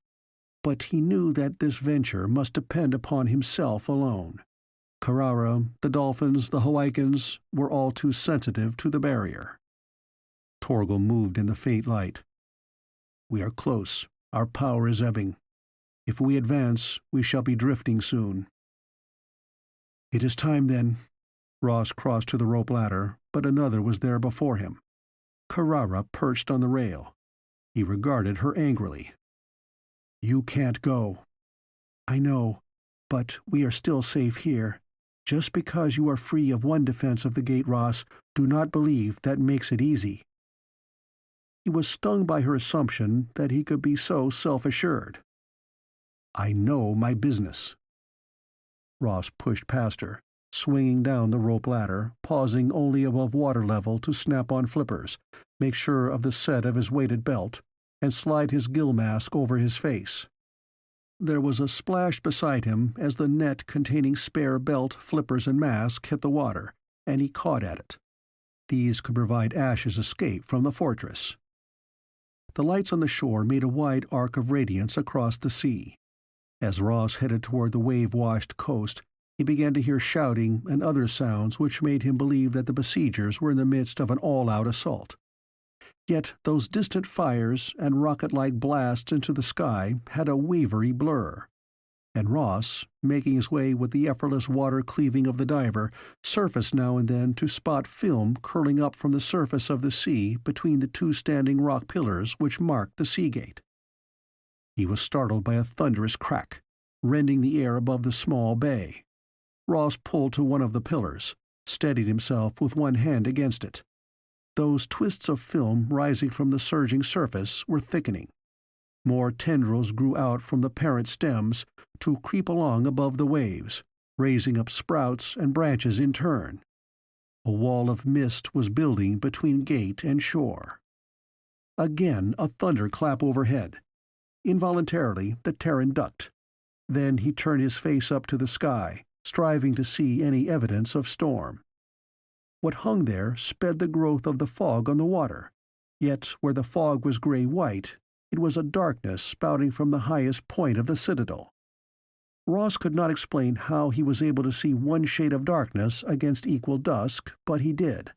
but he knew that this venture must depend upon himself alone. Carrara, the dolphins, the Hawaikans were all too sensitive to the barrier. Torgal moved in the faint light. We are close. Our power is ebbing. If we advance, we shall be drifting soon." "It is time, then." Ross crossed to the rope ladder, but another was there before him. Carrara perched on the rail. He regarded her angrily. "You can't go." "I know, but we are still safe here. Just because you are free of one defense of the gate, Ross, do not believe that makes it easy." He was stung by her assumption that he could be so self-assured. "I know my business." Ross pushed past her, swinging down the rope ladder, pausing only above water level to snap on flippers, make sure of the set of his weighted belt, and slide his gill mask over his face. There was a splash beside him as the net containing spare belt, flippers, and mask hit the water, and he caught at it. These could provide Ashe's escape from the fortress. The lights on the shore made a wide arc of radiance across the sea. As Ross headed toward the wave-washed coast, he began to hear shouting and other sounds which made him believe that the besiegers were in the midst of an all-out assault. Yet those distant fires and rocket-like blasts into the sky had a wavery blur, and Ross, making his way with the effortless water cleaving of the diver, surfaced now and then to spot film curling up from the surface of the sea between the two standing rock pillars which marked the sea gate. He was startled by a thunderous crack, rending the air above the small bay. Ross pulled to one of the pillars, steadied himself with one hand against it. Those twists of film rising from the surging surface were thickening. More tendrils grew out from the parent stems to creep along above the waves, raising up sprouts and branches in turn. A wall of mist was building between gate and shore. Again a thunderclap overhead. Involuntarily, the Terran ducked. Then he turned his face up to the sky, striving to see any evidence of storm. What hung there sped the growth of the fog on the water, yet where the fog was gray-white, it was a darkness spouting from the highest point of the citadel. Ross could not explain how he was able to see one shade of darkness against equal dusk, but he did.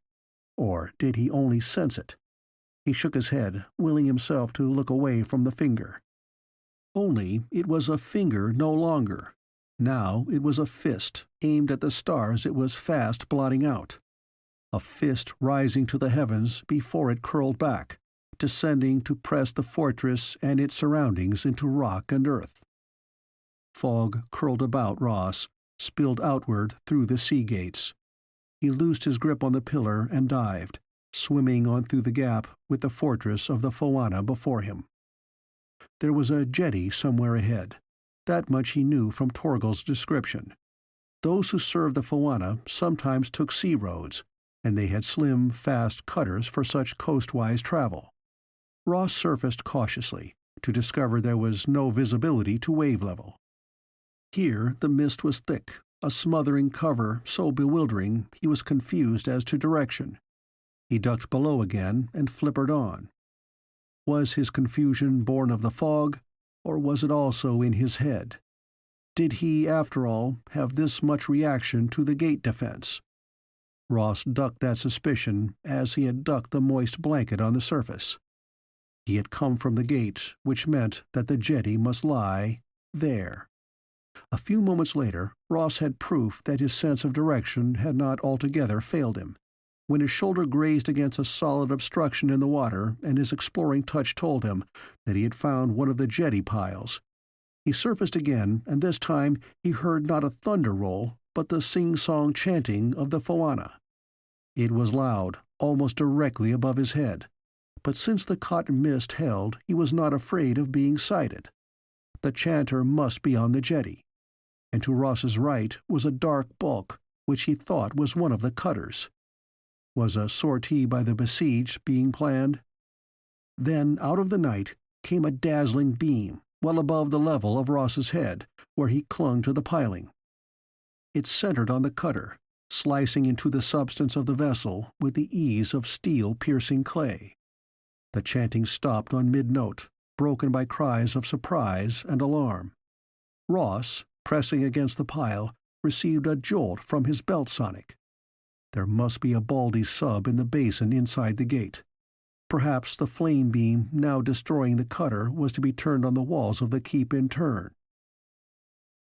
Or did he only sense it? He shook his head, willing himself to look away from the finger. Only it was a finger no longer. Now it was a fist, aimed at the stars it was fast blotting out. A fist rising to the heavens before it curled back, descending to press the fortress and its surroundings into rock and earth. Fog curled about Ross, spilled outward through the sea gates. He loosed his grip on the pillar and dived, swimming on through the gap with the fortress of the Foana before him. There was a jetty somewhere ahead. That much he knew from Torgal's description. Those who served the Foana sometimes took sea roads, and they had slim, fast cutters for such coastwise travel. Ross surfaced cautiously, to discover there was no visibility to wave level. Here the mist was thick, a smothering cover so bewildering he was confused as to direction. He ducked below again and flippered on. Was his confusion born of the fog, or was it also in his head? Did he, after all, have this much reaction to the gate defense? Ross ducked that suspicion as he had ducked the moist blanket on the surface. He had come from the gate, which meant that the jetty must lie there. A few moments later, Ross had proof that his sense of direction had not altogether failed him, when his shoulder grazed against a solid obstruction in the water and his exploring touch told him that he had found one of the jetty piles. He surfaced again, and this time he heard not a thunder roll, but the sing-song chanting of the Foana. It was loud, almost directly above his head, but since the cotton mist held, he was not afraid of being sighted. The chanter must be on the jetty, and to Ross's right was a dark bulk which he thought was one of the cutters. Was a sortie by the besieged being planned? Then, out of the night, came a dazzling beam, well above the level of Ross's head, where he clung to the piling. It centered on the cutter, slicing into the substance of the vessel with the ease of steel-piercing clay. The chanting stopped on mid-note, broken by cries of surprise and alarm. Ross, pressing against the pile, received a jolt from his belt sonic. There must be a Baldies sub in the basin inside the gate. Perhaps the flame beam now destroying the cutter was to be turned on the walls of the keep in turn.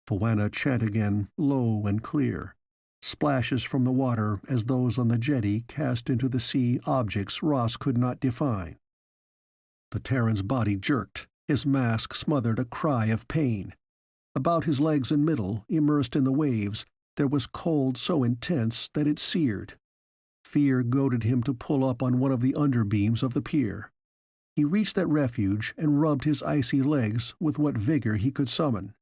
Fwana chant again, low and clear. Splashes from the water as those on the jetty cast into the sea objects Ross could not define. The Terran's body jerked. His mask smothered a cry of pain. About his legs and middle, immersed in the waves, there was cold so intense that it seared. Fear goaded him to pull up on one of the underbeams of the pier. He reached that refuge and rubbed his icy legs with what vigor he could summon.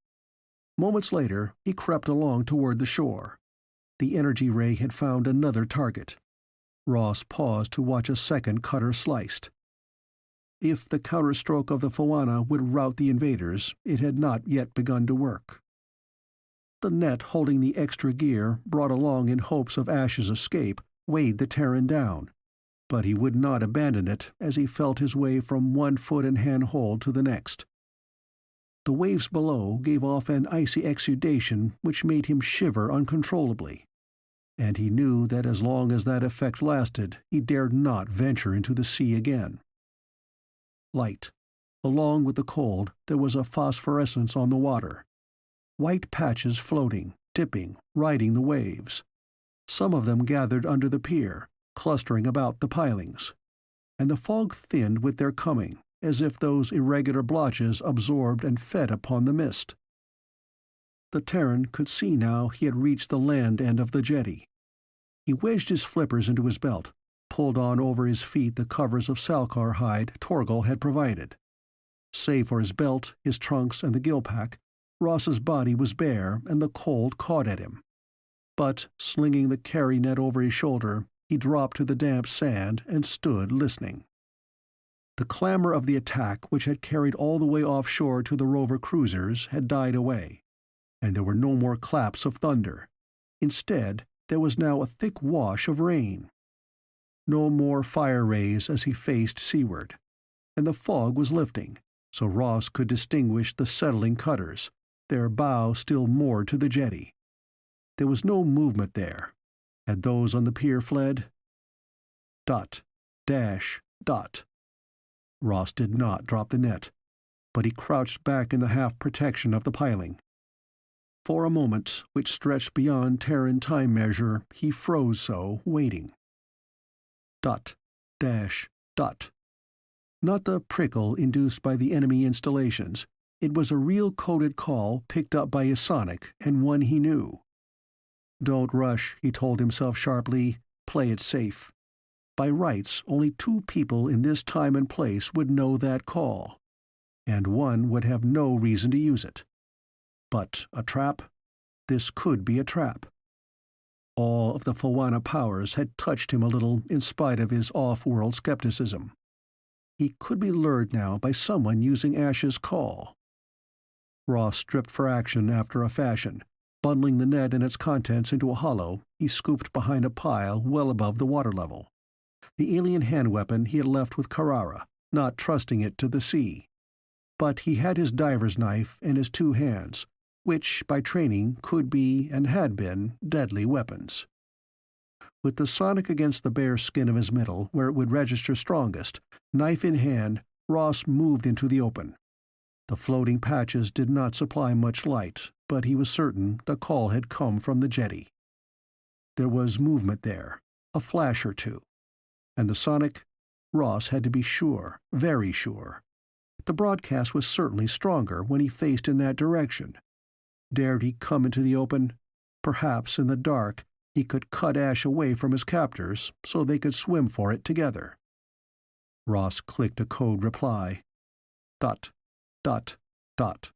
Moments later, he crept along toward the shore. The energy ray had found another target. Ross paused to watch a second cutter sliced. If the counterstroke of the Fwana would rout the invaders, it had not yet begun to work. The net holding the extra gear brought along in hopes of Ashe's escape weighed the Terran down, but he would not abandon it as he felt his way from one foot and hand hold to the next. The waves below gave off an icy exudation which made him shiver uncontrollably, and he knew that as long as that effect lasted, he dared not venture into the sea again. Light. Along with the cold, there was a phosphorescence on the water. White patches floating, dipping, riding the waves. Some of them gathered under the pier, clustering about the pilings. And the fog thinned with their coming, as if those irregular blotches absorbed and fed upon the mist. The Terran could see now he had reached the land end of the jetty. He wedged his flippers into his belt, pulled on over his feet the covers of salcar hide Torgal had provided. Save for his belt, his trunks, and the gill pack, Ross's body was bare and the cold caught at him. But, slinging the carry net over his shoulder, he dropped to the damp sand and stood listening. The clamor of the attack which had carried all the way offshore to the rover cruisers had died away, and there were no more claps of thunder. Instead, there was now a thick wash of rain. No more fire rays as he faced seaward, and the fog was lifting, so Ross could distinguish the settling cutters, their bow still moored to the jetty. There was no movement there. Had those on the pier fled? Dot, dash, dot. Ross did not drop the net, but he crouched back in the half-protection of the piling. For a moment, which stretched beyond Terran time measure, he froze so, waiting. Dot, dash, dot. Not the prickle induced by the enemy installations. It was a real coded call picked up by his sonic, and one he knew. Don't rush, he told himself sharply. Play it safe. By rights, only 2 people in this time and place would know that call, and one would have no reason to use it. But a trap? This could be a trap. All of the Fwana powers had touched him a little in spite of his off-world skepticism. He could be lured now by someone using Ashe's call. Ross stripped for action after a fashion. Bundling the net and its contents into a hollow, he scooped behind a pile well above the water level. The alien hand weapon he had left with Carrara, not trusting it to the sea. But he had his diver's knife and his 2 hands, which, by training, could be, and had been, deadly weapons. With the sonic against the bare skin of his middle, where it would register strongest, knife in hand, Ross moved into the open. The floating patches did not supply much light, but he was certain the call had come from the jetty. There was movement there, a flash or two. And the sonic? Ross had to be sure, very sure. The broadcast was certainly stronger when he faced in that direction. Dared he come into the open? Perhaps in the dark he could cut Ashe away from his captors so they could swim for it together. Ross clicked a code reply. Dot, dot, dot.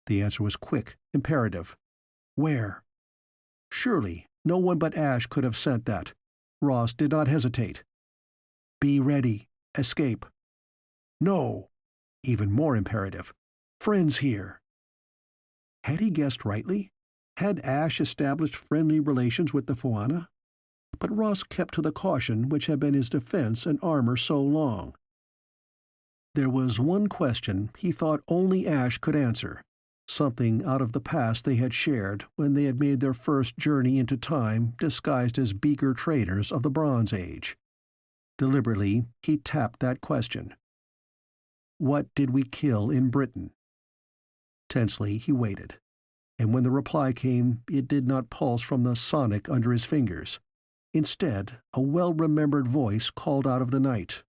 The answer was quick, imperative. Where? Surely, no one but Ashe could have sent that. Ross did not hesitate. Be ready. Escape. No. Even more imperative. Friends here. Had he guessed rightly? Had Ashe established friendly relations with the Fwana? But Ross kept to the caution which had been his defense and armor so long. There was one question he thought only Ashe could answer, something out of the past they had shared when they had made their first journey into time disguised as beaker traders of the Bronze Age. Deliberately, he tapped that question. What did we kill in Britain? Tensely, he waited. and when the reply came, it did not pulse from the sonic under his fingers. Instead, a well-remembered voice called out of the night.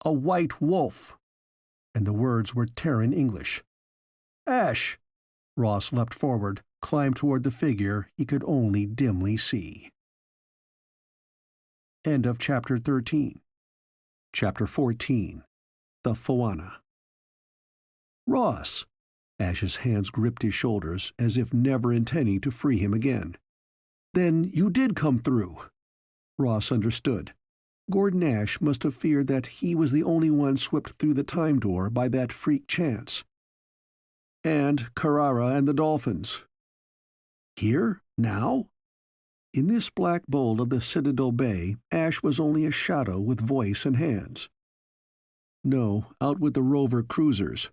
"A white wolf!" And the words were Terran English. "Ashe!" Ross leapt forward, climbed toward the figure he could only dimly see. End of Chapter 13. Chapter 14. The Phoana. "Ross!" Ashe's hands gripped his shoulders, as if never intending to free him again. "Then you did come through." Ross understood. Gordon Ashe must have feared that he was the only one swept through the time door by that freak chance. "And Carrara and the dolphins." "Here? Now?" In this black bowl of the Citadel Bay, Ashe was only a shadow with voice and hands. "No, out with the rover cruisers.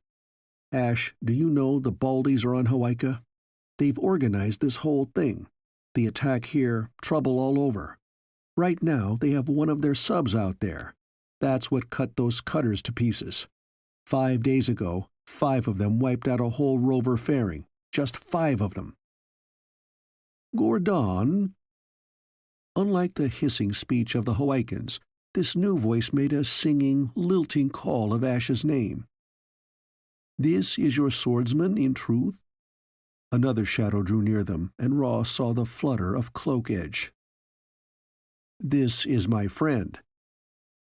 Ashe, do you know the Baldies are on Hawaika? They've organized this whole thing. The attack here, trouble all over. Right now, they have one of their subs out there. That's what cut those cutters to pieces. 5 days ago, 5 of them wiped out a whole rover fairing. Just 5 of them." "Gordon?" Unlike the hissing speech of the Hawaikans, this new voice made a singing, lilting call of Ashe's name. "This is your swordsman, in truth?" Another shadow drew near them, and Ross saw the flutter of cloak edge. "This is my friend."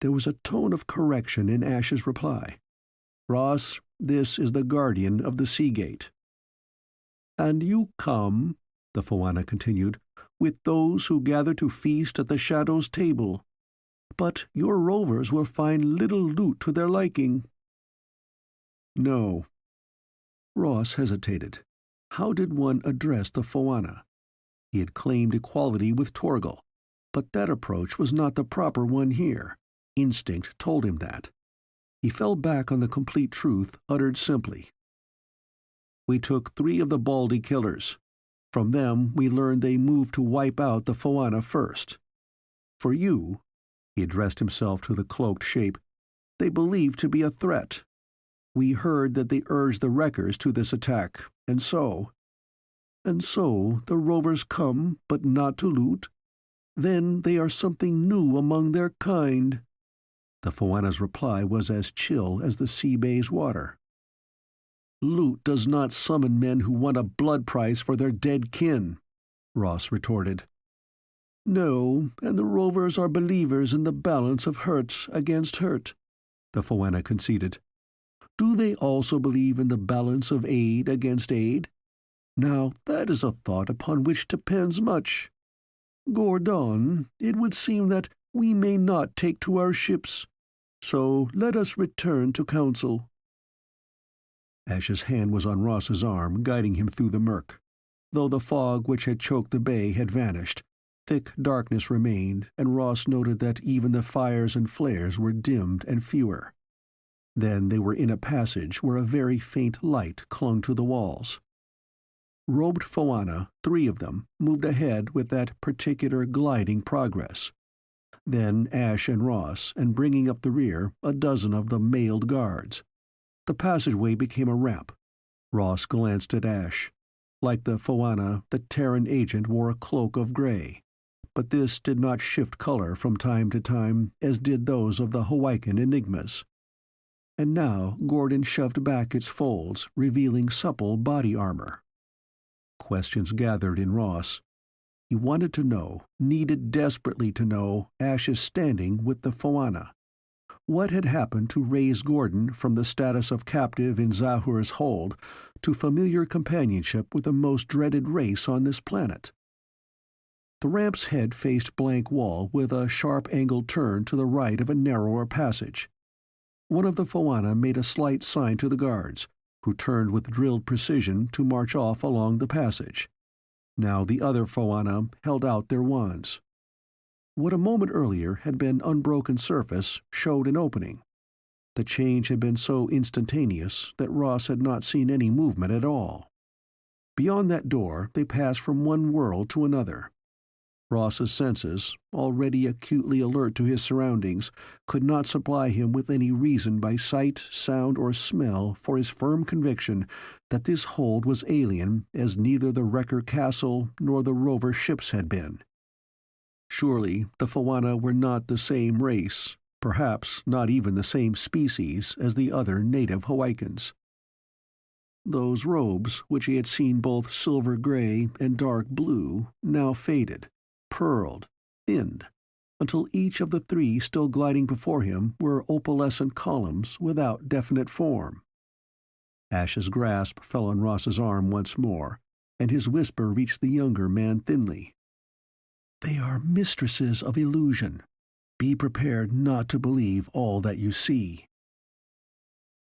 There was a tone of correction in Ashe's reply. "Ross, this is the guardian of the Seagate." "And you come," the Phoana continued, "with those who gather to feast at the Shadow's table. But your rovers will find little loot to their liking." "No." Ross hesitated. How did one address the Phoana? He had claimed equality with Torgal, but that approach was not the proper one here. Instinct told him that. He fell back on the complete truth, uttered simply. "We took 3 of the Baldy killers. From them we learned they moved to wipe out the Phoana first. For you," he addressed himself to the cloaked shape, "they believed to be a threat. We heard that they urged the Wreckers to this attack, and so the rovers come, but not to loot? Then they are something new among their kind." The Phoana's reply was as chill as the sea bay's water. "Loot does not summon men who want a blood price for their dead kin," Ross retorted. "No, and the rovers are believers in the balance of hurt against hurt," the Phoana conceded. "Do they also believe in the balance of aid against aid? Now that is a thought upon which depends much. Gordon, it would seem that we may not take to our ships, so let us return to council." Ashe's hand was on Ross's arm, guiding him through the murk. Though the fog which had choked the bay had vanished, thick darkness remained, and Ross noted that even the fires and flares were dimmed and fewer. Then they were in a passage where a very faint light clung to the walls. Robed Phoana, 3 of them, moved ahead with that particular gliding progress. Then Ashe and Ross, and bringing up the rear, a dozen of the mailed guards. The passageway became a ramp. Ross glanced at Ashe. Like the Phoana, the Terran agent wore a cloak of gray, but this did not shift color from time to time as did those of the Hawaiian enigmas. And now Gordon shoved back its folds, revealing supple body armor. Questions gathered in Ross. He wanted to know, needed desperately to know, Ashe's standing with the Phoana. What had happened to raise Gordon from the status of captive in Zahur's hold to familiar companionship with the most dreaded race on this planet? The ramp's head faced blank wall with a sharp-angled turn to the right of a narrower passage. One of the Phoana made a slight sign to the guards, who turned with drilled precision to march off along the passage. Now the other Phoana held out their wands. What a moment earlier had been unbroken surface showed an opening. The change had been so instantaneous that Ross had not seen any movement at all. Beyond that door they passed from one world to another. Ross's senses, already acutely alert to his surroundings, could not supply him with any reason by sight, sound, or smell for his firm conviction that this hold was alien as neither the wrecker castle nor the rover ships had been. Surely the Fawana were not the same race, perhaps not even the same species as the other native Hawaikans. Those robes, which he had seen both silver-gray and dark blue, now faded, pearled, thinned, until each of the three still gliding before him were opalescent columns without definite form. Ashe's grasp fell on Ross's arm once more, and his whisper reached the younger man thinly. "They are mistresses of illusion. Be prepared not to believe all that you see."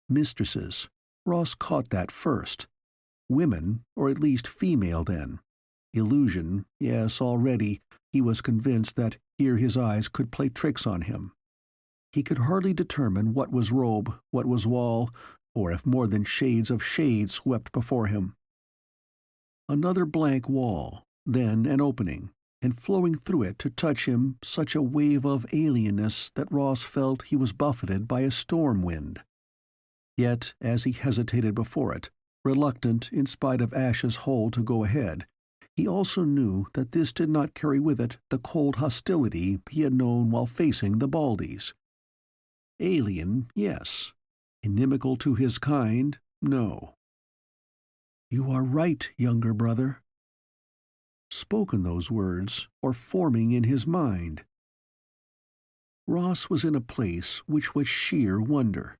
Mistresses. Ross caught that first. Women, or at least female then. Illusion, yes, already he was convinced that here his eyes could play tricks on him. He could hardly determine what was robe, what was wall, or if more than shades of shade swept before him. Another blank wall, then an opening, and flowing through it to touch him such a wave of alienness that Ross felt he was buffeted by a storm wind. Yet, as he hesitated before it, reluctant in spite of Ashe's hold to go ahead, he also knew that this did not carry with it the cold hostility he had known while facing the Baldies. Alien, yes. Inimical to his kind, no. "You are right, younger brother." Spoken those words, or forming in his mind. Ross was in a place which was sheer wonder.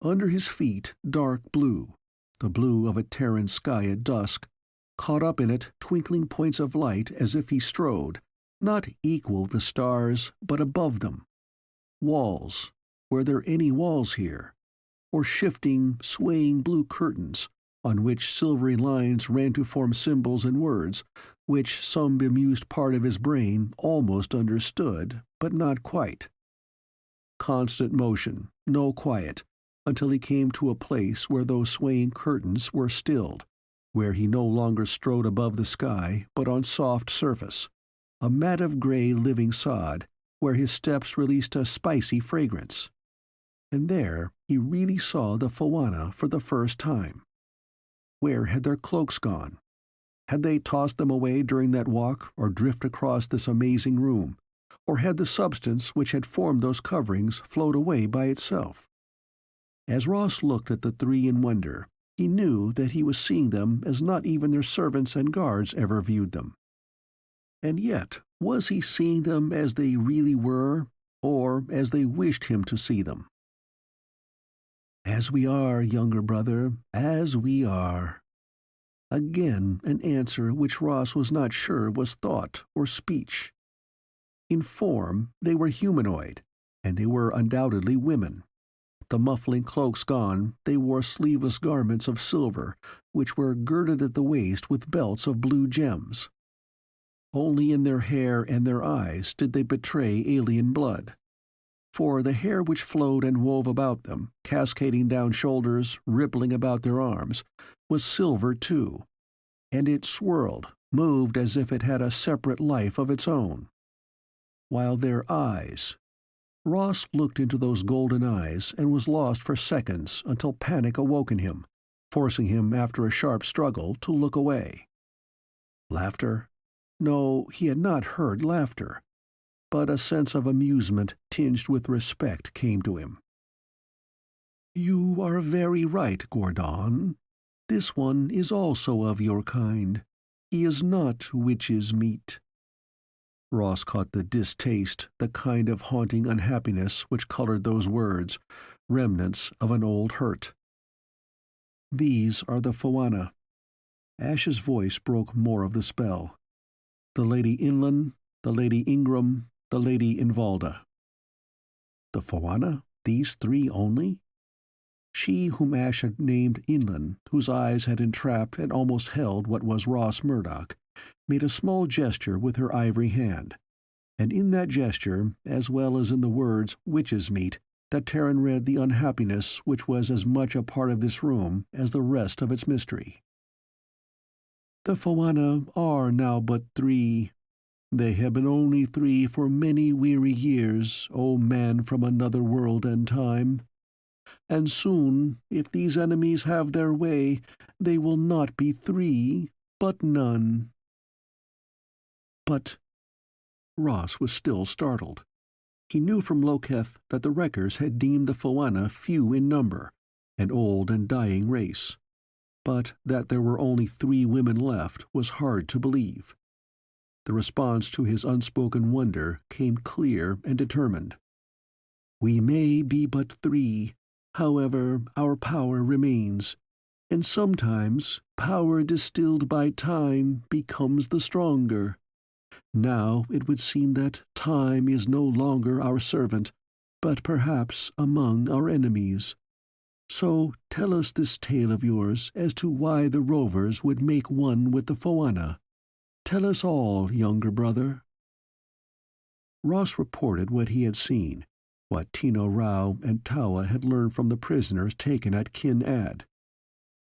Under his feet, dark blue, the blue of a Terran sky at dusk, caught up in it twinkling points of light as if he strode, not equal the stars, but above them. Walls. Were there any walls here? Or shifting, swaying blue curtains, on which silvery lines ran to form symbols and words, which some bemused part of his brain almost understood, but not quite. Constant motion, no quiet, until he came to a place where those swaying curtains were stilled, where he no longer strode above the sky, but on soft surface, a mat of gray living sod, where his steps released a spicy fragrance. And there he really saw the Fawana for the first time. Where had their cloaks gone? Had they tossed them away during that walk, or drift across this amazing room, or had the substance which had formed those coverings flowed away by itself? As Ross looked at the three in wonder, he knew that he was seeing them as not even their servants and guards ever viewed them. And yet, was he seeing them as they really were, or as they wished him to see them? "As we are, younger brother, as we are." Again an answer which Ross was not sure was thought or speech. In form they were humanoid, and they were undoubtedly women. The muffling cloaks gone, they wore sleeveless garments of silver, which were girded at the waist with belts of blue gems. Only in their hair and their eyes did they betray alien blood. For the hair which flowed and wove about them, cascading down shoulders, rippling about their arms, was silver too, and it swirled, moved as if it had a separate life of its own. While their eyes— Ross looked into those golden eyes and was lost for seconds until panic awoke in him, forcing him after a sharp struggle to look away. Laughter? No, he had not heard laughter, but a sense of amusement tinged with respect came to him. "You are very right, Gordon. This one is also of your kind. He is not witch's meat." Ross caught the distaste, the kind of haunting unhappiness which colored those words, remnants of an old hurt. "These are the Fawana." Ashe's voice broke more of the spell. "The Lady Inland, the Lady Ingram, the Lady Invalda." The Fawana? These three only? She whom Ashe had named Inland, whose eyes had entrapped and almost held what was Ross Murdock, made a small gesture with her ivory hand, and in that gesture, as well as in the words "witch's meat," that Terran read the unhappiness which was as much a part of this room as the rest of its mystery. "The Fawana are now but three. They have been only three for many weary years, O man from another world and time. And soon, if these enemies have their way, they will not be three, but none. But Ross was still startled. He knew from Loketh that the wreckers had deemed the Foana few in number, an old and dying race. But that there were only 3 women left was hard to believe. The response to his unspoken wonder came clear and determined. "We may be but 3, however, our power remains, and sometimes power distilled by time becomes the stronger. Now it would seem that time is no longer our servant, but perhaps among our enemies. So tell us this tale of yours as to why the rovers would make one with the Foana. Tell us all, younger brother." Ross reported what he had seen, what Tino Rao and Tawa had learned from the prisoners taken at Kin Ad.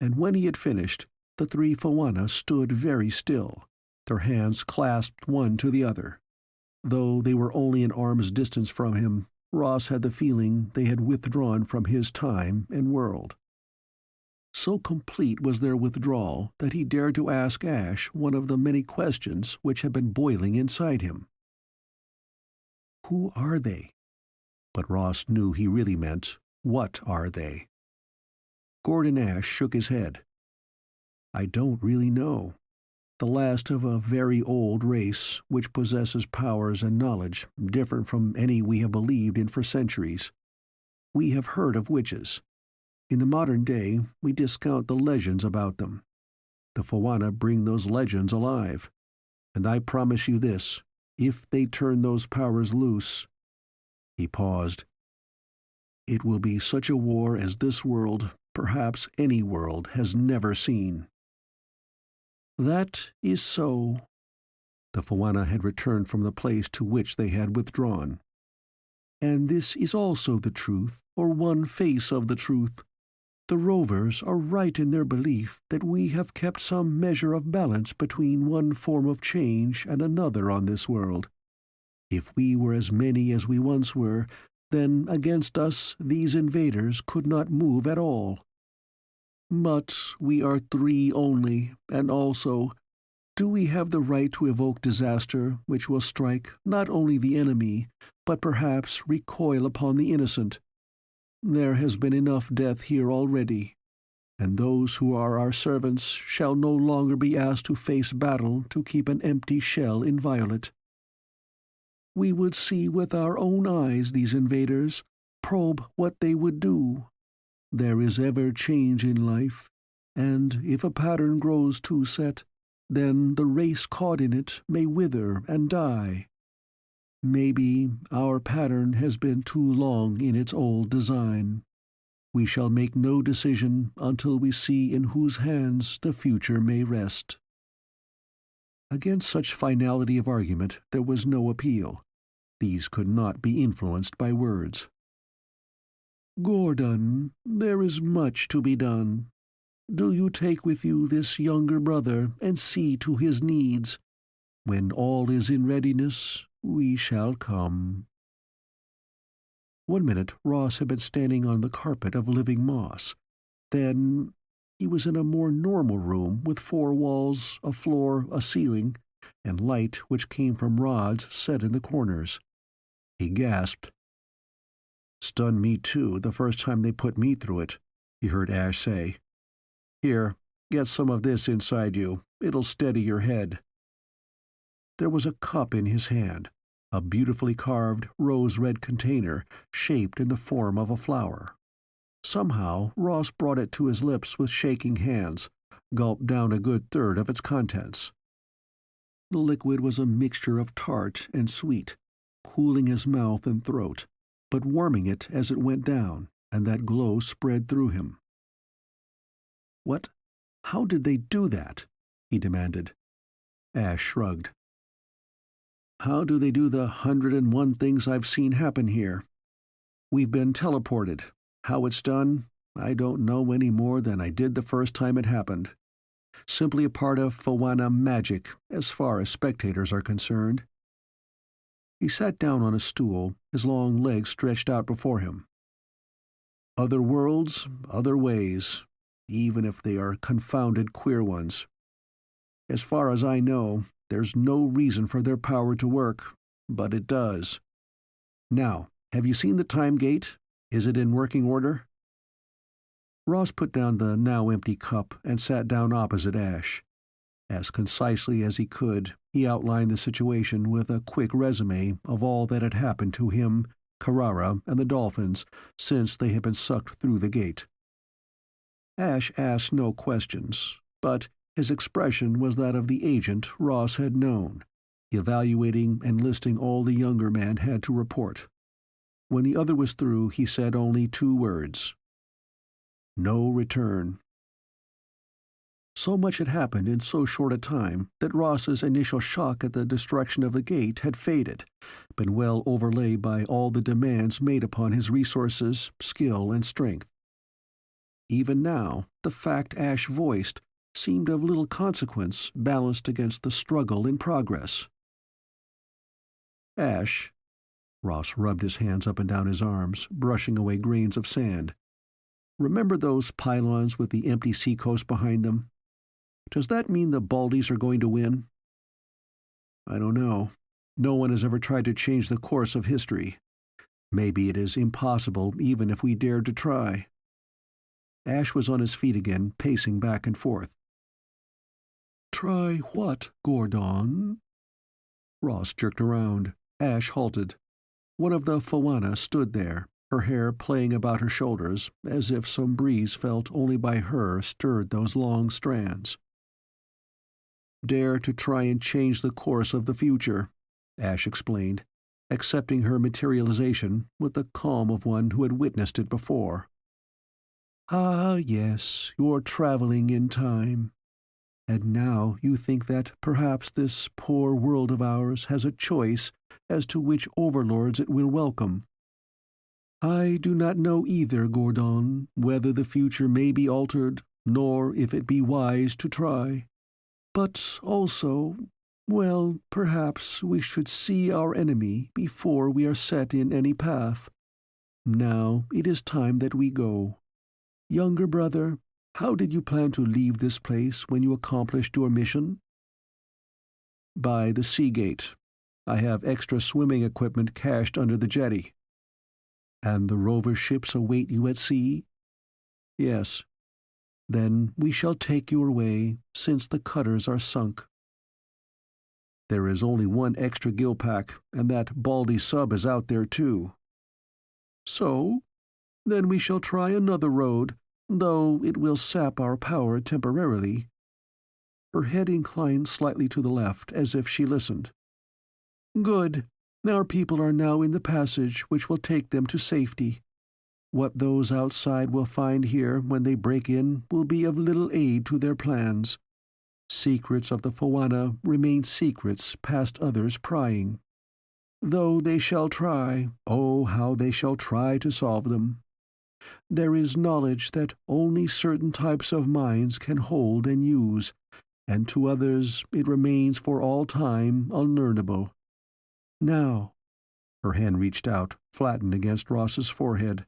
And when he had finished, the 3 Foana stood very still, their hands clasped one to the other. Though they were only an arm's distance from him, Ross had the feeling they had withdrawn from his time and world. So complete was their withdrawal that he dared to ask Ashe one of the many questions which had been boiling inside him. Who are they? But Ross knew he really meant, what are they? Gordon Ashe shook his head. "I don't really know. The last of a very old race, which possesses powers and knowledge different from any we have believed in for centuries. We have heard of witches. In the modern day, we discount the legends about them. The Foana bring those legends alive. And I promise you this, if they turn those powers loose—" He paused. "It will be such a war as this world, perhaps any world, has never seen." "That is so." The Foana had returned from the place to which they had withdrawn. "And this is also the truth, or one face of the truth. The rovers are right in their belief that we have kept some measure of balance between one form of change and another on this world. If we were as many as we once were, then against us these invaders could not move at all. But we are 3 only, and also, do we have the right to evoke disaster which will strike not only the enemy, but perhaps recoil upon the innocent? There has been enough death here already, and those who are our servants shall no longer be asked to face battle to keep an empty shell inviolate. We would see with our own eyes these invaders, probe what they would do. There is ever change in life, and if a pattern grows too set, then the race caught in it may wither and die. Maybe our pattern has been too long in its old design. We shall make no decision until we see in whose hands the future may rest." Against such finality of argument there was no appeal. These could not be influenced by words. "Gordon, there is much to be done. Do you take with you this younger brother and see to his needs. When all is in readiness, we shall come." 1 minute Ross had been standing on the carpet of living moss. Then he was in a more normal room with 4 walls, a floor, a ceiling, and light which came from rods set in the corners. He gasped. "Stunned me too the first time they put me through it," he heard Ashe say. "Here, get some of this inside you. It'll steady your head." There was a cup in his hand, a beautifully carved rose-red container shaped in the form of a flower. Somehow Ross brought it to his lips with shaking hands, gulped down a good third of its contents. The liquid was a mixture of tart and sweet, cooling his mouth and throat, but warming it as it went down, and that glow spread through him. "What? How did they do that?" he demanded. Ashe shrugged. "How do they do the 101 things I've seen happen here? We've been teleported. How it's done, I don't know any more than I did the first time it happened. simply a part of Fawana magic, as far as spectators are concerned. He sat down on a stool, his long legs stretched out before him. Other worlds, other ways, even if they are confounded queer ones. As far as I know, there's no reason for their power to work, but it does. Now, have you seen the time gate? Is it in working order? Ross put down the now empty cup and sat down opposite Ashe. As concisely as he could, he outlined the situation with a quick resume of all that had happened to him, Carrara, and the dolphins since they had been sucked through the gate. Ashe asked no questions, but his expression was that of the agent Ross had known, evaluating and listing all the younger man had to report. When the other was through, he said only 2 words. No return. So much had happened in so short a time that Ross's initial shock at the destruction of the gate had faded, been well overlaid by all the demands made upon his resources, skill, and strength. Even now, the fact Ashe voiced seemed of little consequence balanced against the struggle in progress. Ashe, Ross rubbed his hands up and down his arms, brushing away grains of sand. Remember those pylons with the empty seacoast behind them? Does that mean the Baldies are going to win? I don't know. No one has ever tried to change the course of history. Maybe it is impossible even if we dared to try. Ashe was on his feet again, pacing back and forth. Try what, Gordon? Ross jerked around. Ashe halted. One of the Fawana stood there, her hair playing about her shoulders, as if some breeze felt only by her stirred those long strands. Dare to try and change the course of the future, Ashe explained, accepting her materialization with the calm of one who had witnessed it before. Ah, yes, you're traveling in time. And now you think that perhaps this poor world of ours has a choice as to which overlords it will welcome. I do not know either, Gordon, whether the future may be altered, nor if it be wise to try. But also, well, perhaps we should see our enemy before we are set in any path. Now it is time that we go. Younger brother, how did you plan to leave this place when you accomplished your mission? By the sea gate. I have extra swimming equipment cached under the jetty. And the rover ships await you at sea? Yes. Then we shall take your way, since the cutters are sunk. There is only one extra gill pack, and that Baldy sub is out there too. So? Then we shall try another road, though it will sap our power temporarily. Her head inclined slightly to the left, as if she listened. Good. Our people are now in the passage which will take them to safety. What those outside will find here when they break in will be of little aid to their plans. Secrets of the Fawana remain secrets past others' prying. Though they shall try, oh, how they shall try to solve them. There is knowledge that only certain types of minds can hold and use, and to others it remains for all time unlearnable. Now, her hand reached out, flattened against Ross's forehead.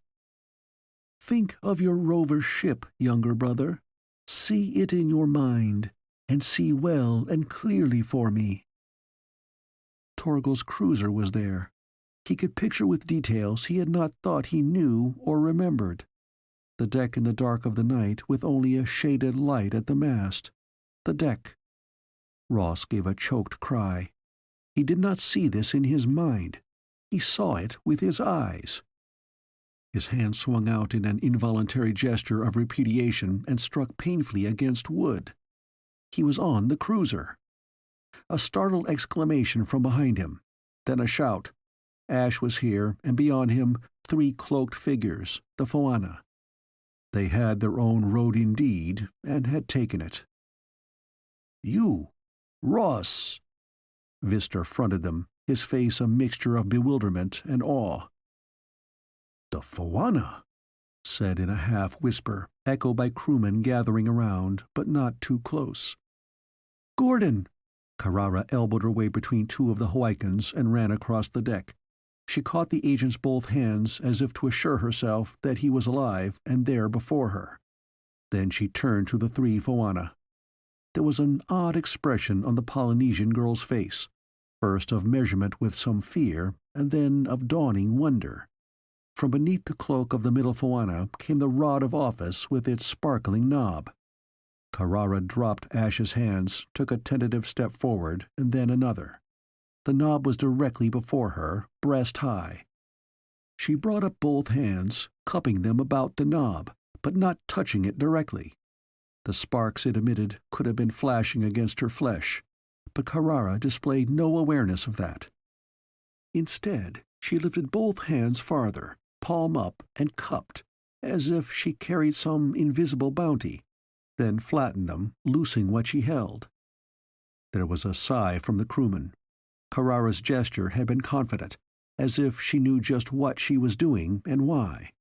Think of your rover ship, younger brother. See it in your mind, and see well and clearly for me. Torgal's cruiser was there. He could picture with details he had not thought he knew or remembered. The deck in the dark of the night with only a shaded light at the mast. The deck. Ross gave a choked cry. He did not see this in his mind. He saw it with his eyes. His hand swung out in an involuntary gesture of repudiation and struck painfully against wood. He was on the cruiser. A startled exclamation from behind him, then a shout. Ashe was here, and beyond him 3 cloaked figures, the Fawana. They had their own road indeed, and had taken it. You! Ross! Vistor fronted them, his face a mixture of bewilderment and awe. The Fawana! said in a half-whisper, echoed by crewmen gathering around, but not too close. "Gordon!" Carrara elbowed her way between two of the Hawaikans and ran across the deck. She caught the agent's both hands as if to assure herself that he was alive and there before her. Then she turned to the three Foana. There was an odd expression on the Polynesian girl's face, first of measurement with some fear, and then of dawning wonder. From beneath the cloak of the middle Foana came the rod of office with its sparkling knob. Carrara dropped Ash's hands, took a tentative step forward, and then another. The knob was directly before her, breast high. She brought up both hands, cupping them about the knob, but not touching it directly. The sparks it emitted could have been flashing against her flesh, but Carrara displayed no awareness of that. Instead, she lifted both hands farther, palm up, and cupped, as if she carried some invisible bounty, then flattened them, loosing what she held. There was a sigh from the crewman. Carrara's gesture had been confident, as if she knew just what she was doing and why.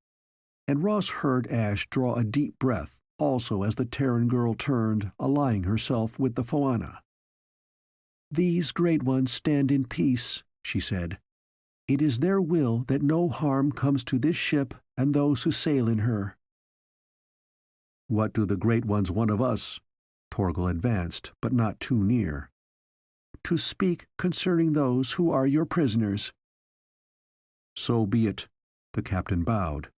And Ross heard Ashe draw a deep breath, also as the Terran girl turned, allying herself with the Foana. "These great ones stand in peace," she said. "It is their will that no harm comes to this ship and those who sail in her." "What do the great ones want of us?" Torgal advanced, but not too near. "To speak concerning those who are your prisoners." "So be it," the captain bowed.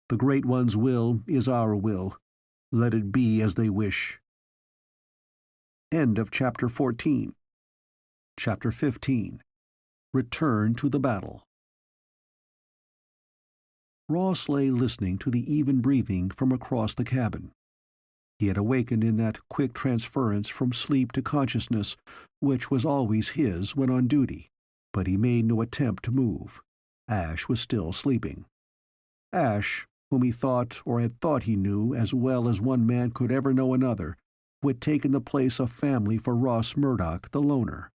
"The great one's will is our will. Let it be as they wish." End of Chapter 14. Chapter 15. Return to the Battle. Ross lay listening to the even breathing from across the cabin. He had awakened in that quick transference from sleep to consciousness which was always his when on duty, but he made no attempt to move. Ashe was still sleeping. Ashe, whom he thought or had thought he knew as well as one man could ever know another, who had taken the place of family for Ross Murdock, the loner.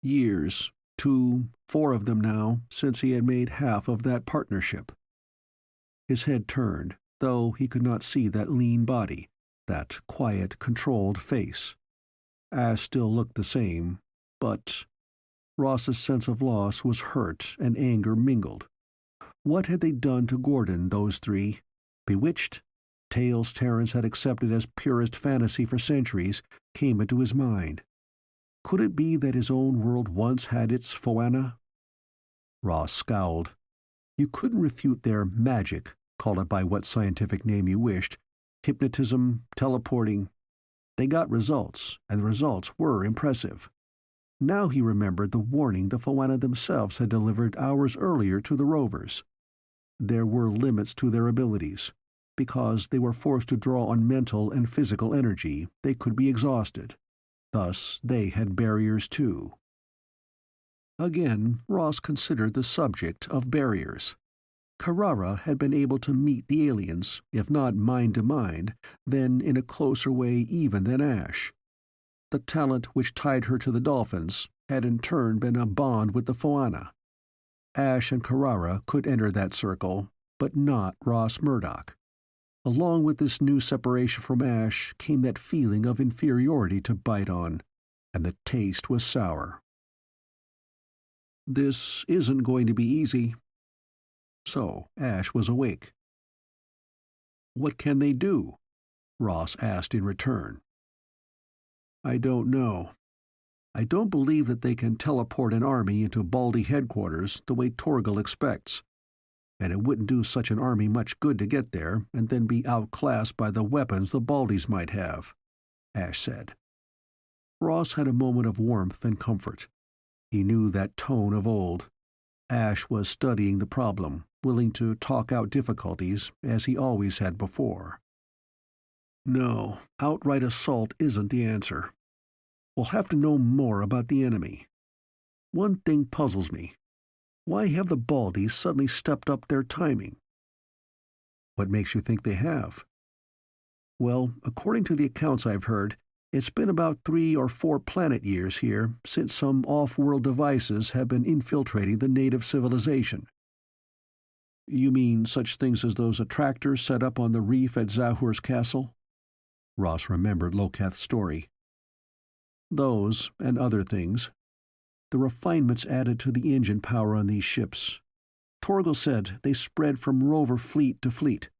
Years, 2, 4 of them now, since he had made half of that partnership. His head turned, though he could not see that lean body, that quiet, controlled face. Ashe still looked the same, but Ross's sense of loss was hurt and anger mingled. What had they done to Gordon, those three? Bewitched? Tales Terrence had accepted as purest fantasy for centuries came into his mind. Could it be that his own world once had its Foana? Ross scowled. You couldn't refute their magic, call it by what scientific name you wished, hypnotism, teleporting. They got results, and the results were impressive. Now he remembered the warning the Foana themselves had delivered hours earlier to the rovers. There were limits to their abilities. Because they were forced to draw on mental and physical energy, they could be exhausted. Thus, they had barriers too. Again, Ross considered the subject of barriers. Carrara had been able to meet the aliens, if not mind to mind, then in a closer way even than Ashe. The talent which tied her to the dolphins had in turn been a bond with the Foana. Ashe and Carrara could enter that circle, but not Ross Murdock. Along with this new separation from Ashe came that feeling of inferiority to bite on, and the taste was sour. This isn't going to be easy. So Ashe was awake. What can they do? Ross asked in return. I don't know. I don't believe that they can teleport an army into Baldy headquarters the way Torgal expects. And it wouldn't do such an army much good to get there and then be outclassed by the weapons the Baldies might have, Ashe said. Ross had a moment of warmth and comfort. He knew that tone of old. Ashe was studying the problem, willing to talk out difficulties, as he always had before. No, outright assault isn't the answer. We'll have to know more about the enemy. One thing puzzles me. Why have the Baldies suddenly stepped up their timing? What makes you think they have? Well, according to the accounts I've heard, it's been about 3 or 4 planet years here since some off-world devices have been infiltrating the native civilization. You mean such things as those attractors set up on the reef at Zahur's castle? Ross remembered Lokath's story. Those, and other things. The refinements added to the engine power on these ships. Torgal said they spread from rover fleet to fleet.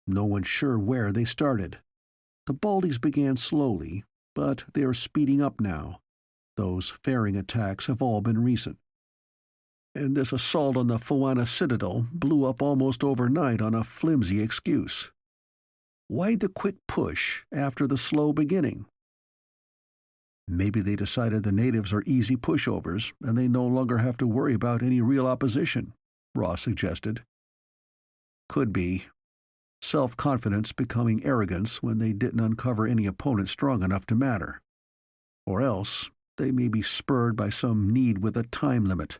No one's sure where they started. The Baldies began slowly, but they are speeding up now. Those fairing attacks have all been recent. And this assault on the Foana Citadel blew up almost overnight on a flimsy excuse. Why the quick push after the slow beginning? Maybe they decided the natives are easy pushovers and they no longer have to worry about any real opposition, Ross suggested. Could be. Self-confidence becoming arrogance when they didn't uncover any opponent strong enough to matter. Or else, they may be spurred by some need with a time limit.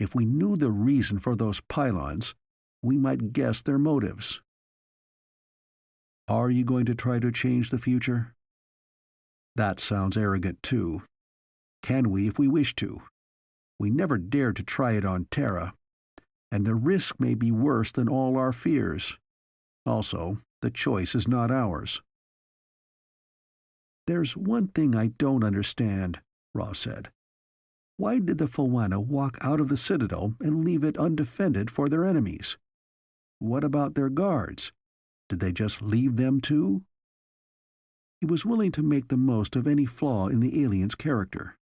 If we knew the reason for those pylons, we might guess their motives. Are you going to try to change the future? That sounds arrogant, too. Can we if we wish to? We never dared to try it on Terra, and the risk may be worse than all our fears. Also, the choice is not ours. There's one thing I don't understand, Ross said. Why did the Foana walk out of the Citadel and leave it undefended for their enemies? What about their guards? Did they just leave them too? He was willing to make the most of any flaw in the alien's character.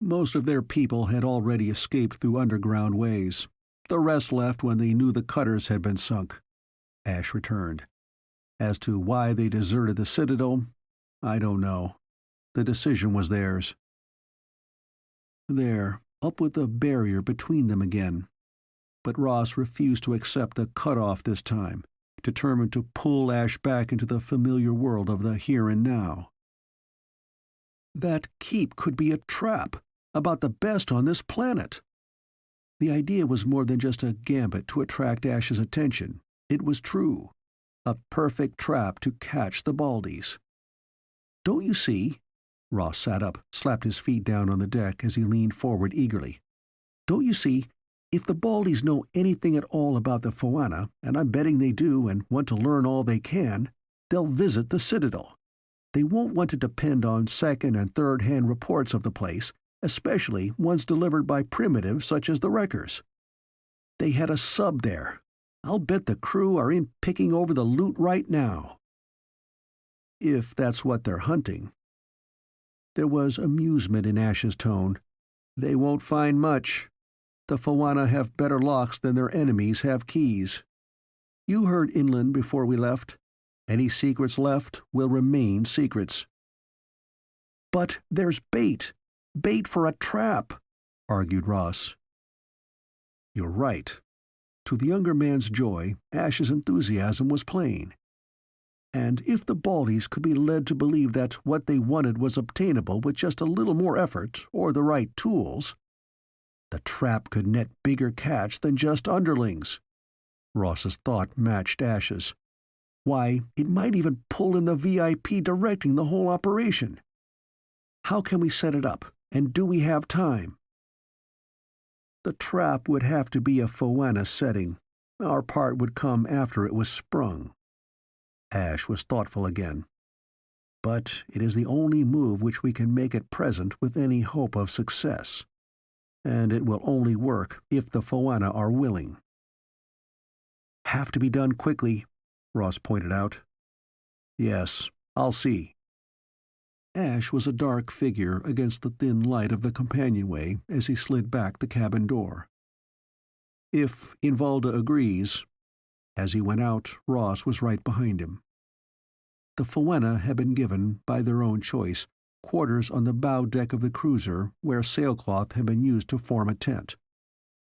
Most of their people had already escaped through underground ways. The rest left when they knew the cutters had been sunk. Ashe returned. As to why they deserted the Citadel, I don't know. The decision was theirs. There, up with the barrier between them again. But Ross refused to accept the cut-off this time, determined to pull Ashe back into the familiar world of the here and now. That keep could be a trap, about the best on this planet. The idea was more than just a gambit to attract Ashe's attention. It was true. A perfect trap to catch the Baldies. Don't you see? Ross sat up, slapped his feet down on the deck as he leaned forward eagerly. Don't you see? If the Baldies know anything at all about the Foana, and I'm betting they do and want to learn all they can, they'll visit the Citadel. They won't want to depend on second- and third-hand reports of the place, especially ones delivered by primitives such as the Wreckers. They had a sub there. I'll bet the crew are in picking over the loot right now. If that's what they're hunting. There was amusement in Ashe's tone. They won't find much. The Foana have better locks than their enemies have keys. You heard inland before we left. Any secrets left will remain secrets. But there's bait. Bait for a trap, argued Ross. You're right. To the younger man's joy, Ashe's enthusiasm was plain. And if the Baldies could be led to believe that what they wanted was obtainable with just a little more effort or the right tools, the trap could net bigger catch than just underlings. Ross's thought matched Ashe's. Why, it might even pull in the VIP directing the whole operation. How can we set it up, and do we have time? The trap would have to be a Foana setting. Our part would come after it was sprung. Ashe was thoughtful again. But it is the only move which we can make at present with any hope of success. And it will only work if the Foana are willing. Have to be done quickly, Ross pointed out. Yes, I'll see. Ashe was a dark figure against the thin light of the companionway as he slid back the cabin door. If Invalda agrees. As he went out, Ross was right behind him. The Foana had been given, by their own choice, quarters on the bow deck of the cruiser where sailcloth had been used to form a tent.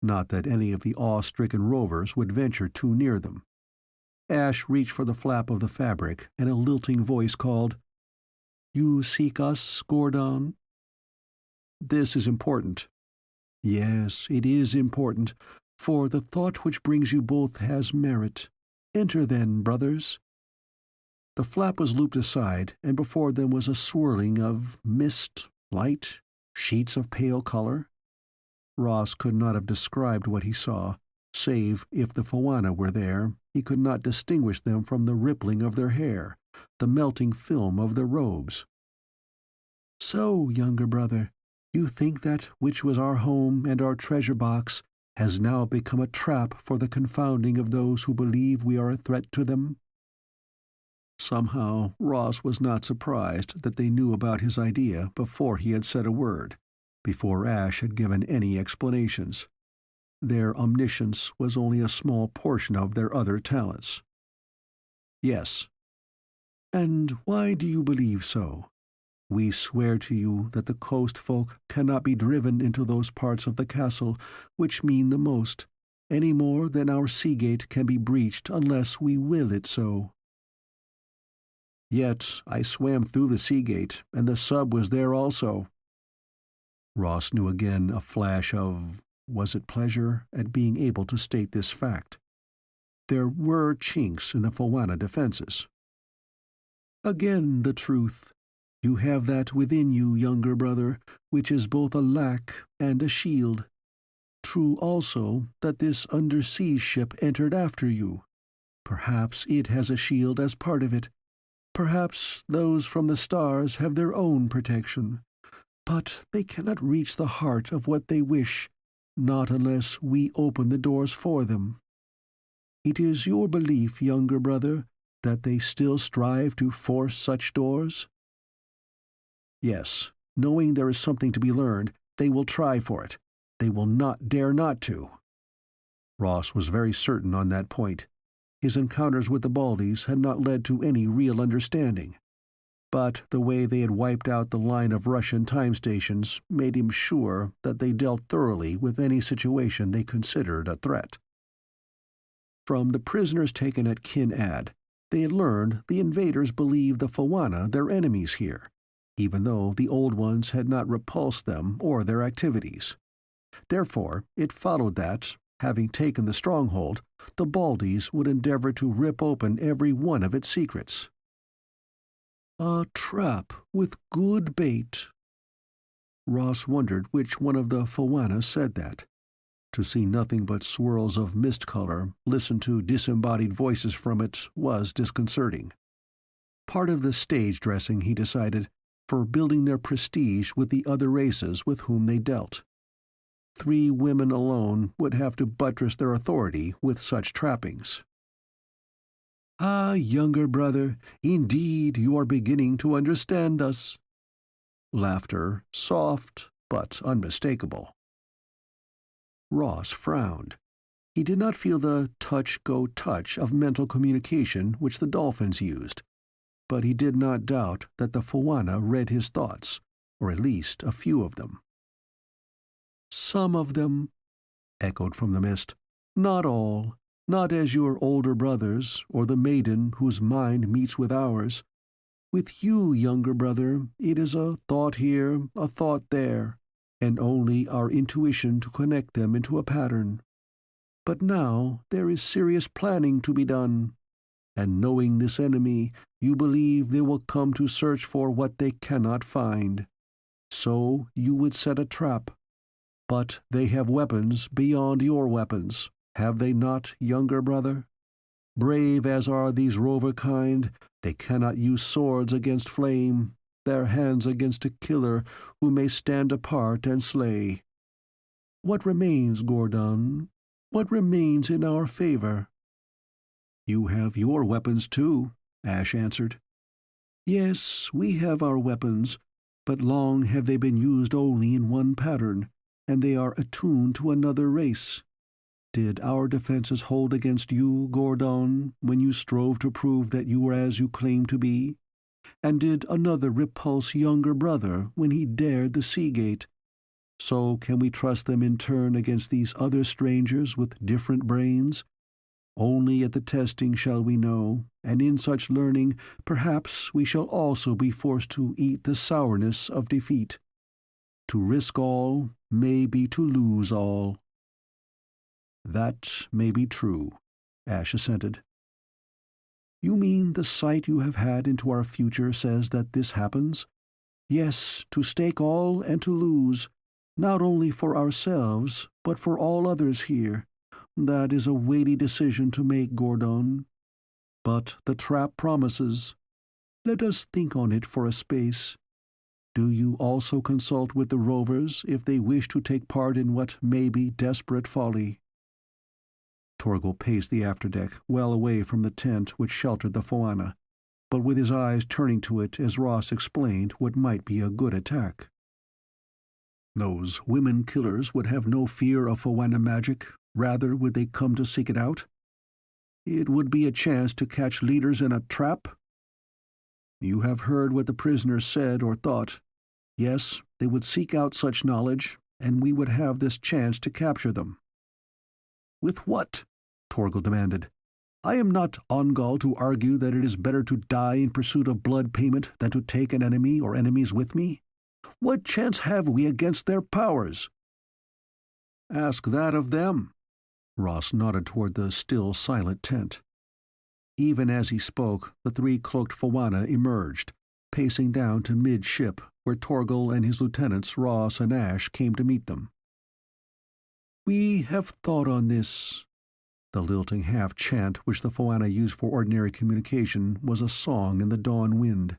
Not that any of the awe-stricken rovers would venture too near them. Ashe reached for the flap of the fabric, and a lilting voice called, "You seek us, Gordon?" "This is important." "Yes, it is important, for the thought which brings you both has merit. Enter then, brothers." The flap was looped aside, and before them was a swirling of mist, light, sheets of pale color. Ross could not have described what he saw, Save if the Fawana were there, he could not distinguish them from the rippling of their hair, the melting film of their robes. "So, younger brother, you think that which was our home and our treasure box has now become a trap for the confounding of those who believe we are a threat to them?" Somehow Ross was not surprised that they knew about his idea before he had said a word, before Ashe had given any explanations. Their omniscience was only a small portion of their other talents. "Yes." "And why do you believe so? We swear to you that the coast folk cannot be driven into those parts of the castle which mean the most, any more than our sea gate can be breached unless we will it so." "Yet I swam through the sea gate, and the sub was there also." Ross knew again a flash of, was it pleasure, at being able to state this fact. There were chinks in the Fawana defenses. "Again the truth. You have that within you, younger brother, which is both a lack and a shield. True also that this undersea ship entered after you. Perhaps it has a shield as part of it. Perhaps those from the stars have their own protection. But they cannot reach the heart of what they wish, not unless we open the doors for them. It is your belief, younger brother, that they still strive to force such doors?" "Yes, knowing there is something to be learned, they will try for it. They will not dare not to." Ross was very certain on that point. His encounters with the Baldies had not led to any real understanding. But the way they had wiped out the line of Russian time stations made him sure that they dealt thoroughly with any situation they considered a threat. From the prisoners taken at Kin Ad, they had learned the invaders believed the Fawana their enemies here, even though the Old Ones had not repulsed them or their activities. Therefore, it followed that, having taken the stronghold, the Baldies would endeavor to rip open every one of its secrets. "A trap with good bait." Ross wondered which one of the Fawana said that. To see nothing but swirls of mist color, listen to disembodied voices from it, was disconcerting. Part of the stage dressing, he decided, for building their prestige with the other races with whom they dealt. 3 women alone would have to buttress their authority with such trappings. "Ah, younger brother, indeed you are beginning to understand us." Laughter, soft but unmistakable. Ross frowned. He did not feel the touch-go-touch of mental communication which the dolphins used, but he did not doubt that the Fawana read his thoughts, or at least a few of them. "Some of them," echoed from the mist. "Not all. Not as your older brothers, or the maiden whose mind meets with ours. With you, younger brother, it is a thought here, a thought there, and only our intuition to connect them into a pattern. But now there is serious planning to be done, and knowing this enemy, you believe they will come to search for what they cannot find. So you would set a trap. But they have weapons beyond your weapons, have they not, younger brother? Brave as are these rover kind, they cannot use swords against flame, their hands against a killer who may stand apart and slay. What remains, Gordon? What remains in our favor?" "You have your weapons, too," Ashe answered. "Yes, we have our weapons, but long have they been used only in one pattern, and they are attuned to another race. Did our defenses hold against you, Gordon, when you strove to prove that you were as you claimed to be? And did another repulse younger brother when he dared the sea gate? So can we trust them in turn against these other strangers with different brains? Only at the testing shall we know, and in such learning perhaps we shall also be forced to eat the sourness of defeat. To risk all may be to lose all." "That may be true," Ashe assented. "You mean the sight you have had into our future says that this happens? Yes, to stake all and to lose, not only for ourselves, but for all others here, that is a weighty decision to make, Gordon. But the trap promises. Let us think on it for a space. Do you also consult with the rovers if they wish to take part in what may be desperate folly?" Torgal paced the afterdeck, well away from the tent which sheltered the Foana, but with his eyes turning to it as Ross explained what might be a good attack. "Those women killers would have no fear of Foana magic. Rather would they come to seek it out? It would be a chance to catch leaders in a trap? You have heard what the prisoners said or thought. Yes, they would seek out such knowledge, and we would have this chance to capture them." "With what?" Torgal demanded. "I am not Ongal to argue that it is better to die in pursuit of blood payment than to take an enemy or enemies with me. What chance have we against their powers?" "Ask that of them." Ross nodded toward the still silent tent. Even as he spoke, the three cloaked Foana emerged, pacing down to midship, where Torgal and his lieutenants Ross and Ashe came to meet them. "We have thought on this." The lilting half-chant which the Foana used for ordinary communication was a song in the dawn wind.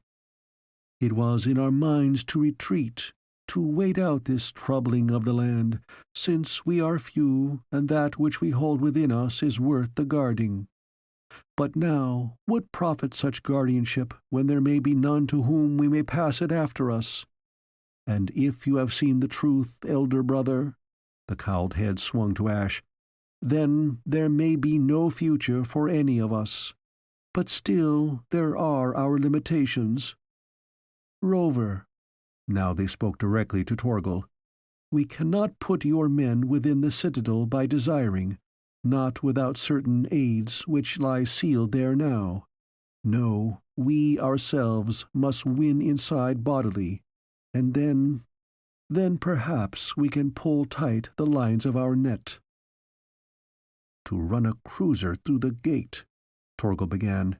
"It was in our minds to retreat, to wait out this troubling of the land, since we are few, and that which we hold within us is worth the guarding. But now, what profit such guardianship when there may be none to whom we may pass it after us? And if you have seen the truth, elder brother," the cowled head swung to Ashe, "then there may be no future for any of us. But still there are our limitations. Rover," now they spoke directly to Torgal, "we cannot put your men within the citadel by desiring, not without certain aids which lie sealed there now. No, we ourselves must win inside bodily, and then perhaps we can pull tight the lines of our net." "To run a cruiser through the gate," Torgal began.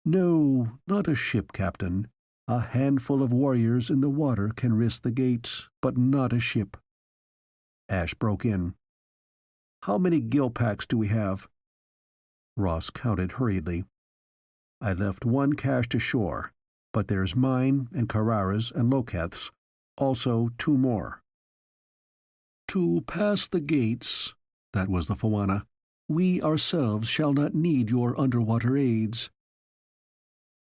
"No, not a ship, Captain. A handful of warriors in the water can risk the gate, but not a ship." Ashe broke in. "How many gill packs do we have?" Ross counted hurriedly. "I left one cached ashore, but there's mine and Carrara's and Loketh's, also 2 more. To pass the gates," that was the Foana, "we ourselves shall not need your underwater aids."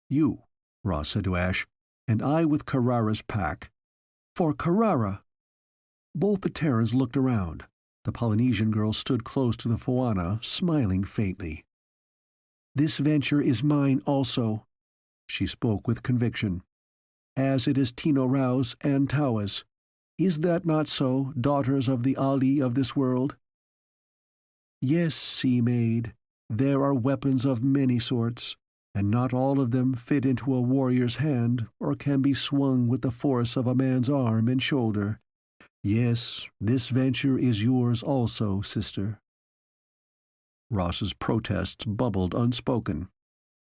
"You," Ross said to Ashe, "and I with Carrara's pack." "For Carrara!" Both the Terrans looked around. The Polynesian girl stood close to the Foana, smiling faintly. "This venture is mine also," she spoke with conviction, "as it is Tino Rao's and Tawa's. Is that not so, daughters of the Ali of this world?" "Yes, sea maid. There are weapons of many sorts, and not all of them fit into a warrior's hand or can be swung with the force of a man's arm and shoulder. Yes, this venture is yours also, sister." Ross's protests bubbled unspoken.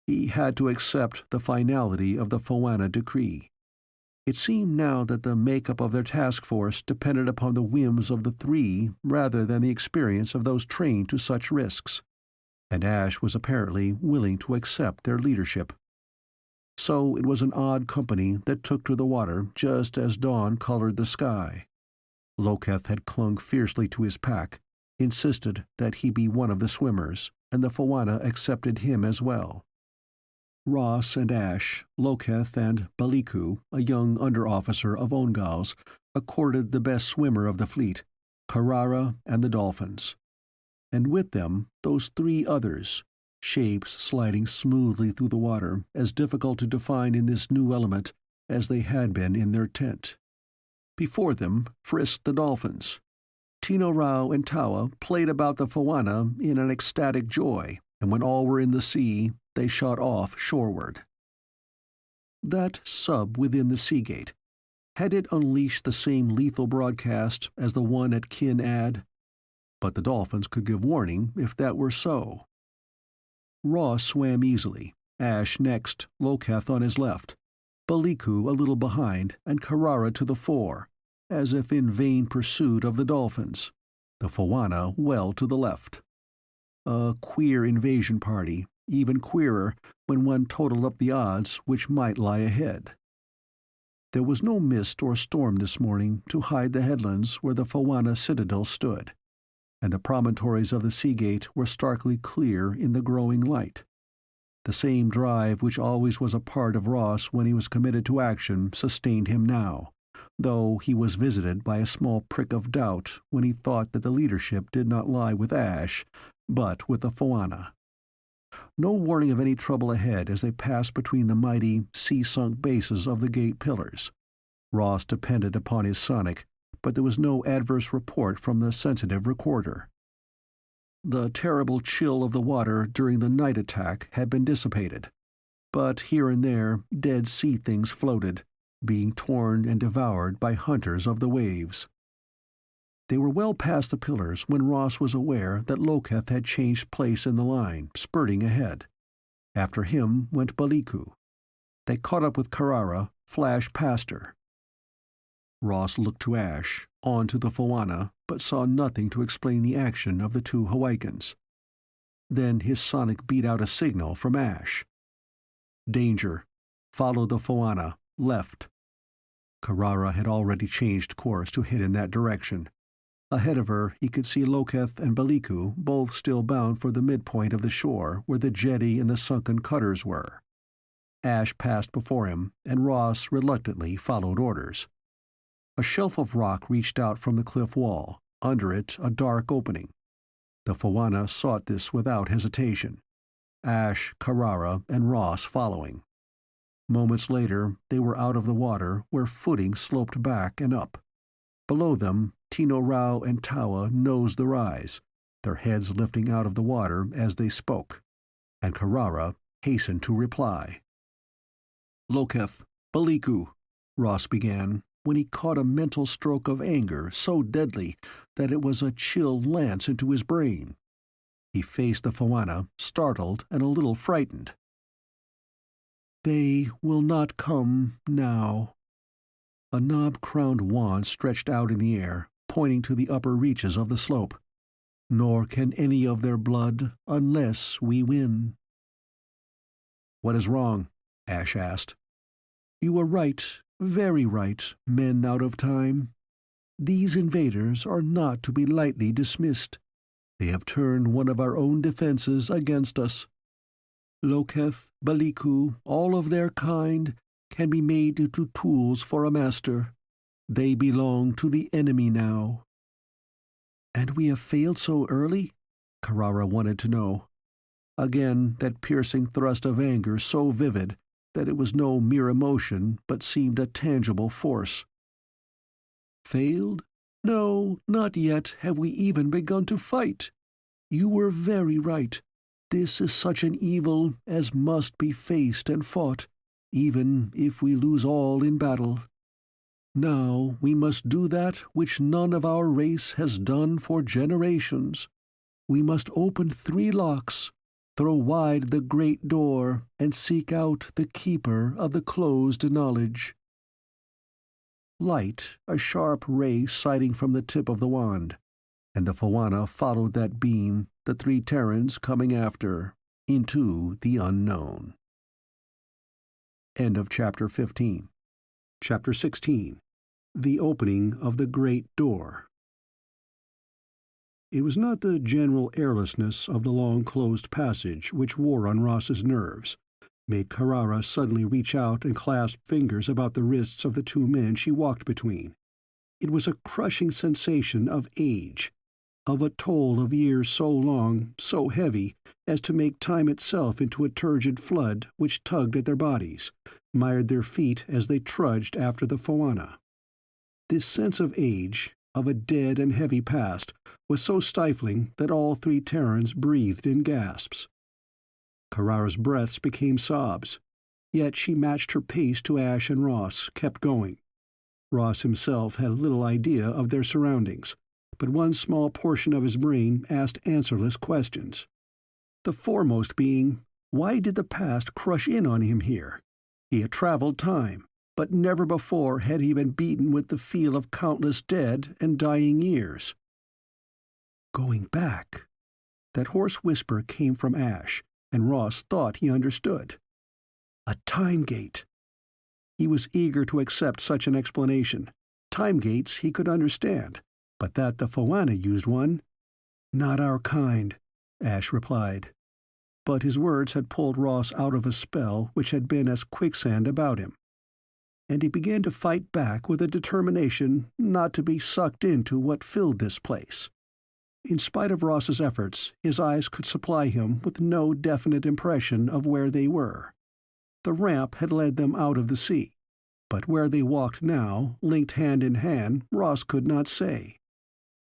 He had to accept the finality of the Foana decree. It seemed now that the makeup of their task force depended upon the whims of the three rather than the experience of those trained to such risks, and Ashe was apparently willing to accept their leadership. So it was an odd company that took to the water just as dawn colored the sky. Loketh had clung fiercely to his pack, insisted that he be one of the swimmers, and the Foana accepted him as well. Ross and Ashe, Loketh and Baliku, a young under-officer of Ongal's, accorded the best swimmer of the fleet, Carrara and the dolphins. And with them, those 3 others, shapes sliding smoothly through the water, as difficult to define in this new element as they had been in their tent. Before them frisked the dolphins. Tino Rao and Tawa played about the Foana in an ecstatic joy, and when all were in the sea, they shot off shoreward. That sub within the Seagate, had it unleashed the same lethal broadcast as the one at Kin Ad? But the dolphins could give warning if that were so. Ross swam easily, Ashe next, Loketh on his left, Baliku a little behind, and Carrara to the fore, as if in vain pursuit of the dolphins, the Foana well to the left. A queer invasion party, even queerer when one totaled up the odds which might lie ahead. There was no mist or storm this morning to hide the headlands where the Fawana citadel stood, and the promontories of the Seagate were starkly clear in the growing light. The same drive which always was a part of Ross when he was committed to action sustained him now, though he was visited by a small prick of doubt when he thought that the leadership did not lie with Ashe, but with the Fawana. No warning of any trouble ahead as they passed between the mighty, sea-sunk bases of the gate pillars. Ross depended upon his sonic, but there was no adverse report from the sensitive recorder. The terrible chill of the water during the night attack had been dissipated, but here and there dead sea things floated, being torn and devoured by hunters of the waves. They were well past the pillars when Ross was aware that Loketh had changed place in the line, spurting ahead. After him went Baliku. They caught up with Carrara, flashed past her. Ross looked to Ashe, on to the Fawana, but saw nothing to explain the action of the two Hawaikans. Then his sonic beat out a signal from Ashe. Danger. Follow the Fawana. Left. Carrara had already changed course to head in that direction. Ahead of her he could see Loketh and Baliku, both still bound for the midpoint of the shore where the jetty and the sunken cutters were. Ashe passed before him, and Ross reluctantly followed orders. A shelf of rock reached out from the cliff wall, under it a dark opening. The Fawana sought this without hesitation, Ashe, Carrara, and Ross following. Moments later they were out of the water where footing sloped back and up. Below them, Tino Rao and Tawa nosed the rise, their heads lifting out of the water as they spoke, and Carrara hastened to reply. "Loketh, Baliku," Ross began, when he caught a mental stroke of anger so deadly that it was a chill lance into his brain. He faced the Fawana, startled and a little frightened. "They will not come now." A knob-crowned wand stretched out in the air, pointing to the upper reaches of the slope. "Nor can any of their blood, unless we win." "What is wrong?" Ashe asked. "You are right, very right, men out of time. These invaders are not to be lightly dismissed. They have turned one of our own defenses against us. Loketh, Baliku, all of their kind, can be made into tools for a master. They belong to the enemy now." "And we have failed so early?" Carrara wanted to know. Again that piercing thrust of anger so vivid that it was no mere emotion but seemed a tangible force. "Failed? No, not yet have we even begun to fight. You were very right. This is such an evil as must be faced and fought, even if we lose all in battle. Now we must do that which none of our race has done for generations. We must open 3 locks, throw wide the great door, and seek out the keeper of the closed knowledge." Light, a sharp ray sighting from the tip of the wand, and the Fawana followed that beam, the 3 Terrans coming after, into the unknown. End of Chapter 15. Chapter 16. The Opening of the Great Door. It was not the general airlessness of the long closed passage which wore on Ross's nerves, made Carrara suddenly reach out and clasp fingers about the wrists of the 2 men she walked between. It was a crushing sensation of age, of a toll of years so long, so heavy, as to make time itself into a turgid flood which tugged at their bodies, mired their feet as they trudged after the Fawana. This sense of age, of a dead and heavy past, was so stifling that all 3 Terrans breathed in gasps. Carrara's breaths became sobs, yet she matched her pace to Ashe, and Ross kept going. Ross himself had little idea of their surroundings, but one small portion of his brain asked answerless questions. The foremost being, why did the past crush in on him here? He had traveled time, but never before had he been beaten with the feel of countless dead and dying years. Going back. That hoarse whisper came from Ashe, and Ross thought he understood. A time gate. He was eager to accept such an explanation. Time gates he could understand, but that the Phoana used one? Not our kind, Ashe replied. But his words had pulled Ross out of a spell which had been as quicksand about him, and he began to fight back with a determination not to be sucked into what filled this place. In spite of Ross's efforts, his eyes could supply him with no definite impression of where they were. The ramp had led them out of the sea, but where they walked now, linked hand in hand, Ross could not say.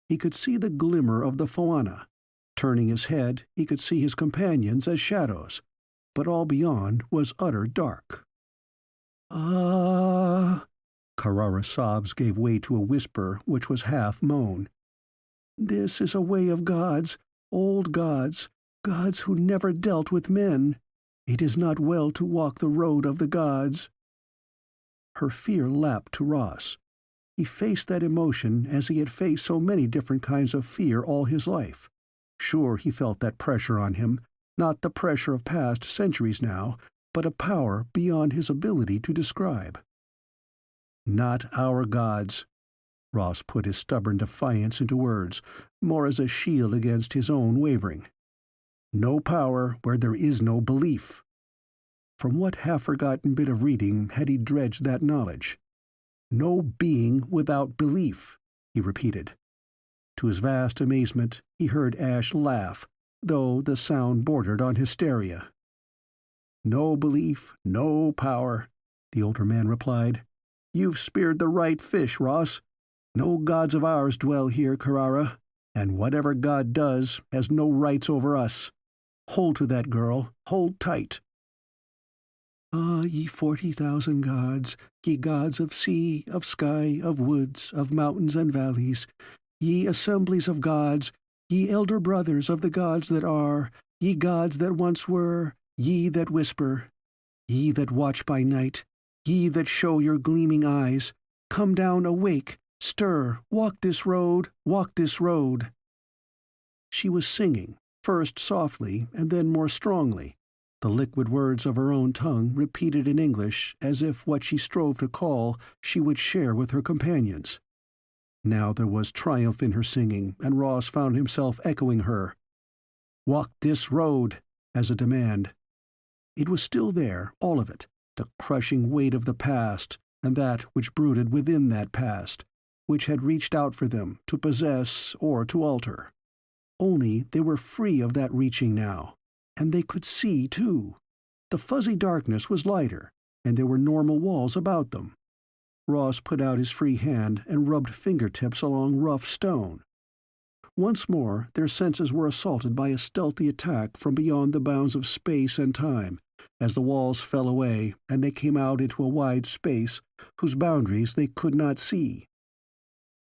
He could see the glimmer of the Phoana. Turning his head, he could see his companions as shadows, but all beyond was utter dark. "Ah!" Carrara's sobs gave way to a whisper which was half moan. "This is a way of gods, old gods, gods who never dealt with men. It is not well to walk the road of the gods." Her fear lapped to Ross. He faced that emotion as he had faced so many different kinds of fear all his life. Sure, he felt that pressure on him, not the pressure of past centuries now, but a power beyond his ability to describe. "Not our gods." Ross put his stubborn defiance into words, more as a shield against his own wavering. "No power where there is no belief." From what half-forgotten bit of reading had he dredged that knowledge? "No being without belief," he repeated. To his vast amazement, he heard Ashe laugh, though the sound bordered on hysteria. "No belief, no power," the older man replied. "You've speared the right fish, Ross. No gods of ours dwell here, Carrara, and whatever god does has no rights over us. Hold to that, girl. Hold tight." "Ah, ye 40,000 gods, ye gods of sea, of sky, of woods, of mountains and valleys, ye assemblies of gods, ye elder brothers of the gods that are, ye gods that once were, ye that whisper, ye that watch by night, ye that show your gleaming eyes, come down, awake, stir, walk this road, walk this road." She was singing, first softly and then more strongly, the liquid words of her own tongue repeated in English as if what she strove to call she would share with her companions. Now there was triumph in her singing, and Ross found himself echoing her. "Walk this road," as a demand. It was still there, all of it, the crushing weight of the past, and that which brooded within that past, which had reached out for them to possess or to alter. Only they were free of that reaching now, and they could see, too. The fuzzy darkness was lighter, and there were normal walls about them. Ross put out his free hand and rubbed fingertips along rough stone. Once more their senses were assaulted by a stealthy attack from beyond the bounds of space and time, as the walls fell away and they came out into a wide space whose boundaries they could not see.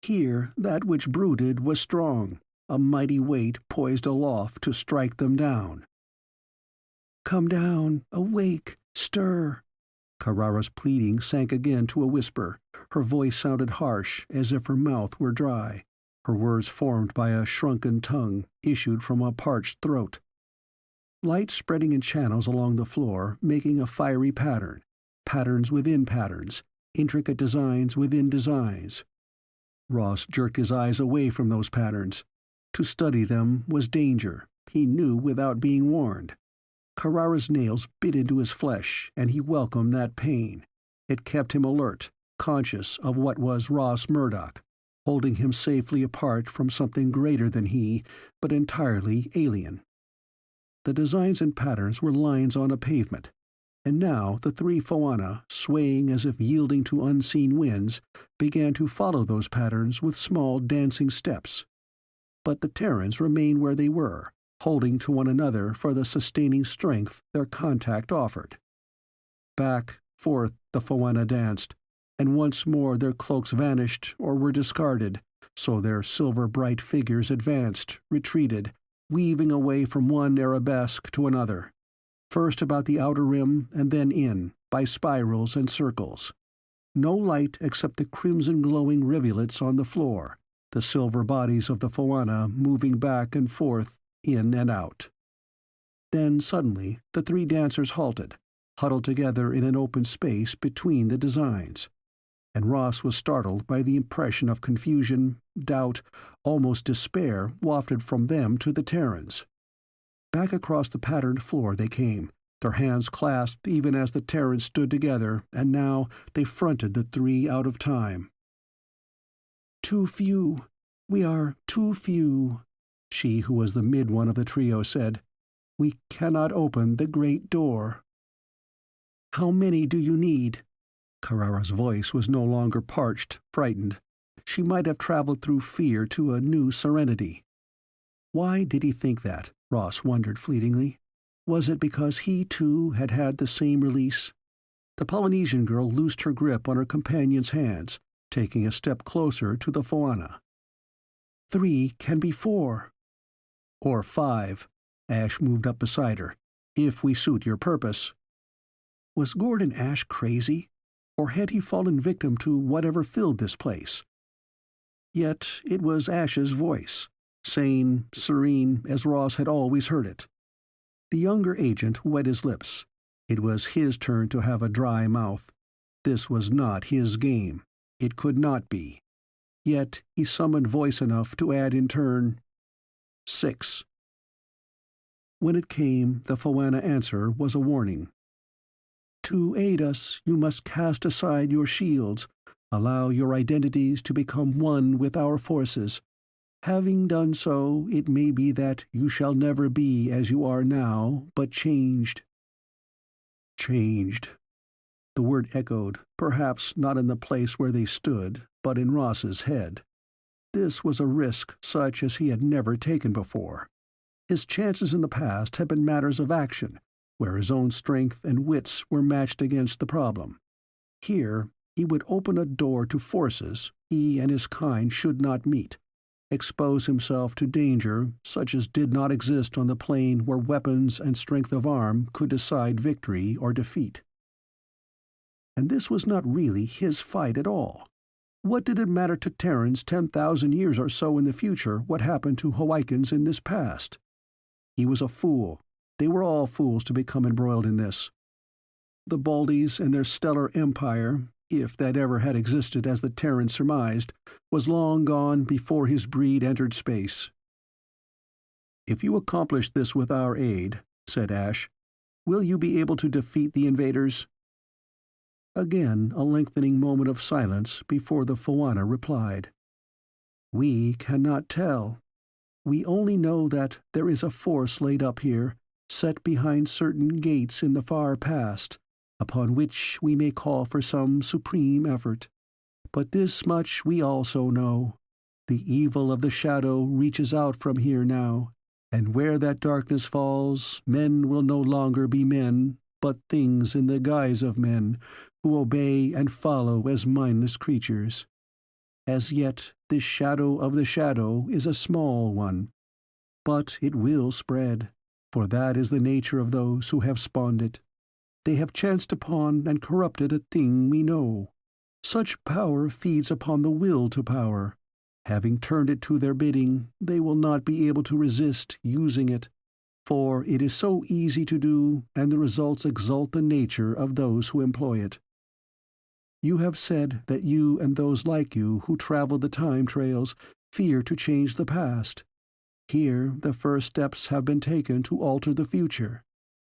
Here that which brooded was strong, a mighty weight poised aloft to strike them down. "Come down, awake, stir." Carrara's pleading sank again to a whisper. Her voice sounded harsh, as if her mouth were dry. Her words formed by a shrunken tongue, issued from a parched throat. Light spreading in channels along the floor, making a fiery pattern. Patterns within patterns. Intricate designs within designs. Ross jerked his eyes away from those patterns. To study them was danger, he knew without being warned. Carrara's nails bit into his flesh, and he welcomed that pain. It kept him alert, conscious of what was Ross Murdock, holding him safely apart from something greater than he, but entirely alien. The designs and patterns were lines on a pavement, and now the three Phoana, swaying as if yielding to unseen winds, began to follow those patterns with small dancing steps. But the Terrans remained where they were, holding to one another for the sustaining strength their contact offered. Back, forth, the Phoana danced, and once more their cloaks vanished or were discarded, so their silver-bright figures advanced, retreated, weaving away from one arabesque to another, first about the outer rim and then in, by spirals and circles. No light except the crimson-glowing rivulets on the floor, the silver bodies of the Phoana moving back and forth, in and out. Then suddenly the three dancers halted, huddled together in an open space between the designs, and Ross was startled by the impression of confusion, doubt, almost despair wafted from them to the Terrans. Back across the patterned floor they came, their hands clasped even as the Terrans stood together, and now they fronted the three out of time. "Too few. We are too few," she who was the mid one of the trio said. "We cannot open the great door." "How many do you need?" Carrara's voice was no longer parched, frightened. She might have traveled through fear to a new serenity. Why did he think that? Ross wondered fleetingly. Was it because he, too, had had the same release? The Polynesian girl loosed her grip on her companion's hands, taking a step closer to the Foana. 3 can be 4. Or 5. Ashe moved up beside her. If we suit your purpose. Was Gordon Ashe crazy? Or had he fallen victim to whatever filled this place? Yet it was Ashe's voice, sane, serene, as Ross had always heard it. The younger agent wet his lips. It was his turn to have a dry mouth. This was not his game. It could not be. Yet he summoned voice enough to add in turn, 6. When it came, the Foana answer was a warning. To aid us, you must cast aside your shields, allow your identities to become one with our forces. Having done so, it may be that you shall never be as you are now, but changed. Changed. The word echoed, perhaps not in the place where they stood, but in Ross's head. This was a risk such as he had never taken before. His chances in the past had been matters of action, where his own strength and wits were matched against the problem. Here, he would open a door to forces he and his kind should not meet, expose himself to danger such as did not exist on the plane where weapons and strength of arm could decide victory or defeat. And this was not really his fight at all. What did it matter to Terrans 10,000 years or so in the future what happened to Hawaikans in this past? He was a fool. They were all fools to become embroiled in this. The Baldies and their stellar empire, if that ever had existed as the Terran surmised, was long gone before his breed entered space. "If you accomplish this with our aid," said Ashe, "will you be able to defeat the invaders?" Again a lengthening moment of silence before the Foana replied. "We cannot tell. We only know that there is a force laid up here, set behind certain gates in the far past, upon which we may call for some supreme effort. But this much we also know. The evil of the shadow reaches out from here now, and where that darkness falls, men will no longer be men, but things in the guise of men, who obey and follow as mindless creatures. As yet, this shadow of the shadow is a small one. But it will spread, for that is the nature of those who have spawned it. They have chanced upon and corrupted a thing we know. Such power feeds upon the will to power. Having turned it to their bidding, they will not be able to resist using it, for it is so easy to do, and the results exalt the nature of those who employ it. You have said that you and those like you who travel the time trails fear to change the past. Here the first steps have been taken to alter the future,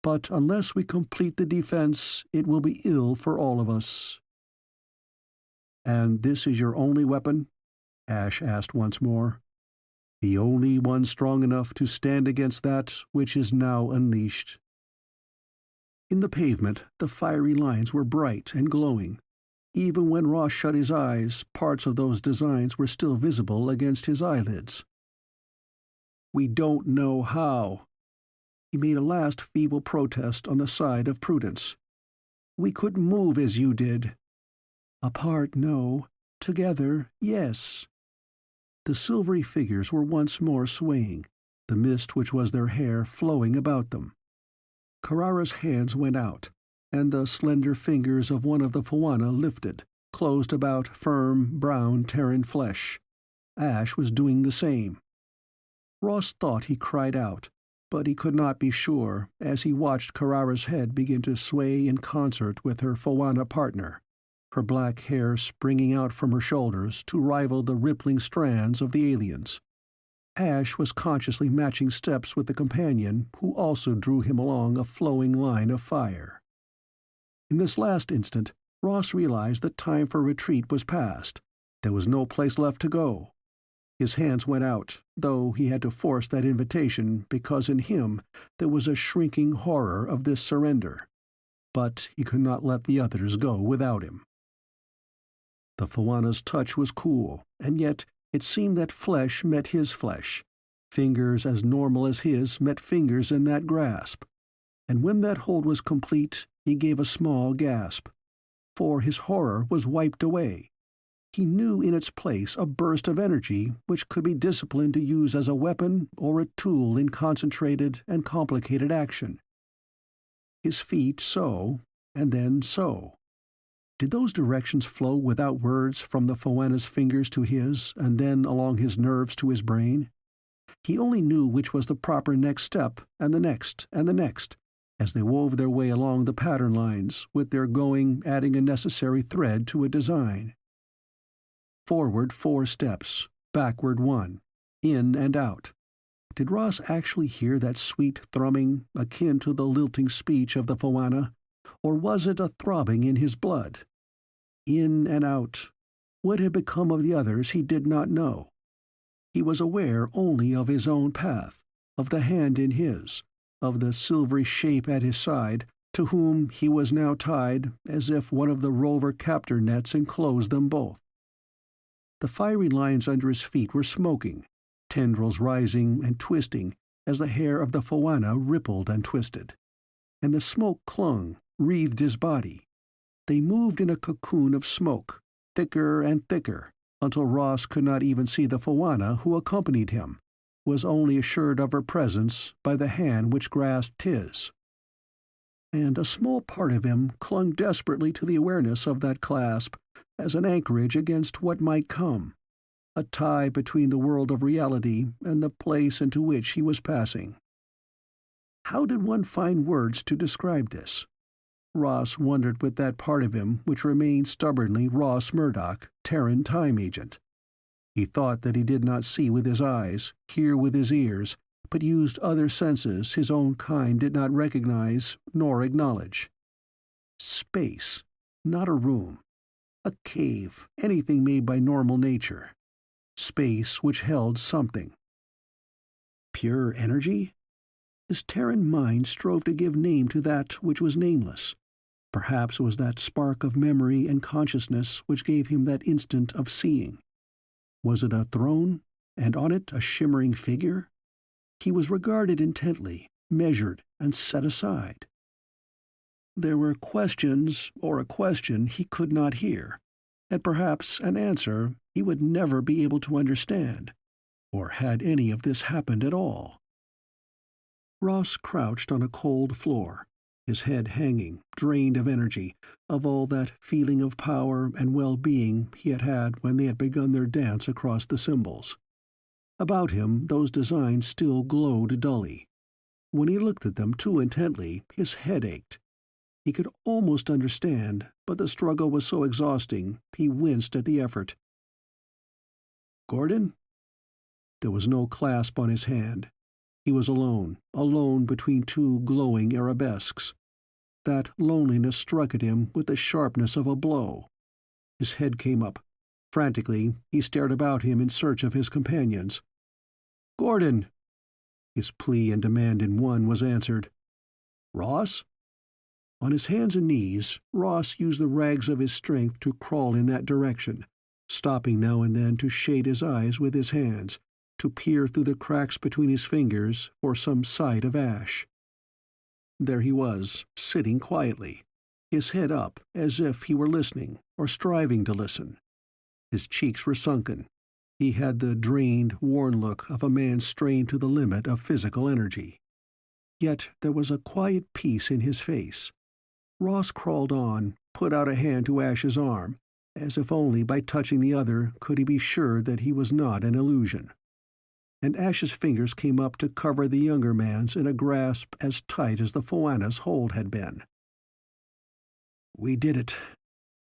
but unless we complete the defense, it will be ill for all of us." "And this is your only weapon?" Ashe asked once more. "The only one strong enough to stand against that which is now unleashed." In the pavement, the fiery lines were bright and glowing. Even when Ross shut his eyes, parts of those designs were still visible against his eyelids. "We don't know how." He made a last feeble protest on the side of prudence. "We couldn't move as you did." "Apart, no. Together, yes." The silvery figures were once more swaying, the mist which was their hair flowing about them. Carrara's hands went out, and the slender fingers of one of the Foana lifted, closed about firm, brown Terran flesh. Ashe was doing the same. Ross thought he cried out, but he could not be sure as he watched Carrara's head begin to sway in concert with her Foana partner, her black hair springing out from her shoulders to rival the rippling strands of the aliens. Ashe was consciously matching steps with the companion who also drew him along a flowing line of fire. In this last instant, Ross realized that time for retreat was past. There was no place left to go. His hands went out, though he had to force that invitation because in him there was a shrinking horror of this surrender. But he could not let the others go without him. The Foana's touch was cool, and yet it seemed that flesh met his flesh. Fingers as normal as his met fingers in that grasp. And when that hold was complete, he gave a small gasp. For his horror was wiped away. He knew in its place a burst of energy which could be disciplined to use as a weapon or a tool in concentrated and complicated action. His feet so, and then so. Did those directions flow without words from the Foana's fingers to his, and then along his nerves to his brain? He only knew which was the proper next step, and the next, and the next, as they wove their way along the pattern lines, with their going adding a necessary thread to a design. Forward 4 steps, backward 1, in and out. Did Ross actually hear that sweet thrumming, akin to the lilting speech of the Foana? Or was it a throbbing in his blood? In and out. What had become of the others he did not know. He was aware only of his own path, of the hand in his, of the silvery shape at his side, to whom he was now tied as if one of the rover captor nets enclosed them both. The fiery lines under his feet were smoking, tendrils rising and twisting as the hair of the Foana rippled and twisted. And the smoke clung, wreathed his body. They moved in a cocoon of smoke, thicker and thicker, until Ross could not even see the Foana who accompanied him, was only assured of her presence by the hand which grasped his. And a small part of him clung desperately to the awareness of that clasp as an anchorage against what might come, a tie between the world of reality and the place into which he was passing. How did one find words to describe this? Ross wondered with that part of him which remained stubbornly Ross Murdock, Terran time agent. He thought that he did not see with his eyes, hear with his ears, but used other senses his own kind did not recognize nor acknowledge. Space, not a room. A cave, anything made by normal nature. Space which held something. Pure energy? His Terran mind strove to give name to that which was nameless. Perhaps it was that spark of memory and consciousness which gave him that instant of seeing. Was it a throne, and on it a shimmering figure? He was regarded intently, measured, and set aside. There were questions, or a question he could not hear, and perhaps an answer he would never be able to understand. Or had any of this happened at all? Ross crouched on a cold floor, his head hanging, drained of energy, of all that feeling of power and well-being he had had when they had begun their dance across the symbols. About him those designs still glowed dully. When he looked at them too intently, his head ached. He could almost understand, but the struggle was so exhausting he winced at the effort. "Gordon?" There was no clasp on his hand. He was alone, alone between two glowing arabesques. That loneliness struck at him with the sharpness of a blow. His head came up. Frantically, he stared about him in search of his companions. "Gordon!" His plea and demand in one was answered. "Ross?" On his hands and knees, Ross used the rags of his strength to crawl in that direction, stopping now and then to shade his eyes with his hands, to peer through the cracks between his fingers for some sight of Ashe. There he was, sitting quietly, his head up as if he were listening, or striving to listen. His cheeks were sunken. He had the drained, worn look of a man strained to the limit of physical energy. Yet there was a quiet peace in his face. Ross crawled on, put out a hand to Ashe's arm, as if only by touching the other could he be sure that he was not an illusion. and Ash's fingers came up to cover the younger man's in a grasp as tight as the Foana's hold had been. "We did it.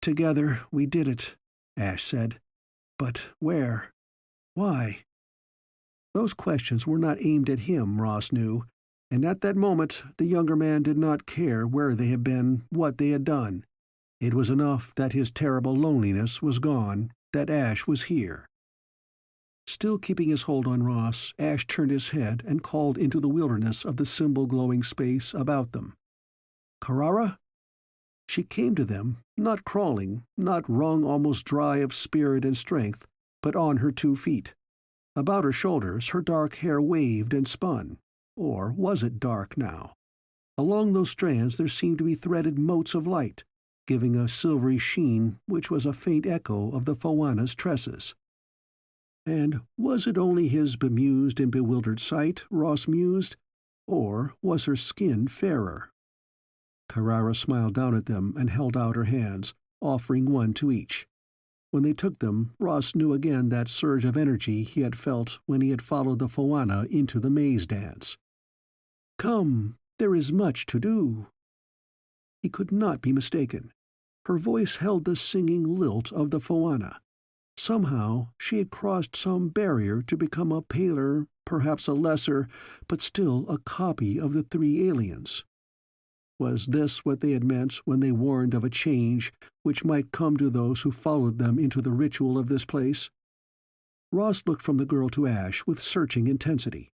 Together we did it," Ash said. "But where? Why?" Those questions were not aimed at him, Ross knew, and at that moment the younger man did not care where they had been, what they had done. It was enough that his terrible loneliness was gone, that Ash was here. Still keeping his hold on Ross, Ash turned his head and called into the wilderness of the symbol-glowing space about them. "Karara?" She came to them, not crawling, not wrung almost dry of spirit and strength, but on her 2 feet. About her shoulders her dark hair waved and spun. Or was it dark now? Along those strands there seemed to be threaded motes of light, giving a silvery sheen which was a faint echo of the Foana's tresses. And was it only his bemused and bewildered sight, Ross mused, or was her skin fairer? Karara smiled down at them and held out her hands, offering one to each. When they took them, Ross knew again that surge of energy he had felt when he had followed the Foana into the maze dance. "Come, there is much to do." He could not be mistaken. Her voice held the singing lilt of the Foana. Somehow she had crossed some barrier to become a paler, perhaps a lesser, but still a copy of the 3 aliens. Was this what they had meant when they warned of a change which might come to those who followed them into the ritual of this place? Ross looked from the girl to Ash with searching intensity.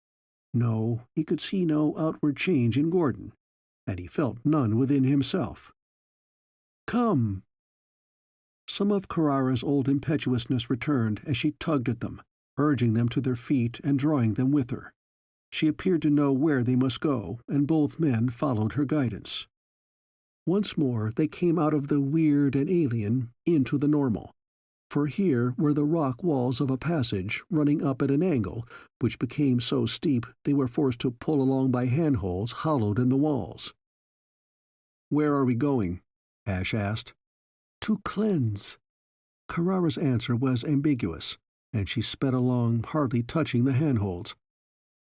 No, he could see no outward change in Gordon, and he felt none within himself. "Come." Some of Karara's old impetuousness returned as she tugged at them, urging them to their feet and drawing them with her. She appeared to know where they must go, and both men followed her guidance. Once more they came out of the weird and alien into the normal, for here were the rock walls of a passage running up at an angle which became so steep they were forced to pull along by handholds hollowed in the walls. "Where are we going?" Ash asked. "To cleanse." Karara's answer was ambiguous, and she sped along, hardly touching the handholds.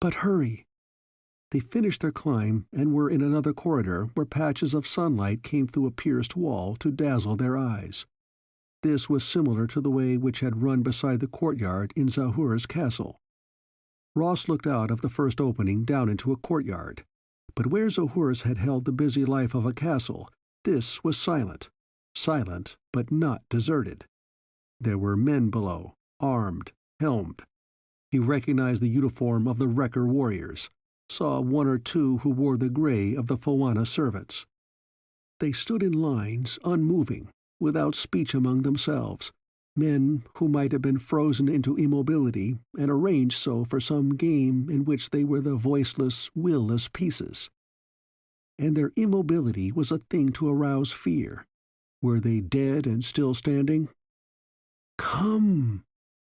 "But hurry." They finished their climb and were in another corridor where patches of sunlight came through a pierced wall to dazzle their eyes. This was similar to the way which had run beside the courtyard in Zahura's castle. Ross looked out of the first opening down into a courtyard, but where Zahura's had held the busy life of a castle, this was silent. Silent, but not deserted. There were men below, armed, helmed. He recognized the uniform of the Wrecker warriors, saw 1 or 2 who wore the gray of the Foana servants. They stood in lines, unmoving, without speech among themselves, men who might have been frozen into immobility and arranged so for some game in which they were the voiceless, will-less pieces. And their immobility was a thing to arouse fear. Were they dead and still standing? "Come!"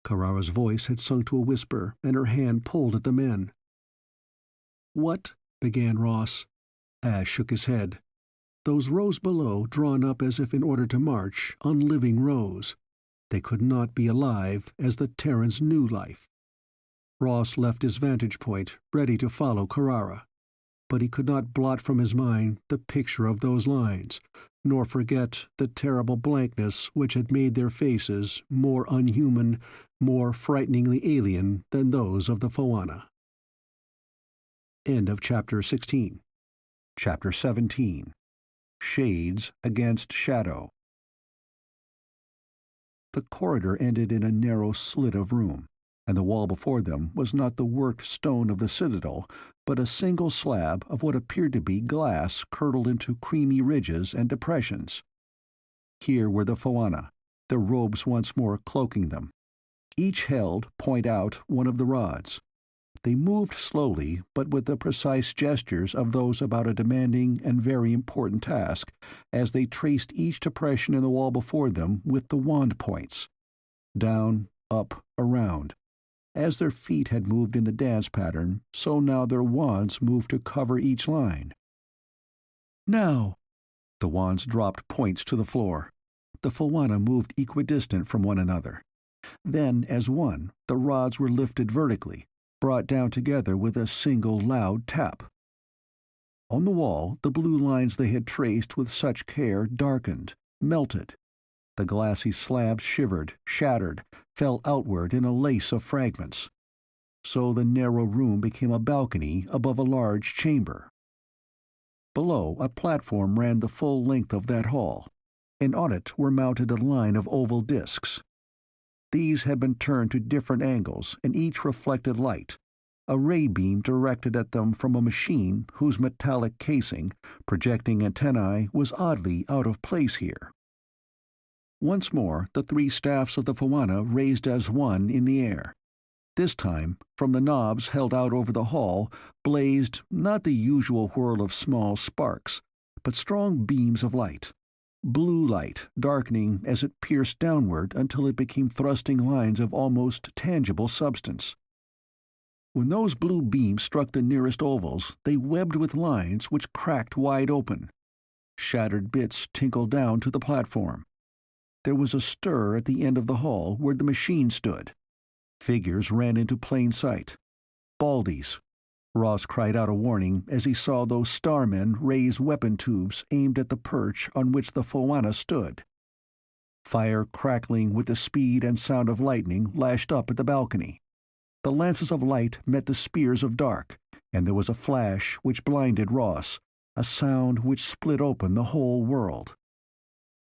Karara's voice had sunk to a whisper, and her hand pulled at the men. "What—" began Ross. Ash shook his head. Those rows below, drawn up as if in order to march, unliving rows. They could not be alive as the Terrans knew life. Ross left his vantage point, ready to follow Karara. But he could not blot from his mind the picture of those lines, nor forget the terrible blankness which had made their faces more unhuman, more frighteningly alien than those of the Foana. End of Chapter 16. Chapter 17. Shades Against Shadow. The corridor ended in a narrow slit of room, and the wall before them was not the worked stone of the citadel, but a single slab of what appeared to be glass curdled into creamy ridges and depressions. Here were the Foana, their robes once more cloaking them. Each held, point out, one of the rods. They moved slowly, but with the precise gestures of those about a demanding and very important task, as they traced each depression in the wall before them with the wand points. Down, up, around. As their feet had moved in the dance pattern, so now their wands moved to cover each line. "Now!" The wands dropped points to the floor. The Foana moved equidistant from one another. Then, as one, the rods were lifted vertically, brought down together with a single loud tap. On the wall, the blue lines they had traced with such care darkened, melted. The glassy slabs shivered, shattered, fell outward in a lace of fragments. So the narrow room became a balcony above a large chamber. Below, a platform ran the full length of that hall, and on it were mounted a line of oval discs. These had been turned to different angles, and each reflected light, a ray beam directed at them from a machine whose metallic casing, projecting antennae, was oddly out of place here. Once more, the three staffs of the Fauna raised as one in the air. This time, from the knobs held out over the hall, blazed not the usual whirl of small sparks, but strong beams of light. Blue light, darkening as it pierced downward until it became thrusting lines of almost tangible substance. When those blue beams struck the nearest ovals, they webbed with lines which cracked wide open. Shattered bits tinkled down to the platform. There was a stir at the end of the hall where the machine stood. Figures ran into plain sight. Baldies. Ross cried out a warning as he saw those starmen raise weapon tubes aimed at the perch on which the Fauna stood. Fire crackling with the speed and sound of lightning lashed up at the balcony. The lances of light met the spears of dark, and there was a flash which blinded Ross, a sound which split open the whole world.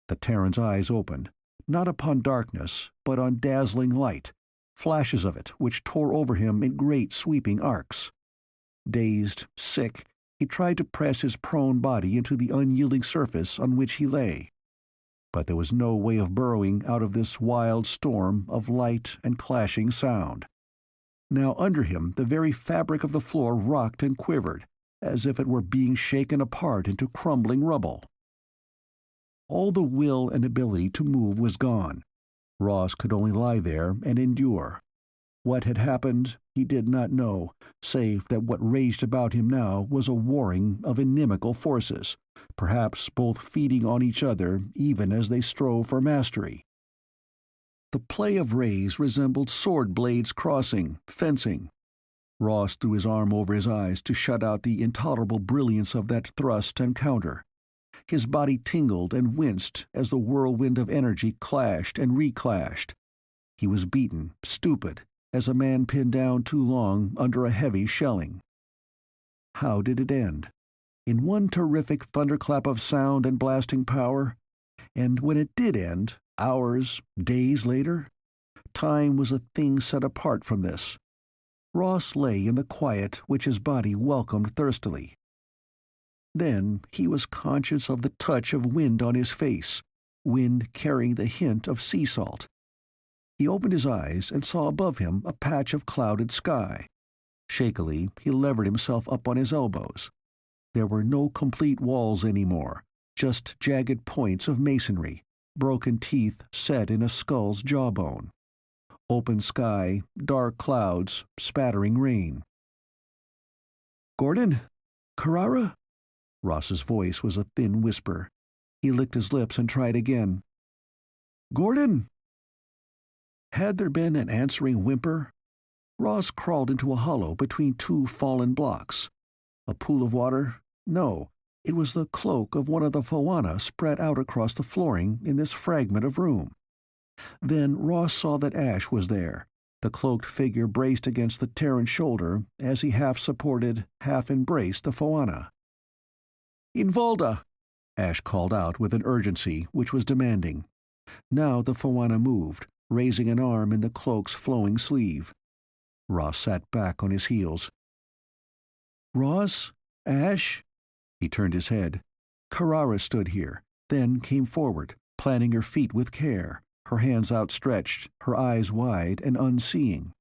The Terran's eyes opened, not upon darkness, but on dazzling light, flashes of it which tore over him in great sweeping arcs. Dazed, sick, he tried to press his prone body into the unyielding surface on which he lay. But there was no way of burrowing out of this wild storm of light and clashing sound. Now under him the very fabric of the floor rocked and quivered, as if it were being shaken apart into crumbling rubble. All the will and ability to move was gone. Ross could only lie there and endure. What had happened, he did not know, save that what raged about him now was a warring of inimical forces, perhaps both feeding on each other even as they strove for mastery. The play of rays resembled sword blades crossing, fencing. Ross threw his arm over his eyes to shut out the intolerable brilliance of that thrust and counter. His body tingled and winced as the whirlwind of energy clashed and reclashed. He was beaten, stupid, as a man pinned down too long under a heavy shelling. How did it end? In one terrific thunderclap of sound and blasting power? And when it did end, hours, days later? Time was a thing set apart from this. Ross lay in the quiet which his body welcomed thirstily. Then he was conscious of the touch of wind on his face, wind carrying the hint of sea salt. He opened his eyes and saw above him a patch of clouded sky. Shakily, he levered himself up on his elbows. There were no complete walls anymore, just jagged points of masonry, broken teeth set in a skull's jawbone. Open sky, dark clouds, spattering rain. "Gordon? Carrara?" Ross's voice was a thin whisper. He licked his lips and tried again. "Gordon?" Had there been an answering whimper? Ross crawled into a hollow between two fallen blocks. A pool of water? No, it was the cloak of one of the Fauna spread out across the flooring in this fragment of room. Then Ross saw that Ashe was there, the cloaked figure braced against the Terran's shoulder as he half supported, half embraced the Fauna. "Invalda!" Ashe called out with an urgency which was demanding. Now the Fauna moved, raising an arm in the cloak's flowing sleeve. Ross sat back on his heels. "Ross? Ashe?" He turned his head. Carrara stood here, then came forward, planting her feet with care, her hands outstretched, her eyes wide and unseeing.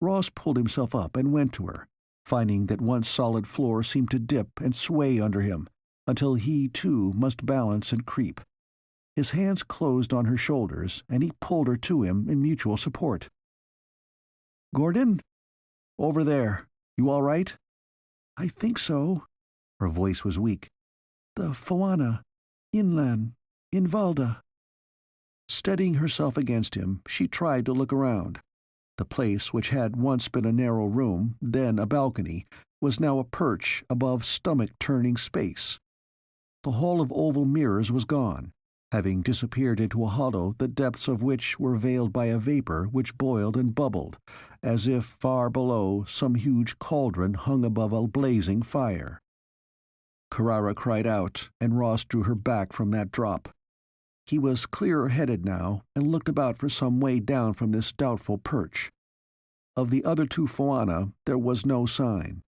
Ross pulled himself up and went to her, finding that once solid floor seemed to dip and sway under him, until he, too, must balance and creep. His hands closed on her shoulders, and he pulled her to him in mutual support. "Gordon? Over there. You all right?" "I think so." Her voice was weak. "The Fauna. Inland. Invalda." Steadying herself against him, she tried to look around. The place, which had once been a narrow room, then a balcony, was now a perch above stomach-turning space. The hall of oval mirrors was gone, having disappeared into a hollow the depths of which were veiled by a vapor which boiled and bubbled, as if far below some huge cauldron hung above a blazing fire. Carrara cried out, and Ross drew her back from that drop. He was clearer-headed now, and looked about for some way down from this doubtful perch. Of the other two Phoana there was no sign.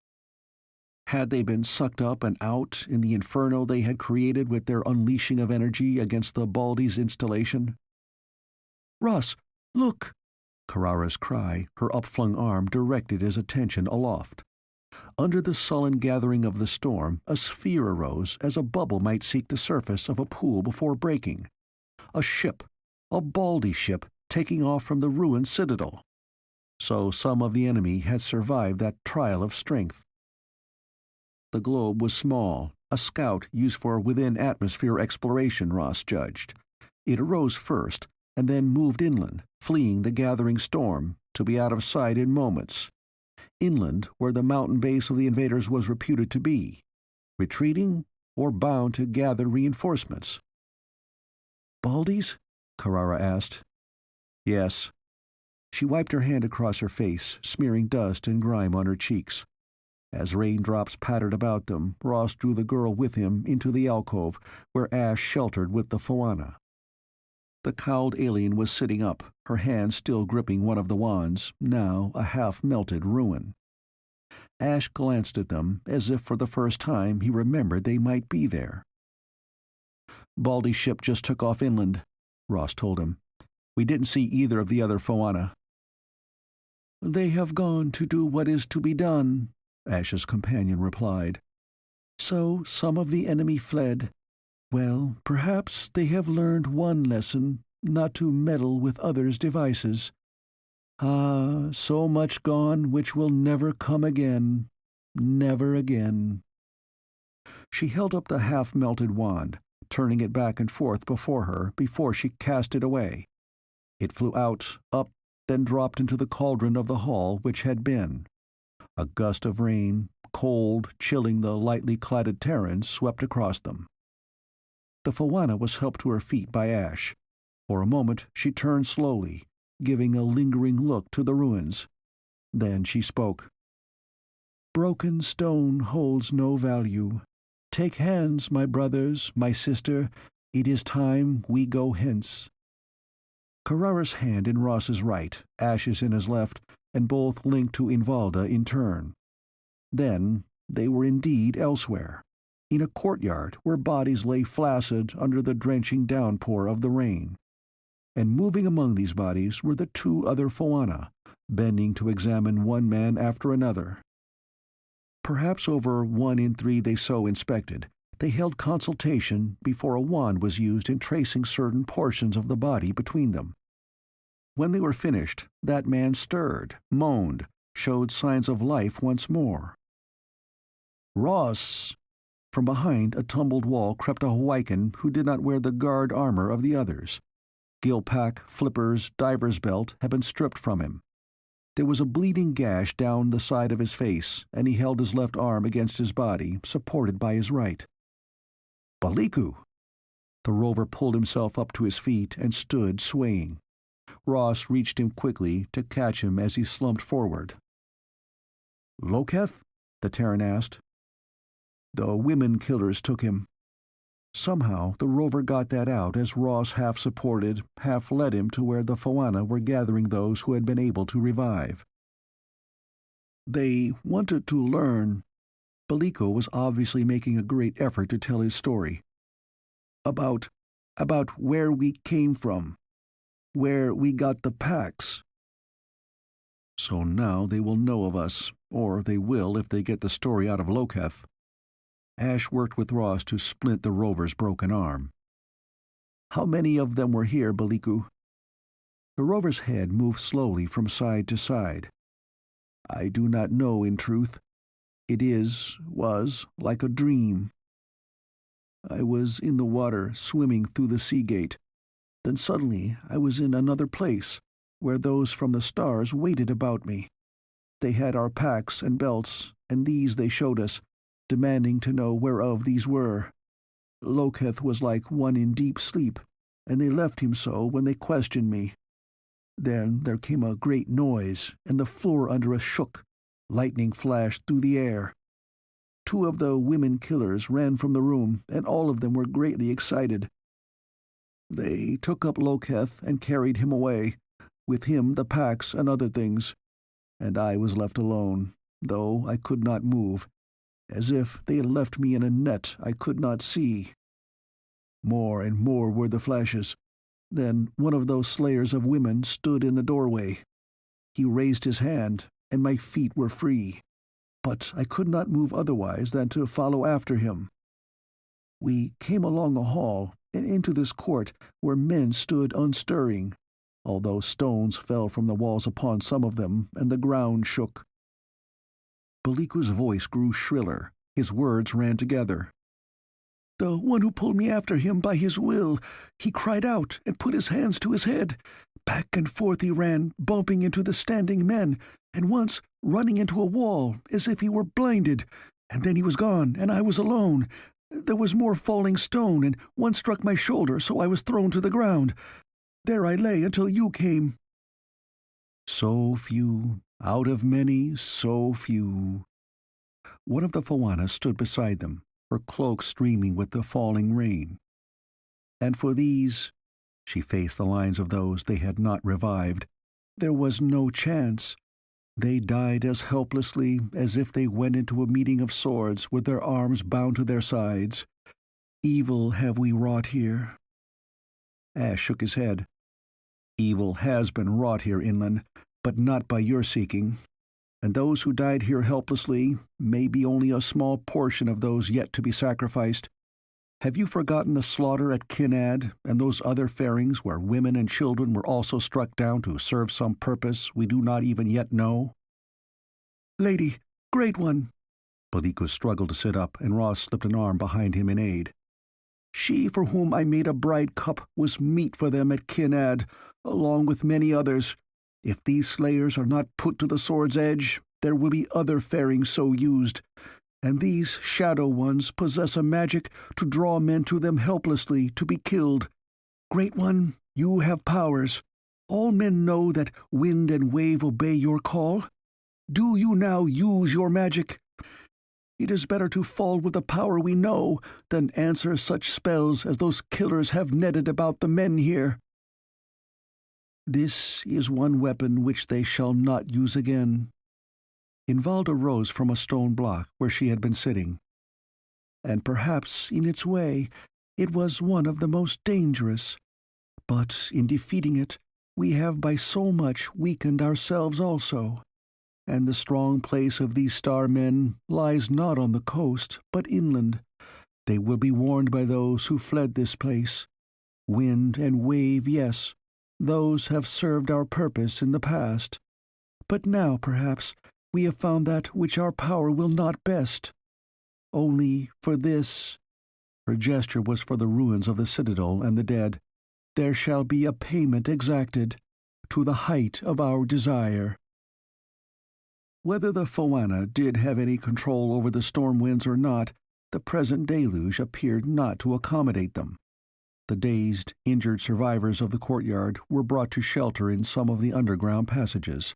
Had they been sucked up and out in the inferno they had created with their unleashing of energy against the Baldies installation? "Ross, look!" Carrara's cry, her upflung arm directed his attention aloft. Under the sullen gathering of the storm, a sphere arose as a bubble might seek the surface of a pool before breaking. A ship, a Baldy ship, taking off from the ruined citadel. So some of the enemy had survived that trial of strength. The globe was small, a scout used for within-atmosphere exploration, Ross judged. It arose first, and then moved inland, fleeing the gathering storm, to be out of sight in moments. Inland, where the mountain base of the invaders was reputed to be. Retreating, or bound to gather reinforcements? "Baldies?" Carrara asked. "Yes." She wiped her hand across her face, smearing dust and grime on her cheeks. As raindrops pattered about them, Ross drew the girl with him into the alcove where Ashe sheltered with the Phoana. The cowled alien was sitting up, her hand still gripping one of the wands, now a half-melted ruin. Ashe glanced at them, as if for the first time he remembered they might be there. "Baldy's ship just took off inland," Ross told him. "We didn't see either of the other Phoana." "They have gone to do what is to be done," Ashe's companion replied. "So some of the enemy fled. Well, perhaps they have learned one lesson, not to meddle with others' devices. Ah, so much gone which will never come again. Never again." She held up the half-melted wand, turning it back and forth before her before she cast it away. It flew out, up, then dropped into the cauldron of the hall which had been. A gust of rain, cold, chilling the lightly cladded Terrans, swept across them. The Phoana was helped to her feet by Ashe. For a moment she turned slowly, giving a lingering look to the ruins. Then she spoke. "Broken stone holds no value. Take hands, my brothers, my sister. It is time we go hence." Carrara's hand in Ross's right, Ashe's in his left, and both linked to Invalda in turn. Then they were indeed elsewhere, in a courtyard where bodies lay flaccid under the drenching downpour of the rain. And moving among these bodies were the two other Phoana, bending to examine one man after another. Perhaps over 1 in 3 they so inspected, they held consultation before a wand was used in tracing certain portions of the body between them. When they were finished, that man stirred, moaned, showed signs of life once more. "Ross!" From behind a tumbled wall crept a Hawaiian who did not wear the guard armor of the others. Gilpack, flippers, diver's belt had been stripped from him. There was a bleeding gash down the side of his face, and he held his left arm against his body, supported by his right. "Baliku!" The rover pulled himself up to his feet and stood swaying. Ross reached him quickly to catch him as he slumped forward. "Loketh?" the Terran asked. "The women killers took him." Somehow the rover got that out as Ross half supported, half led him to where the Phoana were gathering those who had been able to revive. "They wanted to learn." Baliko was obviously making a great effort to tell his story. About where we came from. Where we got the packs." "So now they will know of us, or they will if they get the story out of Loketh." Ashe worked with Ross to splint the rover's broken arm. "How many of them were here, Baliku?" The rover's head moved slowly from side to side. "I do not know, in truth. It was like a dream. I was in the water, swimming through the sea gate. Then suddenly I was in another place, where those from the stars waited about me. They had our packs and belts, and these they showed us, demanding to know whereof these were. Loketh was like one in deep sleep, and they left him so when they questioned me. Then there came a great noise, and the floor under us shook. Lightning flashed through the air. 2 of the women killers ran from the room, and all of them were greatly excited. They took up Loketh and carried him away, with him the packs and other things, and I was left alone, though I could not move, as if they had left me in a net I could not see. More and more were the flashes. Then one of those slayers of women stood in the doorway. He raised his hand, and my feet were free, but I could not move otherwise than to follow after him. We came along a hall and into this court where men stood unstirring, although stones fell from the walls upon some of them, and the ground shook. Baliku's voice grew shriller. His words ran together. "The one who pulled me after him by his will, he cried out and put his hands to his head. Back and forth he ran, bumping into the standing men, and once running into a wall as if he were blinded, and then he was gone, and I was alone. There was more falling stone, and one struck my shoulder, so I was thrown to the ground. There I lay until you came." So few, out of many, so few. One of the Fawanas stood beside them, her cloak streaming with the falling rain. And for these, she faced the lines of those they had not revived, there was no chance. They died as helplessly as if they went into a meeting of swords with their arms bound to their sides. Evil have we wrought here. Ashe shook his head. Evil has been wrought here inland, but not by your seeking. And those who died here helplessly may be only a small portion of those yet to be sacrificed. Have you forgotten the slaughter at Kinad and those other fairings where women and children were also struck down to serve some purpose we do not even yet know? "Lady, Great One." Baliku struggled to sit up, and Ross slipped an arm behind him in aid. "She for whom I made a bride cup was meat for them at Kinad, along with many others. If these slayers are not put to the sword's edge, there will be other fairings so used. And these shadow ones possess a magic to draw men to them helplessly to be killed. Great One, you have powers. All men know that wind and wave obey your call. Do you now use your magic? It is better to fall with the power we know than answer such spells as those killers have netted about the men here. This is one weapon which they shall not use again." Invalda rose from a stone block where she had been sitting. "And perhaps, in its way, it was one of the most dangerous. But in defeating it, we have by so much weakened ourselves also. And the strong place of these star men lies not on the coast, but inland. They will be warned by those who fled this place. Wind and wave, yes, those have served our purpose in the past. But now, perhaps, we have found that which our power will not best. Only for this," her gesture was for the ruins of the citadel and the dead, "there shall be a payment exacted, to the height of our desire." Whether the Fawana did have any control over the storm winds or not, the present deluge appeared not to accommodate them. The dazed, injured survivors of the courtyard were brought to shelter in some of the underground passages.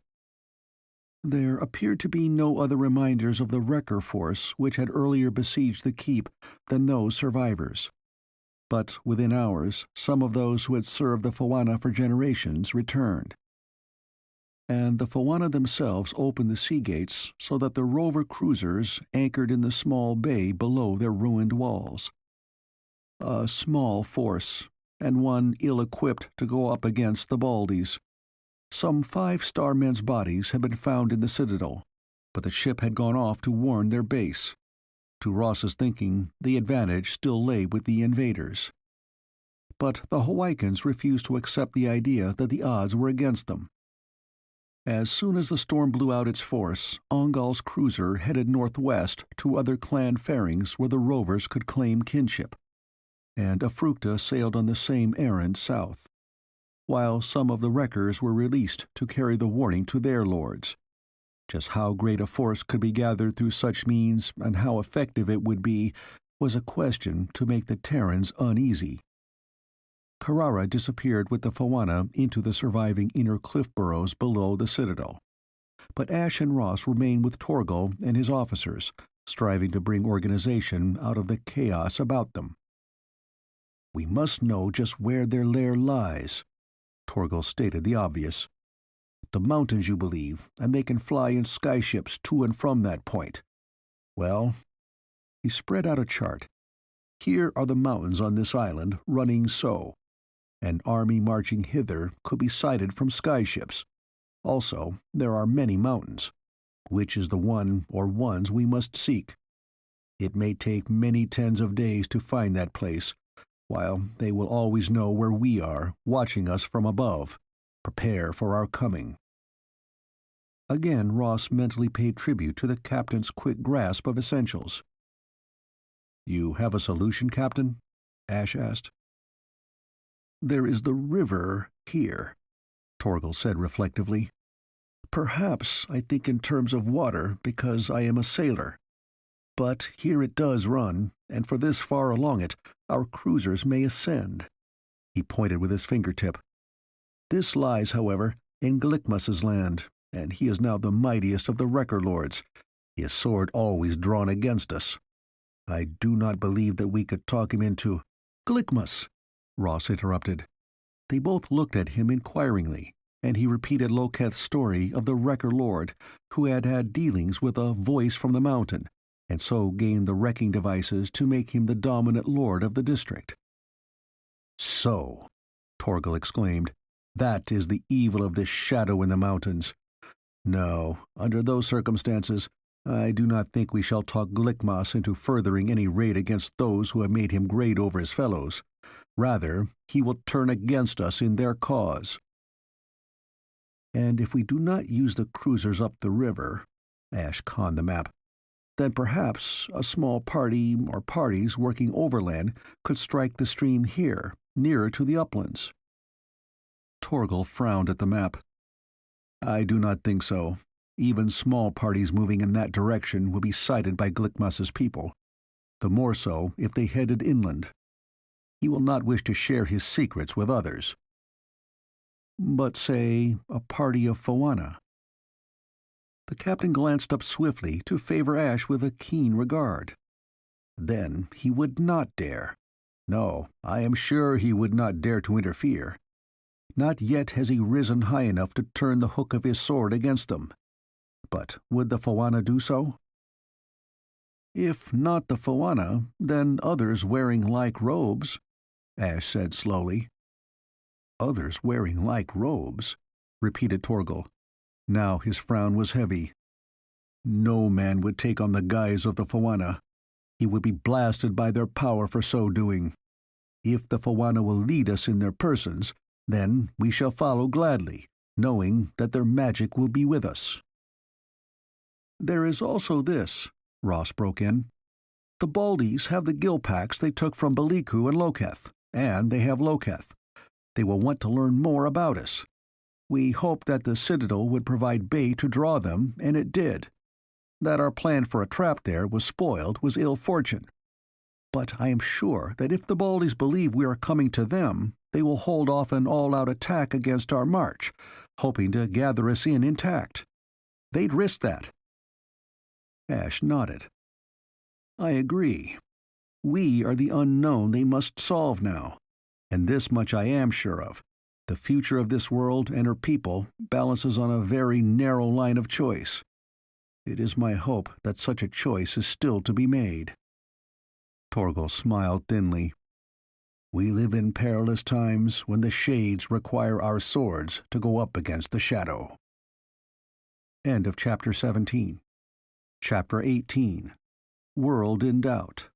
There appeared to be no other reminders of the wrecker force which had earlier besieged the keep than those survivors. But within hours, some of those who had served the Fawana for generations returned. And the Fawana themselves opened the sea gates so that the rover cruisers anchored in the small bay below their ruined walls. A small force, and one ill-equipped to go up against the Baldies. Some 5 starmen's bodies had been found in the citadel, but the ship had gone off to warn their base. To Ross's thinking, the advantage still lay with the invaders. But the Hawaikans refused to accept the idea that the odds were against them. As soon as the storm blew out its force, Ongal's cruiser headed northwest to other clan fairings where the rovers could claim kinship, and Afrukta sailed on the same errand south. while some of the wreckers were released to carry the warning to their lords. Just how great a force could be gathered through such means, and how effective it would be, was a question to make the Terrans uneasy. Carrara disappeared with the Fawana into the surviving inner cliff burrows below the citadel. But Ashe and Ross remained with Torgal and his officers, striving to bring organization out of the chaos about them. "We must know just where their lair lies," Torgal stated the obvious. "The mountains, you believe, and they can fly in skyships to and from that point. Well," he spread out a chart. "Here are the mountains on this island, running so. An army marching hither could be sighted from skyships. Also, there are many mountains. Which is the one or ones we must seek? It may take many tens of days to find that place, while they will always know where we are, watching us from above. Prepare for our coming." Again Ross mentally paid tribute to the captain's quick grasp of essentials. "You have a solution, Captain?" Ashe asked. "There is the river here," Torgal said reflectively. "Perhaps I think in terms of water because I am a sailor. But here it does run, and for this far along it, our cruisers may ascend." He pointed with his fingertip. "This lies, however, in Glickmus's land, and he is now the mightiest of the Wrecker Lords, his sword always drawn against us. I do not believe that we could talk him into—" "Glickmus!" Ross interrupted. They both looked at him inquiringly, and he repeated Loketh's story of the Wrecker Lord, who had had dealings with a voice from the mountain, and so gained the wrecking devices to make him the dominant lord of the district. "So," Torgal exclaimed, "that is the evil of this shadow in the mountains. No, under those circumstances, I do not think we shall talk Glickmas into furthering any raid against those who have made him great over his fellows. Rather, he will turn against us in their cause." "And if we do not use the cruisers up the river," Ashe conned the map, "then perhaps a small party or parties working overland could strike the stream here, nearer to the uplands." Torgal frowned at the map. "I do not think so. Even small parties moving in that direction would be sighted by Glickmus's people. The more so if they headed inland. He will not wish to share his secrets with others." "But say, a party of Fawana?" The captain glanced up swiftly to favor Ashe with a keen regard. "Then he would not dare. No, I am sure he would not dare to interfere. Not yet has he risen high enough to turn the hook of his sword against them. But would the Fawana do so?" "If not the Fawana, then others wearing like robes," Ashe said slowly. "Others wearing like robes," repeated Torgal. Now his frown was heavy. "No man would take on the guise of the Fawana. He would be blasted by their power for so doing. If the Fawana will lead us in their persons, then we shall follow gladly, knowing that their magic will be with us." "There is also this," Ross broke in. "The Baldies have the gill packs they took from Baliku and Loketh, and they have Loketh. They will want to learn more about us. We hoped that the Citadel would provide bait to draw them, and it did. That our plan for a trap there was spoiled was ill fortune. But I am sure that if the Baldies believe we are coming to them, they will hold off an all-out attack against our march, hoping to gather us in intact. They'd risk that." Ashe nodded. "I agree. We are the unknown they must solve now. And this much I am sure of. The future of this world and her people balances on a very narrow line of choice. It is my hope that such a choice is still to be made." Torgal smiled thinly. "We live in perilous times when the shades require our swords to go up against the shadow." End of Chapter 17. Chapter 18. World in Doubt.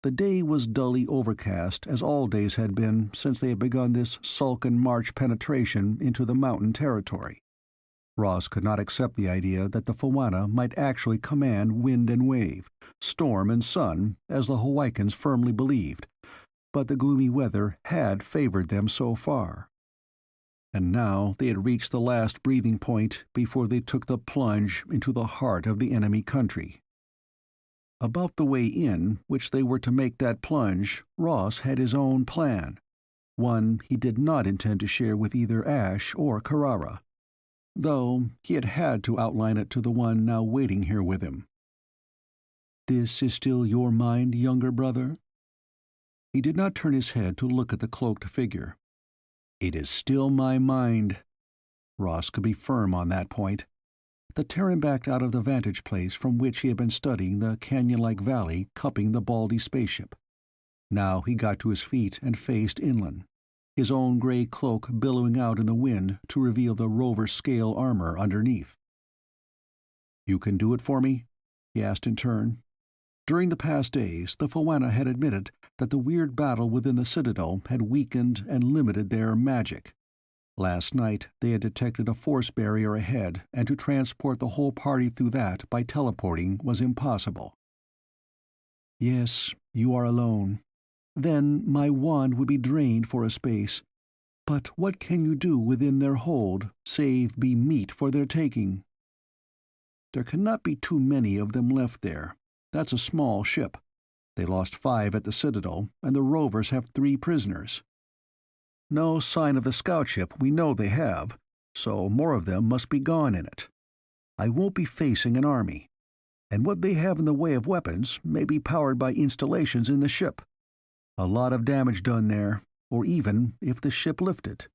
The day was dully overcast, as all days had been since they had begun this sullen march penetration into the mountain territory. Ross could not accept the idea that the Fawana might actually command wind and wave, storm and sun, as the Hawaikans firmly believed, but the gloomy weather had favored them so far. And now they had reached the last breathing point before they took the plunge into the heart of the enemy country. About the way in which they were to make that plunge, Ross had his own plan, one he did not intend to share with either Ashe or Carrara, though he had had to outline it to the one now waiting here with him. "This is still your mind, younger brother?" He did not turn his head to look at the cloaked figure. "It is still my mind." Ross could be firm on that point. The Terran backed out of the vantage place from which he had been studying the canyon-like valley cupping the Baldy spaceship. Now he got to his feet and faced inland, his own gray cloak billowing out in the wind to reveal the rover's scale armor underneath. "You can do it for me?" he asked in turn. During the past days, the Phawana had admitted that the weird battle within the Citadel had weakened and limited their magic. Last night they had detected a force barrier ahead, and to transport the whole party through that by teleporting was impossible. "Yes, you are alone. Then my wand would be drained for a space. But what can you do within their hold, save be meat for their taking? There cannot be too many of them left there. That's a small ship. They lost 5 at the Citadel, and the rovers have 3 prisoners. No sign of the scout ship we know they have, so more of them must be gone in it. I won't be facing an army, and what they have in the way of weapons may be powered by installations in the ship. A lot of damage done there, or even if the ship lifted."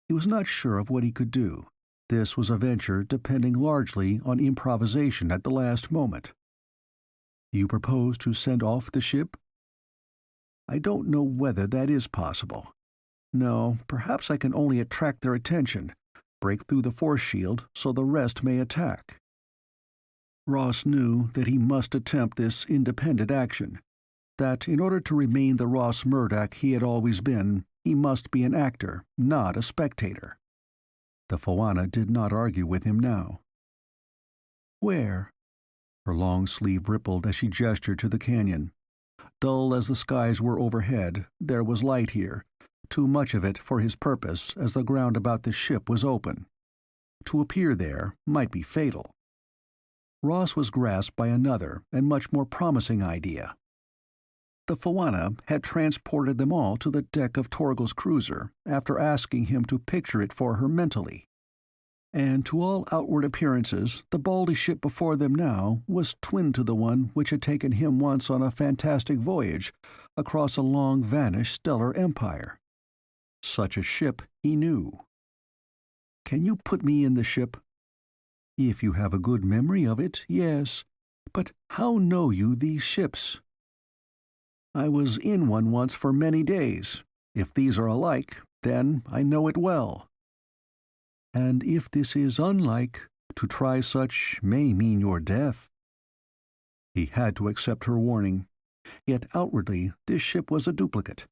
He was not sure of what he could do. This was a venture depending largely on improvisation at the last moment. "You propose to send off the ship?" "I don't know whether that is possible. No, perhaps I can only attract their attention, break through the force shield so the rest may attack." Ross knew that he must attempt this independent action, that in order to remain the Ross Murdock he had always been, he must be an actor, not a spectator. The Phawana did not argue with him now. "Where?" Her long sleeve rippled as she gestured to the canyon. Dull as the skies were overhead, there was light here, too much of it for his purpose as the ground about the ship was open. To appear there might be fatal. Ross was grasped by another and much more promising idea. The Phawana had transported them all to the deck of Torgal's cruiser after asking him to picture it for her mentally. And to all outward appearances, the Baldy ship before them now was twin to the one which had taken him once on a fantastic voyage across a long-vanished stellar empire. Such a ship he knew. "Can you put me in the ship?" "If you have a good memory of it, yes. But how know you these ships?" "I was in one once for many days. If these are alike, then I know it well." "And if this is unlike, to try such may mean your death." He had to accept her warning. Yet outwardly this ship was a duplicate.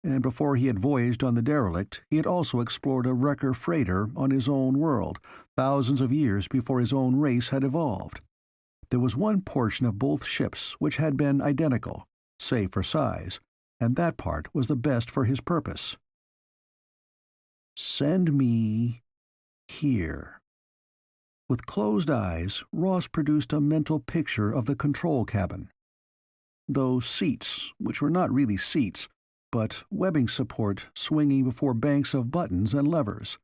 And before he had voyaged on the derelict, he had also explored a wrecker freighter on his own world, thousands of years before his own race had evolved. There was one portion of both ships which had been identical, save for size, and that part was the best for his purpose. "Send me here." With closed eyes, Ross produced a mental picture of the control cabin. Those seats, which were not really seats, but webbing support swinging before banks of buttons and levers.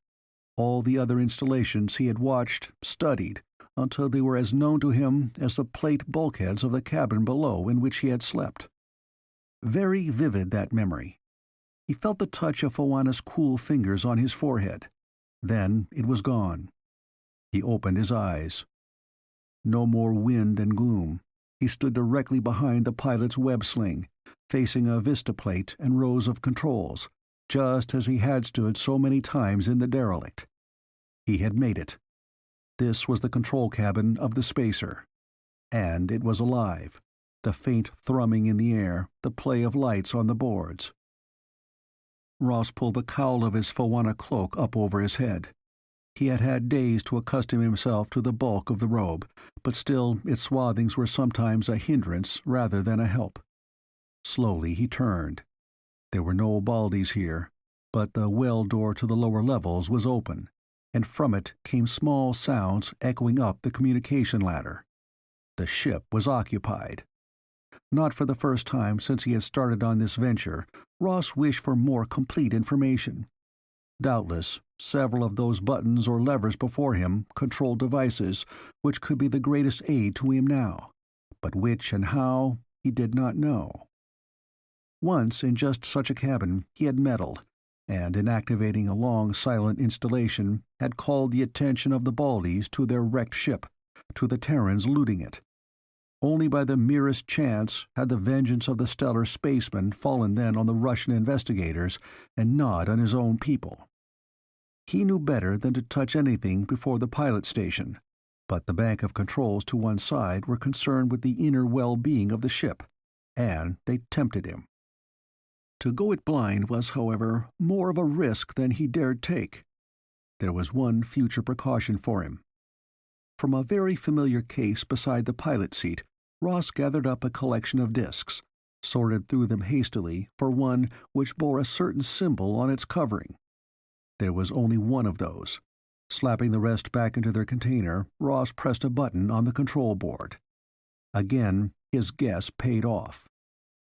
All the other installations he had watched, studied, until they were as known to him as the plate bulkheads of the cabin below in which he had slept. Very vivid, that memory. He felt the touch of Phawana's cool fingers on his forehead. Then it was gone. He opened his eyes. No more wind and gloom. He stood directly behind the pilot's web sling, facing a vista plate and rows of controls, just as he had stood so many times in the derelict. He had made it. This was the control cabin of the spacer. And it was alive, the faint thrumming in the air, the play of lights on the boards. Ross pulled the cowl of his Phawana cloak up over his head. He had had days to accustom himself to the bulk of the robe, but still its swathings were sometimes a hindrance rather than a help. Slowly he turned. There were no Baldies here, but the well door to the lower levels was open, and from it came small sounds echoing up the communication ladder. The ship was occupied. Not for the first time since he had started on this venture, Ross wished for more complete information. Doubtless, several of those buttons or levers before him controlled devices which could be the greatest aid to him now, but which and how, he did not know. Once in just such a cabin he had meddled, and in activating a long silent installation had called the attention of the Baldies to their wrecked ship, to the Terrans looting it. Only by the merest chance had the vengeance of the stellar spaceman fallen then on the Russian investigators and not on his own people. He knew better than to touch anything before the pilot station, but the bank of controls to one side were concerned with the inner well-being of the ship, and they tempted him. To go it blind was, however, more of a risk than he dared take. There was one future precaution for him. From a very familiar case beside the pilot seat, Ross gathered up a collection of discs, sorted through them hastily for one which bore a certain symbol on its covering. There was only one of those. Slapping the rest back into their container, Ross pressed a button on the control board. Again, his guess paid off.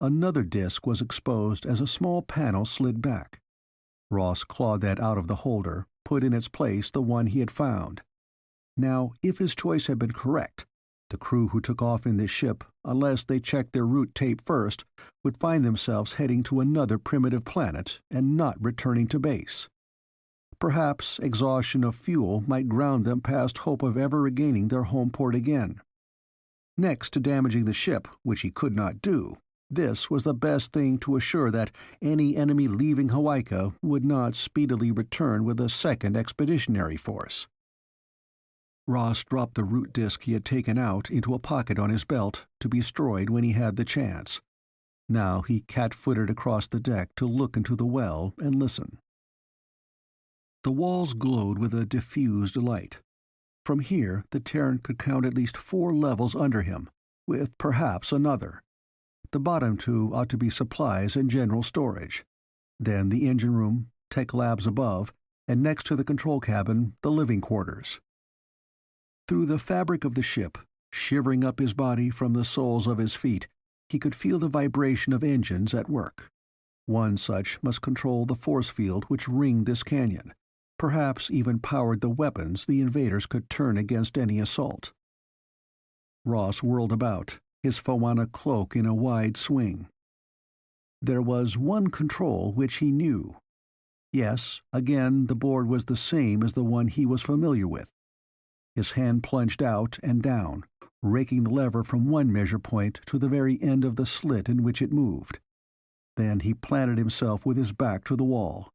Another disc was exposed as a small panel slid back. Ross clawed that out of the holder, put in its place the one he had found. Now, if his choice had been correct, the crew who took off in this ship, unless they checked their route tape first, would find themselves heading to another primitive planet and not returning to base. Perhaps exhaustion of fuel might ground them past hope of ever regaining their home port again. Next to damaging the ship, which he could not do, this was the best thing to assure that any enemy leaving Hawaika would not speedily return with a second expeditionary force. Ross dropped the root disc he had taken out into a pocket on his belt to be destroyed when he had the chance. Now he cat-footed across the deck to look into the well and listen. The walls glowed with a diffused light. From here the Terran could count at least 4 levels under him, with perhaps another. The bottom 2 ought to be supplies and general storage. Then the engine room, tech labs above, and next to the control cabin, the living quarters. Through the fabric of the ship, shivering up his body from the soles of his feet, he could feel the vibration of engines at work. One such must control the force field which ringed this canyon, perhaps even powered the weapons the invaders could turn against any assault. Ross whirled about, his Fawana cloak in a wide swing. There was one control which he knew. Yes, again the board was the same as the one he was familiar with. His hand plunged out and down, raking the lever from one measure point to the very end of the slit in which it moved. Then he planted himself with his back to the wall.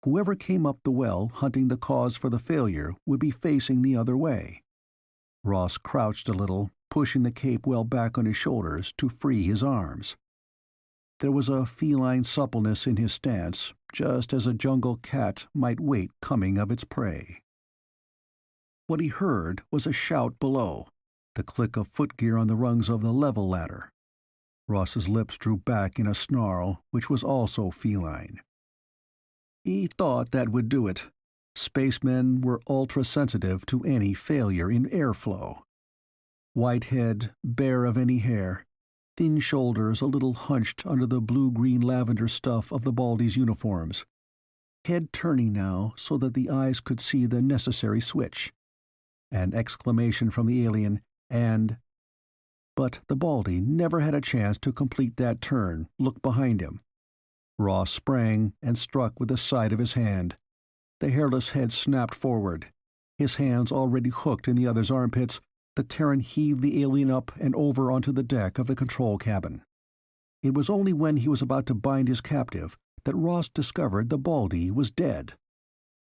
Whoever came up the well hunting the cause for the failure would be facing the other way. Ross crouched a little, pushing the cape well back on his shoulders to free his arms. There was a feline suppleness in his stance, just as a jungle cat might wait coming of its prey. What he heard was a shout below, the click of footgear on the rungs of the level ladder. Ross's lips drew back in a snarl which was also feline. He thought that would do it. Spacemen were ultra-sensitive to any failure in airflow. White head, bare of any hair, thin shoulders a little hunched under the blue-green lavender stuff of the Baldies' uniforms. Head turning now so that the eyes could see the necessary switch. An exclamation from the alien, and... But the Baldy never had a chance to complete that turn, look behind him. Ross sprang and struck with the side of his hand. The hairless head snapped forward. His hands already hooked in the other's armpits, the Terran heaved the alien up and over onto the deck of the control cabin. It was only when he was about to bind his captive that Ross discovered the Baldy was dead.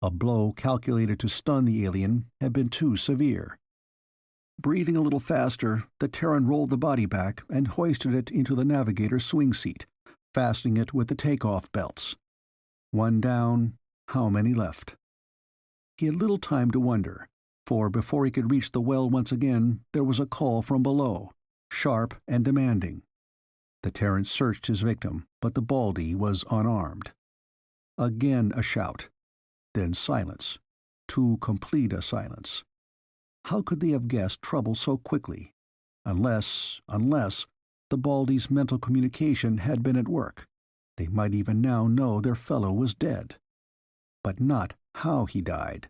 A blow calculated to stun the alien had been too severe. Breathing a little faster, the Terran rolled the body back and hoisted it into the navigator's swing seat, fastening it with the takeoff belts. One down, how many left? He had little time to wonder, for before he could reach the well once again, there was a call from below, sharp and demanding. The Terran searched his victim, but the Baldy was unarmed. Again a shout. Then silence. Too complete a silence. How could they have guessed trouble so quickly? Unless the Baldy's mental communication had been at work. They might even now know their fellow was dead. But not how he died.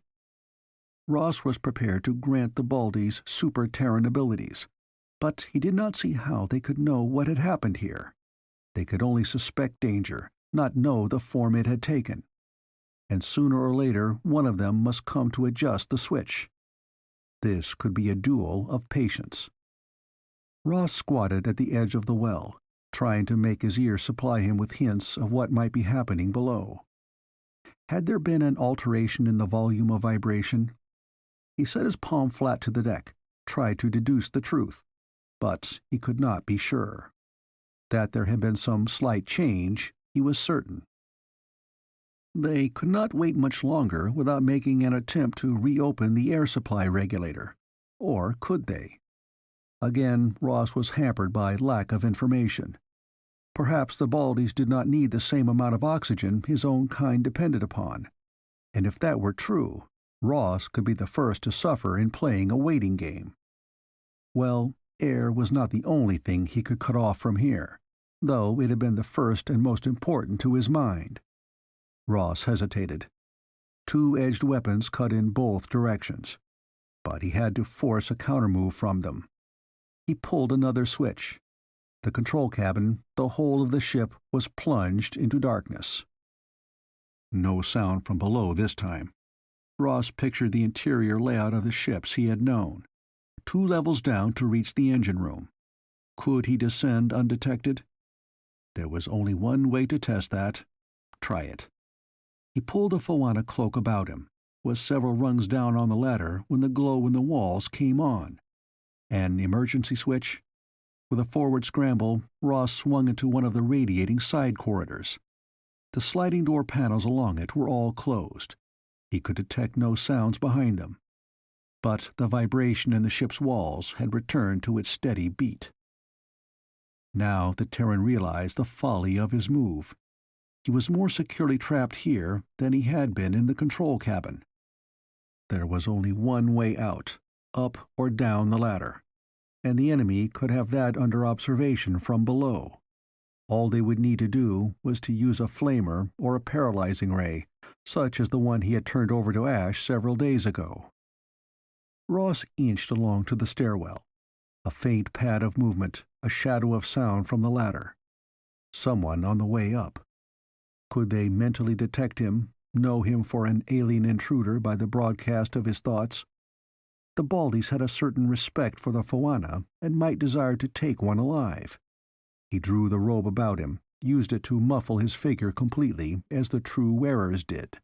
Ross was prepared to grant the Baldies super-Terran abilities, but he did not see how they could know what had happened here. They could only suspect danger, not know the form it had taken. And sooner or later one of them must come to adjust the switch. This could be a duel of patience. Ross squatted at the edge of the well, trying to make his ear supply him with hints of what might be happening below. Had there been an alteration in the volume of vibration? He set his palm flat to the deck, tried to deduce the truth, but he could not be sure. That there had been some slight change, he was certain. They could not wait much longer without making an attempt to reopen the air supply regulator. Or could they? Again, Ross was hampered by lack of information. Perhaps the Baldies did not need the same amount of oxygen his own kind depended upon. And if that were true, Ross could be the first to suffer in playing a waiting game. Well, air was not the only thing he could cut off from here, though it had been the first and most important to his mind. Ross hesitated. Two-edged weapons cut in both directions, but he had to force a countermove from them. He pulled another switch. The control cabin, the whole of the ship, was plunged into darkness. No sound from below this time. Ross pictured the interior layout of the ships he had known. 2 levels down to reach the engine room. Could he descend undetected? There was only one way to test that. Try it. He pulled the Phawana cloak about him, was several rungs down on the ladder when the glow in the walls came on. An emergency switch? With a forward scramble, Ross swung into one of the radiating side corridors. The sliding door panels along it were all closed. He could detect no sounds behind them. But the vibration in the ship's walls had returned to its steady beat. Now the Terran realized the folly of his move. He was more securely trapped here than he had been in the control cabin. There was only one way out, up or down the ladder, and the enemy could have that under observation from below. All they would need to do was to use a flamer or a paralyzing ray, such as the one he had turned over to Ashe several days ago. Ross inched along to the stairwell. A faint pad of movement, a shadow of sound from the ladder. Someone on the way up. Could they mentally detect him, know him for an alien intruder by the broadcast of his thoughts? The Baldies had a certain respect for the Phawana and might desire to take one alive. He drew the robe about him, used it to muffle his figure completely, as the true wearers did.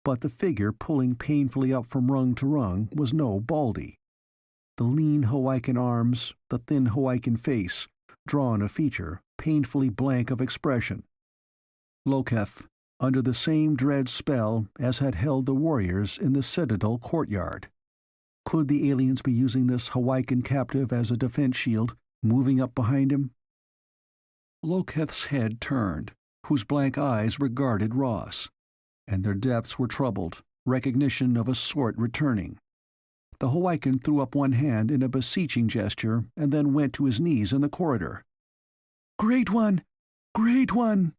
But the figure pulling painfully up from rung to rung was no Baldy. The lean Hawaiian arms, the thin Hawaiian face, drawn of feature, painfully blank of expression. Loketh, under the same dread spell as had held the warriors in the Citadel courtyard. Could the aliens be using this Hawaiian captive as a defense shield, moving up behind him? Loketh's head turned, whose blank eyes regarded Ross, and their depths were troubled, recognition of a sort returning. The Hawaiian threw up one hand in a beseeching gesture and then went to his knees in the corridor. "Great One! Great One!"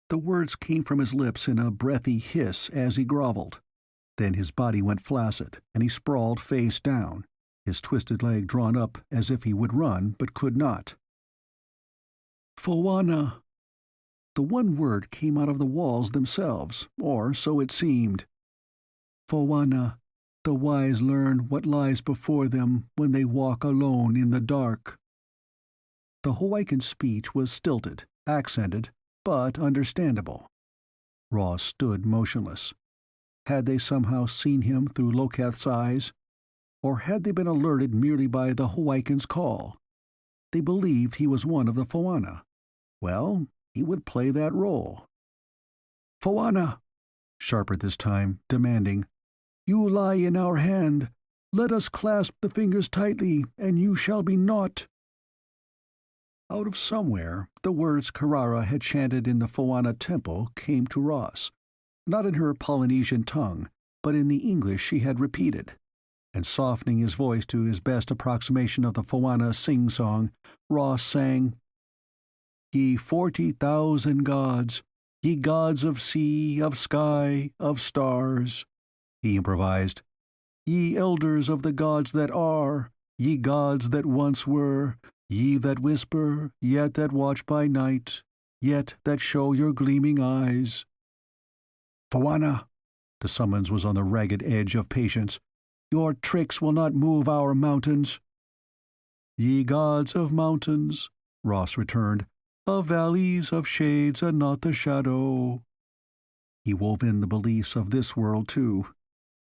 The words came from his lips in a breathy hiss as he groveled. Then his body went flaccid, and he sprawled face down, his twisted leg drawn up as if he would run but could not. "Phawana!" The one word came out of the walls themselves, or so it seemed. "Phawana, the wise learn what lies before them when they walk alone in the dark." The Hawaiian speech was stilted, accented, but understandable. Ross stood motionless. Had they somehow seen him through Loketh's eyes? Or had they been alerted merely by the Hawaiian's call? They believed he was one of the Phawana. Well, he would play that role. "Phawana!" sharper this time, demanding. "You lie in our hand. Let us clasp the fingers tightly, and you shall be naught." Out of somewhere, the words Carrara had chanted in the Foana temple came to Ross, not in her Polynesian tongue, but in the English she had repeated. And softening his voice to his best approximation of the Foana sing-song, Ross sang, "Ye 40,000 gods, ye gods of sea, of sky, of stars," he improvised. "Ye elders of the gods that are, ye gods that once were, ye that whisper, yet that watch by night, yet that show your gleaming eyes." "Foana," the summons was on the ragged edge of patience, "your tricks will not move our mountains." "Ye gods of mountains," Ross returned, "of valleys, of shades, and not the shadow." He wove in the beliefs of this world, too.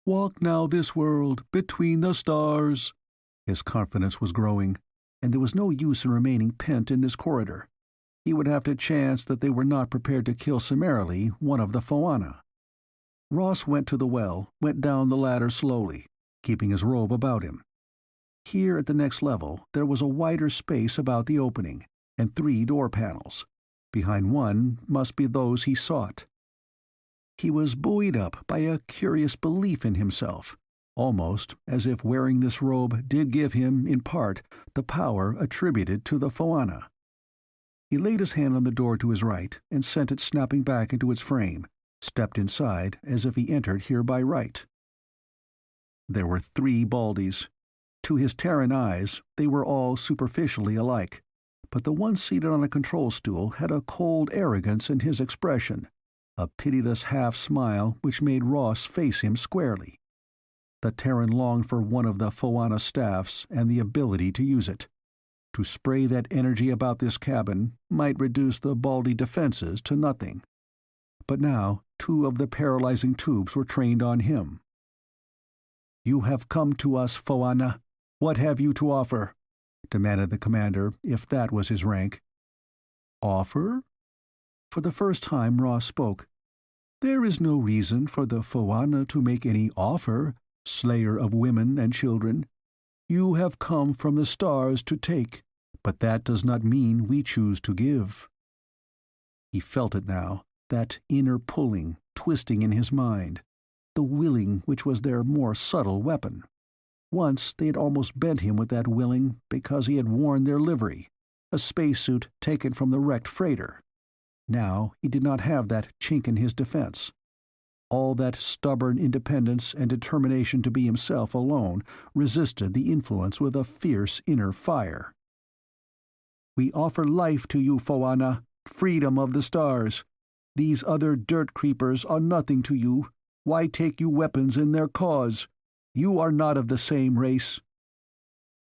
"Walk now this world, between the stars." His confidence was growing, and there was no use in remaining pent in this corridor. He would have to chance that they were not prepared to kill summarily one of the Foana. Ross went to the well, went down the ladder slowly, keeping his robe about him. Here at the next level there was a wider space about the opening, and 3 door panels. Behind one must be those he sought. He was buoyed up by a curious belief in himself, almost as if wearing this robe did give him, in part, the power attributed to the Foana. He laid his hand on the door to his right and sent it snapping back into its frame, stepped inside as if he entered here by right. There were 3 Baldies. To his Terran eyes, they were all superficially alike, but the one seated on a control stool had a cold arrogance in his expression, a pitiless half-smile which made Ross face him squarely. The Terran longed for one of the Foana staffs and the ability to use it. To spray that energy about this cabin might reduce the Baldy defenses to nothing. But now 2 of the paralyzing tubes were trained on him. "You have come to us, Foana. What have you to offer?" demanded the commander, if that was his rank. "Offer?" For the first time Ross spoke. "There is no reason for the Foana to make any offer, slayer of women and children. You have come from the stars to take, but that does not mean we choose to give." He felt it now, that inner pulling, twisting in his mind, the willing which was their more subtle weapon. Once they had almost bent him with that willing because he had worn their livery, a spacesuit taken from the wrecked freighter. Now he did not have that chink in his defense. All that stubborn independence and determination to be himself alone resisted the influence with a fierce inner fire. "We offer life to you, Foana, freedom of the stars. These other dirt creepers are nothing to you. Why take you weapons in their cause? You are not of the same race."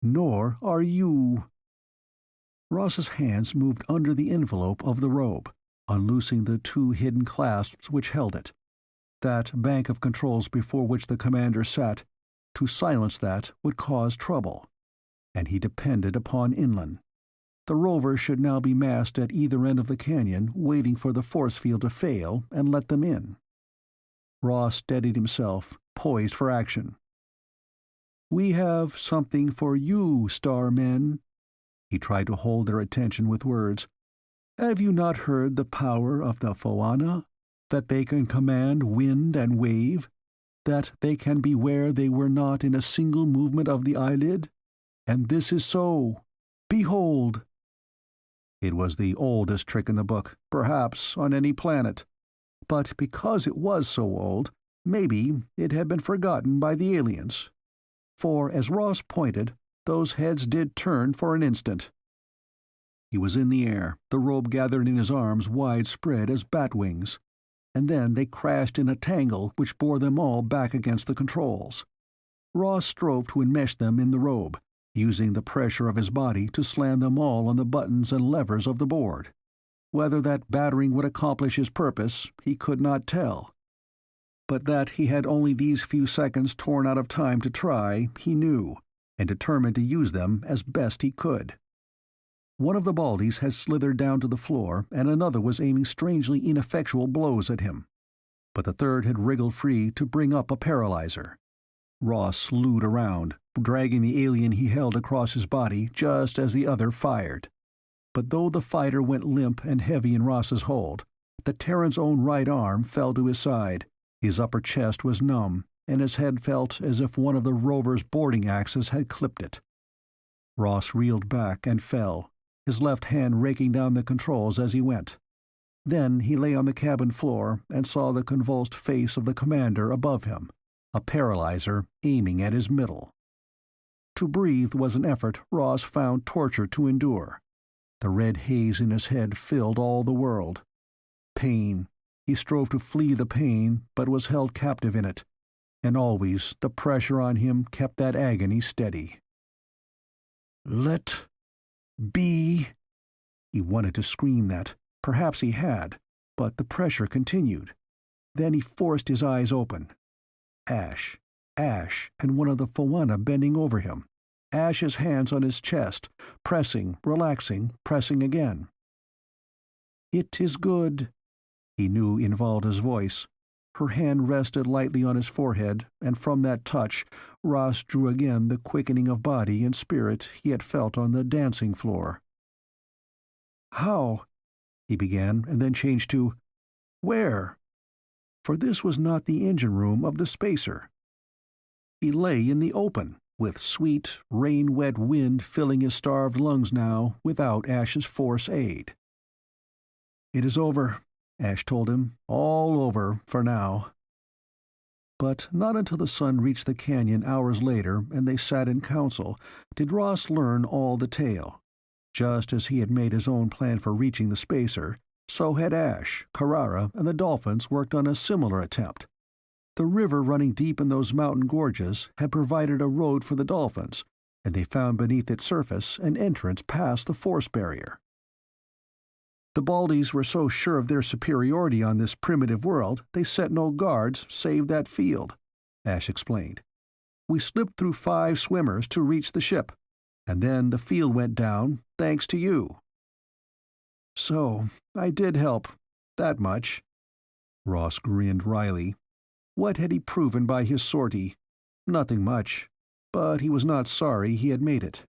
"Nor are you." Ross's hands moved under the envelope of the robe, unloosing the 2 hidden clasps which held it. That bank of controls before which the commander sat, to silence that would cause trouble. And he depended upon Inland. The rover should now be massed at either end of the canyon, waiting for the force field to fail and let them in. Ross steadied himself, poised for action. "We have something for you, Starmen." He tried to hold their attention with words. "Have you not heard the power of the Foana? That they can command wind and wave? That they can be where they were not in a single movement of the eyelid? And this is so. Behold!" It was the oldest trick in the book, perhaps on any planet. But because it was so old, maybe it had been forgotten by the aliens. For as Ross pointed, those heads did turn for an instant. He was in the air, the robe gathered in his arms wide spread as bat wings, and then they crashed in a tangle which bore them all back against the controls. Ross strove to enmesh them in the robe, using the pressure of his body to slam them all on the buttons and levers of the board. Whether that battering would accomplish his purpose, he could not tell. But that he had only these few seconds torn out of time to try, he knew, and determined to use them as best he could. One of the Baldies had slithered down to the floor, and another was aiming strangely ineffectual blows at him. But the third had wriggled free to bring up a paralyzer. Ross slewed around, dragging the alien he held across his body just as the other fired. but though the fighter went limp and heavy in Ross's hold, the Terran's own right arm fell to his side, his upper chest was numb, and his head felt as if one of the rover's boarding axes had clipped it. Ross reeled back and fell, his left hand raking down the controls as he went. Then he lay on the cabin floor and saw the convulsed face of the commander above him, a paralyzer aiming at his middle. To breathe was an effort Ross found torture to endure. The red haze in his head filled all the world. Pain. He strove to flee the pain, but was held captive in it, and always the pressure on him kept that agony steady. Let be. He wanted to scream that. Perhaps he had, but the pressure continued. Then he forced his eyes open. Ashe, and one of the Phawana bending over him. Ashe's hands on his chest, pressing, relaxing, pressing again. "It is good," he knew in Valda's voice. Her hand rested lightly on his forehead, and from that touch Ross drew again the quickening of body and spirit he had felt on the dancing floor. "How?" he began, and then changed to, "Where?" For this was not the engine room of the spacer. He lay in the open, with sweet, rain-wet wind filling his starved lungs now, without Ashe's force aid. "It is over," Ashe told him. "All over, for now." But not until the sun reached the canyon hours later and they sat in council did Ross learn all the tale. Just as he had made his own plan for reaching the spacer, so had Ashe, Carrara, and the dolphins worked on a similar attempt. The river running deep in those mountain gorges had provided a road for the dolphins, and they found beneath its surface an entrance past the force barrier. The Baldies were so sure of their superiority on this primitive world they set no guards save that field, Ashe explained. "We slipped through 5 swimmers to reach the ship, and then the field went down, thanks to you." "So, I did help. That much." Ross grinned wryly. What had he proven by his sortie? Nothing much, but he was not sorry he had made it.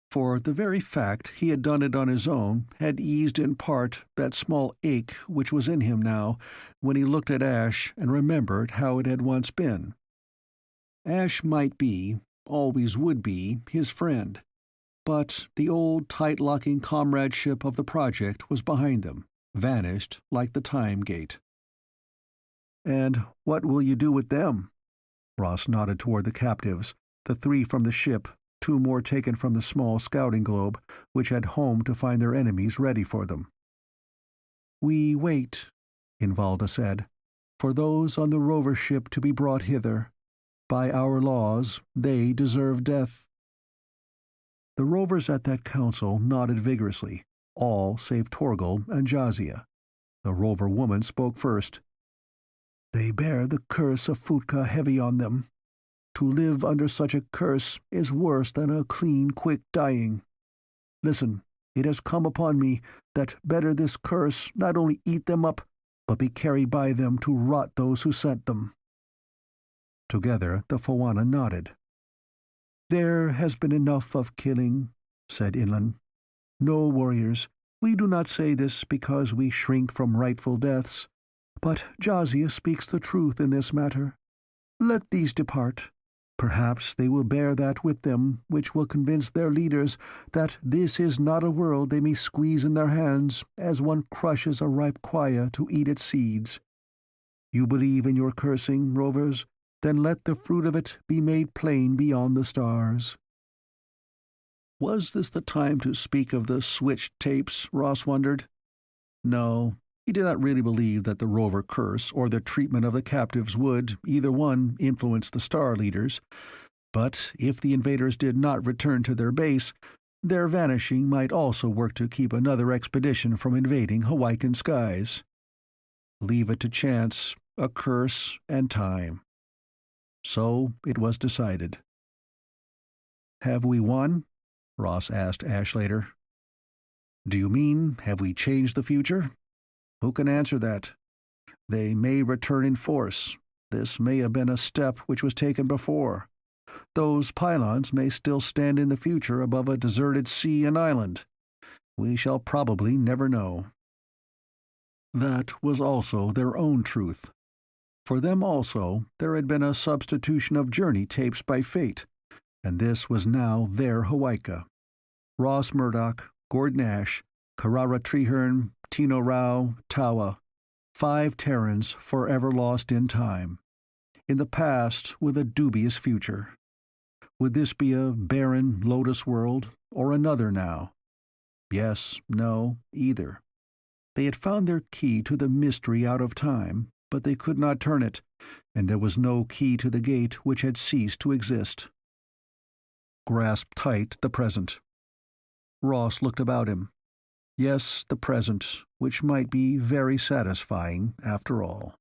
For the very fact he had done it on his own had eased in part that small ache which was in him now when he looked at Ashe and remembered how it had once been. Ashe might be, always would be, his friend, but the old tight-locking comradeship of the project was behind them, vanished like the time gate. "And what will you do with them?" Ross nodded toward the captives, the 3 from the ship, 2 more taken from the small scouting globe, which had homed to find their enemies ready for them. "We wait," Invalda said, "for those on the rover ship to be brought hither. By our laws, they deserve death." The rovers at that council nodded vigorously, all save Torgal and Jazia. The rover woman spoke first. "They bear the curse of Futka heavy on them. To live under such a curse is worse than a clean, quick dying. Listen, it has come upon me that better this curse not only eat them up, but be carried by them to rot those who sent them." Together the Phawana nodded. "There has been enough of killing," said Inlan. "No, warriors, we do not say this because we shrink from rightful deaths, but Jazia speaks the truth in this matter. Let these depart. Perhaps they will bear that with them which will convince their leaders that this is not a world they may squeeze in their hands as one crushes a ripe quaya to eat its seeds. You believe in your cursing, rovers? Then let the fruit of it be made plain beyond the stars." Was this the time to speak of the switched tapes, Ross wondered? No, he did not really believe that the rover curse or the treatment of the captives would, either one, influence the star leaders. But if the invaders did not return to their base, their vanishing might also work to keep another expedition from invading Hawaiian skies. Leave it to chance, a curse, and time. So it was decided. "Have we won?" Ross asked Ashe later. "Do you mean, have we changed the future? Who can answer that? They may return in force. This may have been a step which was taken before. Those pylons may still stand in the future above a deserted sea and island. We shall probably never know. That was also their own truth. For them also, there had been a substitution of journey tapes by fate, and this was now their Hawaika. Ross Murdock, Gordon Ashe, Karara Treherne, Tino Rao, Tawa, 5 Terrans forever lost in time. In the past with a dubious future. Would this be a barren lotus world, or another now? Yes, no, either. They had found their key to the mystery out of time, but they could not turn it, and there was no key to the gate which had ceased to exist. Grasp tight the present. Ross looked about him. Yes, the present, which might be very satisfying after all.